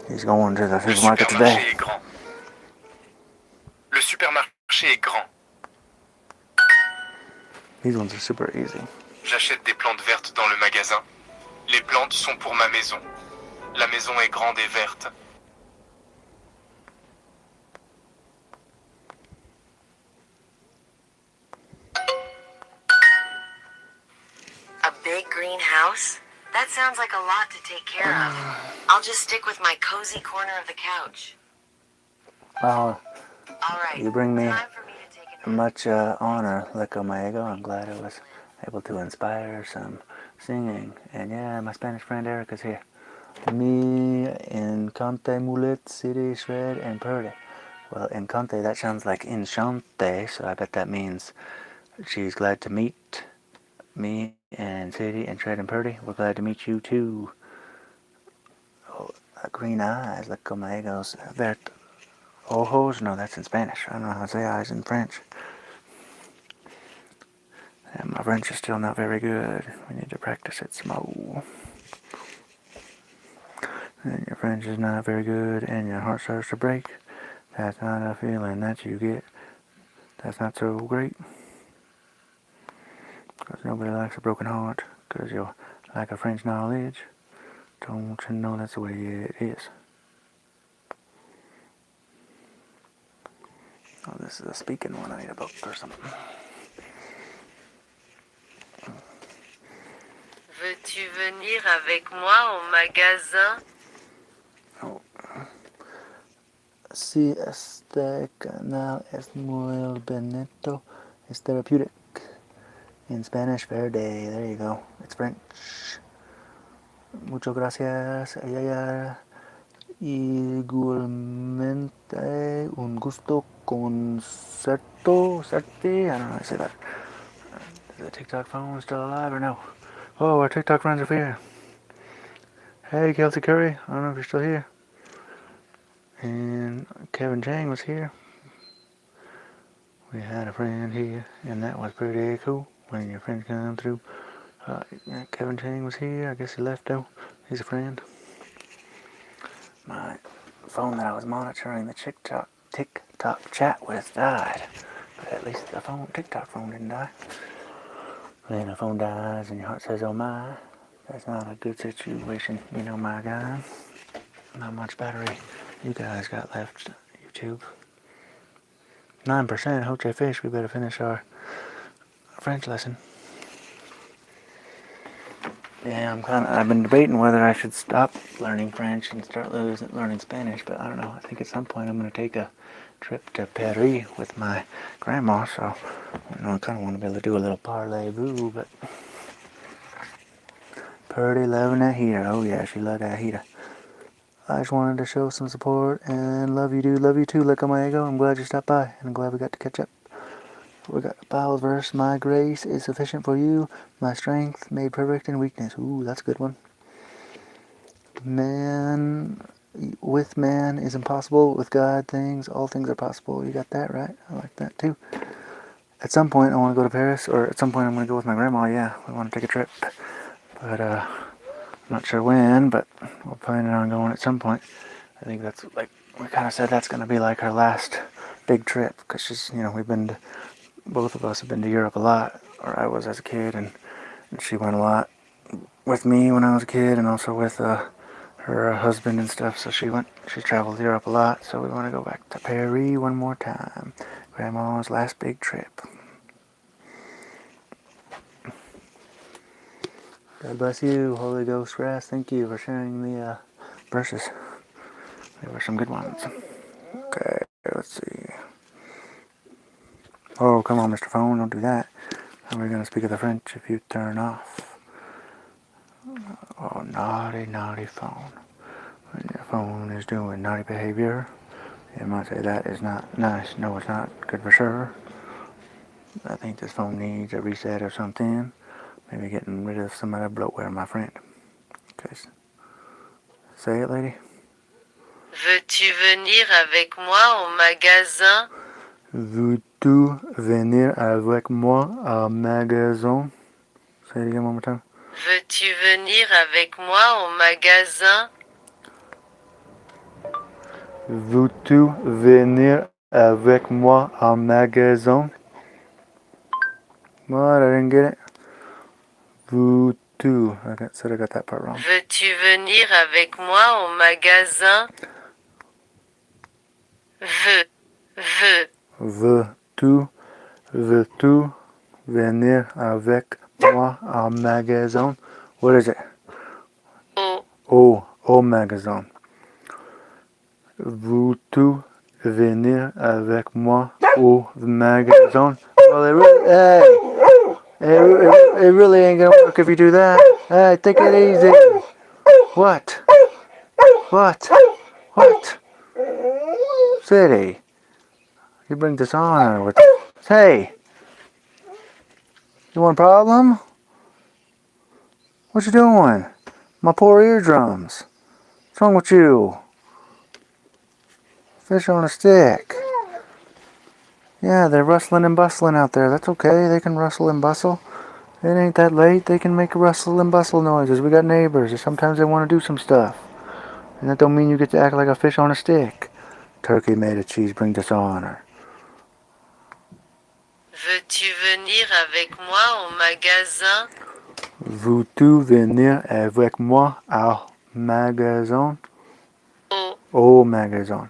He's going to the Le supermarket supermarché today. est grand. Le supermarché est grand. These ones are super easy. J'achète des plantes vertes dans le magasin. Les plantes sont pour ma maison. La maison est grande et verte. A big greenhouse? That sounds like a lot to take care of. I'll just stick with my cozy corner of the couch. Wow. All right. You bring me Time for me to take a nap. much honor, Leco Maego. I'm glad I was able to inspire some singing. And yeah, my Spanish friend Erica's here. Me, Encante, Mulet, City, Shred, and Perde. Well, Encante, that sounds like Enchante, so I bet that means she's glad to meet me and City and Shred and Purdy. We're glad to meet you too. Oh, green eyes, Leco Maego's vert ojos. No, that's in Spanish. I don't know how to say eyes in French. And my French is still not very good. We need to practice it some more. And your French is not very good and your heart starts to break. That's not a feeling that you get. That's not so great. Because nobody likes a broken heart. Because you lack of French knowledge. Don't you know that's the way it is? Oh, this is a speaking one. I need a book or something. Veux-tu venir avec moi au magasin? Oh. Si este canal es muy bonito, es therapeutic. In Spanish, fair day. There you go. It's French. Muchas gracias. Igualmente, un gusto concerto. Certe. I don't know how to say that. Is the TikTok phone still alive or no? Oh, our TikTok friends are here. Hey, Kelsey Curry. I don't know if you're still here. And Kevin Chang was here. We had a friend here, and that was pretty cool. When your friends come through. Yeah, Kevin Chang was here. I guess he left though. He's a friend. My phone that I was monitoring the TikTok chat with died. But at least the TikTok phone didn't die. When a phone dies and your heart says, oh my, that's not a good situation. You know, my guy. Not much battery you guys got left? YouTube. 9%. Hoche Fish. We better finish our French lesson. Yeah, I've been debating whether I should stop learning French and start learning Spanish, but I don't know. I think at some point I'm going to take a trip to Paris with my grandma, so I kind of want to be able to do a little parlez-vous, but Purdy loving that heater. Oh yeah, she loved that heater. I just wanted to show some support and love you too, like on my ego. I'm glad you stopped by, and I'm glad we got to catch up. We got the Bible verse, my grace is sufficient for you, my strength made perfect in weakness. Ooh, that's a good one. With man is impossible, with God all things are possible. You got that right? I like that too. At some point I want to go to Paris, or at some point I'm going to go with my grandma, yeah. We want to take a trip. But I'm not sure when, but we're planning on going at some point. I think that's like, we kind of said that's going to be like our last big trip, because she's, both of us have been to Europe a lot, or I was as a kid, and she went a lot with me when I was a kid, and also with her husband and stuff. So she traveled Europe a lot. So we want to go back to Paris one more time. Grandma's last big trip. God bless you, Holy Ghost Grass. Thank you for sharing the verses. They were some good ones. Okay, let's see. Oh, come on, Mr. Phone, don't do that. How are we going to speak of the French if you turn off? Oh, naughty, naughty phone. When your phone is doing naughty behavior, you might say that is not nice. No, it's not good for sure. I think this phone needs a reset or something. Maybe getting rid of some of that bloatware, my friend. Okay. Say it, lady. Veux-tu venir avec moi au magasin? Veux-tu venir avec moi au magasin? Say it again one more time. Veux-tu venir avec moi au magasin? Veux-tu venir avec moi au magasin? What? I didn't get it. Veux-tu. Said I got that part wrong. Veux-tu venir avec moi au magasin? Veux-tu venir avec moi au magasin? What is it? Au magasin. Veux-tu venir avec moi au magasin? Well, it really ain't gonna work if you do that. Hey, take it easy. What? City. You bring dishonor with. Hey! You want a problem? What you doing? My poor eardrums. What's wrong with you? Fish on a stick. Yeah, they're rustling and bustling out there. That's okay. They can rustle and bustle. It ain't that late. They can make rustle and bustle noises. We got neighbors, and sometimes they want to do some stuff. And that don't mean you get to act like a fish on a stick. Turkey made of cheese bring dishonor. Veux-tu venir avec moi au magasin? Veux-tu venir avec moi au magasin? Au magasin.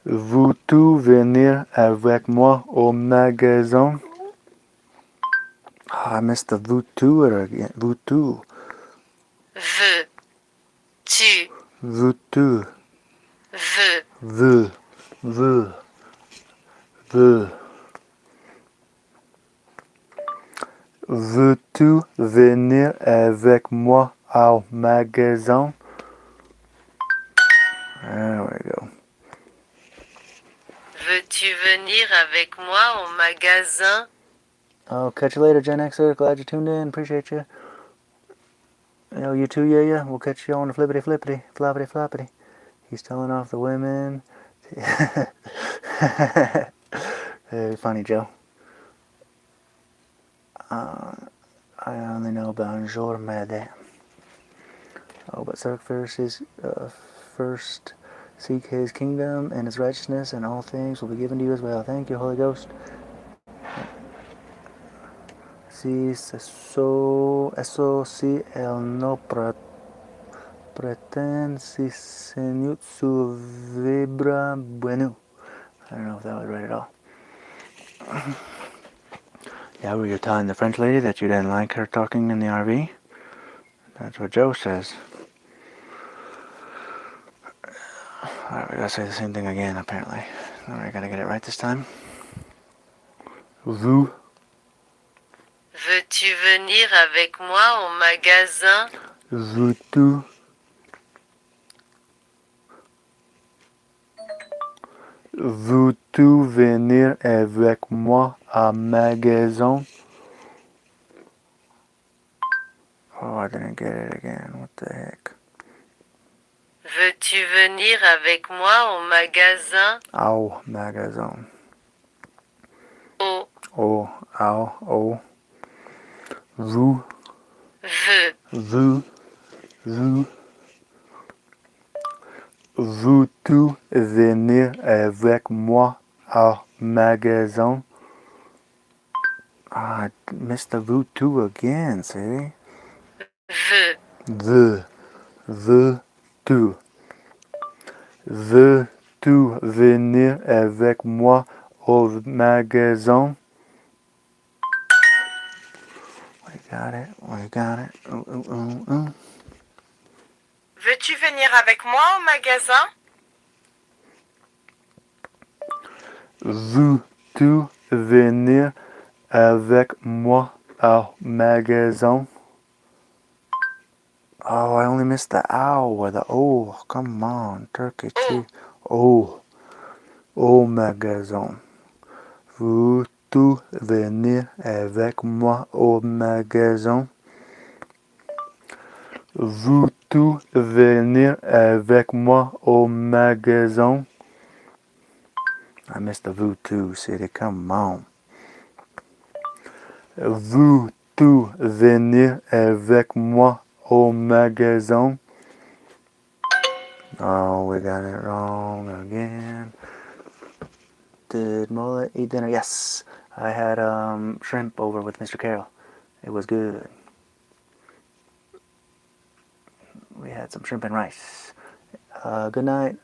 Veux-tu venir avec moi au magasin? Oh, I missed the veux-tu again. Veux-tu. Veux-tu. Veux-tu. Veux. Veux. Veux-tu venir avec moi au magasin? There we go. Veux-tu venir avec moi au magasin? I'll catch you later, Gen Xer. Glad you tuned in. Appreciate you. You too, yeah. We'll catch you on the flippity floppity floppity. He's telling off the women. Very funny, Joe. I only know bonjour, madame. Oh, but first seek his kingdom and his righteousness, and all things will be given to you as well. Thank you, Holy Ghost. Si eso si él no Pretend si señut su vibra bueno. I don't know if that was right at all. Yeah, were you telling the French lady that you didn't like her talking in the RV? That's what Joe says. Alright, we gotta say the same thing again, apparently. Alright, gotta get it right this time. Vous. Veux-tu venir avec moi au magasin? Veux-tu. Veux-tu venir avec moi à magasin? Oh, I didn't get it again. What the heck? Veux-tu venir avec moi au magasin? Au magasin. Au. Au, au. Vous, Veux. vous. Veux-tu venir avec moi au magasin? Ah, I missed the veux-tu again, see? Veux. Veux-tu. Veux-tu venir avec moi au magasin? We got it. Veux-tu venir avec moi au magasin? Veux-tu venir avec moi au magasin? Oh, I only missed the ow or the oh. Come on, turkey cheese. Oh, au magasin. Veux-tu venir avec moi au magasin? Veux-tu venir avec moi au magasin? I missed the veux-tu, city. Come on. Veux-tu venir avec moi au magasin? Oh, we got it wrong again. Did Mullet eat dinner? Yes. I had shrimp over with Mr. Carroll. It was good. We had some shrimp and rice. Good night.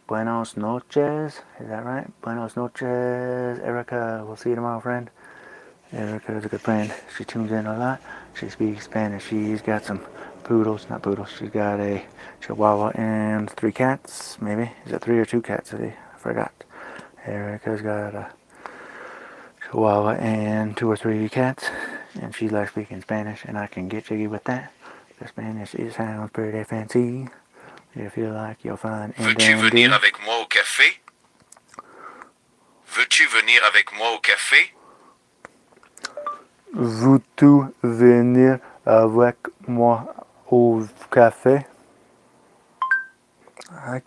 Buenos noches. Is that right? Buenos noches, Erica. We'll see you tomorrow, friend. Erica is a good friend. She tunes in a lot. She speaks Spanish. She's got some poodles. Not poodles. She's got a Chihuahua and 3 cats, maybe. Is it 3 or 2 cats? I forgot. Erica's got a Chihuahua and 2 or 3 cats. And she likes speaking Spanish, and I can get jiggy with that. The Spanish sounds pretty fancy. If you like, you'll find Veux-tu venir avec moi au café? Veux-tu venir avec moi au café? Veux-tu venir avec moi au café?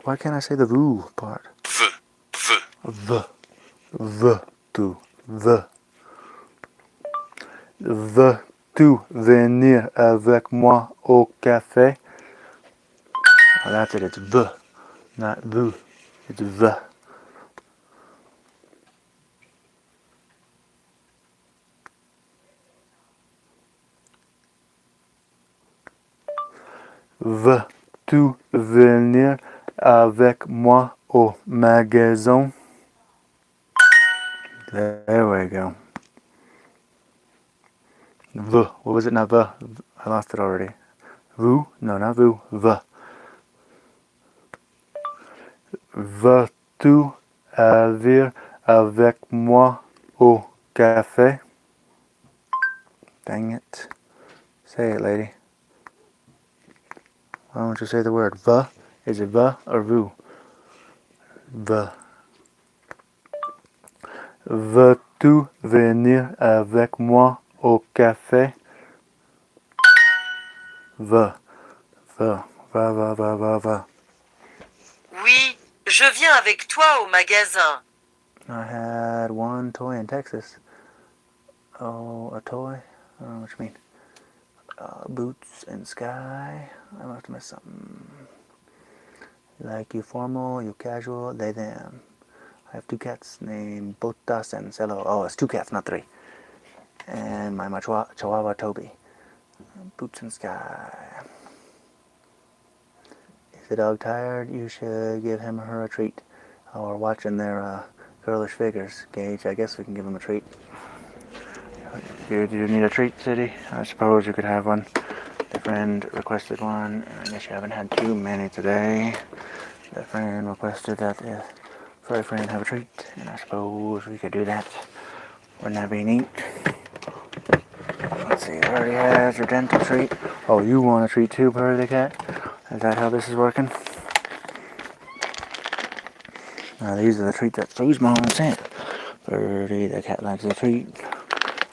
Why can't I say the vous part? Veux-tu venir avec moi au café? Oh, that's it. It's v, not vous. It's v. Veux-tu venir avec moi au magasin? There we go. V. What was it? Not v. I lost it already. Vous? No, not vous. V. Veux-tu venir avec moi au café? Dang it. Say it, lady. Why don't you say the word va? Is it va or vous? Va. Veux-tu venir avec moi au café? Va. Va. Oui, je viens avec toi au magasin. I had one toy in Texas. Oh, a toy? I don't know what you mean. Boots and Sky. I must have missed something. You like you formal, you casual, they, them. I have 2 cats named Botas and Cello. Oh, it's 2 cats, not 3. And my Chihuahua Toby. Boots and Sky. Is the dog tired? You should give him or her a treat. Oh, we're watching their girlish figures. Gage, I guess we can give him a treat. Do you need a treat, City? I suppose you could have one. The friend requested one. I guess you haven't had too many today. The friend requested that the furry friend have a treat, and I suppose we could do that. Wouldn't that be neat? Let's see, it already has your dental treat. Oh, you want a treat too, Purdy the cat? Is that how this is working? Now these are the treats that Sue's mom sent. Purdy the cat likes a treat.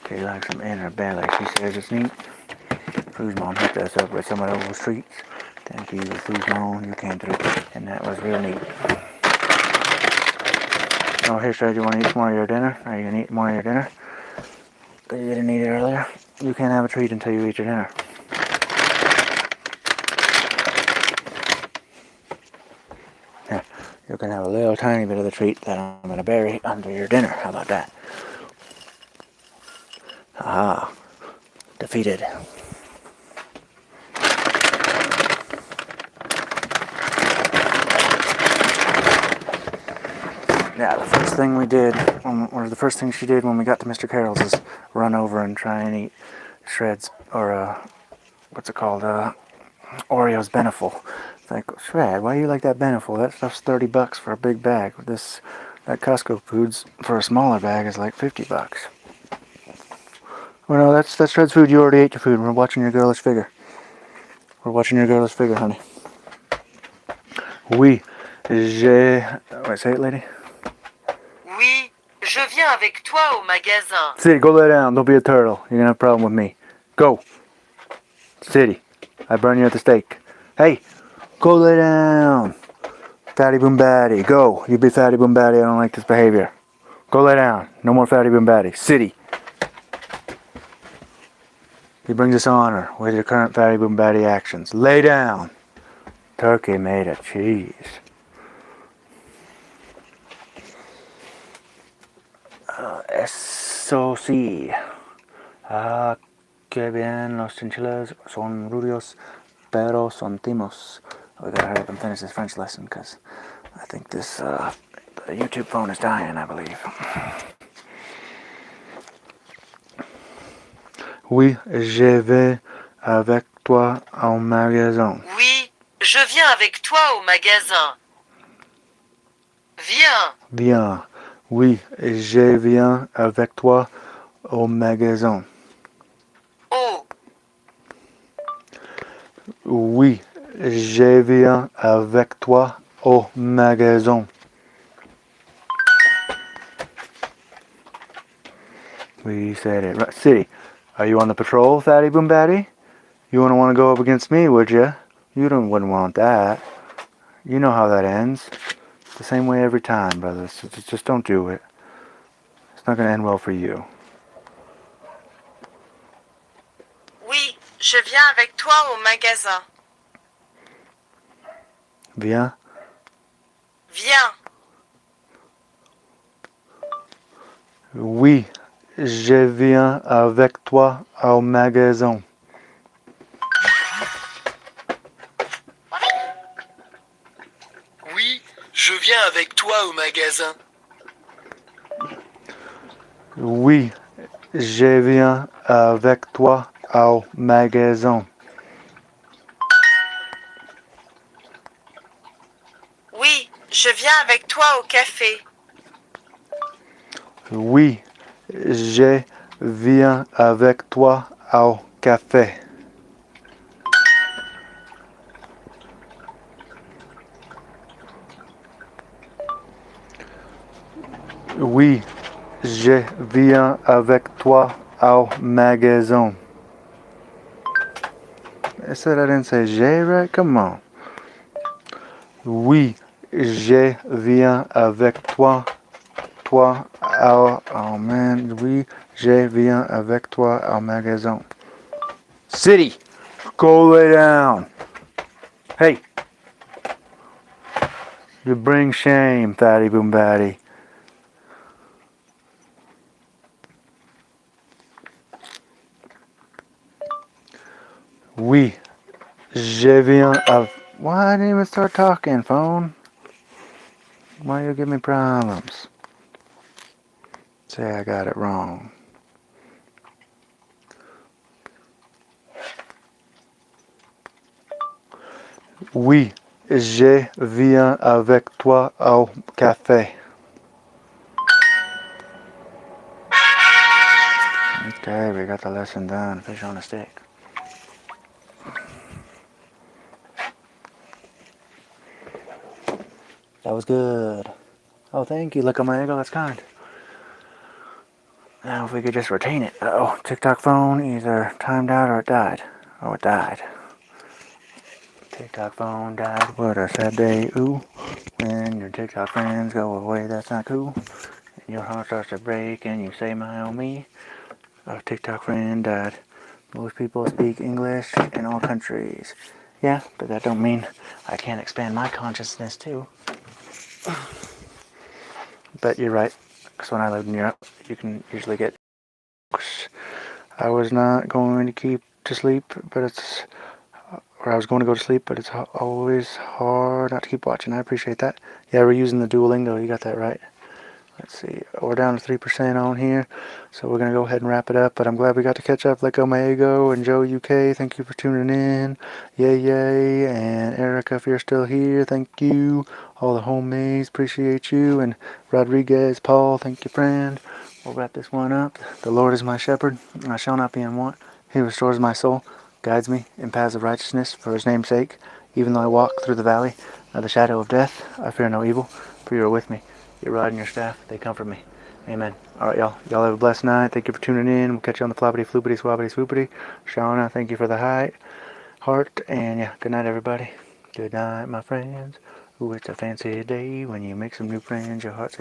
She likes them in her belly. She says it's neat. Sue's mom hooked us up with some of those treats. Thank you, Sue's mom. You came through, and that was real neat. Oh, here, Shred, you want to eat some more of your dinner? Are you going to eat more of your dinner? Because you didn't eat it earlier. You can't have a treat until you eat your dinner. Here, you can have a little tiny bit of the treat that I'm going to bury under your dinner. How about that? Ah, defeated. Yeah, the first thing we did, or the first thing she did when we got to Mr. Carroll's is run over and try and eat Shred's, or what's it called, Oreo's Beneful. It's like, Shred, why do you like that Beneful? That stuff's $30 for a big bag. That Costco Foods for a smaller bag is like $50. Well, no, that's Shred's food. You already ate your food. We're watching your girlish figure. We're watching your girlish figure, honey. Oui, j'ai... Wait, say it, lady. Oui, je viens avec toi au magasin. City, go lay down. Don't be a turtle. You're gonna have a problem with me. Go. City, I burn you at the stake. Hey, go lay down. Fatty Boom Batty, go. You be Fatty Boom Batty. I don't like this behavior. Go lay down. No more Fatty Boom Batty. City. He brings us honor with your current Fatty Boom Batty actions. Lay down. Turkey made of cheese. Eso sí. Ah, que bien, los chinchillas son rubios, pero son timos. We gotta hurry up and finish this French lesson, because I think this the YouTube phone is dying, I believe. Oui, je vais avec toi au magasin. Oui, je viens avec toi au magasin. Viens. Viens. Oui, je viens avec toi au magasin. Oh. Oui, je viens avec toi au magasin. We said it right. City, are you on the patrol, Fatty Boom Batty? You wouldn't want to go up against me, would you? You wouldn't want that. You know how that ends. It's the same way every time, brother. So just don't do it. It's not going to end well for you. Oui, je viens avec toi au magasin. Viens. Viens. Oui, je viens avec toi au magasin. Oui, je viens avec toi au magasin. Oui, je viens avec toi au magasin. Oui, je viens avec toi au café. Oui, je viens avec toi au café. Oui, je viens avec toi au magasin. I said I didn't say J, right? Come on. Oui, je viens avec toi au... Oh man, oui, je viens avec toi au magasin. City, go lay down. Hey. You bring shame, Fatty Boom Batty. Oui, je viens Why didn't you even start talking, phone? Why you give me problems? Say I got it wrong. Oui, je viens avec toi au café. Okay, we got the lesson done. Fish on a stick. That was good. Oh, thank you. Look at my eagle. That's kind. Now, if we could just retain it. Uh-oh. TikTok phone either timed out or it died. Oh, it died. TikTok phone died. What a sad day. Ooh. When your TikTok friends go away, that's not cool. And your heart starts to break and you say, my oh me. A TikTok friend died. Most people speak English in all countries. Yeah, but that don't mean I can't expand my consciousness too. But you're right, because when I lived in Europe, you can usually get. I was not going to keep to sleep, but it's. Or I was going to go to sleep, but it's always hard not to keep watching. I appreciate that. Yeah, we're using the Duolingo. You got that right. Let's see. We're down to 3% on here, so we're going to go ahead and wrap it up. But I'm glad we got to catch up. Let Go Maego and Joe UK, thank you for tuning in. Yay, yay. And Erica, if you're still here, thank you. All the homemates, appreciate you. And Rodriguez, Paul, thank you, friend. We'll wrap this one up. The Lord is my shepherd, I shall not be in want. He restores my soul, guides me in paths of righteousness for his name's sake. Even though I walk through the valley of the shadow of death, I fear no evil, for you are with me. Your rod and your staff, they comfort me. Amen. All right, y'all. Y'all have a blessed night. Thank you for tuning in. We'll catch you on the floppity, floopity, swappity, swoopity. Shauna, thank you for the heart. And yeah, good night, everybody. Good night, my friends. Ooh, it's a fancy day when you make some new friends. Your heart's